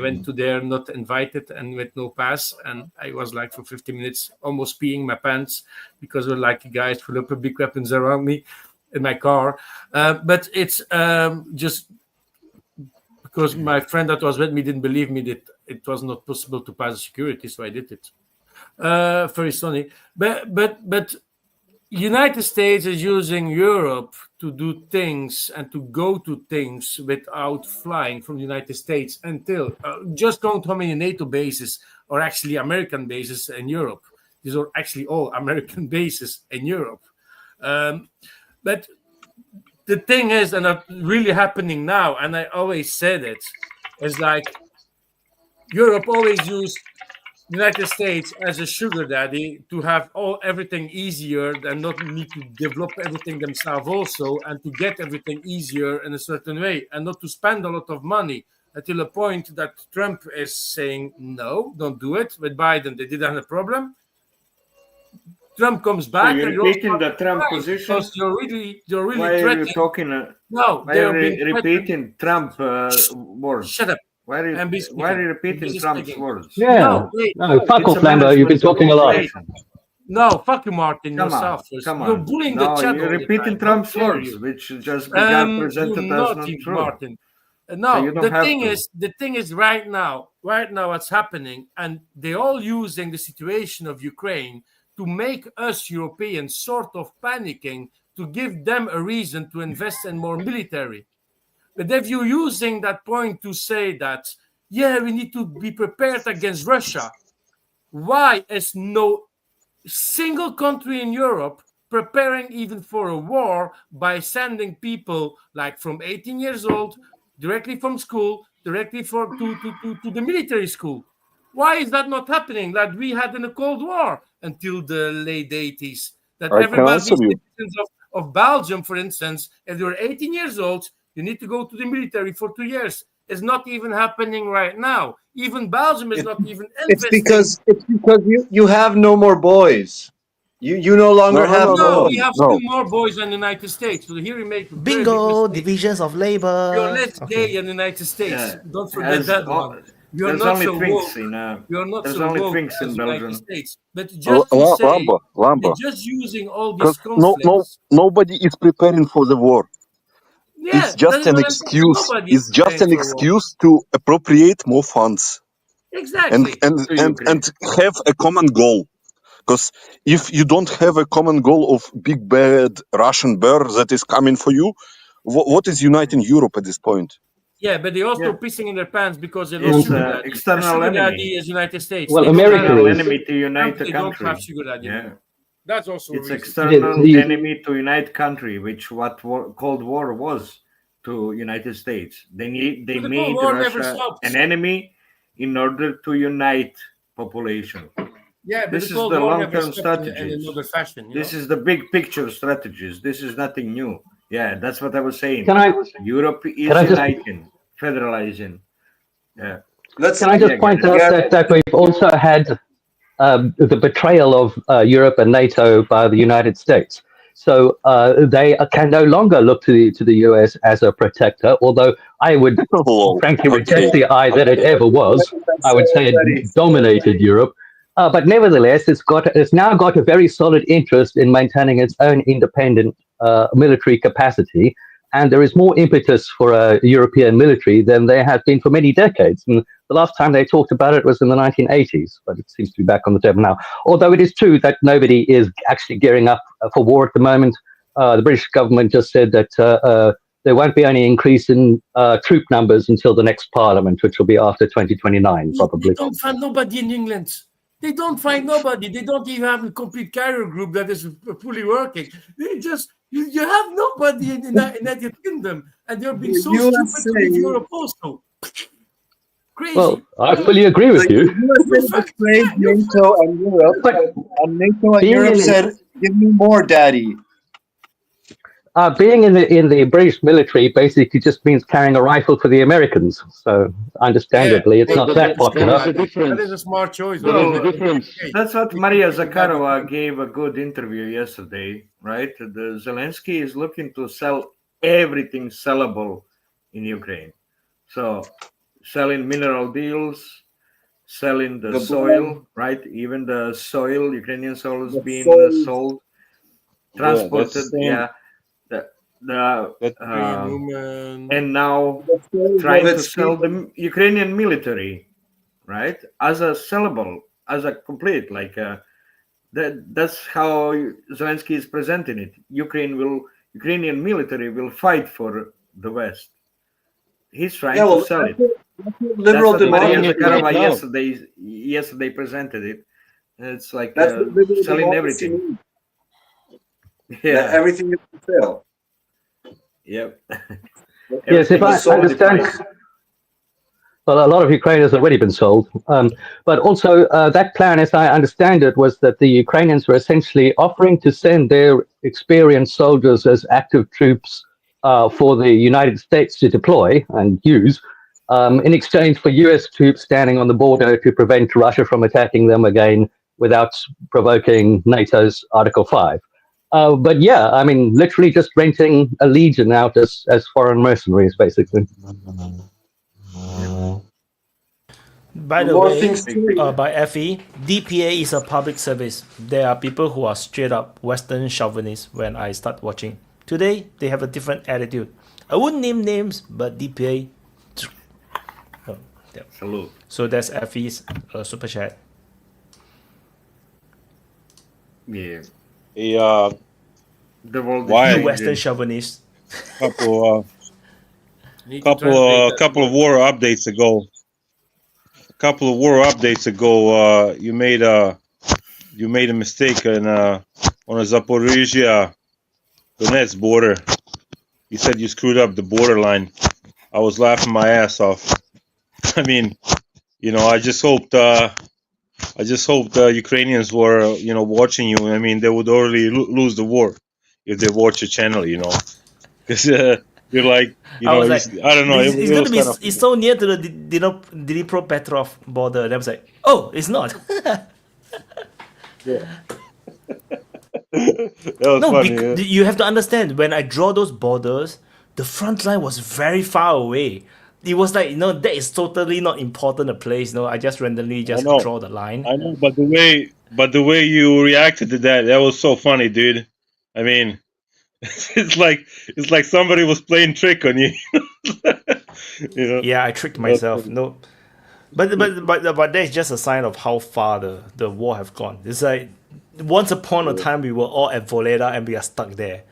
went to there not invited and with no pass, and I was like for 50 minutes almost peeing my pants because there were like guys with big weapons around me in my car. But it's just because my friend that was with me didn't believe me that it was not possible to pass security, so I did it. Very funny, but United States is using Europe to do things and to go to things without flying from the United States until just count how many NATO bases are actually American bases in Europe. These are actually all American bases in Europe. But the thing is, and that's really happening now, and I always said it, is like Europe always used United States as a sugar daddy to have everything easier and not need to develop everything themselves also, and to get everything easier in a certain way and not to spend a lot of money until a point that Trump is saying, no, don't do it. With Biden, they didn't have a problem. Trump comes back. So you're repeating the Trump position? Because you're really why threatening. Are you talking? No, why are you repeating Trump words? Shut up. Why are you repeating Trump's words? Yeah. No, fuck off, Lambo. You've been talking a lot. No, fuck you, Martin. Come yourself. Come on. You're bullying the chat. You're repeating Trump's words, which just began presented as not true. Martin. No, so the thing is right now what's happening, and they're all using the situation of Ukraine to make us Europeans sort of panicking, to give them a reason to invest in more military. But if you're using that point to say that, yeah, we need to be prepared against Russia, why is no single country in Europe preparing even for a war by sending people like from 18 years old directly from school, directly to the military school? Why is that not happening? That we had in the Cold War until the late 80s. That everybody, citizens of Belgium, for instance, if they were 18 years old, you need to go to the military for 2 years. It's not even happening right now. Even Belgium is not even investing. It's because you have no more boys. You no longer have boys. We have still more boys than the United States. So here we make bingo divisions of labor. You're less gay in the United States. Yeah. Don't forget that one. You're not so woke. You're not so woke as the United States. But just to say, Lambo. just using all these conflicts. Nobody is preparing for the war. Yeah, it's just an excuse. It's just an excuse to appropriate more funds. Exactly. And have a common goal. Because if you don't have a common goal of big bad Russian bear that is coming for you, what is uniting Europe at this point? Yeah, but they're also pissing in their pants because they lost sugar daddy. External sugar enemy. Daddy is United States. Well, America is enemy to unite the country. They don't have sugar daddy. Yeah. That's also it's a external enemy to unite country, which Cold War was to United States. They made Russia an enemy in order to unite population. Yeah, but this is the long-term strategies. This is the big picture strategies. This is nothing new. Yeah, that's what I was saying. Europe is uniting, federalizing. Yeah. Can I just point out that we've also had the betrayal of Europe and NATO by the United States. So they can no longer look to the US as a protector, although I would frankly reject the idea that it ever was. I would say it dominated Europe. But nevertheless, it's now got a very solid interest in maintaining its own independent military capacity. And there is more impetus for a European military than there has been for many decades. And the last time they talked about it was in the 1980s, but it seems to be back on the table now. Although it is true that nobody is actually gearing up for war at the moment. The British government just said that there won't be any increase in troop numbers until the next parliament, which will be after 2029, probably. They don't find nobody in England. They don't find nobody. They don't even have a complete carrier group that is fully working. They just... You have nobody in the United Kingdom, and you're being so stupid to leave Europe also. Crazy. Well, I fully agree with you. USA betrayed NATO and Europe, and NATO and Europe said, "Give me more, Daddy." being in the British military basically just means carrying a rifle for the Americans. So, understandably, it's not that popular. That is a smart choice. Well, that's what Maria Zakharova gave a good interview yesterday, right? The Zelensky is looking to sell everything sellable in Ukraine. So, selling mineral deals, selling the soil, right? Even the soil, Ukrainian soil is being sold, transported. Yeah, And now trying to sell the Ukrainian military, right, as a sellable, as a complete, like that's how Zelensky is presenting it. Ukrainian military will fight for the West. He's trying to sell it. Liberal That's what Maria democracy Zakharova yesterday presented it. It's like That's what liberal selling democracy everything. means. Yeah. That everything is for sale. Yep. Yes, if I understand. Well, a lot of Ukraine has already been sold. But also, that plan, as I understand it, was that the Ukrainians were essentially offering to send their experienced soldiers as active troops for the United States to deploy and use in exchange for US troops standing on the border to prevent Russia from attacking them again without provoking NATO's Article 5. But yeah, I mean, literally just renting a legion out as foreign mercenaries, basically. By the way, by FE, DPA is a public service. There are people who are straight up Western chauvinists when I start watching. Today, they have a different attitude. I wouldn't name names, but DPA. Oh, yeah. Salute. So that's FE's super chat. Yeah. The world is you Western chauvinists. Couple of war updates ago. You made a mistake on a Zaporizhia Donetsk border. You said you screwed up the borderline. I was laughing my ass off. I mean, I just hoped Ukrainians were, watching you. I mean, they would already lose the war if they watch your channel, because you're like, I was like, I don't know. It's going to be. It's so near to the Dnipro-Petrov border. And I was like, oh, it's not. No, funny, you have to understand. When I draw those borders, the front line was very far away. It was like, that is totally not important a place. I just randomly draw the line. I know, but the way you reacted to that was so funny, dude. I mean, it's like somebody was playing trick on you. Yeah, I tricked myself. No, but that is just a sign of how far the war have gone. It's like once upon a time we were all at Voleda and we are stuck there,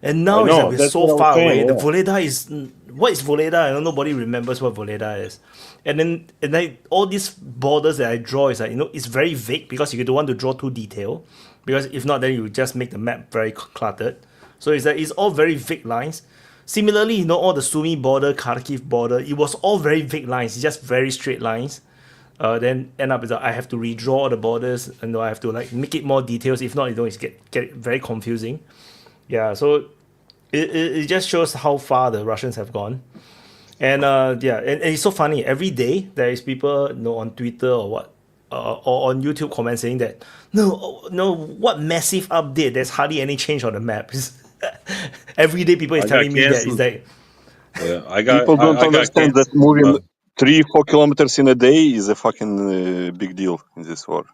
and now it's like we're so far away. The Voleda is what is Voleda? Nobody remembers what Voleda is. And then all these borders that I draw is like it's very vague because you don't want to draw too detailed, because if not then you just make the map very cluttered. So it's all very vague lines. Similarly, all the Sumy border, Kharkiv border, it was all very vague lines, just very straight lines. Then end up I have to redraw the borders, and I have to make it more details. If not, it's get very confusing. Yeah, so it just shows how far the Russians have gone. And and it's so funny. Every day there is people on Twitter or on YouTube comment saying that what massive update? There's hardly any change on the map. Every day people is telling me that it's like people don't understand that moving 3-4 kilometers in a day is a fucking big deal in this war.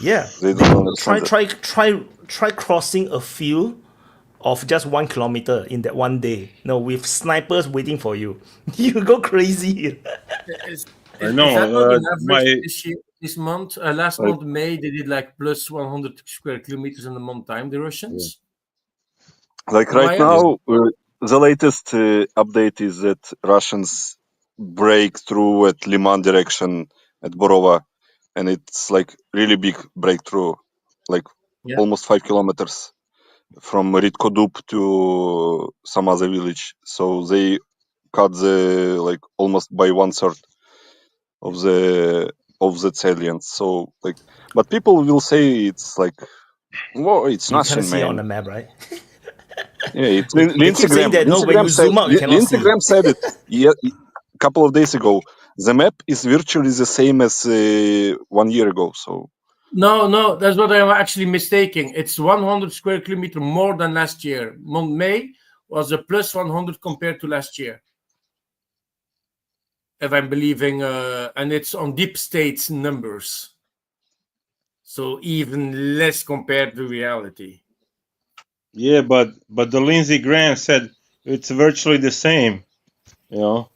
Yeah, they don't understand try crossing a field of just 1 kilometer in that one day. With snipers waiting for you, you go crazy. I know. This month, last month May, they did plus 100 square kilometers in a month time. The Russians. Like right now, the latest update is that Russians break through at Liman direction at Borova, and it's really big breakthrough, almost 5 kilometers from Ritkodub to some other village. So they cut the almost by 1/3 of the salience. So but people will say it's well, it's you nothing, can't see it man. on the map, right? Yeah, it's They Lindsey keep saying Graham. that, no, Lindsey when Graham you said zoom out, you cannot Lindsey see. Graham said it a couple of days ago. The map is virtually the same as 1 year ago. So No, that's what I'm actually mistaking. It's 100 square kilometer more than last year. May was a plus 100 compared to last year. If I'm believing, and it's on deep states numbers. So even less compared to reality. Yeah, but the Lindsey Graham said it's virtually the same. You know.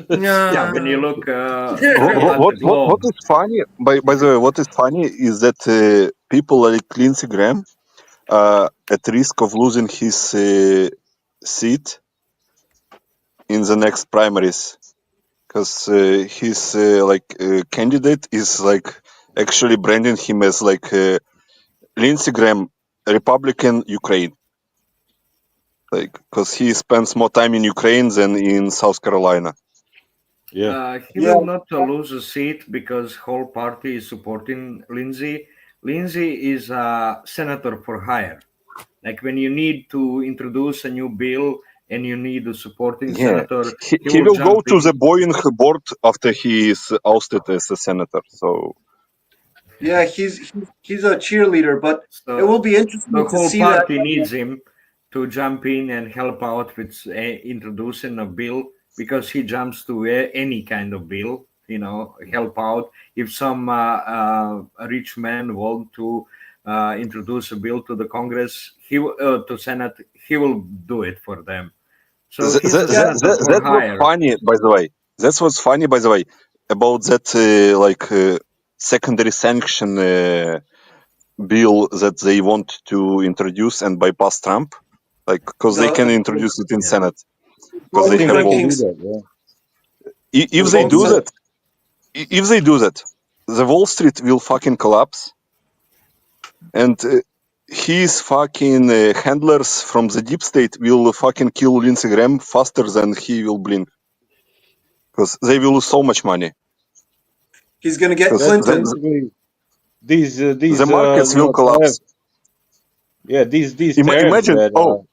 Yeah, when you look at the what globe, is funny? By the way, what is funny is that people like Lindsey Graham are at risk of losing his seat in the next primaries because his candidate is like actually branding him as like Lindsey Graham, Republican Ukraine, like because he spends more time in Ukraine than in South Carolina. he will not lose a seat because whole party is supporting Lindsey. Lindsey is a senator for hire. Like when you need to introduce a new bill and you need a supporting senator, he will go jump to the in. Boeing board after he is ousted as a senator. So Yeah, he's a cheerleader, but it So will be the interesting to whole see that. party needs him to jump in and help out with introducing a bill because he jumps to any kind of bill, help out. If some rich man want to introduce a bill to the Congress, to Senate, he will do it for them. So he's a senator for that's what's hire. funny, by the way. That's what's funny, by the way, about that secondary sanction bill that they want to introduce and bypass Trump, like because they can introduce it in Senate because they have votes. If they do that, the Wall Street will fucking collapse, and his fucking handlers from the deep state will fucking kill Lindsey Graham faster than he will blink, because they will lose so much money. He's gonna get Because Clinton. These the markets will collapse. Yeah, these tariffs Imagine, that,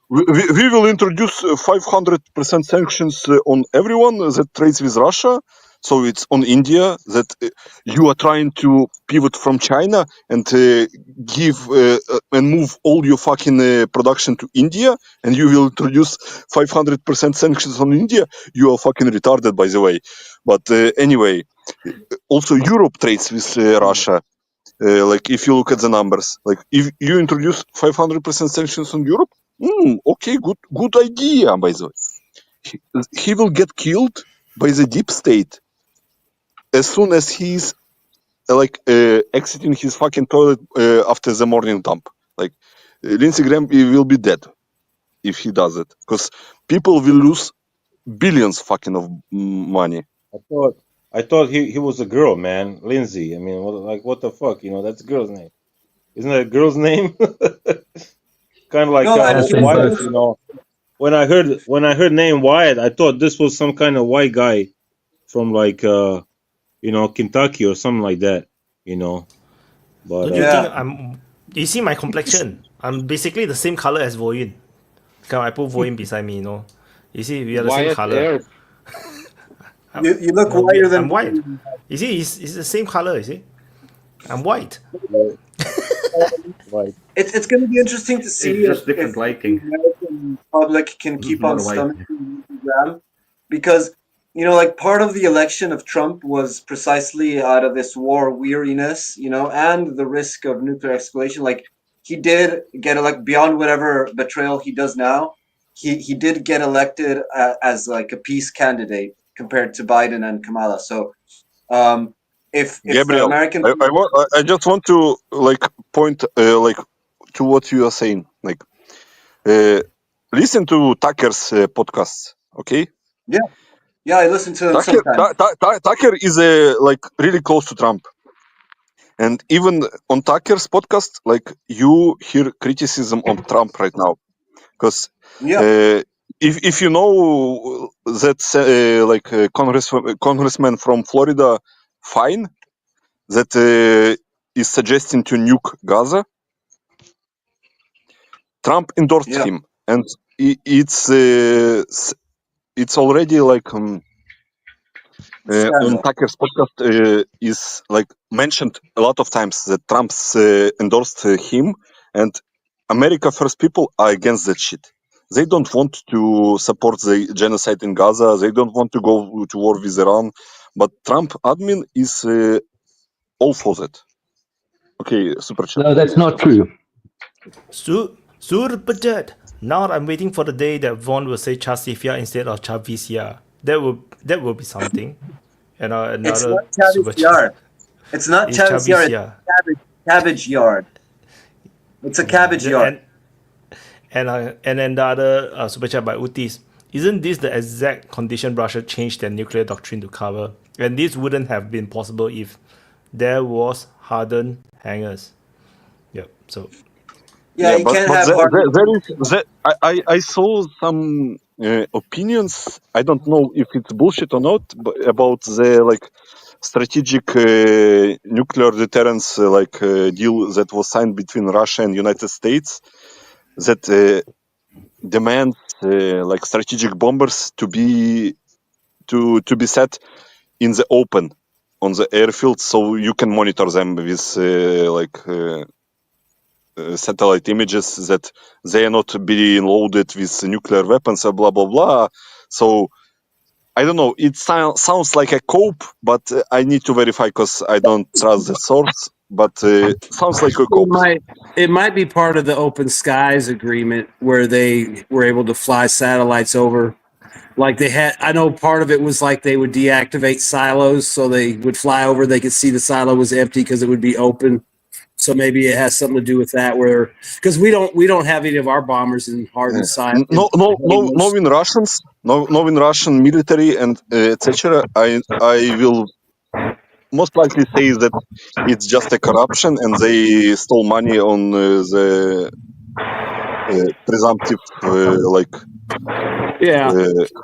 we will introduce 500% sanctions on everyone that trades with Russia. So it's on India that you are trying to pivot from China and give and move all your fucking production to India, and you will introduce 500% sanctions on India. You are fucking retarded, by the way. But anyway, also Europe trades with Russia. Like if you look at the numbers, like if you introduce 500% sanctions on Europe, okay, good idea. By the way, he will get killed by the deep state as soon as he's exiting his fucking toilet after the morning dump. Like Lindsey Graham will be dead if he does it, because people will lose billions fucking of money. I thought he was a girl, man. Lindsay. I mean, what the fuck? That's a girl's name. Isn't that a girl's name? Kind of like Wyatt. When I heard name Wyatt, I thought this was some kind of white guy from Kentucky or something like that. But Don't you think you see my complexion? I'm basically the same color as Voyin. Come, I put Voyin beside me. You see, we are the same color. You look whiter than I'm white. You see, it's the same color. You see, I'm white. It's going to be interesting to see It's just different lighting. The American public can keep more on white. stomaching Graham, because like part of the election of Trump was precisely out of this war weariness, and the risk of nuclear escalation. Like he did get elected beyond whatever betrayal he does now. He did get elected as like a peace candidate compared to Biden and Kamala. So if Gabriel, the American I just want to point to what you are saying. Listen to Tucker's podcasts, okay? Yeah, I listen to them sometimes. Tucker is really close to Trump, and even on Tucker's podcast, you hear criticism on Trump right now, because if you know that congressman from Florida, Fine, that is suggesting to nuke Gaza, Trump endorsed him, and it's already like on Tucker's podcast is like mentioned a lot of times that Trump's endorsed him, and America First people are against that shit. They don't want to support the genocide in Gaza. They don't want to go to war with Iran. But Trump admin is all for that. Okay, super chat. No, that's not true. Super chat. Now I'm waiting for the day that Vaughn will say Chasifia instead of Chavisia. That will be something. And It's another not super Chavis chat. Yard. It's not It's Chavis Yard. Chavisia. It's cabbage yard. It's a cabbage yard. And then the other super chat by Utis. Isn't this the exact condition Russia changed their nuclear doctrine to cover? And this wouldn't have been possible if there was hardened hangers. Yep. So. Yeah, you can't have I saw some opinions. I don't know if it's bullshit or not, but about the like strategic nuclear deterrence deal that was signed between Russia and United States that demands like strategic bombers to be set in the open on the airfield, so you can monitor them with satellite images that they are not being loaded with nuclear weapons, blah blah blah. So I don't know. It sounds like a cope, but I need to verify because I don't trust the source. But sounds like a cope. It might be part of the Open Skies agreement where they were able to fly satellites over. Like they had, I know part of it was like they would deactivate silos, so they would fly over. They could see the silo was empty because it would be open. So maybe it has something to do with that, where because we don't have any of our bombers in hardened silos. Knowing Russians, knowing Russian military and etc., I will most likely say that it's just a corruption and they stole money on the presumptive So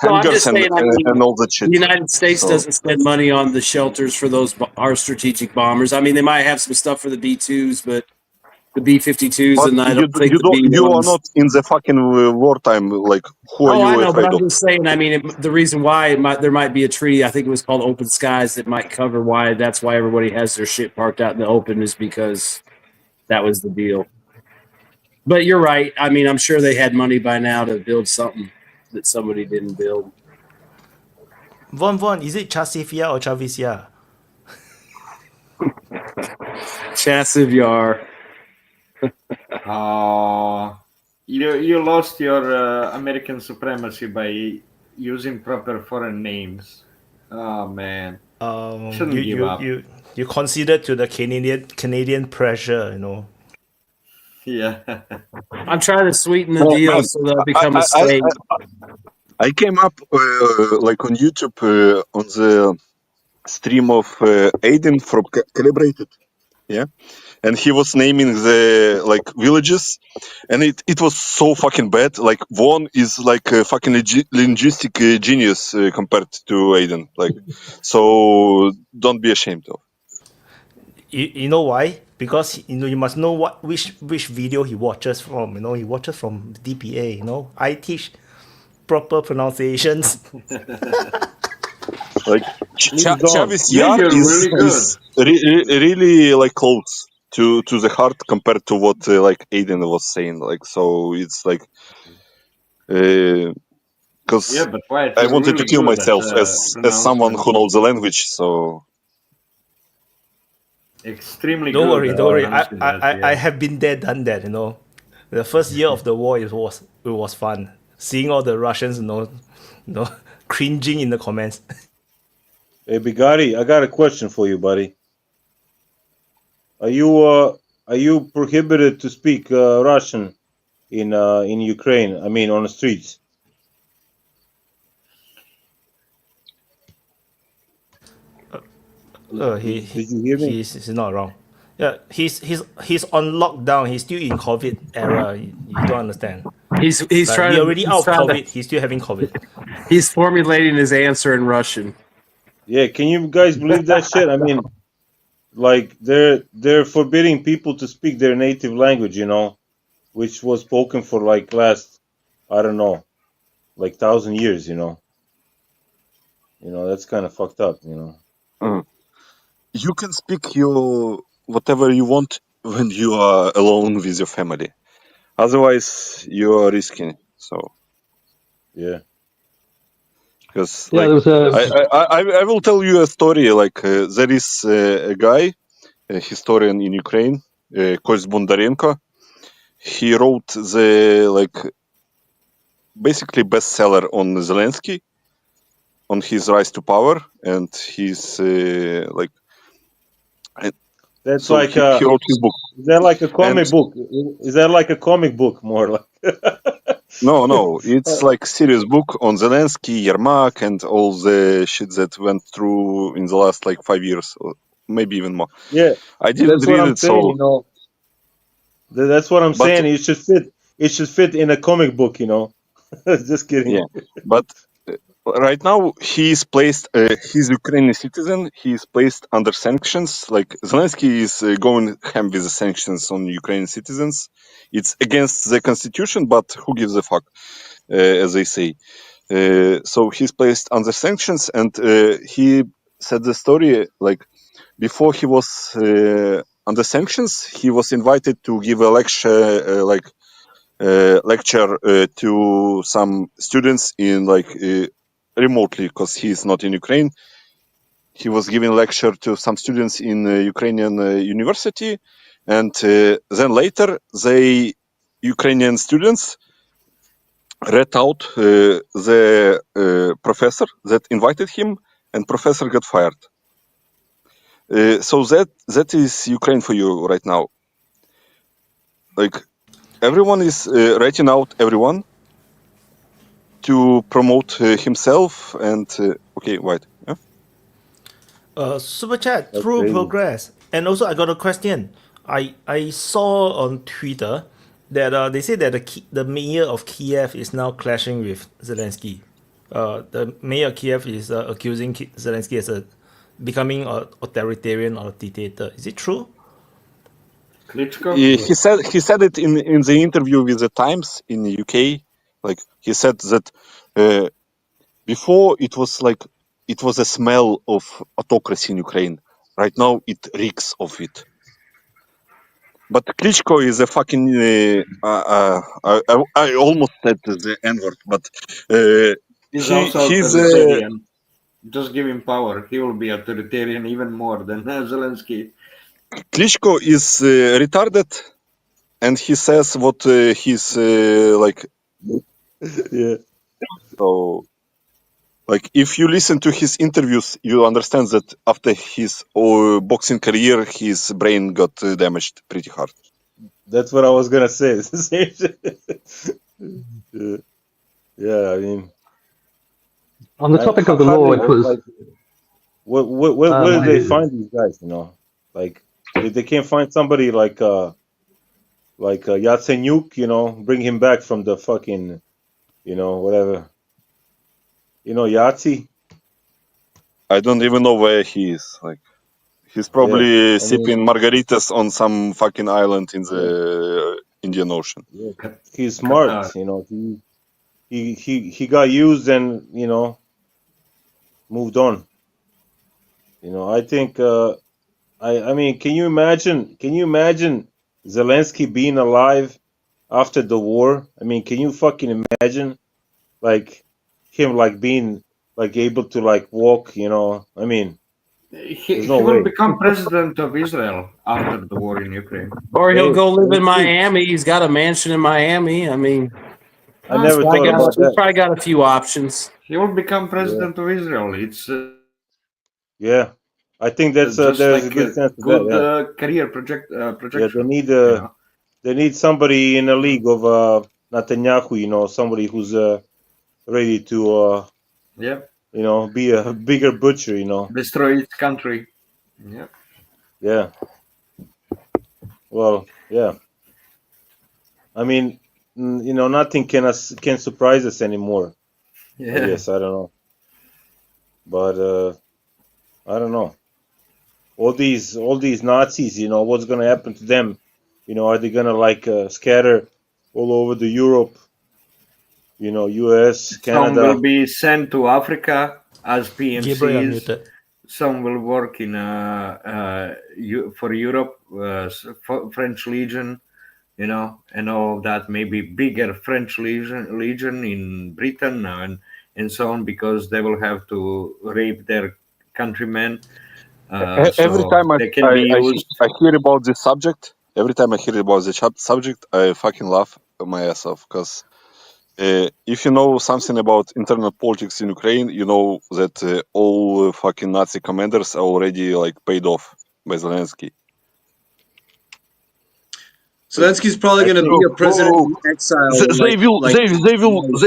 I'm just saying, and all that shit. The United States doesn't spend money on the shelters for our strategic bombers. I mean, they might have some stuff for the B-2s, but the B-52s, and I don't think you are not in the fucking wartime. Like, who are you I know, afraid but I'm of? just saying. I mean, the reason why there might be a treaty. I think it was called Open Skies that might cover why. That's why everybody has their shit parked out in the open, is because that was the deal. But you're right. I mean, I'm sure they had money by now to build something that somebody didn't build. Von, is it Chasifia or Chavisia? Chasivyar. You lost your American supremacy by using proper foreign names. Oh man. Shouldn't give up. You consider to the Canadian pressure, you know. Yeah. I'm trying to sweeten the deal so they'll become a state. I came up like on YouTube on the stream of Aiden from Calibrated, yeah, and he was naming the like villages, and it was so fucking bad. Like Vaughn is like a fucking linguistic genius compared to Aiden. Like, so don't be ashamed of. You know why? Because you must know which video he watches from. You know, he watches from DPA. You know, I teach proper pronunciations. Like Chavis Yar is really like close to the heart compared to what like Aiden was saying. Like, so it's like because I wanted to kill myself as someone who knows the language. So extremely. Don't worry. I have been there, done that. You know, the first year of the war it was fun seeing all the Russians, you know, cringing in the comments. Hey, Bigari, I got a question for you, buddy. Are you prohibited to speak Russian in Ukraine? I mean, on the streets. Did you hear me? He's not wrong. Yeah, he's on lockdown. He's still in COVID era. You don't understand. He's like, trying. He already out of COVID. He's still having COVID. He's formulating his answer in Russian. Yeah, can you guys believe that shit? I mean, like they're forbidding people to speak their native language, you know, which was spoken for like last I don't know, like 1,000 years. That's kind of fucked up. You can speak your whatever you want when you are alone with your family. Otherwise, you are risking. So Yeah. because Yeah, like there was a I will tell you a story. Like there is a guy, a historian in Ukraine, Kost Bondarenko. He wrote the basically bestseller on Zelensky, on his rise to power, and his That's so like he wrote his book. is that like a And comic book? Is that like a comic book more like? no, it's like serious book on Zelensky, Yermak, and all the shit that went through in the last like 5 years, or maybe even more. Yeah, I didn't that's what read I'm it, saying. so That's what I'm but saying. It should fit. It should fit in a comic book. Just kidding. yeah, but right now he is placed. He's Ukrainian citizen. He is placed under sanctions. Like Zelensky is going ham with the sanctions on Ukrainian citizens. It's against the constitution, but who gives a fuck, as they say. So he's placed under sanctions, and he said the story like before he was under sanctions, he was invited to give a lecture to some students in remotely because he's not in Ukraine. He was giving a lecture to some students in Ukrainian university, and then later the Ukrainian students read out the professor that invited him, and professor got fired. So that is Ukraine for you right now. Like everyone is writing out everyone to promote himself, and okay, right? Yeah? Super chat That's through crazy. progress. And also, I got a question. I saw on Twitter that they say that the mayor of Kiev is now clashing with Zelensky. The mayor of Kiev is accusing Zelensky as becoming an authoritarian or dictator. Is it true? Klitschko? He said it in the interview with the Times in the UK. Like he said that before it was a smell of autocracy in Ukraine. Right now it reeks of it. But Klitschko is a fucking. I almost said the N word, but He's also he's. authoritarian. Just give him power. He will be authoritarian even more than Zelensky. Klitschko is retarded, and he says what he's like. Yeah. So, like, if you listen to his interviews, you understand that after his boxing career, his brain got damaged pretty hard. That's what I was gonna say. It's the same shit. Yeah, I mean, on the topic of the how law. do It was like where do they find these guys? Like they can't find somebody like Yatsenyuk. Bring him back from the fucking whatever. Yahtzee. I don't even know where he is. Like, he's probably sipping margaritas on some fucking island in the Indian Ocean. Yeah, he's smart. He got used and moved on. I think. I mean, can you imagine? Can you imagine Zelensky being alive after the war? I mean, can you fucking imagine, like him being able to walk? I mean, there's no He will way. become president of Israel after the war in Ukraine. Or he'll Hey, go live in let's see. Miami. He's got a mansion in Miami. I mean, I never thought about he's that. probably got a few options. He will become president of Israel. It's Yeah, I think that's just there's like a good chance of good that. Yeah. career Yeah, projection. they need somebody in the league of Netanyahu. Somebody who's ready to Yeah. be a bigger butcher. Destroy its country. Yeah. Yeah. Well, yeah. I mean, nothing can surprise us anymore. Yeah. I guess I don't know, but I don't know. All these Nazis, what's gonna happen to them? Are they gonna scatter all over the Europe? you know, US, Some Canada. will be sent to Africa as Gabriel PMCs. unmuted. Some will work in for Europe, French Legion, you know, and all of that. Maybe bigger French Legion in Britain and so on, because they will have to rape their countrymen. Every So time they can be used. I hear about this subject, every time I hear about the subject, I fucking laugh my ass off, because if you know something about internal politics in Ukraine, you know that all fucking Nazi commanders are already like paid off by Zelensky. Zelensky's probably going to be a president in exile. They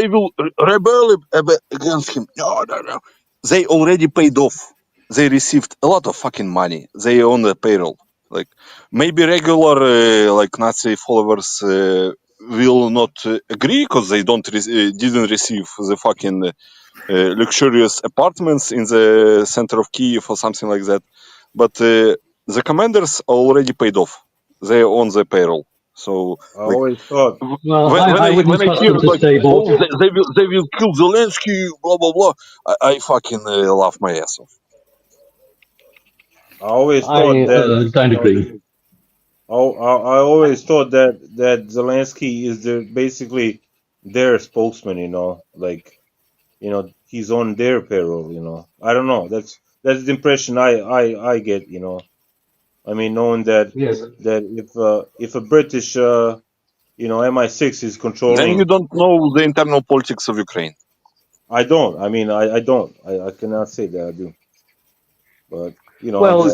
will rebel against him. No. They already paid off. They received a lot of fucking money. They own the payroll. Like maybe regular like Nazi followers will not agree because they didn't receive the fucking luxurious apartments in the center of Kiev or something like that. But the commanders are already paid off. They own the payroll. So I always thought. Well, I wouldn't trust them to stay bought. they will kill Zelensky, blah blah blah, I fucking laugh my ass off. I always thought that. Don't agree. I always thought that Zelensky is basically their spokesman. You know, like, you know, he's on their payroll. You know, I don't know. That's the impression I get. You know, I mean, knowing that if a British you know, MI6 is controlling. Then you don't know the internal politics of Ukraine. I don't. I mean, I don't. I cannot say that I do. But you know, Well,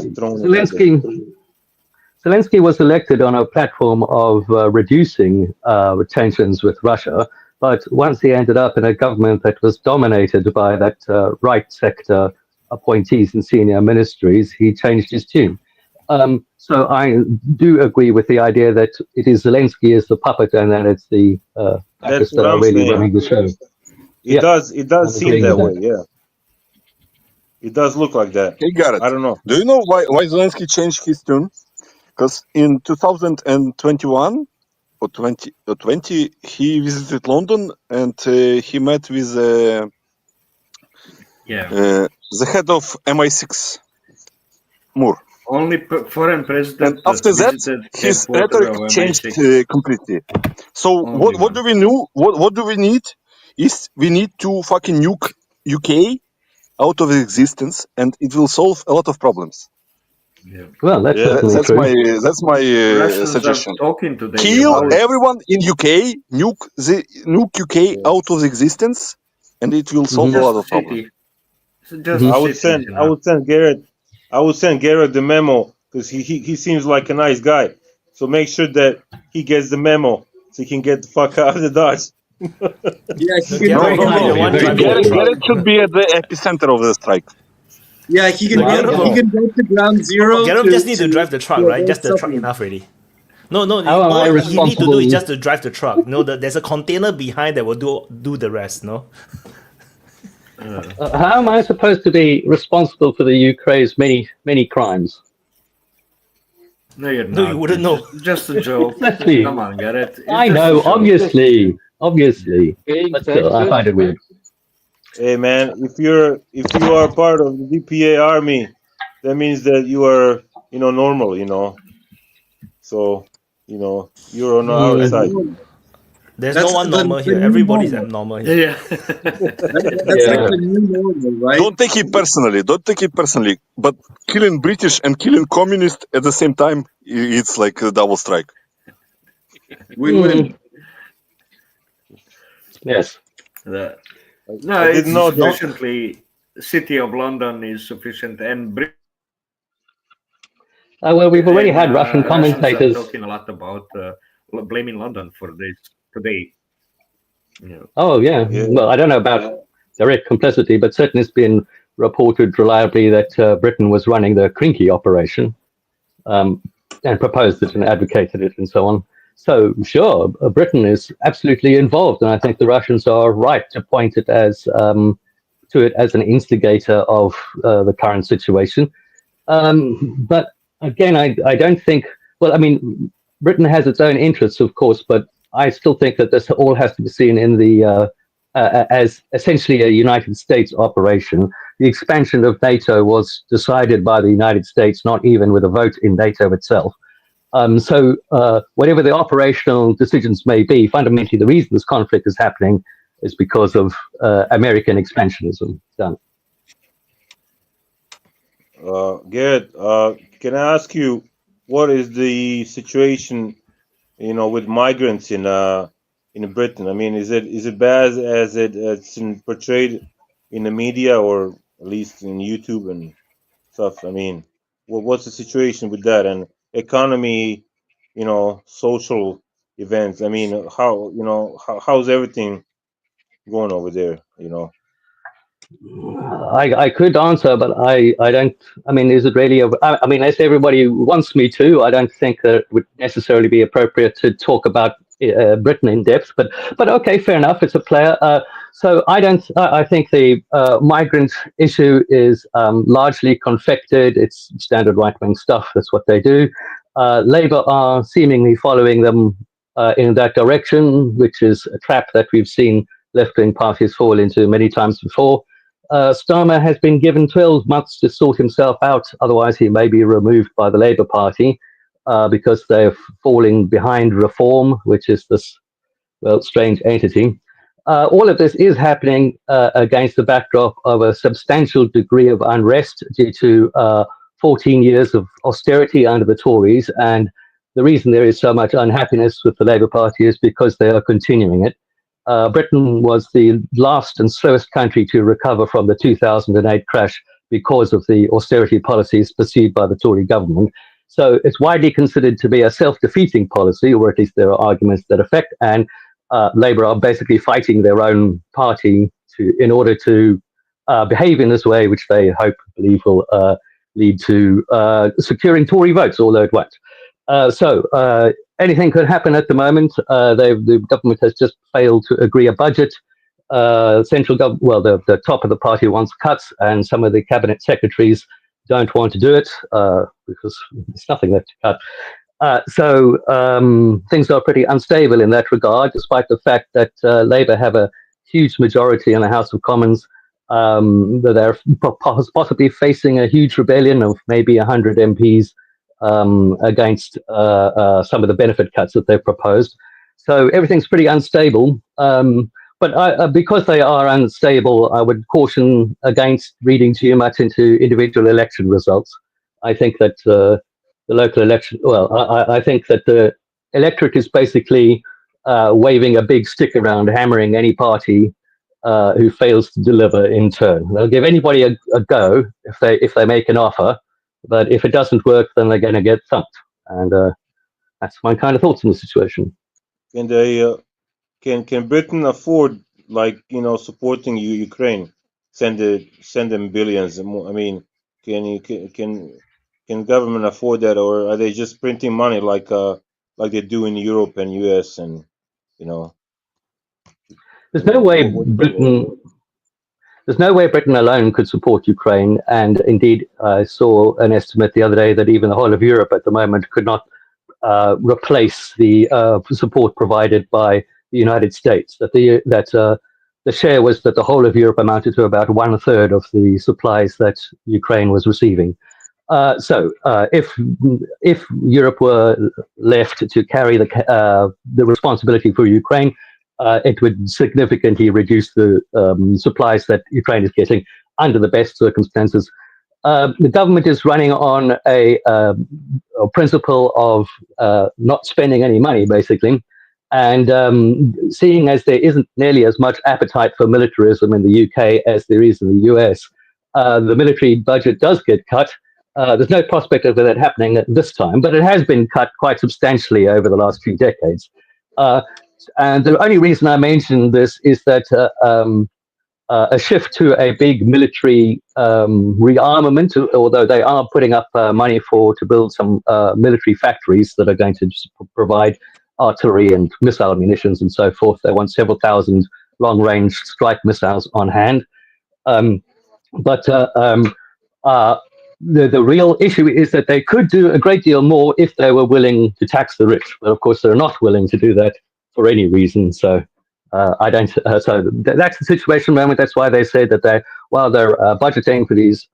Zelensky was elected on a platform of reducing tensions with Russia, but once he ended up in a government that was dominated by that right sector appointees and senior ministries, he changed his tune. So I do agree with the idea that it is Zelensky is the puppet and that it's the actors that are really running the show. It does seem that way, yeah. It does look like that. He got it. I don't know. Do you know why Zelensky changed his tune? Because in 2021 or 2020, he visited London and he met with the head of MI6, Moore. Only foreign president. And after that, his rhetoric changed completely. So what do we know? What do we need? Is we need to fucking nuke UK out of existence, and it will solve a lot of problems. Yeah. Well, that's true. That's my suggestion. Today Kill everyone in UK, nuke UK out of existence, and it will solve a lot of problems. I would send Garrett the memo, because he seems like a nice guy. So make sure that he gets the memo so he can get the fuck out of the Dodge. Garrett should be at the epicenter of the strike. Yeah, he can go to ground zero. Garrett just need to drive the truck, right? Just the truck enough already. No, all you need to do is just to drive the truck. No, there's a container behind that will do the rest, no? How am I supposed to be responsible for the Ukraine's many crimes? No, you're not. No, you wouldn't know. Just a joke. Exactly. Come on, Garrett. I know, obviously. But still, I find it weird. Hey man, if you are part of the DPA army, that means that you are, you know, normal, you know. So, you know, you're on our side. There's no one normal here. Everybody's abnormal here. Yeah. That's like the new normal, right? Don't take it personally. But killing British and killing communists at the same time, it's like a double strike. Win-win. Yes. No, it's sufficiently. City of London is sufficient, and well, we've already had Russian commentators talking a lot about blaming London for this today. Yeah. Oh yeah. Well, I don't know about direct complicity, but certainly it's been reported reliably that Britain was running the Krinky operation and proposed it and advocated it and so on. So sure, Britain is absolutely involved, and I think the Russians are right to point it as as an instigator of the current situation. But again, I don't think. Well, I mean, Britain has its own interests, of course, but I still think that this all has to be seen in the as essentially a United States operation. The expansion of NATO was decided by the United States, not even with a vote in NATO itself. So whatever the operational decisions may be, fundamentally the reason this conflict is happening is because of American expansionism. Done. Garrett, can I ask you, what is the situation, with migrants in Britain? I mean, is it bad as it's portrayed in the media, or at least in YouTube and stuff? I mean, what's the situation with that, and economy, social events? I mean, how's everything going over there? I could answer, but I don't. I mean, is it really? I mean, as everybody wants me to, I don't think that it would necessarily be appropriate to talk about Britain in depth. But okay, fair enough. It's a player. So I don't. I think the migrant issue is largely confected. It's standard right-wing stuff. That's what they do. Labour are seemingly following them in that direction, which is a trap that we've seen left-wing parties fall into many times before. Starmer has been given 12 months to sort himself out, otherwise he may be removed by the Labour Party because they're falling behind Reform, which is this, well, strange entity. All of this is happening against the backdrop of a substantial degree of unrest due to 14 years of austerity under the Tories, and the reason there is so much unhappiness with the Labour Party is because they are continuing it. Britain was the last and slowest country to recover from the 2008 crash because of the austerity policies pursued by the Tory government. So it's widely considered to be a self-defeating policy, or at least there are arguments that affect, and Labour are basically fighting their own party in order to behave in this way, which they believe will lead to securing Tory votes, although it won't. So anything could happen at the moment. The government has just failed to agree a budget. Central government, well, the top of the party wants cuts, and some of the cabinet secretaries don't want to do it because there's nothing left to cut. So things are pretty unstable in that regard, despite the fact that Labour have a huge majority in the House of Commons. That they're possibly facing a huge rebellion of maybe 100 MPs against some of the benefit cuts that they've proposed. So everything's pretty unstable. But because they are unstable, I would caution against reading too much into individual election results. I think that the local election, I think that the electorate is basically waving a big stick around, hammering any party who fails to deliver in turn. They'll give anybody a go if they make an offer, but if it doesn't work, then they're going to get thumped. And that's my kind of thoughts on the situation. Can they? Can Britain afford, supporting Ukraine? Send them billions and more. I mean, can government afford that, or are they just printing money like they do in Europe and US and There's no way Britain alone could support Ukraine, and indeed I saw an estimate the other day that even the whole of Europe at the moment could not replace the support provided by the United States. That the share was that the whole of Europe amounted to about 1/3 of the supplies that Ukraine was receiving. So if Europe were left to carry the responsibility for Ukraine, it would significantly reduce the supplies that Ukraine is getting under the best circumstances. The government is running on a principle of not spending any money, basically. And seeing as there isn't nearly as much appetite for militarism in the UK as there is in the US, the military budget does get cut. There's no prospect of that happening at this time, but it has been cut quite substantially over the last few decades. And the only reason I mention this is that a shift to a big military rearmament, although they are putting up money to build some military factories that are going to provide artillery and missile munitions and so forth. They want several thousand long-range strike missiles on hand. But the real issue is that they could do a great deal more if they were willing to tax the rich. But of course, they're not willing to do that for any reason. So I don't. So that's the situation at the moment. That's why they say that while they're budgeting for these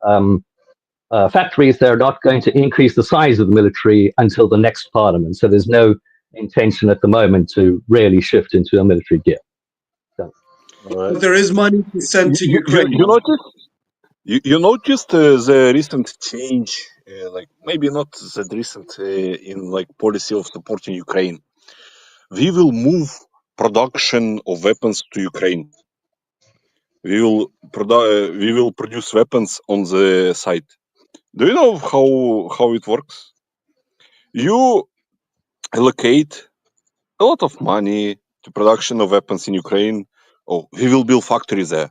factories, they're not going to increase the size of the military until the next parliament. So there's no intention at the moment to really shift into a military gear. So. But there is money to send to Ukraine. You noticed the recent change, like maybe not that recent in like policy of supporting Ukraine. We will move production of weapons to Ukraine. We will produce weapons on the site. Do you know how it works? You allocate a lot of money to production of weapons in Ukraine. Oh, we will build factory there.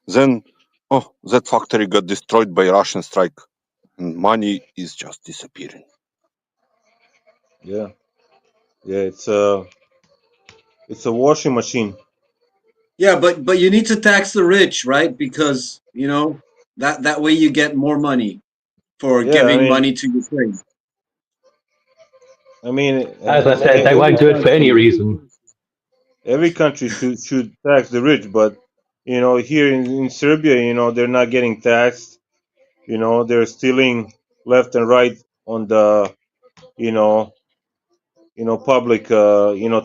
Then, that factory got destroyed by Russian strike, and money is just disappearing. Yeah, it's a washing machine. Yeah, but you need to tax the rich, right? Because that way you get more money for giving money to Ukraine. I mean, as I said, they won't do it for any reason. Every country should tax the rich, but here in Serbia, they're not getting taxed. They're stealing left and right on the public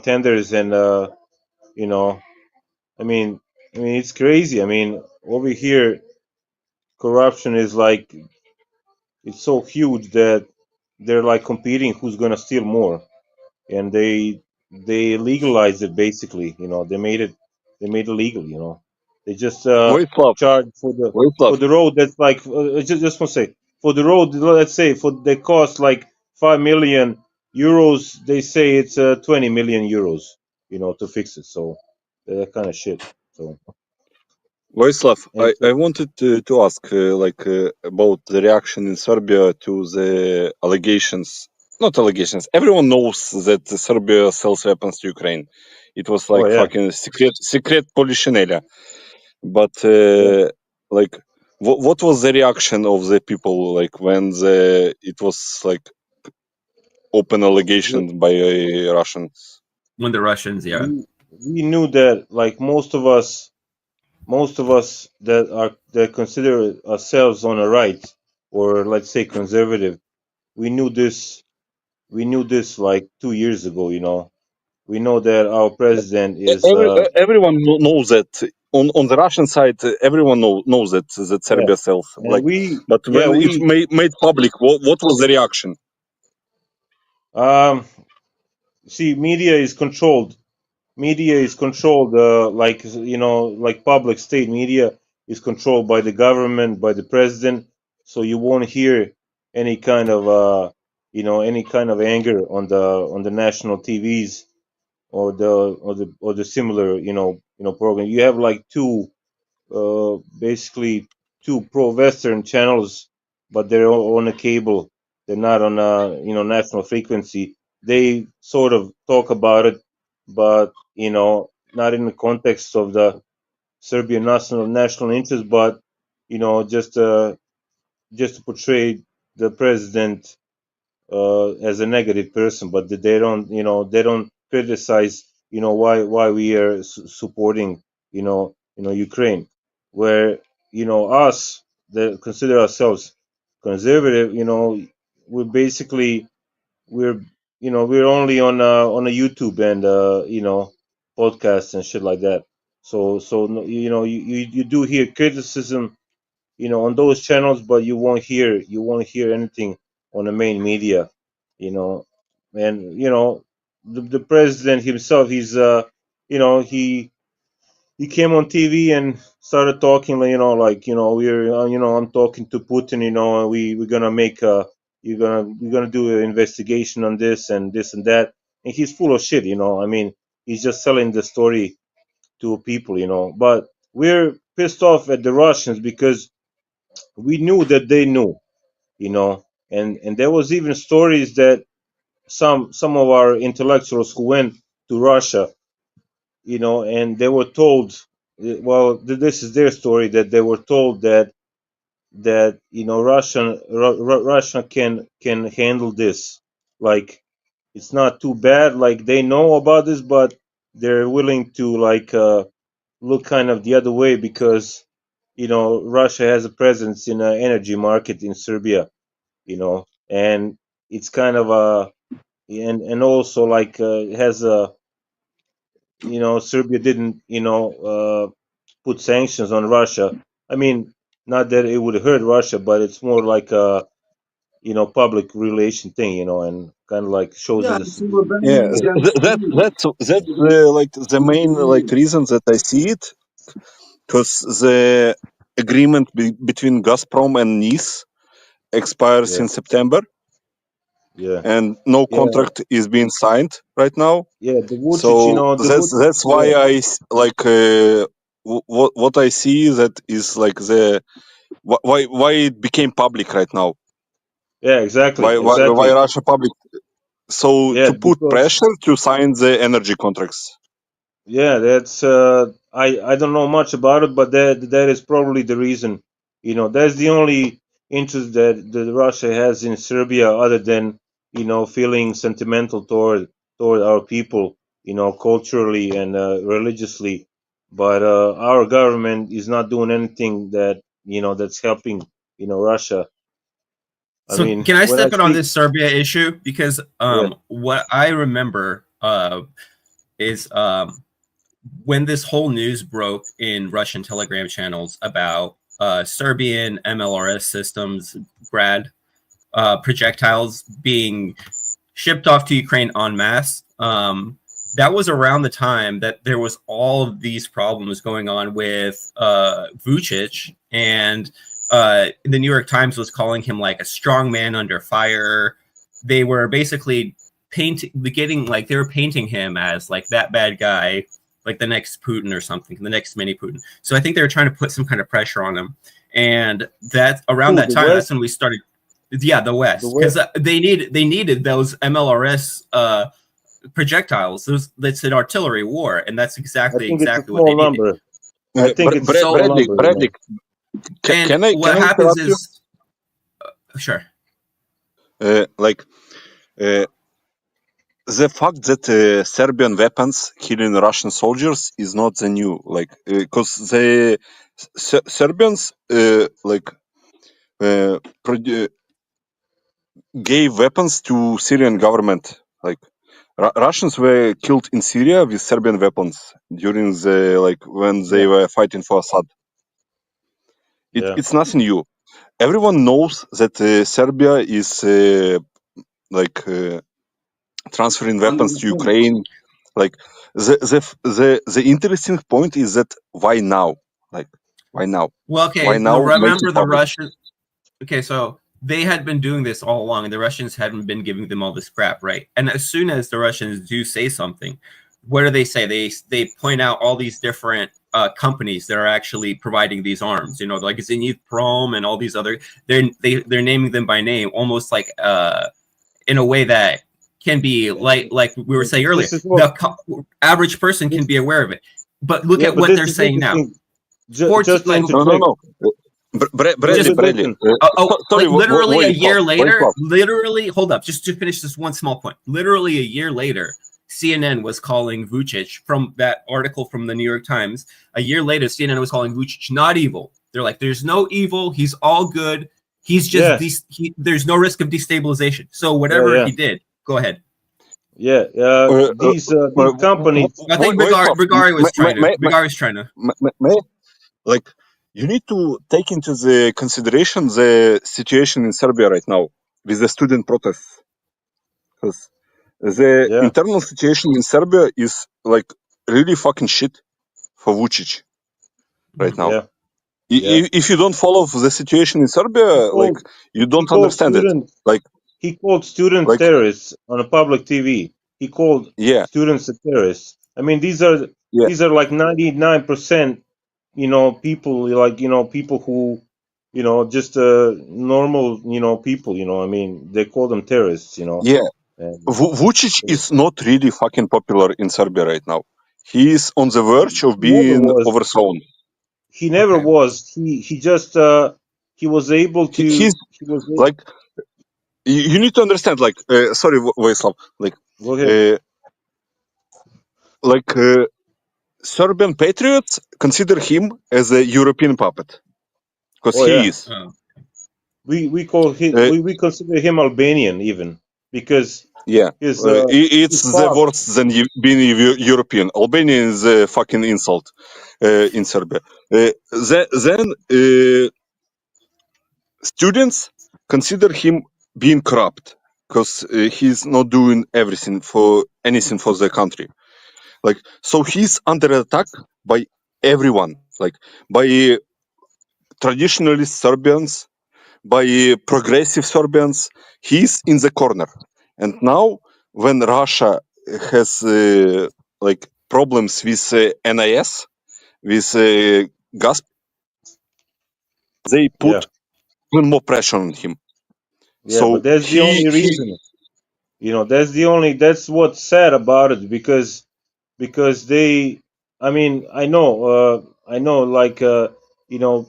tenders, and I mean it's crazy. I mean, over here corruption is like, it's so huge that they're like competing who's gonna steal more, and they legalized it basically. They made it legal. They just charge for the road that's like just want to say, for the road, let's say they cost like 5 million euros, they say it's 20 million euros to fix it. So that kind of shit. So Voislav, I wanted to ask about the reaction in Serbia to the allegations. Not allegations. Everyone knows that Serbia sells weapons to Ukraine. It was like fucking secret polichinella. But what was the reaction of the people like when it was like open allegations by Russians? When the Russians, we knew that, like most of us that consider ourselves on the right, or let's say conservative, we knew this like 2 years ago. We know that our president is Everyone knows that on the Russian side, everyone knows that Serbia sells. and But when it's made public, what was the reaction? See, media is controlled, like public state media is controlled by the government, by the president. So you won't hear any kind of anger on the national TVs or the similar program. You have like basically two pro-Western channels, but they're on a cable. They're not on a national frequency. They sort of talk about it, but not in the context of the Serbian national interest, but just to portray the president as a negative person. But they don't criticize why we are supporting Ukraine, where us that consider ourselves conservative, we're basically we're only on a YouTube and podcasts and shit like that. So you do hear criticism on those channels, but you won't hear anything on the main media. And the president himself, he's he came on TV and started talking, we're I'm talking to Putin, and we're gonna make we're gonna do an investigation on this and that, and he's full of shit. I mean, he's just selling the story to people. But we're pissed off at the Russians because we knew that they knew, and there was even stories that some of our intellectuals who went to Russia, and they were told, well, this is their story, that they were told that Russia can handle this, like it's not too bad, like they know about this, but they're willing to like look kind of the other way because Russia has a presence in an energy market in Serbia, and it's kind of a and also like has a Serbia didn't put sanctions on Russia. I mean, not that it would hurt Russia, but it's more like a public relation thing, and kind of like shows Yeah, us. it's a rebellion Yeah, against you. that's like the main like reason that I see it, because the agreement between Gazprom and Nice expires Yeah, in September, yeah, and no yeah, contract is being signed right now. yeah. The Vucic, So the Vucic, that's why yeah, what I see that is like the why it became public right now. yeah, exactly, Why exactly. Russia public? So Yeah, to put because pressure to sign the energy contracts. yeah, that's I don't know much about it, but that is probably the reason. That's the only interest that Russia has in Serbia, other than feeling sentimental toward our people, culturally and religiously. But our government is not doing anything that's helping Russia. I So mean, can I when I step in on speak, this Serbia issue? Because yeah, what I remember is when this whole news broke in Russian Telegram channels about Serbian MLRS systems, grad projectiles being shipped off to Ukraine en masse. That was around the time that there was all of these problems going on with Vucic, and the New York Times was calling him like a strong man under fire. They were basically they were painting him as like that bad guy, like the next Putin or something, the next mini Putin. So I think they were trying to put some kind of pressure on him, and that around who that the time, that's West, when we started. Yeah, the the West, because West. they needed those MLRS projectiles. That's an artillery war, and that's I exactly think it's a what they small needed. number. I think it's a So, small number. Bradley, and can I what happens interrupt you? is, sure. Like the fact that Serbian weapons killing Russian soldiers is not the new, like because the Serbians gave weapons to Syrian government. Like Russians were killed in Syria with Serbian weapons during the when they Yeah, were fighting for Assad. yeah. It's nothing new. Everyone knows that Serbia is transferring Under weapons the to king. Ukraine. Like the interesting point is that why now? Like why now? Well, Why okay. now make it Remember the public? Russian. Okay, so they had been doing this all along, and the Russians hadn't been giving them all this crap, right? And as soon as the Russians do say something, what do they say? They point out all these different companies that are actually providing these arms. Like Zenith Prom and all these other. They're naming them by name, almost like in a way that can be like we were saying earlier. This is what. Average person can be aware of it. But look Yeah, at but what this they're is saying now. interesting. Just Like, interject. No. Bradley, Just listen. sorry, like literally a year later, Wait, literally, hold up, just to finish this one small point. Literally a year later, CNN was calling Vucic, from that article from the New York Times. A year later, CNN was calling Vucic not evil. They're like, there's no evil. He's all good. He's just, there's no risk of destabilization. So whatever Yeah. he did, go ahead. Yeah, these companies. I think Rigari was trying to. Like, you need to take into the consideration the situation in Serbia right now with the student protests, because the internal situation in Serbia is like really fucking shit for Vucic right now. Yeah. If you don't follow the situation in Serbia, like you don't understand it. Like he called students terrorists on a public TV. He called students terrorists. I mean, these are like 99%, people, like, people who, just normal, people, I mean, they call them terrorists, Yeah. Vucic is not really fucking popular in Serbia right now. He is on the verge of being overthrown. He never was. He just he was able to. He's like, you need to understand. Like, sorry, Vojislav. Like, go ahead. like Serbian patriots consider him as a European puppet because Oh he yeah. is. We call him we consider him Albanian even because Yeah, his it's the father. worse than being European. Albanian is a fucking insult in Serbia. Then students consider him being corrupt because he's not doing anything for the country. Like, so he's under attack by everyone, like by traditionalist Serbians, by progressive Serbians. He's in the corner. And now when Russia has like problems with NIS, with gas, they put even more pressure on him. Yeah, but So that's the only reason. You know, that's what's sad about it because they I mean, I know like you know,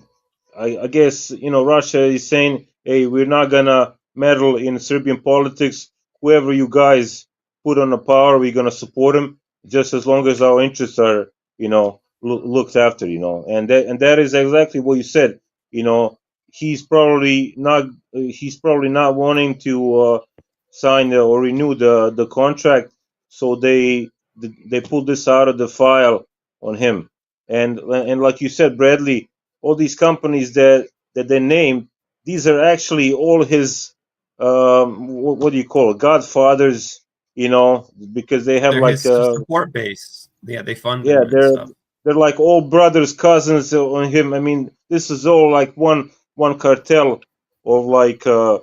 I guess, you know, Russia is saying, "Hey, we're not gonna meddle in Serbian politics. Whoever you guys put on the power, we're gonna support him just as long as our interests are, you know, looked after, you know." And that is exactly what you said. You know, he's probably not wanting to sign or renew the contract, so they pulled this out of the file on him. And like you said, Bradley, all these companies that they named, these are actually all his what do you call it, godfathers, you know, because they have They're like his support base. Yeah, they fund yeah, him and stuff. they're like all brothers, cousins on him. I mean, this is all like one cartel of like you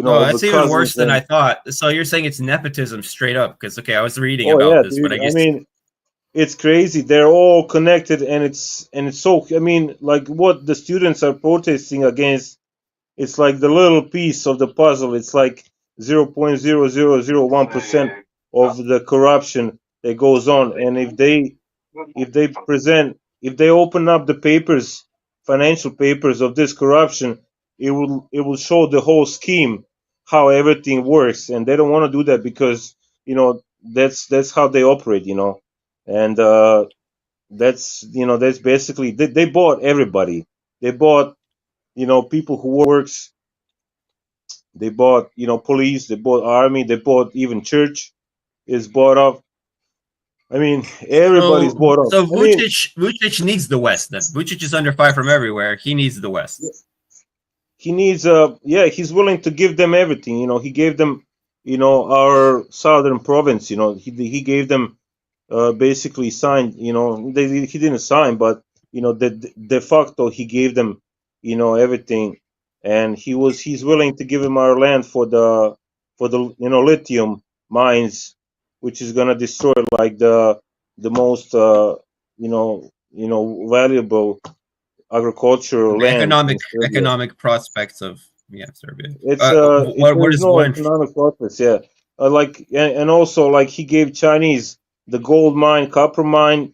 No, know, of the that's even cousins. worse than I And thought. So you're saying it's nepotism straight up? Because okay, I was reading oh about yeah, this, but dude. I I guess mean, it's crazy. They're all connected, and it's so. I mean, like what the students are protesting against. It's like the little piece of the puzzle. It's like 0.0001% of the corruption that goes on. And if they open up the papers, financial papers of this corruption, it will show the whole scheme, how everything works. And they don't want to do that because, you know, that's how they operate, you know. And that's basically they bought everybody. They bought, you know, people who works. They bought, you know, police. They bought army. They bought even church is bought up. I mean, everybody's bought up. so I mean, Vucic needs the West. Then Vucic is under fire from everywhere. He needs the West. he needs yeah, he's willing to give them everything. You know, he gave them, you know, our southern province. You know, he gave them basically signed. You know, he didn't sign, but you know, de facto he gave them, you know, everything, and he's willing to give him our land for the you know, lithium mines, which is gonna destroy like the most you know, valuable agricultural land in Serbia. Economic prospects of Serbia. It's What there's is no one? economic purpose, yeah. Like and also like he gave Chinese the gold mine, copper mine,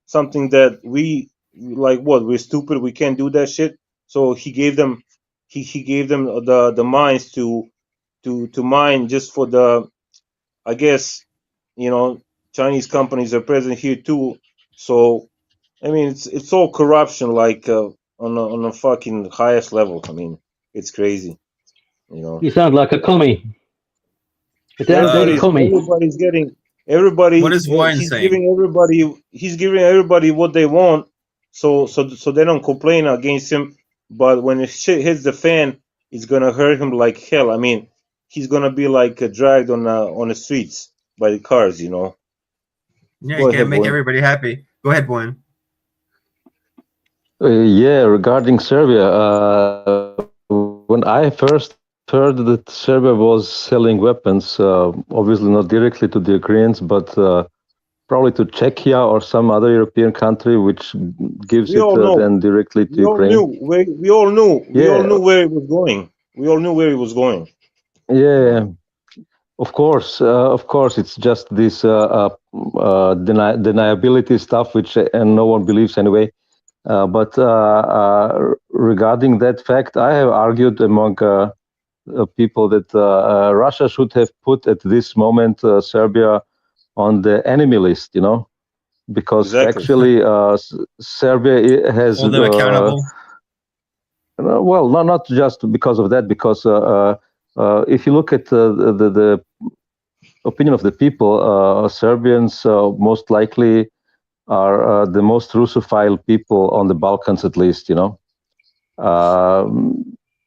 something that we like. What, we're stupid? We can't do that shit. So he gave them, he gave them the mines to mine just for the, I guess, you know, Chinese companies are present here too. So I mean, it's all corruption, like on a fucking highest level. I mean, it's crazy, you know. You sound like a commie. A damn dirty commie. Everybody's getting What is Wine he's saying? giving everybody what they want, so they don't complain against him. But when the shit hits the fan, it's gonna hurt him like hell. I mean, he's gonna be like dragged on the streets by the cars, you know. Yeah, Go you ahead, can't make boy. everybody happy. Go ahead, Boyan. Yeah, regarding Serbia, when I first heard that Serbia was selling weapons, obviously not directly to the Ukrainians, but probably to Czechia or some other European country, which gives We it all know. then directly to We all Ukraine. knew. We all knew. We all Yeah, knew where it was going. We all knew where it was going. yeah, of course, it's just this deniability stuff, which and no one believes anyway. But regarding that fact, I have argued among people that Russia should have put at this moment Serbia on the enemy list, you know, because Exactly. actually Serbia has Hold them accountable. well, not just because of that, because if you look at the opinion of the people, Serbians most likely are the most Russophile people on the Balkans, at least, you know.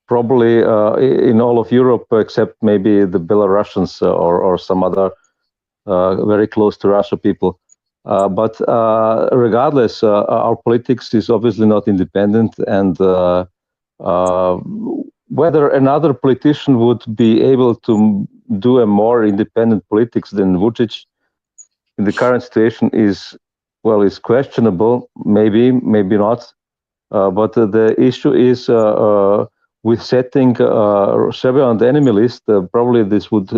Probably in all of Europe, except maybe the Belarusians or some other very close to Russia people. But regardless, our politics is obviously not independent, and whether another politician would be able to do a more independent politics than Vučić in the current situation is questionable. Maybe not. But the issue is with setting Serbia on the enemy list. Probably this would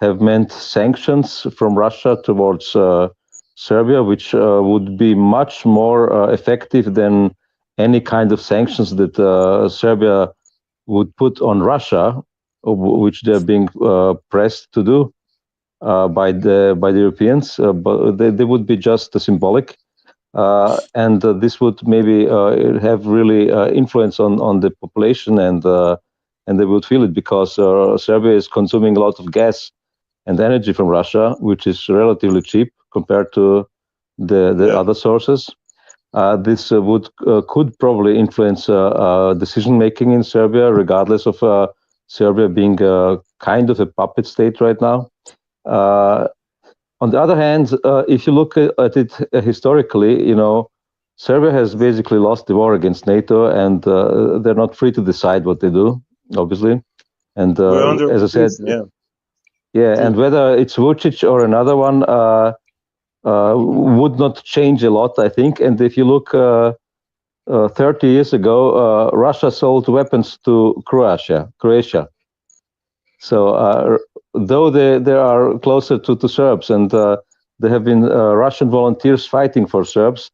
have meant sanctions from Russia towards Serbia, which would be much more effective than any kind of sanctions that Serbia would put on Russia, which they're being pressed to do by the Europeans. But they would be just symbolic. And this would maybe have really influence on the population, and they would feel it, because Serbia is consuming a lot of gas and energy from Russia, which is relatively cheap compared to the other sources. This could probably influence decision making in Serbia, regardless of Serbia being kind of a puppet state right now. On the other hand, if you look at it historically, you know, Serbia has basically lost the war against NATO, and they're not free to decide what they do, obviously. And as I said, and whether it's Vučić or another one would not change a lot, I think. And if you look 30 years ago, Russia sold weapons to Croatia. So though they are closer to Serbs, and there have been Russian volunteers fighting for Serbs,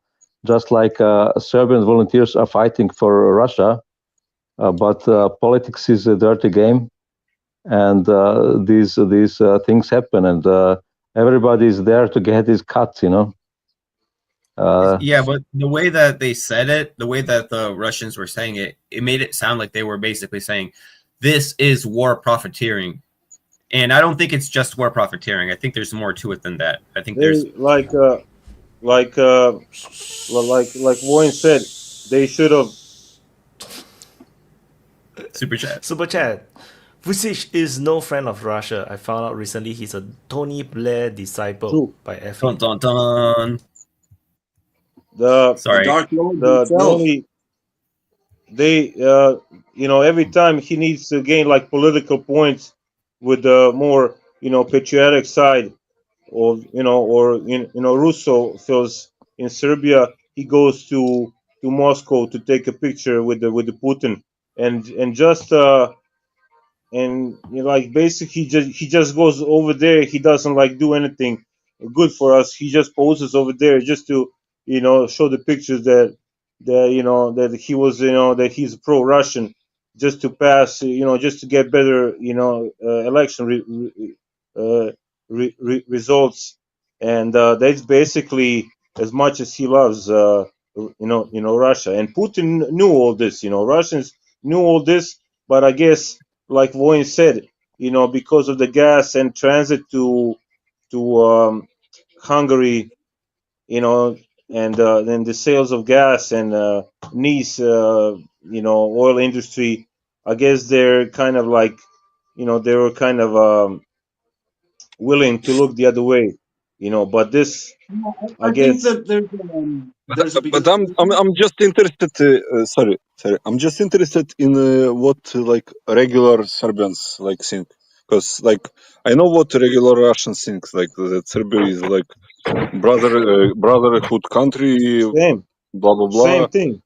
just like Serbian volunteers are fighting for Russia. But politics is a dirty game, and these things happen, and everybody is there to get his cut, you know. Yeah, but the way that they said it, the way that the Russians were saying it, it made it sound like they were basically saying, this is war profiteering. And I don't think it's just war profiteering. I think there's more to it than that. I think there's like Warren said, they should have. Super chat. Vučić is no friend of Russia. I found out recently he's a Tony Blair disciple by FE. Dun, dun, dun. The Dark Lord you know, every time he needs to gain like political points with the more, you know, patriotic side, or you know, Russo feels in Serbia, he goes to Moscow to take a picture with the Putin, and just and you know, like basically he just goes over there. He doesn't like do anything good for us. He just poses over there just to, you know, show the pictures that you know, that he was, you know, that he's pro-Russian, just to pass, you know, just to get better, you know, election results, and that's basically as much as he loves, you know, Russia. And Putin knew all this, you know, Russians knew all this, but I guess, like Voin said, you know, because of the gas and transit to Hungary, you know, and then the sales of gas and Nice, you know, oil industry, I guess they're kind of like, you know, they were kind of willing to look the other way, you know. But this, I guess, think that there's but I'm just interested. Sorry, I'm just interested in what like regular Serbians like think, because like I know what regular Russians think, like that Serbia is like brotherhood country, same, blah blah blah. same thing.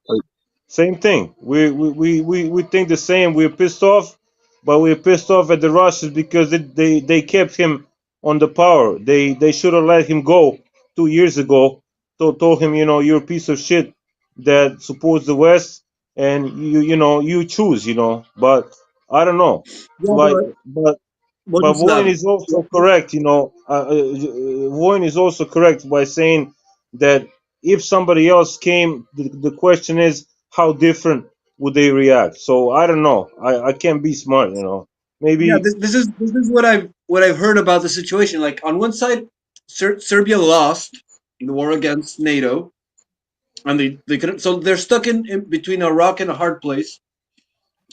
Same thing. We think the same. We're pissed off, but we're pissed off at the Russians because they kept him on the power. They should have let him go 2 years ago. Told him, you know, you're a piece of shit that supports the West, and you know, you choose, you know. But I don't know. Yeah, Like, but but Voin is also correct. Voin is also correct by saying that if somebody else came, the question is how different would they react. So I don't know. I can't be smart. Maybe. Yeah, this is what I've heard about the situation. Like on one side, Serbia lost the war against NATO, and they couldn't. So they're stuck in between a rock and a hard place.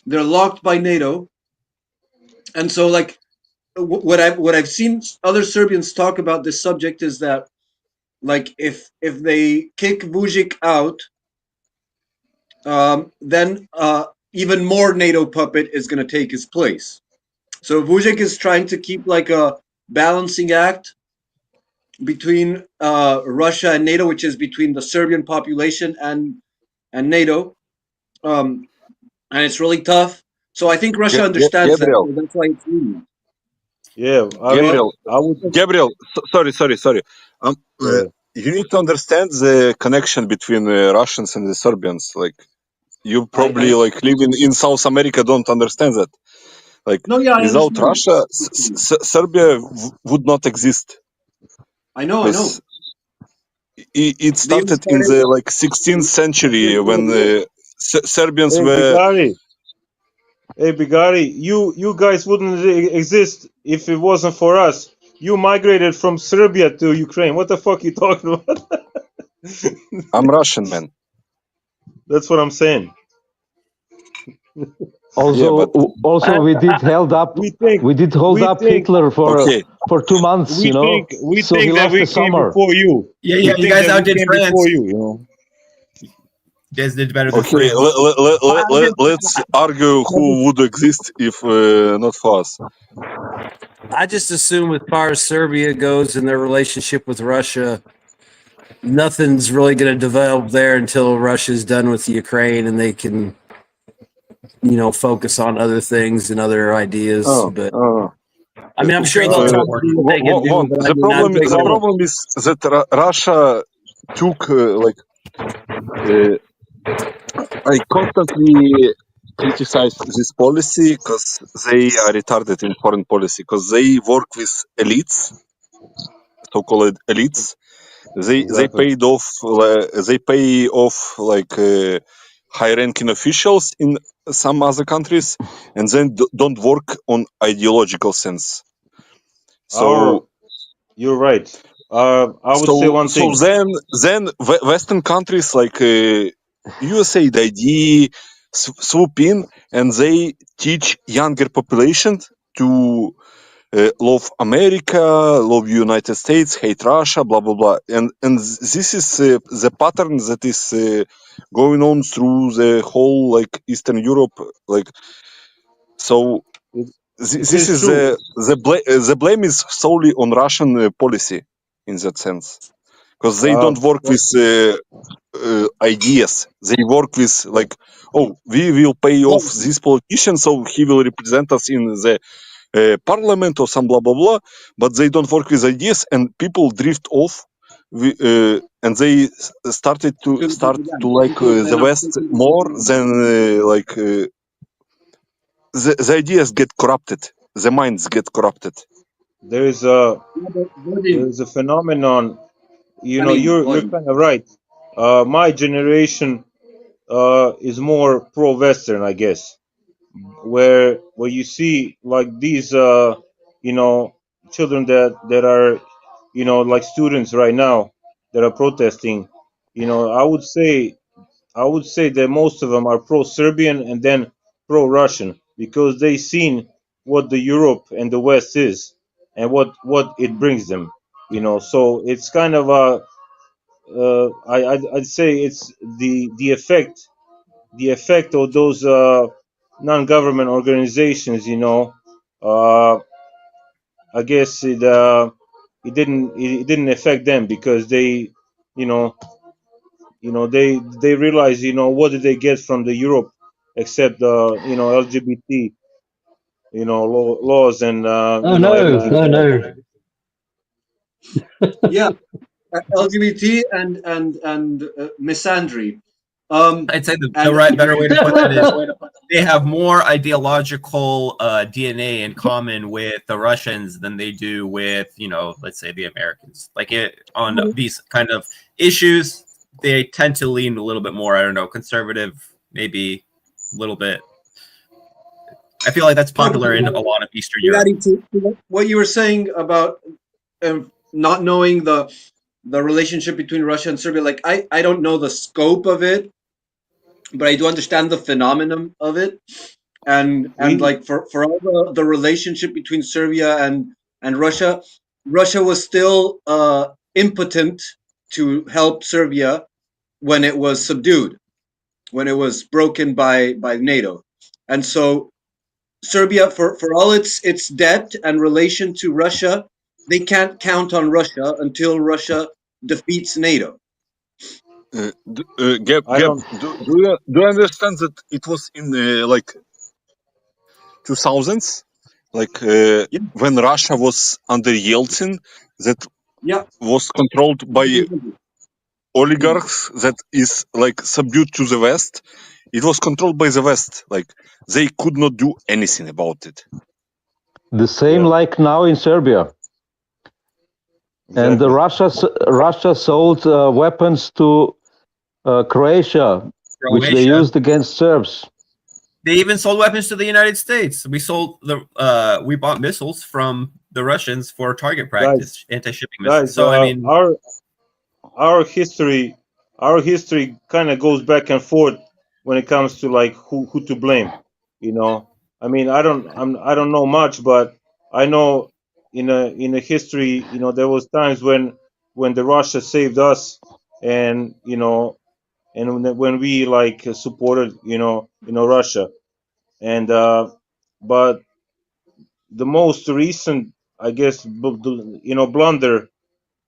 They're locked by NATO, and so like what I've seen other Serbians talk about this subject is that like if they kick Vučić out, then even more NATO puppet is going to take his place. So Vučić is trying to keep like a balancing act between Russia and NATO, which is between the Serbian population and NATO, and it's really tough. So I think Russia understands that. So that's why it's leading. Yeah, Gabriel, sorry. You need to understand the connection between Russians and the Serbians. Like, you probably like living in South America don't understand that. Like, without Russia, Serbia would not exist. I know. It started in the 16th century when the Serbians were. Hey, Bigari, you guys wouldn't exist if it wasn't for us. You migrated from Serbia to Ukraine. What the fuck are you talking about? I'm Russian, man. That's what I'm saying. Also, we did hold up Hitler for 2 months. We think that we came before you. Yeah, you guys outdid France. Before you guys did better than France. Let's argue who would exist if not for us. I just assume as far as Serbia goes and their relationship with Russia, nothing's really going to develop there until Russia's done with Ukraine and they can, focus on other things and other ideas. I mean, I'm sure they'll talk what they can do. The problem is that Russia took I constantly criticize this policy because they are retarded in foreign policy because they work with elites, so-called elites. They pay off like high-ranking officials in some other countries, and then don't work on ideological sense. So you're right. I would say one thing. So then Western countries like USA, the ID swoop in and they teach younger population to love America, love United States, hate Russia, blah blah blah, and this is the pattern that is going on through the whole like Eastern Europe, like so. This is the blame is solely on Russian policy in that sense, because they don't work with ideas. They work with like, oh, we will pay off this politician, so he will represent us in the parliament or some blah blah blah. But they don't work with ideas, and people drift off, and they started to like the West more than like. The ideas get corrupted. The minds get corrupted. There is a phenomenon. You're kind of right. My generation is more pro-Western, I guess, where you see like these children that are like students right now that are protesting. I would say that most of them are pro-Serbian and then pro-Russian because they seen what the Europe and the West is and what it brings them. So it's kind of I'd say it's the effect of those non-government organizations. I guess it didn't affect them because they they realize what did they get from the Europe except LGBT laws and everything. Yeah, LGBT and misandry. I'd say the right better way to put it is they have more ideological DNA in common with the Russians than they do with, you know, let's say the Americans. Like on these kind of issues, they tend to lean a little bit more, I don't know, conservative, maybe a little bit. I feel like that's popular in a lot of Eastern Europe. What you were saying about not knowing the relationship between Russia and Serbia, like I don't know the scope of it, but I do understand the phenomenon of it, and like for all the relationship between Serbia and Russia was still impotent to help Serbia when it was subdued, when it was broken by NATO, and so Serbia, for all its debt and relation to Russia, they can't count on Russia until Russia defeats NATO. Gab, do you understand that it was in like 2000s, like when Russia was under Yeltsin, that was controlled by oligarchs, that is like subdued to the West. It was controlled by the West. Like they could not do anything about it. The same like now in Serbia. And Russia sold weapons to Croatia, which they used against Serbs. They even sold weapons to the United States. We bought missiles from the Russians for target practice, anti-shipping missiles. Guys, So I mean, our history kind of goes back and forth when it comes to like who to blame. You know, I mean, I don't know much, but I know in a history, you know, there was times when the Russia saved us, and you know, and when we like supported, you know, Russia, and but the most recent, I guess, blunder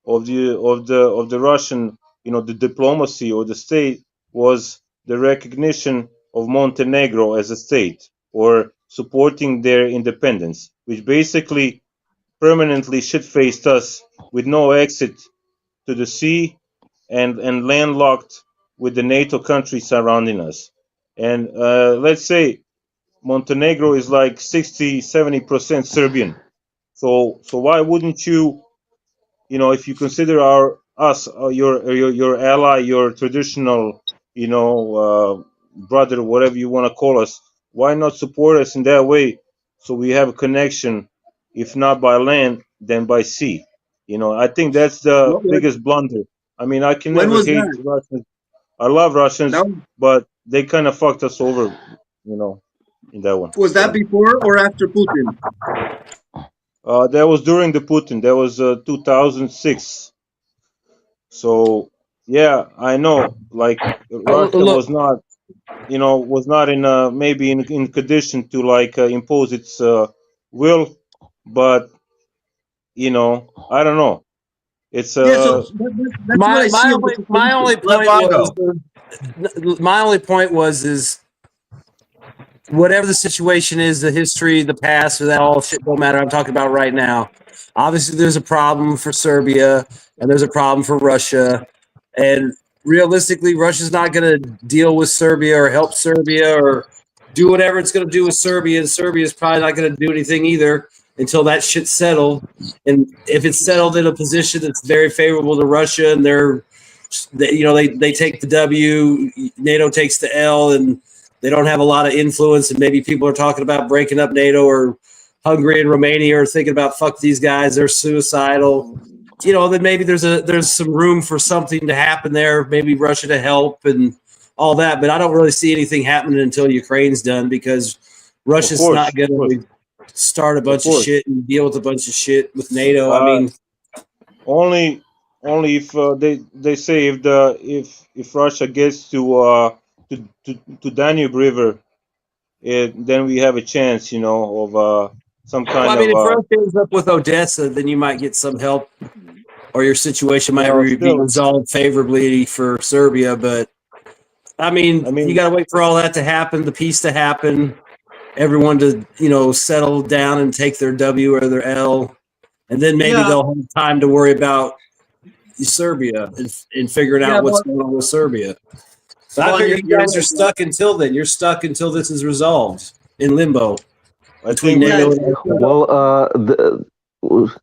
of the Russian, you know, the diplomacy or the state was the recognition of Montenegro as a state, or supporting their independence, which basically permanently shit-faced us with no exit to the sea, and landlocked with the NATO countries surrounding us. And let's say Montenegro is like 60-70% Serbian. So why wouldn't you, you know, if you consider your ally, your traditional, you know, brother, whatever you want to call us, why not support us in that way, so we have a connection, if not by land, then by sea? You know, I think that's the biggest blunder. I mean, I can never hate Russians. I love Russians, but they kind of fucked us over, you know, in that one. Was that before or after Putin? That was during the Putin. That was 2006. So yeah, I know. Like Russia was not, you know, was not in maybe in condition to like impose its will, but you know, I don't know. It's my only point was is whatever the situation is, the history, the past, or that all shit don't matter. I'm talking about right now. Obviously, there's a problem for Serbia, and there's a problem for Russia, and realistically, Russia's not going to deal with Serbia or help Serbia or do whatever it's going to do with Serbia, and Serbia's probably not going to do anything either until that shit's settled. And if it's settled in a position that's very favorable to Russia, and they take the W, NATO takes the L, and they don't have a lot of influence, and maybe people are talking about breaking up NATO, or Hungary and Romania are thinking about fuck these guys, they're suicidal. You know, then maybe there's some room for something to happen there, maybe Russia to help and all that. But I don't really see anything happening until Ukraine's done, because Russia's not going to start a bunch of shit and deal with a bunch of shit with NATO. I mean, only if they say if Russia gets to Danube River, then we have a chance, you know, of some kind of. I mean, if Russia ends up with Odessa, then you might get some help, or your situation might be resolved favorably for Serbia. But I mean you got to wait for all that to happen, the peace to happen, everyone to, you know, settle down and take their W or their L, and then maybe they'll have time to worry about Serbia and figuring out what's going on with Serbia. So I figure you guys are stuck until then. You're stuck until this is resolved in limbo between NATO and Well,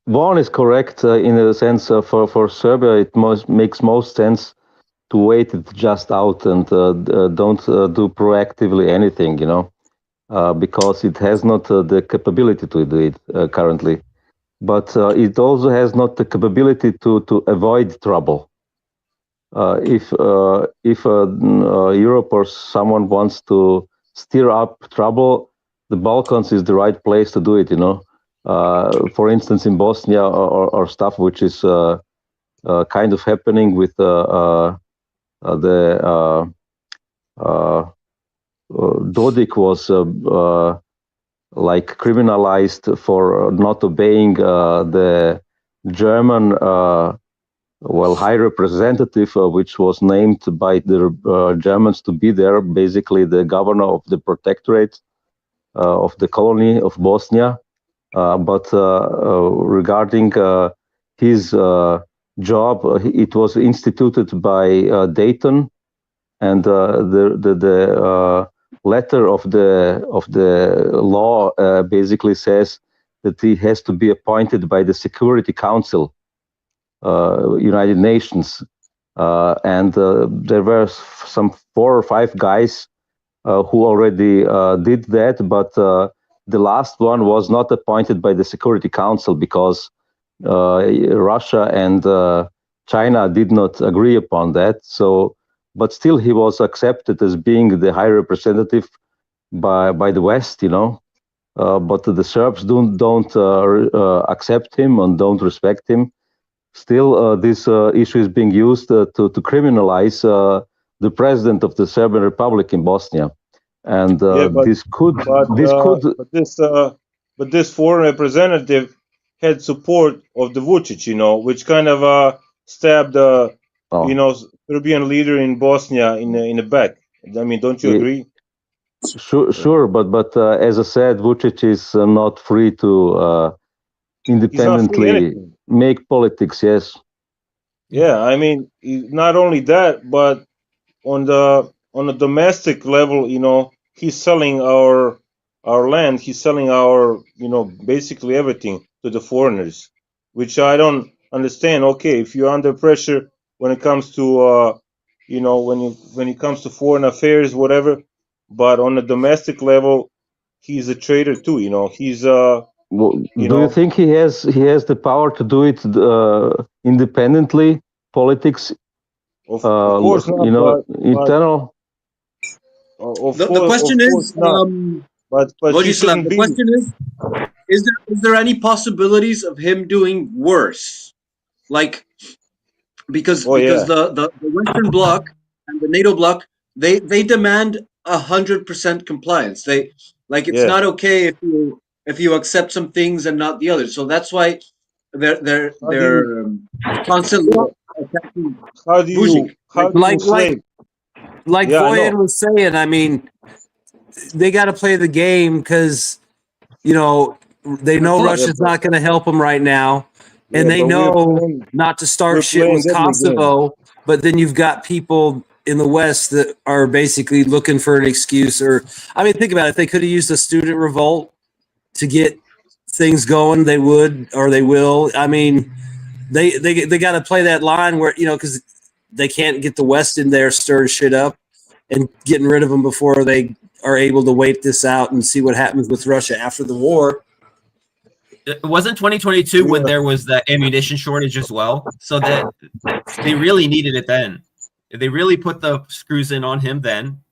Vaughn is correct in a sense. For Serbia, it makes most sense to wait it just out and don't do proactively anything, you know, because it has not the capability to do it currently. But it also has not the capability to avoid trouble. If Europe or someone wants to stir up trouble, the Balkans is the right place to do it, you know. For instance, in Bosnia or stuff which is kind of happening with Dodik was like criminalized for not obeying the German high representative, which was named by the Germans to be there, basically the governor of the protectorate of the colony of Bosnia. But regarding his job, it was instituted by Dayton, and the letter of the law basically says that he has to be appointed by the Security Council, United Nations, and there were some 4 or 5 guys who already did that, but the last one was not appointed by the Security Council because Russia and China did not agree upon that. So, but still, he was accepted as being the high representative by the West, you know. But the Serbs don't accept him and don't respect him. Still, this issue is being used to criminalize the president of the Serbian Republic in Bosnia, and this foreign representative had support of the Vučić, you know, which kind of stabbed the you know, Serbian leader in Bosnia in the back. I mean, don't you agree? Sure, but as I said, Vučić is not free to independently make politics. Yes. Yeah, I mean, not only that, but on the domestic level, you know, he's selling our land. He's selling our, you know, basically everything to the foreigners, which I don't understand. Okay, if you're under pressure when it comes to you know, when it comes to foreign affairs, whatever, but on the domestic level, he's a traitor too. You know, he's you think he has the power to do it independently? Politics, of course not, you know, internal. The question is, but Vojislav, the question is there any possibilities of him doing worse? Like, because the Western Bloc and the NATO bloc, they demand 100% compliance. They it's not okay if you accept some things and not the others. So that's why they're constantly attacking. Like Voyan was saying, I mean, they got to play the game because, you know, they know Russia's not going to help them right now. And they know not to start shit with Kosovo. But then you've got people in the West that are basically looking for an excuse. Or, I mean, think about it. If they could have used a student revolt to get things going, they would, or they will. I mean, they got to play that line where, you know, because they can't get the West in there stirring shit up and getting rid of them before they are able to wait this out and see what happens with Russia after the war. It wasn't 2022 when there was the ammunition shortage as well, so that they really needed it then. They really put the screws in on him then.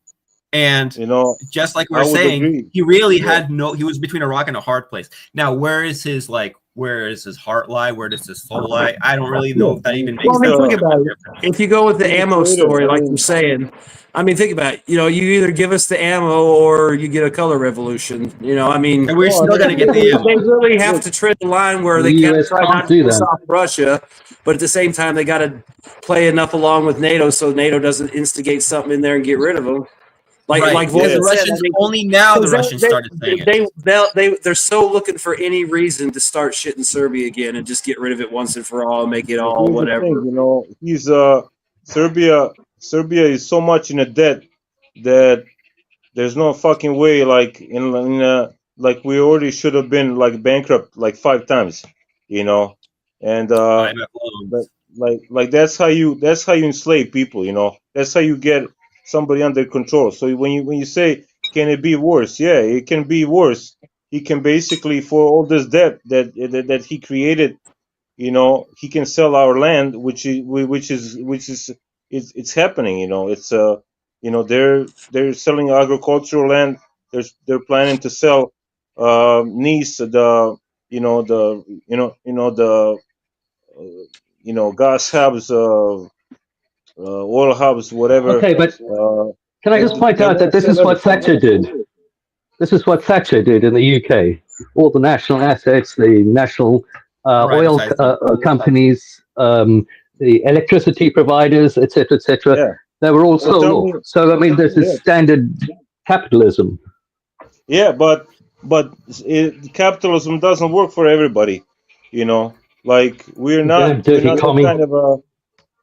And, you know, just like we were saying, he really had he was between a rock and a hard place. Now, where is his heart lie? Where does his soul lie? I don't really know if that even makes sense. Think about it. If you go with the ammo story, like you're saying, I mean, think about it. You know, you either give us the ammo or you get a color revolution. You know, I mean, and we're still going to get the ammo. They really have to tread the line where they can't try not to piss off Russia, but at the same time, they got to play enough along with NATO so NATO doesn't instigate something in there and get rid of them. Like the Russians only now the Russians started saying it. They're so looking for any reason to start shit in Serbia again and just get rid of it once and for all, make it all whatever. You know, he's Serbia is so much in a debt that there's no fucking way, like like we already should have been like bankrupt like 5 times, you know, and but like that's how you enslave people, you know. That's how you get somebody under control. So when you say can it be worse? Yeah, it can be worse. He can basically, for all this debt that he created, you know, he can sell our land, which is it's happening, you know. It's you know, they're selling agricultural land. They're planning to sell Nice, the you know the the gas hubs, oil hubs, whatever. Okay, but can I just point out that this is what Thatcher did? This is what Thatcher did in the UK. All the national assets, the national oil companies, the electricity providers, etc., etc. Yeah. They were all sold off. So I mean, this is standard capitalism. Yeah, but capitalism doesn't work for everybody, you know. Like we're not that kind of a,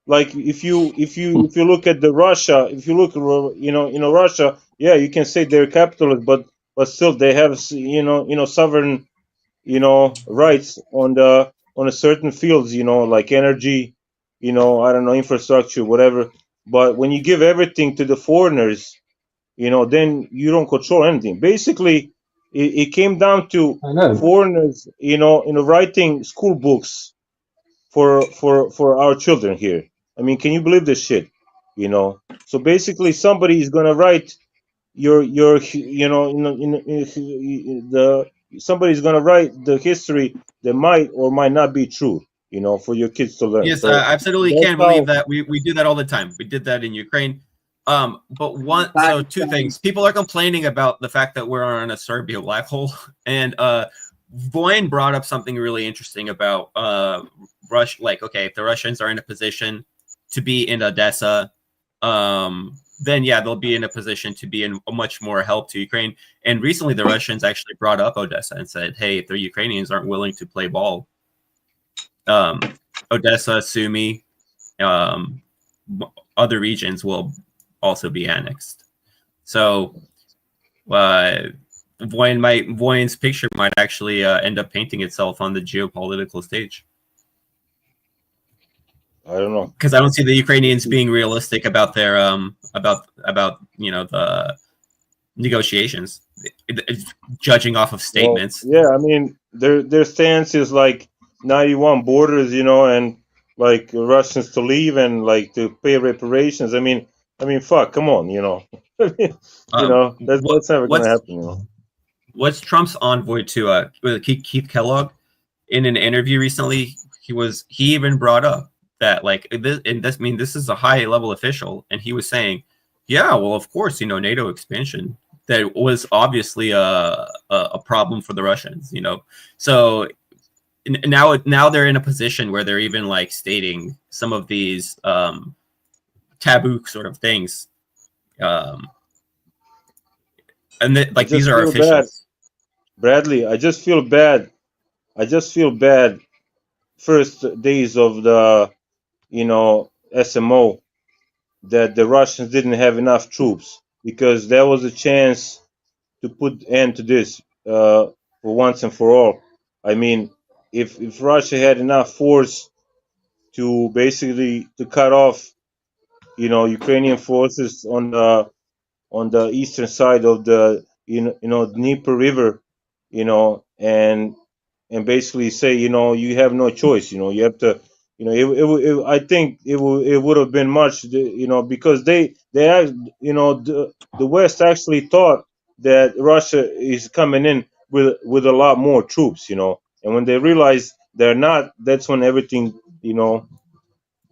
like if you look at the Russia, if you look Russia, yeah, you can say they're capitalist, but still they have sovereign rights on a certain fields, you know, like energy, you know, I don't know, infrastructure, whatever. But when you give everything to the foreigners, you know, then you don't control anything. Basically, it came down to foreigners, you know, writing school books for our children here. I mean, can you believe this shit? You know, so basically, somebody is gonna write somebody's gonna write the history that might or might not be true. You know, for your kids to learn. Yes, So I absolutely that's can't believe how- that. We do that all the time. We did that in Ukraine. So two things. People are complaining about the fact that we're on a Serbia black hole. And Voin brought up something really interesting about Russia. Like, okay, if the Russians are in a position to be in Odessa, then yeah, they'll be in a position to be in a much more help to Ukraine. And recently the Russians actually brought up Odessa and said, hey, if the Ukrainians aren't willing to play ball, Odessa, Sumy, other regions will also be annexed. So Voin's picture might actually end up painting itself on the geopolitical stage. I don't know, because I don't see the Ukrainians being realistic about their about the negotiations, judging off of statements. Well, yeah, I mean their stance is like, now you want borders, you know, and like Russians to leave and like to pay reparations. I mean, fuck, come on, you know. That's never gonna happen, you know. What's Trump's envoy to Keith Kellogg in an interview recently? He even brought up that like this is a high level official, and he was saying, yeah, well, of course, you know, NATO expansion, that was obviously a problem for the Russians, you know. So now they're in a position where they're even like stating some of these taboo sort of things, and these are officials. Bad. Bradley, I just feel bad. First days of the SMO, that the Russians didn't have enough troops, because there was a chance to put end to this for once and for all. I mean, if Russia had enough force to basically to cut off, Ukrainian forces on the eastern side of the Dnieper River, and basically say, you have no choice, you have to, I think it would have been much, because the West actually thought that Russia is coming in with a lot more troops, and when they realize they're not, that's when everything,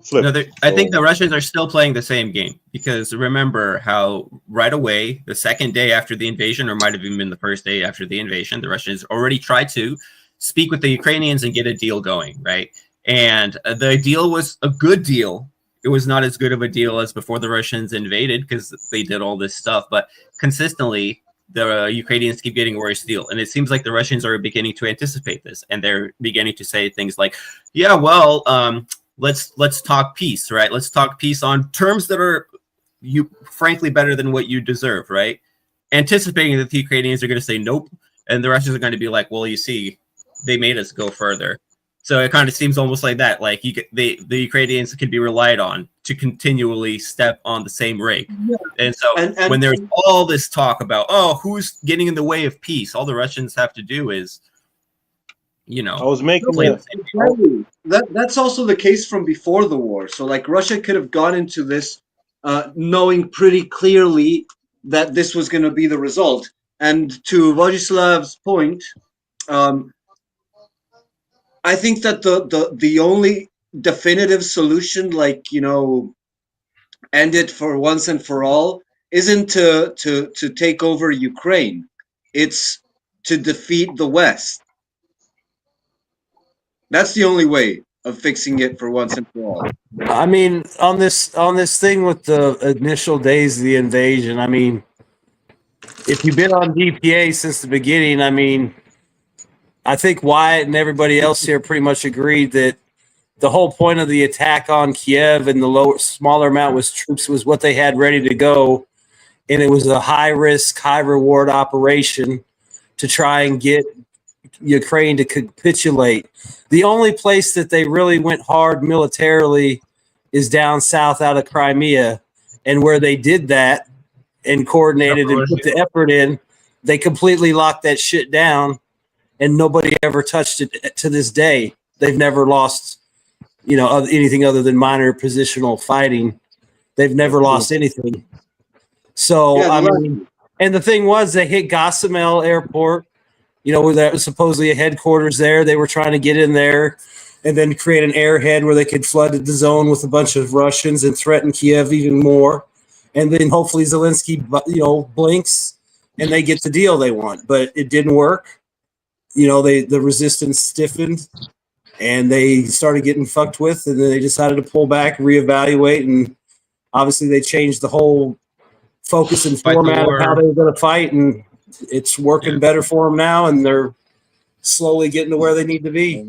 flipped. No, I think the Russians are still playing the same game, because remember how right away, the second day after the invasion, or might have even been the first day after the invasion, the Russians already tried to speak with the Ukrainians and get a deal going, right? And the deal was a good deal. It was not as good of a deal as before the Russians invaded, because they did all this stuff, but consistently the Ukrainians keep getting a worse deal. And it seems like the Russians are beginning to anticipate this, and they're beginning to say things like, yeah, well, let's talk peace, right? Let's talk peace on terms that are you frankly better than what you deserve, right? Anticipating that the Ukrainians are going to say nope, and the Russians are going to be like, well, you see, they made us go further. So it kind of seems almost like that. Like the Ukrainians can be relied on to continually step on the same rake. Yeah. And so when there's all this talk about, oh, who's getting in the way of peace, all the Russians have to do is, you know, I was making that's also the case from before the war. So like Russia could have gone into this knowing pretty clearly that this was going to be the result. And to Vladislav's point, I think that the only definitive solution, like, you know, end it for once and for all, isn't to take over Ukraine. It's to defeat the West. That's the only way of fixing it for once and for all. I mean, on this thing with the initial days of the invasion, I mean, if you've been on DPA since the beginning, I mean, I think Wyatt and everybody else here pretty much agreed that the whole point of the attack on Kiev and the smaller amount was troops was what they had ready to go, and it was a high risk, high reward operation to try and get Ukraine to capitulate. The only place that they really went hard militarily is down south out of Crimea, and where they did that and coordinated and put the effort in, they completely locked that shit down, and nobody ever touched it to this day. They've never lost, you know, anything other than minor positional fighting. They've never lost anything. So, yeah, I mean, and the thing was, they hit Gossamer Airport, you know, where there was supposedly a headquarters there. They were trying to get in there and then create an airhead where they could flood the zone with a bunch of Russians and threaten Kiev even more. And then hopefully Zelensky, you know, blinks and they get the deal they want. But it didn't work. You know, the resistance stiffened and they started getting fucked with, and then they decided to pull back, reevaluate, and obviously they changed the whole focus and format of how they were going to fight, and it's working better for them now, and they're slowly getting to where they need to be.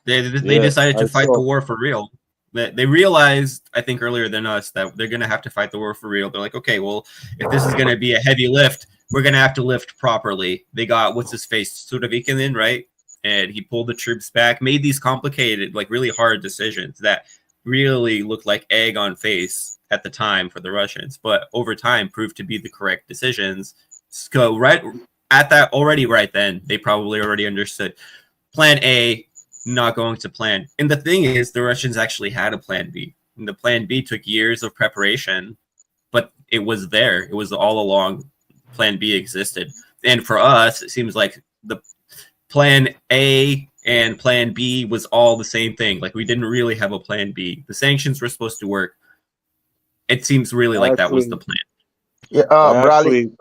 They decided to fight the war for real. They realized, I think earlier than us, that they're going to have to fight the war for real. They're like, okay, well, if this is going to be a heavy lift, we're going to have to lift properly. They got, what's his face, Surovikin in, right? And he pulled the troops back, made these complicated, like really hard decisions that really looked like egg on face at the time for the Russians, but over time proved to be the correct decisions. So right at that, already right then, they probably already understood plan A, not going to plan. And the thing is, the Russians actually had a plan B. And the plan B took years of preparation, but it was there. It was all along. Plan B existed. And for us, it seems like the plan A and plan B was all the same thing. Like, we didn't really have a plan B. The sanctions were supposed to work. It seems really like that was the plan. Yeah, Bradley.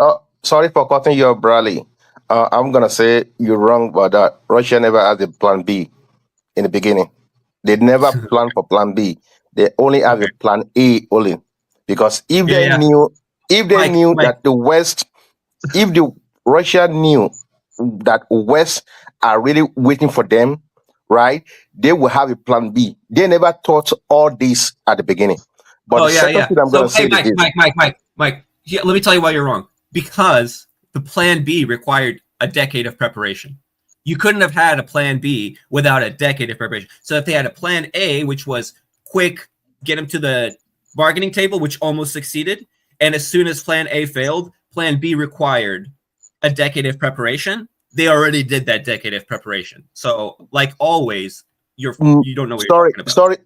Sorry for cutting you, Bradley. I'm gonna say you're wrong about that. Russia never had a plan B in the beginning. They never planned for plan B. They only have a plan A only. Because if they knew that the West, if the Russia knew that West are really waiting for them, right? They will have a plan B. They never thought all this at the beginning. But thing I'm going to say Mike, yeah, let me tell you why you're wrong. Because the plan B required a decade of preparation. You couldn't have had a plan B without a decade of preparation. So if they had a plan A, which was quick, get them to the bargaining table, which almost succeeded, and as soon as plan A failed, plan B required a decade of preparation. They already did that decade of preparation. So, like always, you don't know what you're talking about.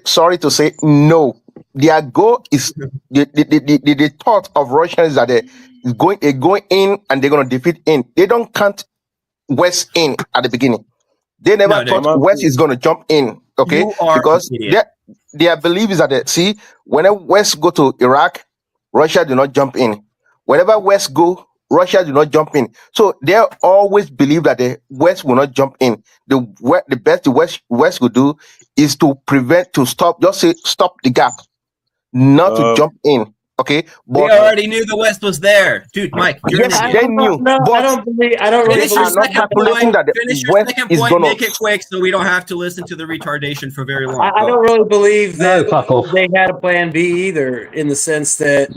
Sorry to say no. Their goal is the thought of Russians that they're going in and they're going to defeat in. They don't count West in at the beginning. They never thought West is going to jump in. Okay, because their belief is that whenever West go to Iraq, Russia do not jump in. Whenever West go, Russia do not jump in. So they always believe that the West will not jump in. The best the West will do is to stop the gap, not to jump in. Okay, We but already knew the West was there, dude. Mike, you're yes, an they idiot. knew. No, But I don't really Finish your are not believe. second calculating point. that the Finish your West second is point. gonna. Make it quick so we don't have to listen to the retardation for very long. I Go. don't really believe No, that fuck off. They had a plan B either, in the sense that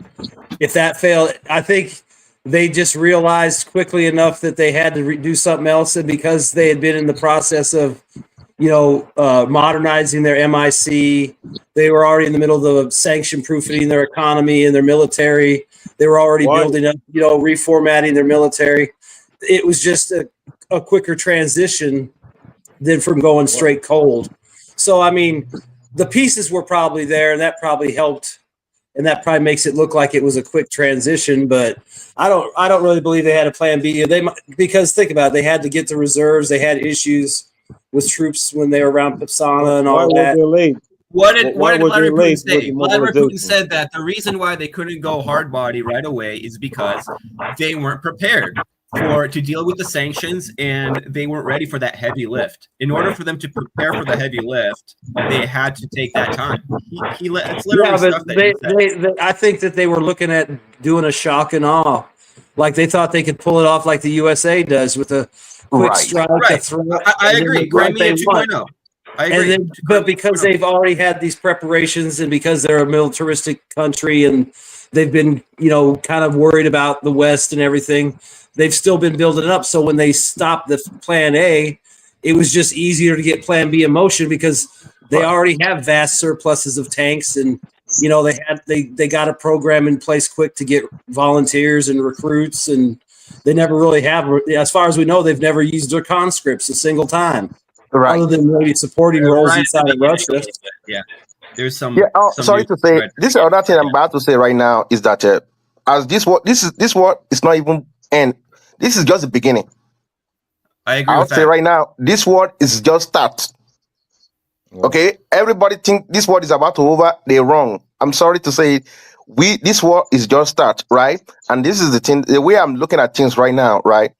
if that failed, I think they just realized quickly enough that they had to do something else, and because they had been in the process of, modernizing their MIC, they were already in the middle of sanction proofing their economy and their military. They were already Why? building up, reformatting their military. It was just a quicker transition than from going straight cold. So, I mean, the pieces were probably there, and that probably helped, and that probably makes it look like it was a quick transition. But I don't really believe they had a plan B. Because think about it, they had to get the reserves. They had issues with troops when they were around Pipsana and Why all were that. they late? What did Why were they Vladimir Putin late with say? the Vladimir Putin mobilization? said that the reason why they couldn't go hard body right away is because they weren't prepared to deal with the sanctions, and they weren't ready for that heavy lift. In order for them to prepare for the heavy lift, they had to take that time. It's literally stuff that he said. I think that they were looking at doing a shock and awe, like they thought they could pull it off like the USA does with a quick Right. strike. Right. I agree. Crimea 2.0. I agree. But because they've already had these preparations, and because they're a militaristic country, and they've been, kind of worried about the West and everything, they've still been building it up. So when they stopped the plan A, it was just easier to get plan B in motion, because they already have vast surpluses of tanks, and they got a program in place quick to get volunteers and recruits, and they never really have, as far as we know, they've never used their conscripts a single time. Right. Other than maybe supporting roles Right at the inside of beginning, Russia. yeah. There's some. Yeah. some Sorry news to say, right. this is another thing I'm about to say right now is that as this war is not even end. This is just the beginning. I agree I'll with say that. right now, this war is just start. Okay, everybody think this war is about to over. They're wrong. I'm sorry to say it. This war is just start, right? And this is the thing. The way I'm looking at things right now, right?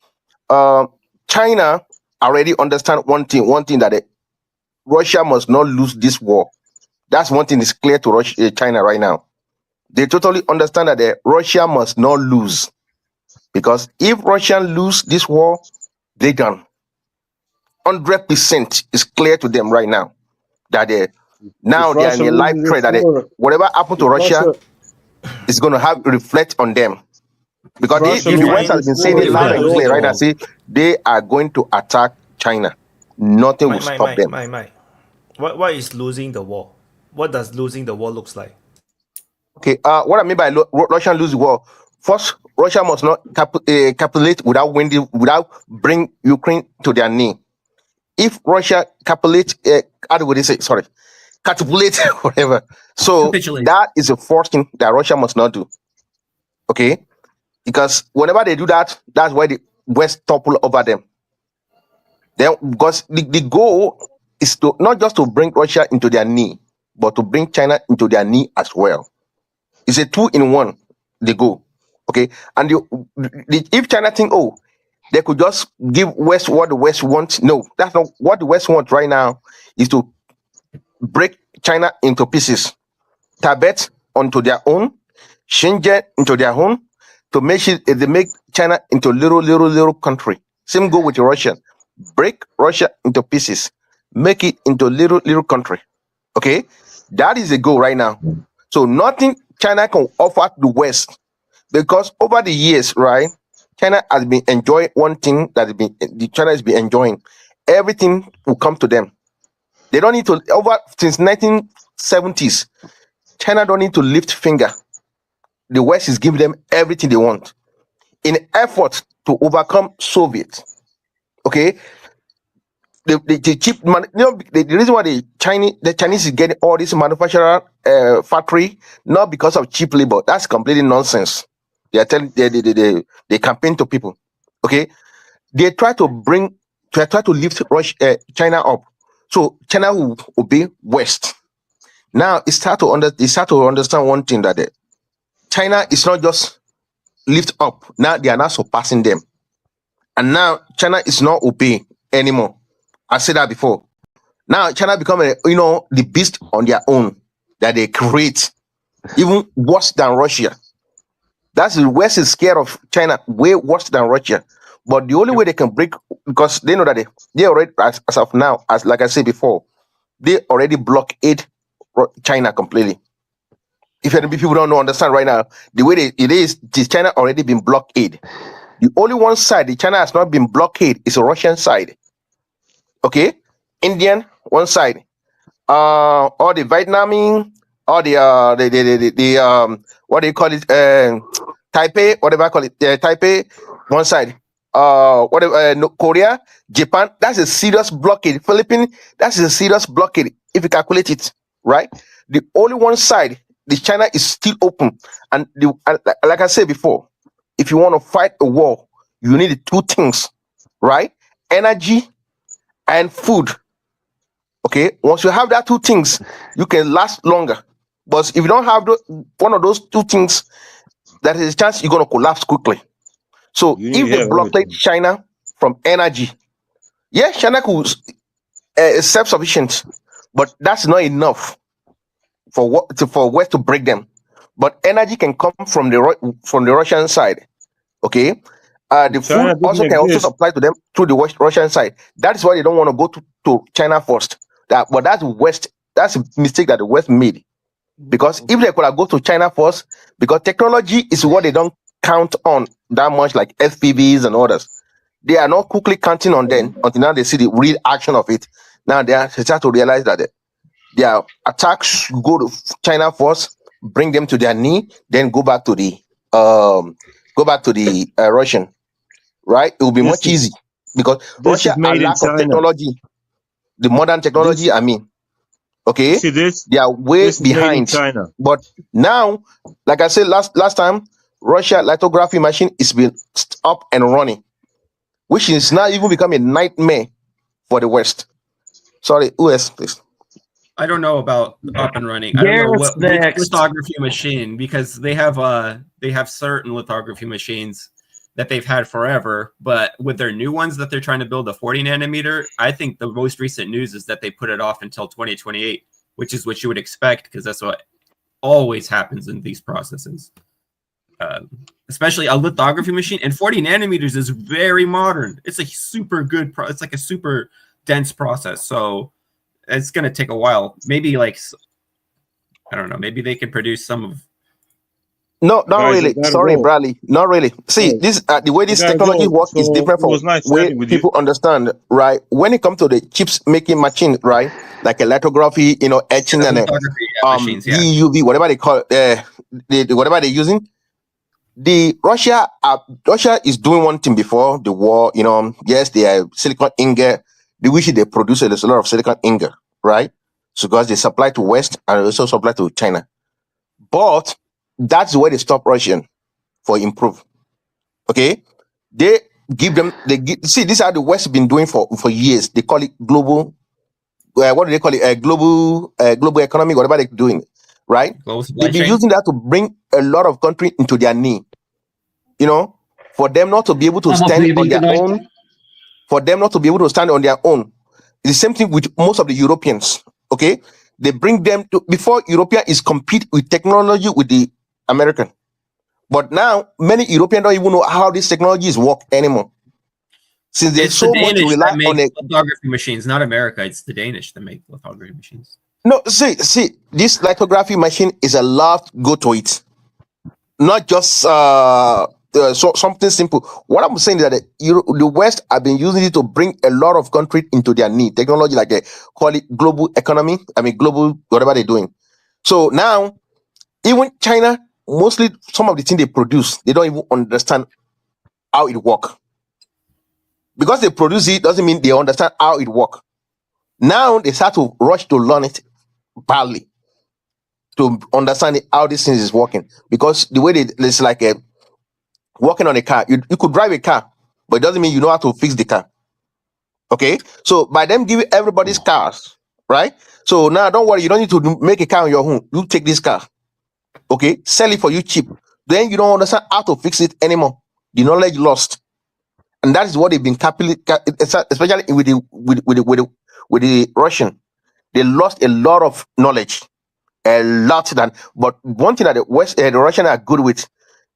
China already understand one thing that Russia must not lose this war. That's one thing is clear to China right now. They totally understand that Russia must not lose, because if Russia lose this war, they done. 100% is clear to them right now that now they are in a life threat. That whatever happened to Russia is going to have reflect on them, because if the West has been saying it loud and clear, right? I say they are going to attack China. Nothing will stop them. What is losing the war? What does losing the war looks like? Okay, what I mean by Russia lose the war, first, Russia must not capitulate without bring Ukraine to their knee. If Russia capitulate, how would they say? Sorry, capitulate, whatever. So that is the first thing that Russia must not do. Okay, because whenever they do that, that's why the West topple over them. Then, because the goal is to not just to bring Russia into their knee, but to bring China into their knee as well. It's a 2-in-1. They go, okay. And if China think, they could just give West what the West wants. No, that's not what the West wants right now. Is to break China into pieces, Tibet onto their own, Shenzhen into their own, to make sure they make China into little country. Same go with Russia. Break Russia into pieces, make it into little country. Okay, that is the goal right now. So nothing China can offer the West, because over the years, right, China has been enjoying one thing that China has been enjoying. Everything will come to them. They don't need to since 1970s. China don't need to lift finger. The West is giving them everything they want in effort to overcome Soviet. Okay, the cheap the reason why the Chinese is getting all this manufacturer factory, not because of cheap labor. That's completely nonsense. They are telling they campaign to people. Okay, they try to lift China up, so China will obey West. Now they start to understand one thing, that China is not just lift up. Now they are not surpassing them, and now China is not obeying anymore. I said that before. Now China become the beast on their own that they create. even worse than Russia. That's the West is scared of China way worse than Russia. But the only way they can break, because they know that they already, as of now, as like I said before, they already blockade China completely. If any people don't know, understand right now, the way it is China already been blockade. The only one side the China has not been blockade is the Russian side. Okay, Indian one side. All the Vietnamese, all the what do you call it? Taipei, whatever I call it, Taipei, one side. Whatever, Korea, Japan, that's a serious blockade. Philippines, that's a serious blockade if you calculate it, right? The only one side, the China is still open, and like I said before, if you want to fight a war, you need two things, right? Energy and food. Okay, once you have that two things, you can last longer. But if you don't have one of those two things, there is a chance you're going to collapse quickly. So if they blockade China from energy, yeah, China could self-sufficient, but that's not enough for West to break them. But energy can come from the Russian side. Okay, the food also can also supply to them through the Russian side. That's why they don't want to go to China first. But that's West. That's a mistake that the West made. Because if they could have go to China first, because technology is what they don't count on that much, like FPVs and others. They are not quickly counting on them until now they see the real action of it. Now they start to realize that their attacks go to China first, bring them to their knee, then go back to the Russian. Right? It will be much easier because Russia has lack of technology, the modern technology. I mean. Okay, see this? They are way behind. China. But now, like I said last time, Russia lithography machine is been up and running, which is now even becoming a nightmare for the West. Sorry, US, please. I don't know about up and running. I don't know what lithography machine, because they have certain lithography machines that they've had forever, but with their new ones that they're trying to build, a 40 nanometer, I think the most recent news is that they put it off until 2028, which is what you would expect, because that's what always happens in these processes. Especially a lithography machine, and 40 nanometers is very modern. It's a super good it's like a super dense process, so it's going to take a while. Maybe like, I don't know, maybe they can produce some of. No, not really. Sorry, Bradley. Not really. See, this the way this technology works is different from way people understand, right? When it comes to the chips making machine, right? Like a lithography, etching and EUV, whatever they call whatever they're using. Russia is doing one thing before the war. Yes, they are silicon ingot. They wish they produce a lot of silicon ingot, right? So because they supply to West and also supply to China, but that's where they stop Russian for improve. Okay, they give them. See, this is how the West been doing for years. They call it global. What do they call it? Global economy. Whatever they're doing, right? They've been using that to bring a lot of country into their knee. For them not to be able to stand on their own. For them not to be able to stand on their own. It's the same thing with most of the Europeans. Okay, they bring them to before European is compete with technology with the American. But now many Europeans don't even know how these technologies work anymore. Since there's so much to rely on lithography machines, not America. It's the Danish that make lithography machines. No, see, this lithography machine is a lot go to it. Not just something simple. What I'm saying is that the West have been using it to bring a lot of countries into their need. Technology like call it global economy. Global whatever they're doing. So now, even China, mostly some of the things they produce, they don't even understand how it works. Because they produce it doesn't mean they understand how it works. Now they start to rush to learn it badly to understand how this thing is working. Because the way it's like working on a car. You could drive a car, but it doesn't mean you know how to fix the car. Okay? So by them giving everybody's cars, right? So now don't worry, you don't need to make a car on your own. You take this car. Okay, sell it for you cheap. Then you don't understand how to fix it anymore. The knowledge lost, and that is what they've been especially with the Russian. They lost a lot of knowledge. a lot than. But one thing that the Russians are good with,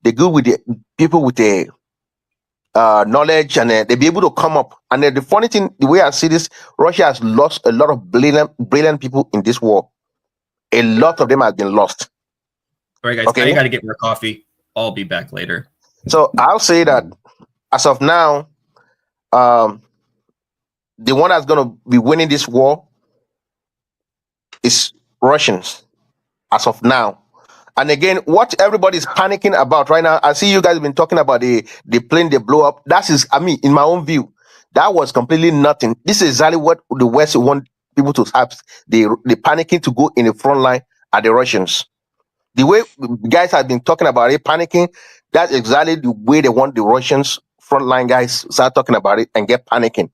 they're good with the people with the knowledge, and they be able to come up. And the funny thing, the way I see this, Russia has lost a lot of brilliant people in this war. A lot of them have been lost. All right, guys, Okay, I got to get more coffee. I'll be back later. so I'll say that as of now, the one that's going to be winning this war is Russians as of now. And again, what everybody's panicking about right now, I see you guys have been talking about the plane they blow up. That is, I mean, in my own view, that was completely nothing. This is exactly what the West want people to have. The panicking to go in the front line are the Russians. The way guys have been talking about it, panicking, that's exactly the way they want the Russians frontline guys start talking about it and get panicking.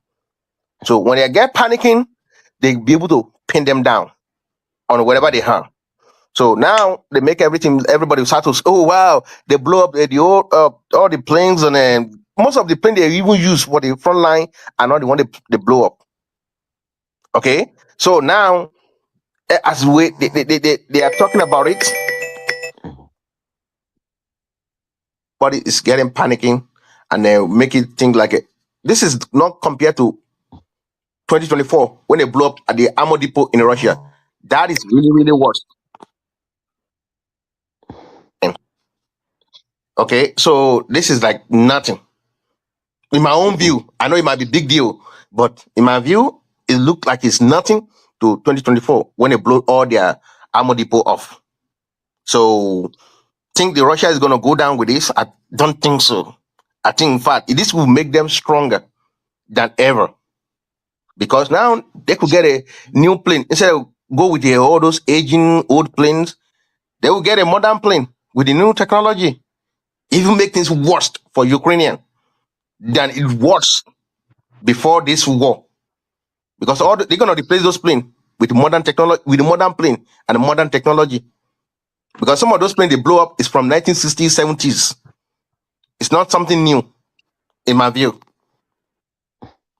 So when they get panicking, they be able to pin them down on whatever they have. So now they make everybody start to, oh wow, they blow up all the planes, and then most of the planes they even use for the front line are not the one they blow up. Okay, so now as they are talking about it, but it's getting panicking, and they make it think like this is not compared to 2024 when they blow up at the ammo depot in Russia. That is really, really worse. Okay, so this is like nothing. In my own view, I know it might be big deal, but in my view, it looked like it's nothing to 2024 when they blow all their ammo depot off. So, think the Russia is going to go down with this? I don't think so. I think, in fact, this will make them stronger than ever, because now they could get a new plane instead of go with all those aging old planes. They will get a modern plane with the new technology. Even make things worse for Ukrainian than it was before this war, because they're gonna replace those planes with modern technology, with the modern plane and the modern technology. Because some of those planes they blow up is from 1960s, 70s. It's not something new, in my view.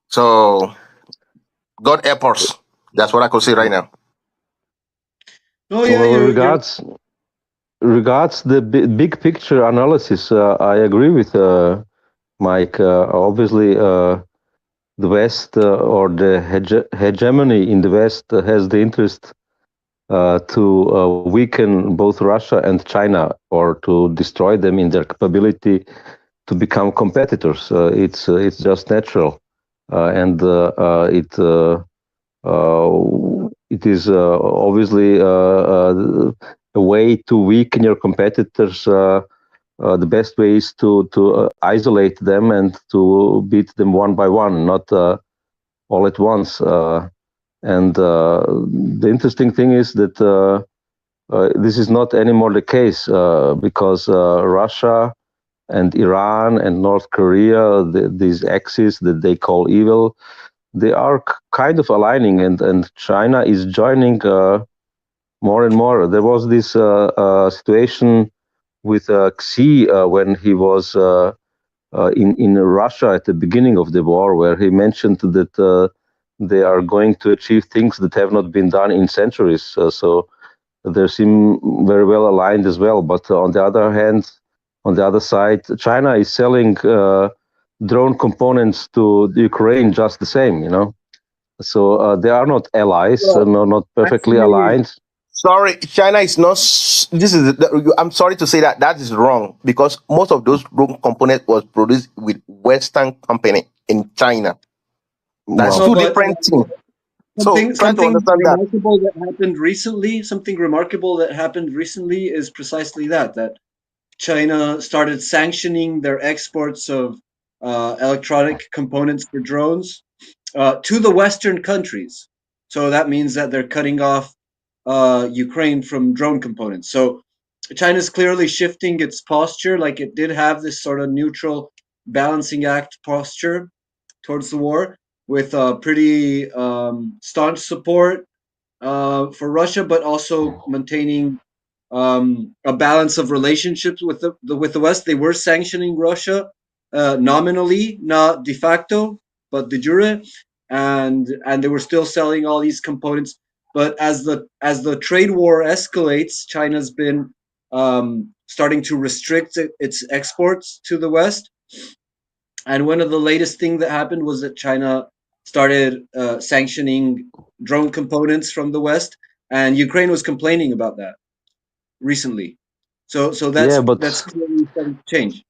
So, God help us. That's what I could say right now. Oh yeah, Well, regards the big picture analysis, I agree with Mike. Obviously, the West or the hegemony in the West has the interest to weaken both Russia and China, or to destroy them in their capability to become competitors. It's just natural, and it is obviously a way to weaken your competitors. The best way is to isolate them and to beat them one by one, not all at once. And the interesting thing is that this is not anymore the case, because Russia and Iran and North Korea, these axes that they call evil, they are kind of aligning, and China is joining more and more. There was this situation with Xi when he was in Russia at the beginning of the war, where he mentioned that they are going to achieve things that have not been done in centuries. So they seem very well aligned as well. But on the other hand, on the other side, China is selling drone components to the Ukraine just the same, you know. So they are not allies, not perfectly aligned. Sorry, China is not. I'm sorry to say that is wrong, because most of those drone components was produced with Western company in China. That's two different things. Something remarkable that happened recently. Something remarkable that happened recently is precisely that China started sanctioning their exports of electronic components for drones to the Western countries. So that means that they're cutting off Ukraine from drone components. So China's clearly shifting its posture. Like, it did have this sort of neutral balancing act posture towards the war, with pretty staunch support for Russia, but also maintaining a balance of relationships with the West. They were sanctioning Russia nominally, not de facto, but de jure, and they were still selling all these components But as the trade war escalates, China's been starting to restrict its exports to the West. And one of the latest things that happened was that China started sanctioning drone components from the West, and Ukraine was complaining about that recently. So Yeah, but that's clearly starting to change.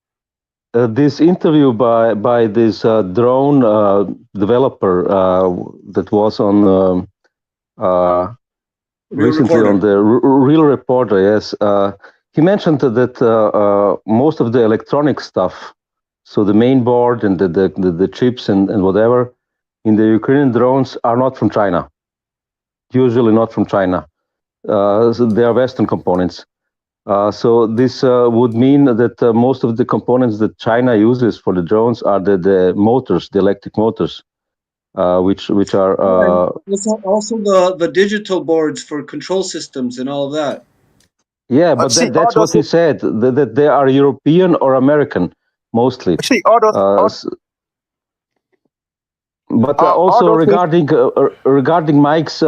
this interview by this drone developer that was on recently Reporter. on the Real Reporter, yes, he mentioned that most of the electronic stuff, so the main board and the chips and whatever in the Ukrainian drones are not from China. Usually not from China. So they are Western components. So this would mean that most of the components that China uses for the drones are the motors, the electric motors, which are Also the digital boards for control systems and all of that. yeah, but that's what he said, that they are European or American mostly. See, all those, but all also those regarding Mike's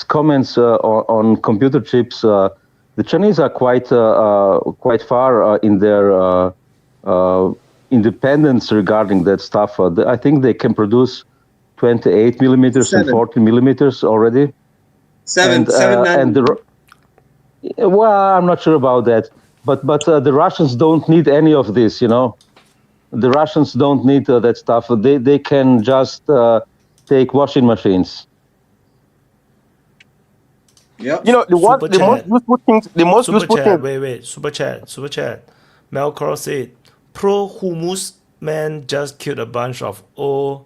comments on computer chips, the Chinese are quite far in their independence regarding that stuff. I think they can produce 28 millimeters and 14 millimeters already. Seven well, I'm not sure about that, but the Russians don't need any of this, you know. The Russians don't need that stuff. They can just take washing machines. Yeah. You know, the most useful things. The most useful chat, thing. wait. Super chat. Melcor said, pro-humus man just killed a bunch of old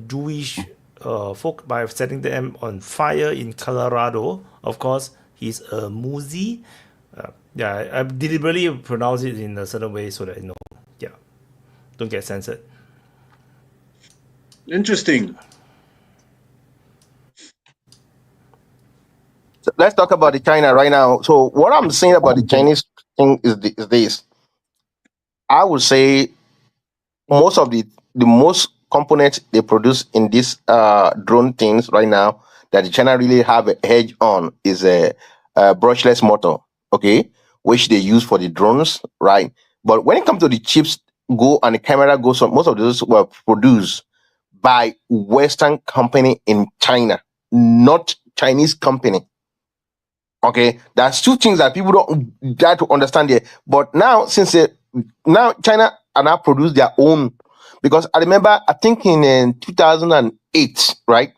Jewish folk by setting them on fire in Colorado. Of course, he's a Muzi. Yeah, I deliberately pronounce it in a certain way so that I know. Yeah, don't get censored. Interesting. So let's talk about the China right now. So what I'm saying about the Chinese thing is this. I would say most of the most components they produce in these drone things right now that the China really have a edge on is a brushless motor, okay, which they use for the drones, right? But when it comes to the chips go and the camera goes on, most of those were produced by Western company in China, not Chinese company. Okay, there's two things that people don't get to understand here. But now, since now China are now produce their own, because I remember I think in 2008, right?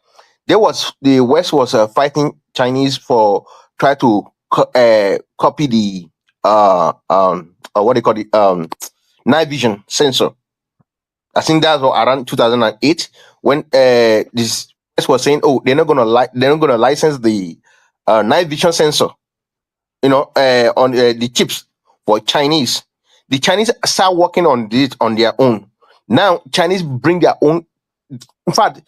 The West was fighting Chinese for try to copy the what they call it night vision sensor. I think that was around 2008 when this was saying, oh, they're not gonna license the night vision sensor, you know, on the chips for Chinese. The Chinese start working on this on their own. Now Chinese bring their own. In fact,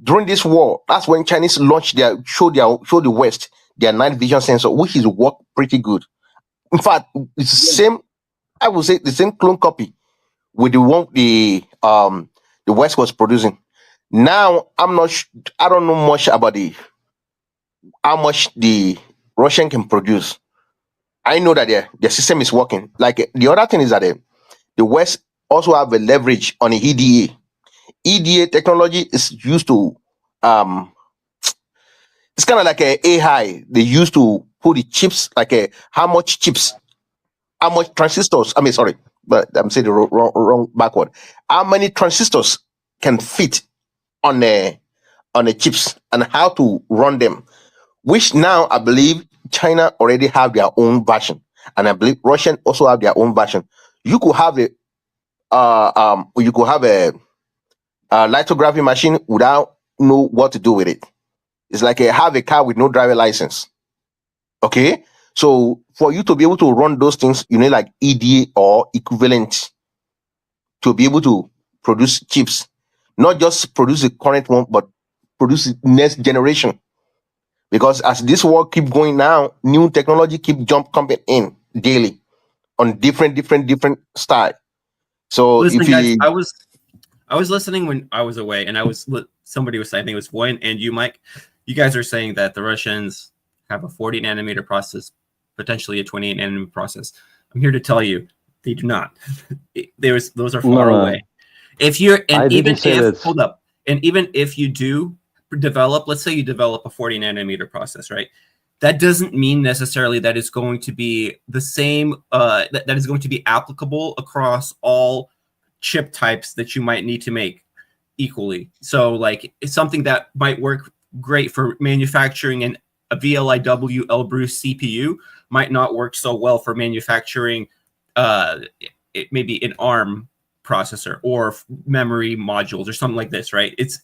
during this war, that's when Chinese launched show the West their night vision sensor, which is work pretty good. In fact, it's the same. I would say the same clone copy with the one the West was producing. Now I don't know much about how much the Russian can produce. I know that their system is working. Like the other thing is that the West also have a leverage on the EDA. EDA technology is used to it's kind of like a AI. They used to put the chips how much transistors. Sorry, but I'm saying the wrong backward. How many transistors can fit on the chips and how to run them? Which now I believe China already have their own version, and I believe Russian also have their own version. You could have a lithography machine without know what to do with it. It's like have a car with no driver license. Okay, so for you to be able to run those things, you need like EDA or equivalent to be able to produce chips, not just produce the current one, but produce the next generation. Because as this world keep going now, new technology keep coming in daily on different style. So listen, if guys, you, I was listening when I was away, and somebody was saying, I think it was Voyan and you, Mike. you guys are saying that the Russians have a 40 nanometer process, potentially a 28 nanometer process. I'm here to tell you, they do not. Those are far away. If you're, and even if, hold up, and even if you do develop, let's say you develop a 40 nanometer process, right? That doesn't mean necessarily that it's going to be the same, that is going to be applicable across all chip types that you might need to make equally. So like it's something that might work great for manufacturing a VLIW Elbrus CPU might not work so well for manufacturing maybe an ARM processor or memory modules or something like this, right? It's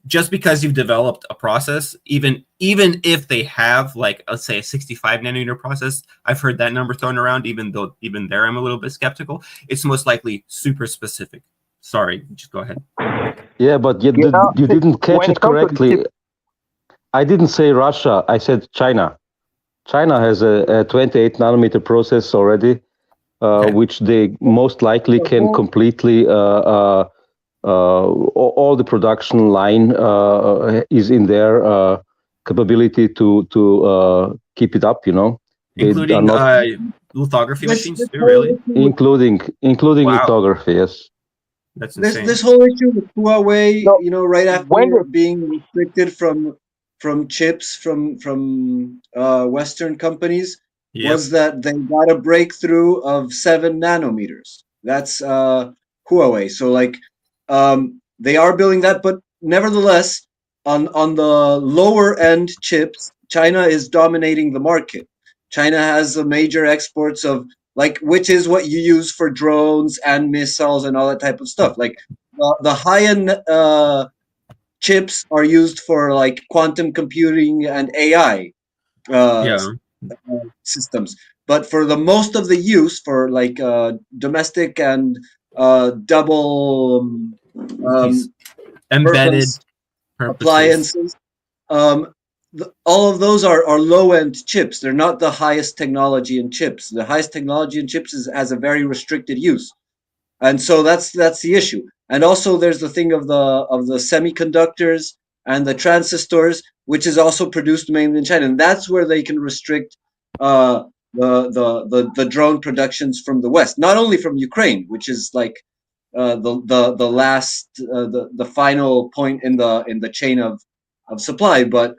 just because you've developed a process, even if they have like, let's say a 65 nanometer process, I've heard that number thrown around, even though even there I'm a little bit skeptical. It's most likely super specific. Sorry, just go ahead. Yeah, but you didn't catch it correctly. I didn't say Russia, I said China. China has a 28 nanometer process already, which they most likely can completely all the production line is in their capability to keep it up, you know. Including lithography machines too, really? Including lithography, yes. That's insane. This whole issue with Huawei, you know, right after being restricted from chips from Western companies, was that they got a breakthrough of 7 nanometers. That's Huawei. So like they are building that, but nevertheless, on the lower end chips, China is dominating the market. China has a major exports of like, which is what you use for drones and missiles and all that type of stuff. Like the high end chips are used for like quantum computing and AI systems. But for the most of the use for like domestic and double embedded appliances, all of those are low-end chips. They're not the highest technology in chips. The highest technology in chips has a very restricted use, and so that's the issue. And also, there's the thing of the semiconductors and the transistors, which is also produced mainly in China, and that's where they can restrict the drone productions from the West, not only from Ukraine, which is like the last the final point in the chain of supply, but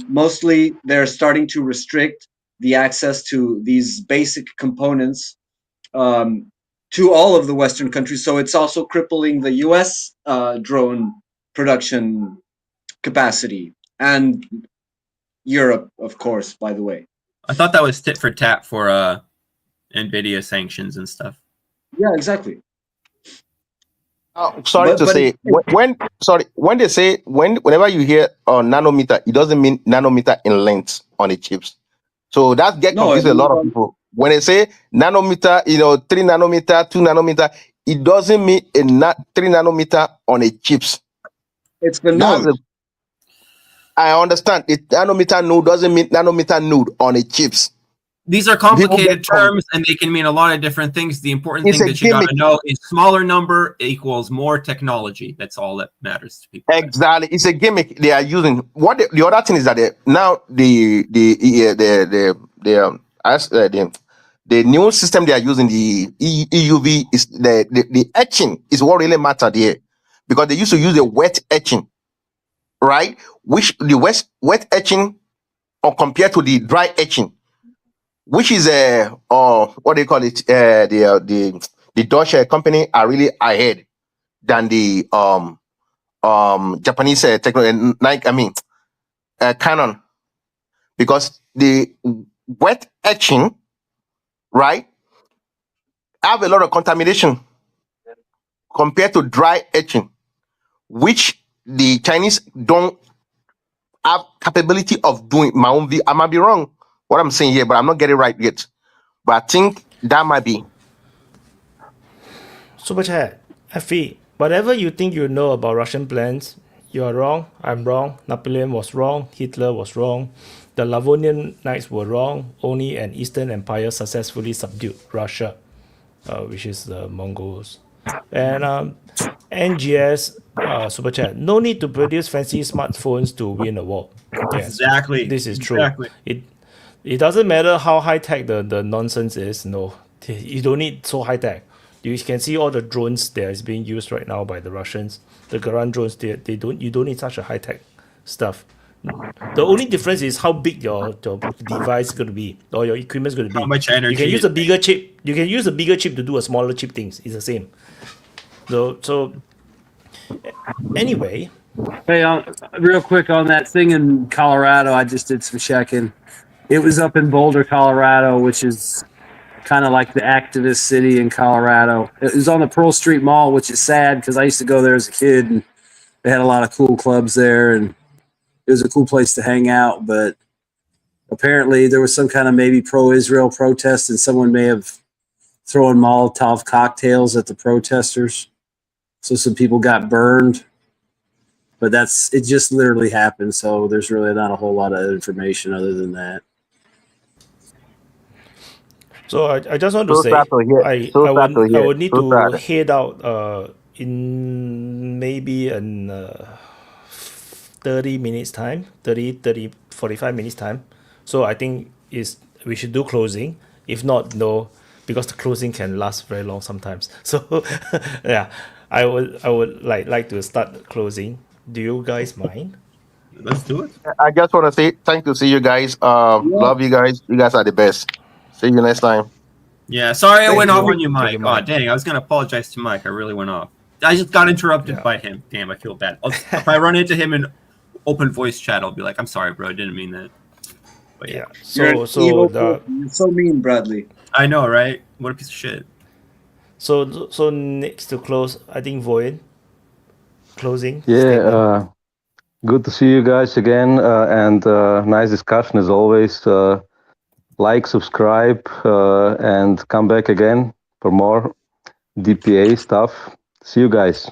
mostly they're starting to restrict the access to these basic components to all of the Western countries. So it's also crippling the US drone production capacity and Europe, of course, by the way. I thought that was tit for tat for NVIDIA sanctions and stuff. Yeah, exactly. Whenever you hear nanometer, it doesn't mean nanometer in length on the chips. So that gets confused a lot of people. When they say nanometer, 3 nanometer, 2 nanometer, it doesn't mean 3 nanometer on a chips. It's the node. I understand. The nanometer node doesn't mean nanometer node on a chips. These are complicated terms, and they can mean a lot of different things. The important thing that you got to know is smaller number equals more technology. That's all that matters to people. Exactly, it's a gimmick they are using. What the other thing is that now the new system they are using, the EUV, is the etching is what really matters here, because they used to use the wet etching, right? Which the wet etching, or compared to the dry etching, which is what they call it, the Dutch company are really ahead than the Japanese technology, Canon, because the wet etching, right, have a lot of contamination compared to dry etching, which the Chinese don't have capability of doing. I might be wrong what I'm saying here, but I'm not getting it right yet. But I think that might be. Super Chat, Effie, whatever you think you know about Russian plans, you are wrong, I'm wrong, Napoleon was wrong, Hitler was wrong, the Livonian Knights were wrong, only an Eastern Empire successfully subdued Russia, which is the Mongols. And NGS super chat. No need to produce fancy smartphones to win a war. Yes, Exactly. this is true. Exactly. It doesn't matter how high tech the nonsense is. No, you don't need so high tech. You can see all the drones that is being used right now by the Russians. The Garand drones, you don't need such a high tech stuff. The only difference is how big your device is going to be, or your equipment is going to be. How much energy you can use it a bigger chip. You can use a bigger chip to do a smaller chip things. It's the same. So anyway, Hey, real quick on that thing in Colorado, I just did some checking. It was up in Boulder, Colorado, which is kind of like the activist city in Colorado. It was on the Pearl Street Mall, which is sad because I used to go there as a kid, and they had a lot of cool clubs there, and it was a cool place to hang out. But apparently there was some kind of maybe pro-Israel protest, and someone may have thrown Molotov cocktails at the protesters. So some people got burned. But it just literally happened, so there's really not a whole lot of information other than that. So I just want to say I would need to head out in maybe in 30 minutes time, 45 minutes time. So I think we should do closing. If not, no, because the closing can last very long sometimes. So yeah, I would like to start closing. Do you guys mind? Let's do it. I just want to say thank you. See you guys. Love you guys. You guys are the best. See you next time. Yeah, sorry I went off on you, Mike. Oh, dang, I was going to apologize to Mike. I really went off. I just got interrupted by him. Damn, I feel bad. If I run into him in open voice chat, I'll be like, I'm sorry, bro. I didn't mean that. But yeah. You're so mean, Bradley. I know, right? What a piece of shit. So next to close, I think Void. Closing. Yeah, good to see you guys again, and nice discussion as always. Like, subscribe, and come back again for more DPA stuff. See you guys.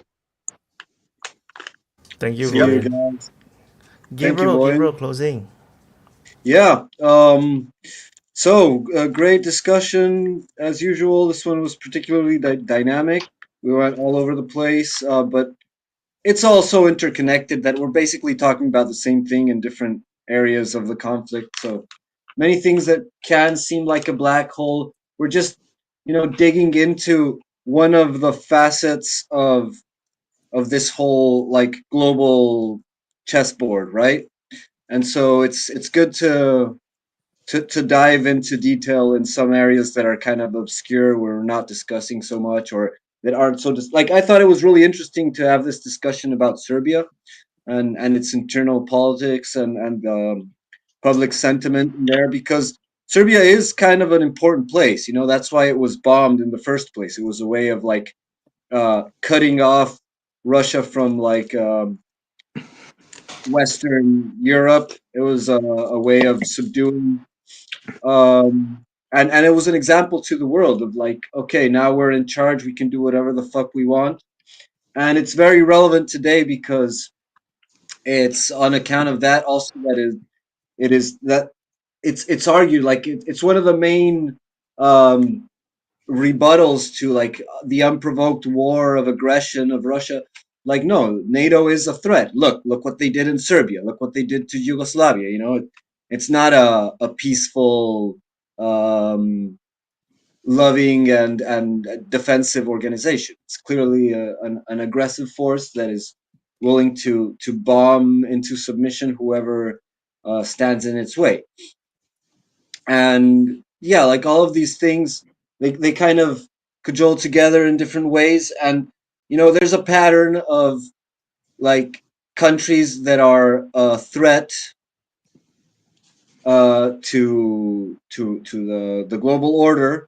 Thank you, Void. guys. Gabriel, closing. Yeah. So great discussion as usual. This one was particularly dynamic. We went all over the place, but it's all so interconnected that we're basically talking about the same thing in different areas of the conflict. So many things that can seem like a black hole. We're just, digging into one of the facets of this whole like global chessboard, right? And so it's good to dive into detail in some areas that are kind of obscure, we're not discussing so much, or that aren't so like I thought it was really interesting to have this discussion about Serbia and its internal politics and public sentiment in there, because Serbia is kind of an important place. That's why it was bombed in the first place. It was a way of like cutting off Russia from like Western Europe. It was a way of subduing and it was an example to the world of like, okay, now we're in charge, we can do whatever the fuck we want. And it's very relevant today because it's on account of that also that it's argued like it's one of the main rebuttals to like the unprovoked war of aggression of Russia. Like, no, NATO is a threat. Look what they did in Serbia. Look what they did to Yugoslavia. It's not a peaceful loving and defensive organization. It's clearly an aggressive force that is willing to bomb into submission whoever stands in its way. And yeah, like all of these things, they kind of cajole together in different ways. And there's a pattern of like countries that are a threat to the global order.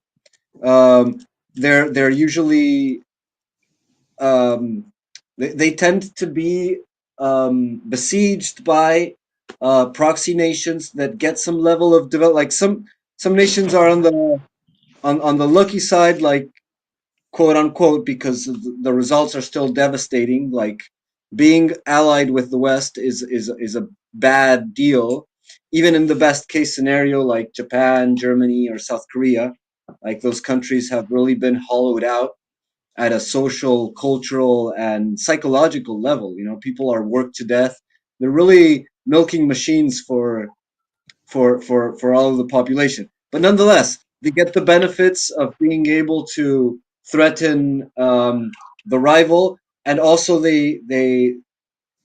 They're usually they tend to be besieged by proxy nations that get some level of develop. Like some nations are on the lucky side, like quote unquote, because the results are still devastating. Like being allied with the West is a bad deal, even in the best case scenario, like Japan, Germany, or South Korea. Like those countries have really been hollowed out. at a social, cultural, and psychological level. You know, people are worked to death. They're really milking machines for all of the population. But nonetheless, they get the benefits of being able to threaten the rival, and also they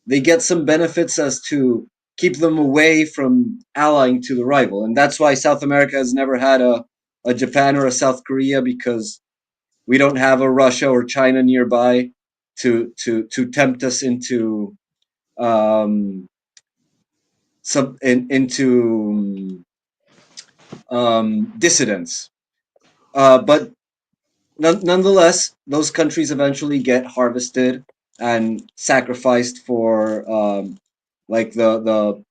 get some benefits as to keep them away from allying to the rival. And that's why South America has never had a Japan or a South Korea, because we don't have a Russia or China nearby to tempt us into into dissidence. But nonetheless, those countries eventually get harvested and sacrificed for like the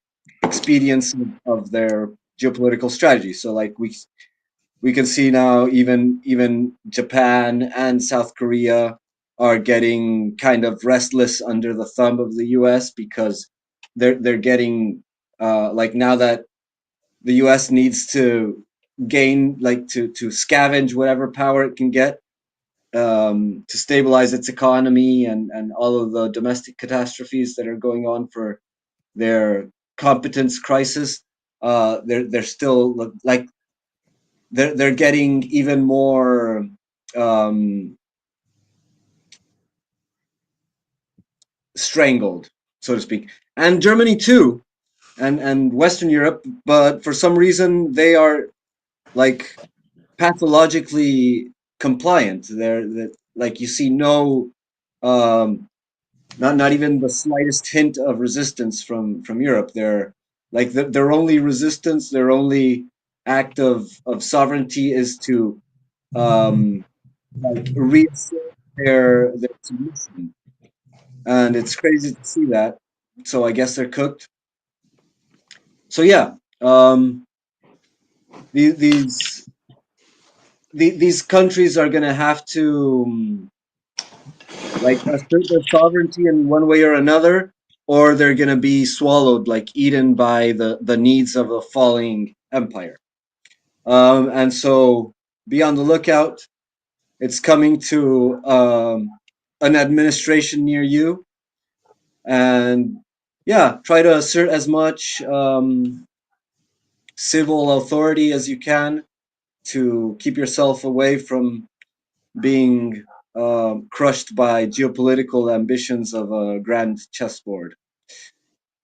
expedience of their geopolitical strategy. So like we can see now even Japan and South Korea are getting kind of restless under the thumb of the US, because they're getting like, now that the US needs to gain, like to scavenge whatever power it can get to stabilize its economy and all of the domestic catastrophes that are going on for their competence crisis. They're still like they're getting even more strangled, so to speak, and Germany too, and Western Europe. But for some reason, they are like pathologically compliant. They're like, you see no not even the slightest hint of resistance from Europe. They're like their only resistance, their only act of sovereignty is to like reassert their submission, and it's crazy to see that. So I guess they're cooked. So yeah, these these countries are gonna have to like assert their sovereignty in one way or another, or they're gonna be swallowed, like eaten by the needs of a falling empire. And so be on the lookout. It's coming to an administration near you, and yeah, try to assert as much civil authority as you can to keep yourself away from being crushed by geopolitical ambitions of a grand chessboard.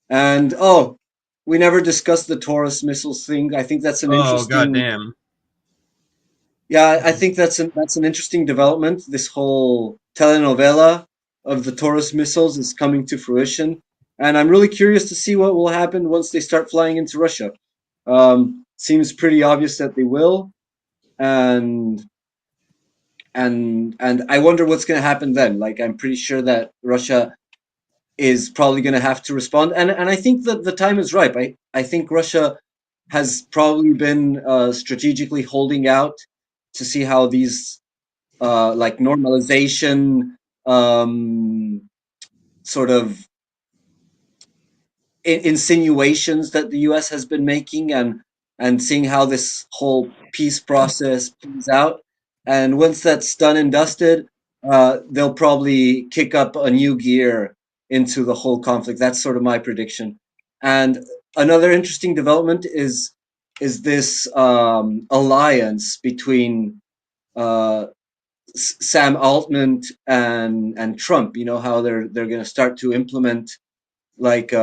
And oh, we never discussed the Taurus missiles thing. I think that's an interesting. Goddamn. Yeah, I think that's an interesting development. This whole telenovela of the Taurus missiles is coming to fruition, and I'm really curious to see what will happen once they start flying into Russia. Seems pretty obvious that they will, and I wonder what's going to happen then. Like, I'm pretty sure that Russia is probably going to have to respond, and I think that the time is ripe. I think Russia has probably been strategically holding out to see how these like normalization sort of insinuations that the U.S. has been making, and seeing how this whole peace process plays out. And once that's done and dusted, they'll probably kick up a new gear into the whole conflict. That's sort of my prediction. And another interesting development is this alliance between Sam Altman and Trump. You know how they're going to start to implement like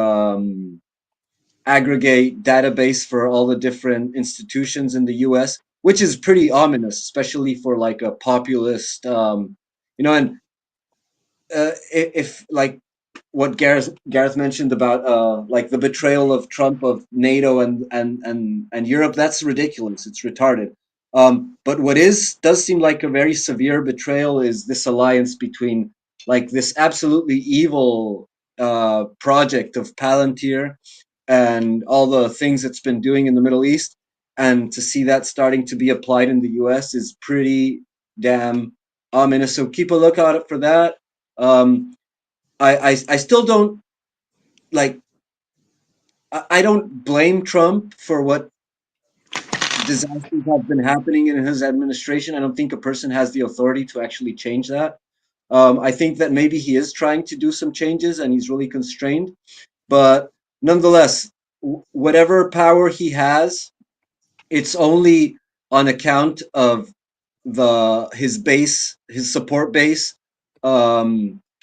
aggregate database for all the different institutions in the U.S., which is pretty ominous, especially for like a populist, you know. And if like what Gareth mentioned about like the betrayal of Trump of NATO and Europe, that's ridiculous. It's retarded. But what does seem like a very severe betrayal is this alliance between like this absolutely evil project of Palantir and all the things it's been doing in the Middle East, and to see that starting to be applied in the US is pretty damn ominous. So keep a lookout for that. I still don't like. I don't blame Trump for what disasters have been happening in his administration. I don't think a person has the authority to actually change that. I think that maybe he is trying to do some changes and he's really constrained. But nonetheless, whatever power he has, it's only on account of his base, his support base,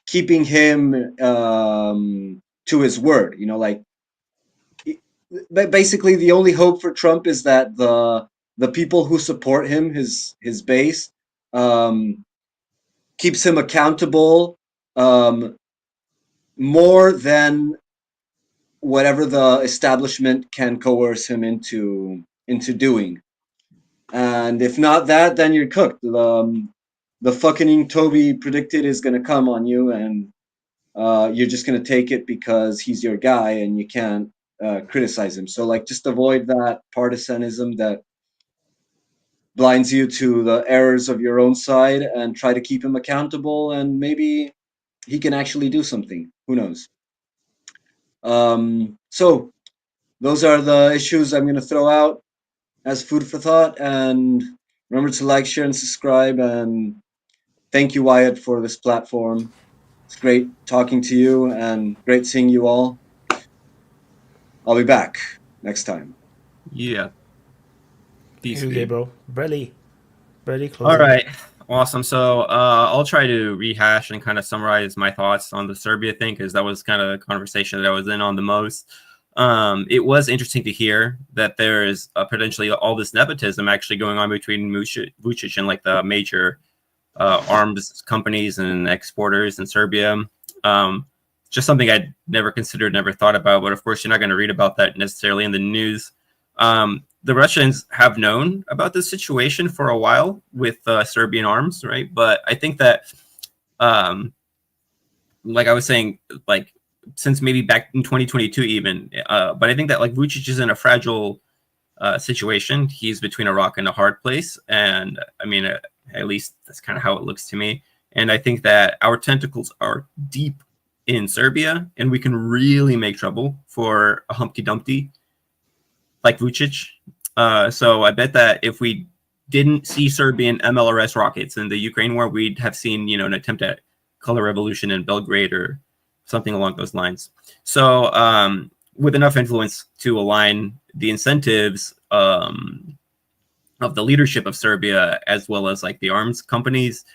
keeping him to his word. You know, like basically the only hope for Trump is that the people who support him, his base, keeps him accountable more than whatever the establishment can coerce him into doing. And if not that, then you're cooked. The fucking Toby predicted is gonna come on you, and you're just gonna take it because he's your guy, and you can't criticize him. So like, just avoid that partisanism that blinds you to the errors of your own side, and try to keep him accountable, and maybe he can actually do something. Who knows? So those are the issues I'm gonna throw out as food for thought, and remember to like, share, and subscribe. And thank you, Wyatt, for this platform. It's great talking to you and great seeing you all. I'll be back next time. Yeah. Peace, Okay, bro. Bradley, closing. All right. Awesome. So I'll try to rehash and kind of summarize my thoughts on the Serbia thing, because that was kind of the conversation that I was in on the most. It was interesting to hear that there is potentially all this nepotism actually going on between Vučić and like the major arms companies and exporters in Serbia. Just something I'd never considered, never thought about. But of course, you're not going to read about that necessarily in the news. The Russians have known about this situation for a while with Serbian arms, right? But I think that, like I was saying, like since maybe back in 2022 even, but I think that like Vučić is in a fragile situation. He's between a rock and a hard place. And I mean, at least that's kind of how it looks to me. And I think that our tentacles are deep in Serbia, and we can really make trouble for a Humpty Dumpty like Vučić. So I bet that if we didn't see Serbian MLRS rockets in the Ukraine war, we'd have seen, you know, an attempt at color revolution in Belgrade or something along those lines. So with enough influence to align the incentives of the leadership of Serbia, as well as like the arms companies,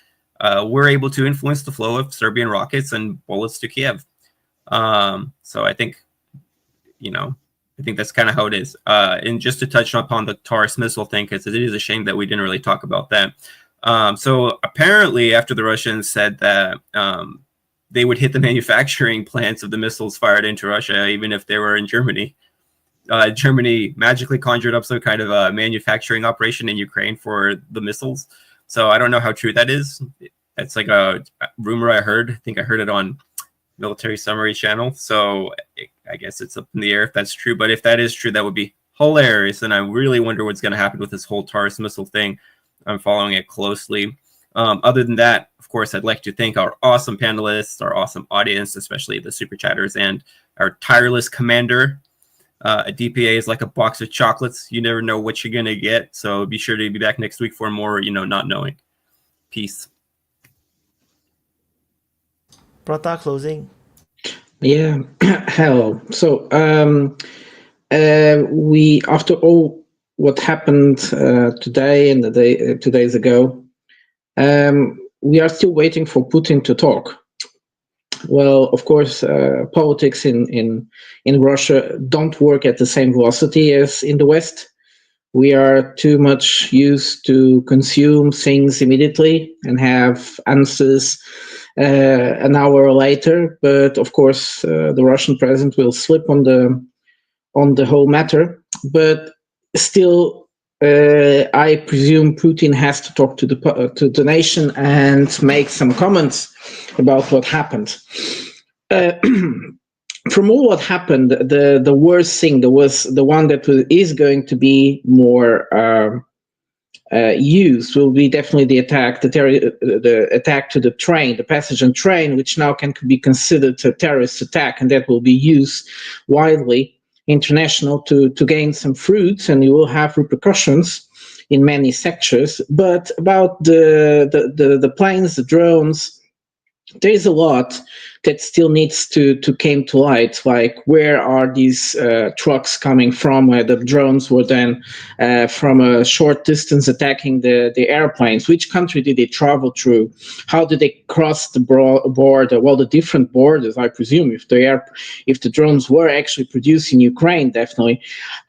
we're able to influence the flow of Serbian rockets and bullets to Kiev. So I think, you know, I think that's kind of how it is. And just to touch upon the Taurus missile thing, because it is a shame that we didn't really talk about that. So apparently after the Russians said that they would hit the manufacturing plants of the missiles fired into Russia, even if they were in Germany, Germany magically conjured up some kind of a manufacturing operation in Ukraine for the missiles. So I don't know how true that is. It's like a rumor I heard. I think I heard it on Military Summary channel. So I guess it's up in the air if that's true. But if that is true, that would be hilarious. And I really wonder what's going to happen with this whole Taurus missile thing. I'm following it closely. Other than that, of course, I'd like to thank our awesome panelists, our awesome audience, especially the super chatters, and our tireless commander. A DPA is like a box of chocolates. You never know what you're going to get. So be sure to be back next week for more, you know, not knowing. Peace. Prata, closing. Yeah. Hello. So we, after all what happened today and 2 days ago, we are still waiting for Putin to talk. Well, of course, politics in Russia don't work at the same velocity as in the West. We are too much used to consume things immediately and have answers an hour later. But of course, the Russian president will slip on the whole matter. But still, I presume Putin has to talk to the nation and make some comments about what happened. From all what happened, the worst thing, the one that is going to be more used will be definitely the attack, the attack to the train, the passenger train, which now can be considered a terrorist attack, and that will be used widely international to gain some fruits, and you will have repercussions in many sectors. But about the planes, the drones, there is a lot that still needs to came to light, like where are these trucks coming from, where the drones were then from a short distance attacking the airplanes, which country did they travel through, how did they cross the border, well, the different borders, I presume, if the drones were actually produced in Ukraine, definitely.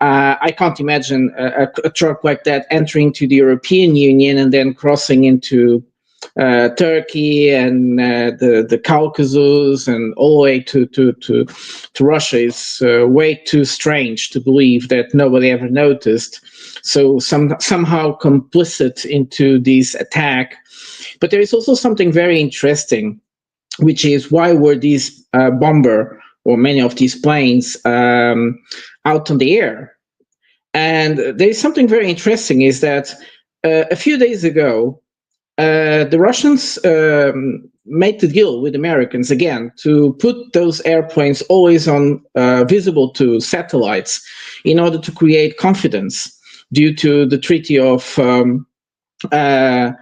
I can't imagine a truck like that entering to the European Union and then crossing into Turkey and the Caucasus and all the way to Russia is way too strange to believe that nobody ever noticed. So somehow complicit into this attack. But there is also something very interesting, which is why were these bomber or many of these planes out on the air? And there is something very interesting is that a few days ago, the Russians made the deal with Americans again to put those airplanes always on visible to satellites in order to create confidence due to the treaty of what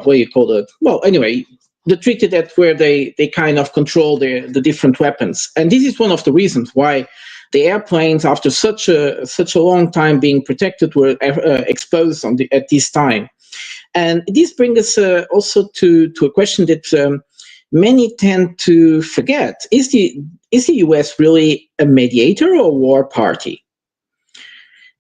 do you call it? Well, anyway, the treaty that where they kind of control the different weapons, and this is one of the reasons why the airplanes, after such a long time being protected, were exposed at this time. And this brings us also to a question that many tend to forget: is the US really a mediator or war party?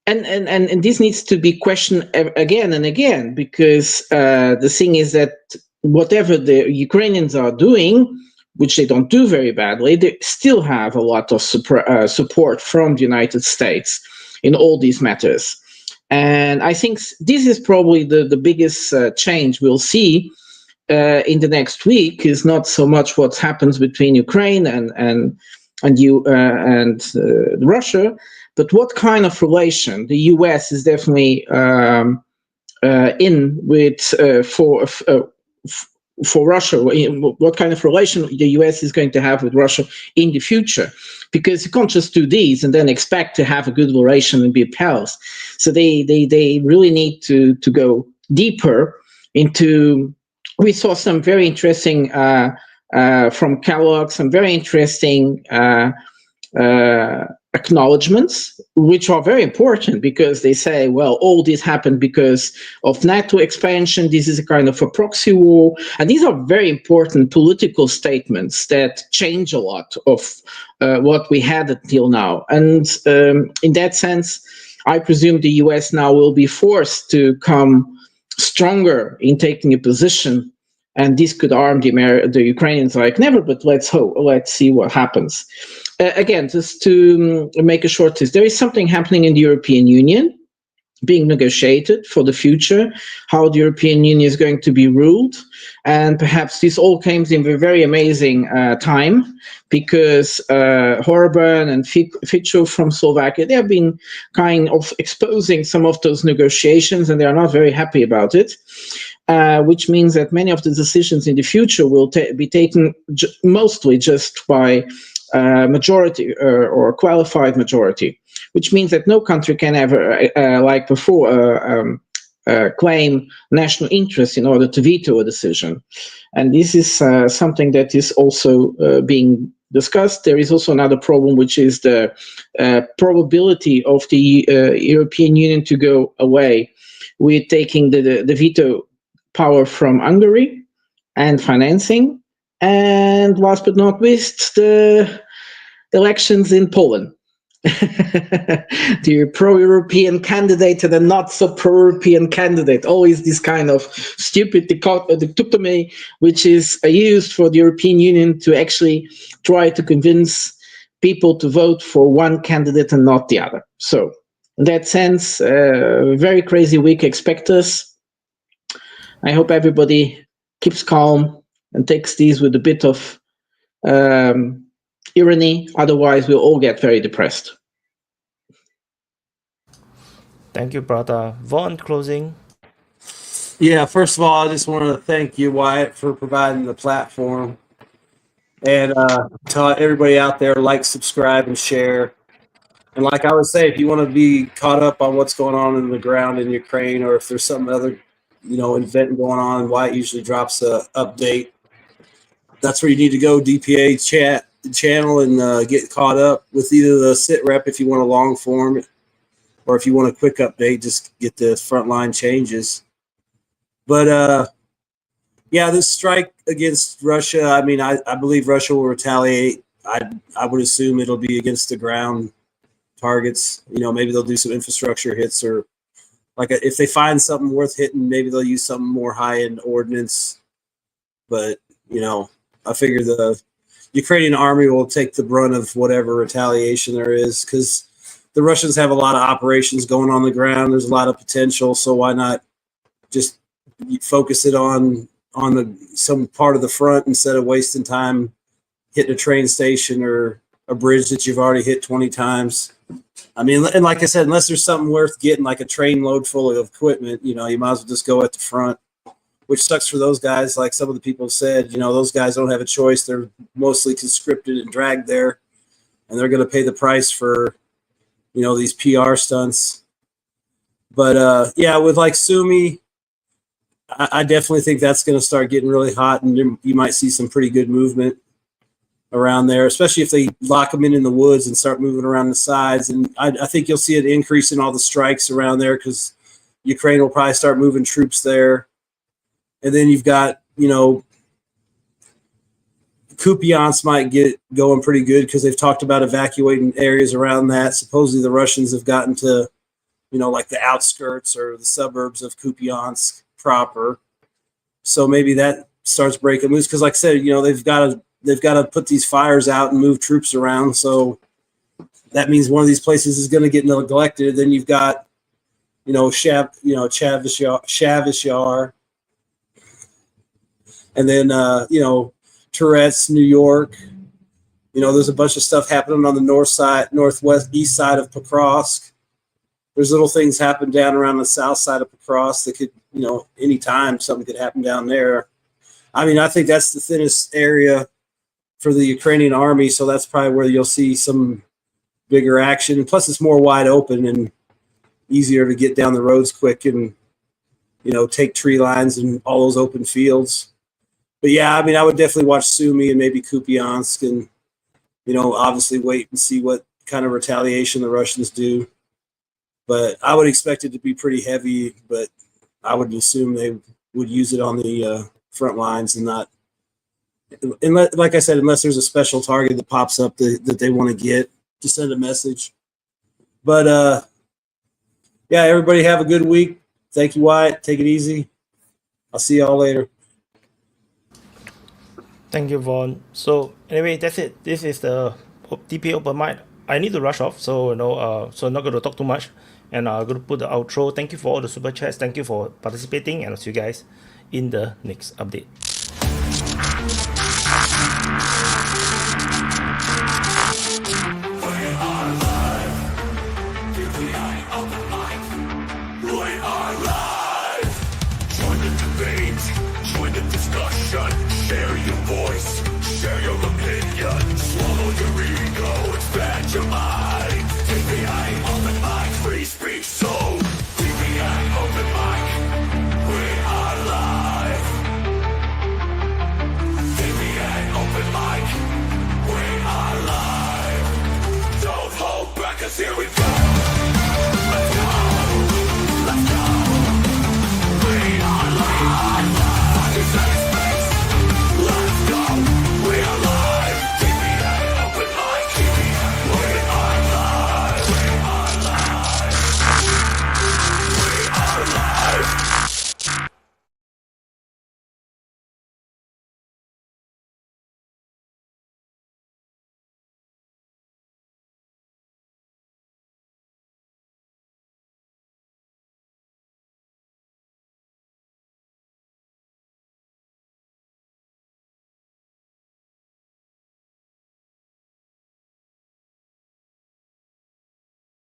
And this needs to be questioned again and again, because the thing is that whatever the Ukrainians are doing, which they don't do very badly, they still have a lot of support from the United States in all these matters. And I think this is probably the biggest change we'll see in the next week, is not so much what happens between Ukraine and Russia, but what kind of relation the US is definitely in with for Russia, what kind of relation the US is going to have with Russia in the future, because you can't just do these and then expect to have a good relation and be pals. So they really need to go deeper into. We saw some very interesting from Kellogg, some very interesting acknowledgements, which are very important, because they say, well, all this happened because of NATO expansion. This is a kind of a proxy war. And these are very important political statements that change a lot of what we had until now. And in that sense, I presume the US now will be forced to come stronger in taking a position. And this could arm the Ukrainians like never, but let's see what happens. Again, just to make a short list, there is something happening in the European Union being negotiated for the future, how the European Union is going to be ruled. And perhaps this all came in a very amazing time, because Orban and Fico from Slovakia, they have been kind of exposing some of those negotiations, and they are not very happy about it. Which means that many of the decisions in the future will be taken mostly just by majority or qualified majority, which means that no country can ever, like before, claim national interest in order to veto a decision. And this is something that is also being discussed. There is also another problem, which is the probability of the European Union to go away with taking the veto power from Hungary and financing, and last but not least, the elections in Poland. The pro-European candidate and the not so pro-European candidate, always this kind of stupid dichotomy, which is used for the European Union to actually try to convince people to vote for one candidate and not the other. So in that sense, very crazy week expect us. I hope everybody keeps calm and takes these with a bit of irony. Otherwise, we'll all get very depressed. Thank you, brother. Vaughn, closing. Yeah, first of all, I just want to thank you, Wyatt, for providing the platform. And to everybody out there, like, subscribe, and share. And like I would say, if you want to be caught up on what's going on in the ground in Ukraine, or if there's some other event going on, why it usually drops a update. That's where you need to go, DPA channel, and get caught up with either the sit rep if you want a long form, or if you want a quick update, just get the frontline changes. But yeah, this strike against Russia, I mean, I believe Russia will retaliate. I would assume it'll be against the ground targets. Maybe they'll do some infrastructure hits, or if they find something worth hitting, maybe they'll use something more high-end ordnance. But, I figure the Ukrainian army will take the brunt of whatever retaliation there is, because the Russians have a lot of operations going on the ground. There's a lot of potential, so why not just focus it on some part of the front instead of wasting time hitting a train station or a bridge that you've already hit 20 times. I mean, and like I said, unless there's something worth getting, like a train load full of equipment, you might as well just go at the front, which sucks for those guys. Like some of the people have said, those guys don't have a choice. They're mostly conscripted and dragged there, and they're going to pay the price for, these PR stunts. But yeah, with like Sumy, I definitely think that's going to start getting really hot, and you might see some pretty good movement around there, especially if they lock them in the woods and start moving around the sides. And I think you'll see an increase in all the strikes around there, because Ukraine will probably start moving troops there. And then you've got, Kupiansk might get going pretty good, because they've talked about evacuating areas around that. Supposedly the Russians have gotten to, like the outskirts or the suburbs of Kupiansk proper. So maybe that starts breaking loose, because like I said, they've got to put these fires out and move troops around. So that means one of these places is going to get neglected. Then you've got, Shavish Yar, and then Tourette's, New York. There's a bunch of stuff happening on the north side, northwest, east side of Pokrovsk. There's little things happen down around the south side of Pokrovsk that could, anytime something could happen down there. I mean, I think that's the thinnest area for the Ukrainian army, so that's probably where you'll see some bigger action. Plus, it's more wide open and easier to get down the roads quick and, take tree lines and all those open fields. But yeah, I mean, I would definitely watch Sumy and maybe Kupiansk, and, obviously wait and see what kind of retaliation the Russians do. But I would expect it to be pretty heavy, but I would assume they would use it on the front lines and not, like I said, unless there's a special target that pops up that they want to get, to send a message. But yeah, everybody have a good week. Thank you, Wyatt. Take it easy. I'll see y'all later. Thank you, Vaughn. So anyway, that's it. This is the DPA Open Mic. I need to rush off, so so I'm not going to talk too much, and I'm going to put the outro. Thank you for all the super chats. Thank you for participating, and I'll see you guys in the next update. Join the debate, join the discussion, share your voice.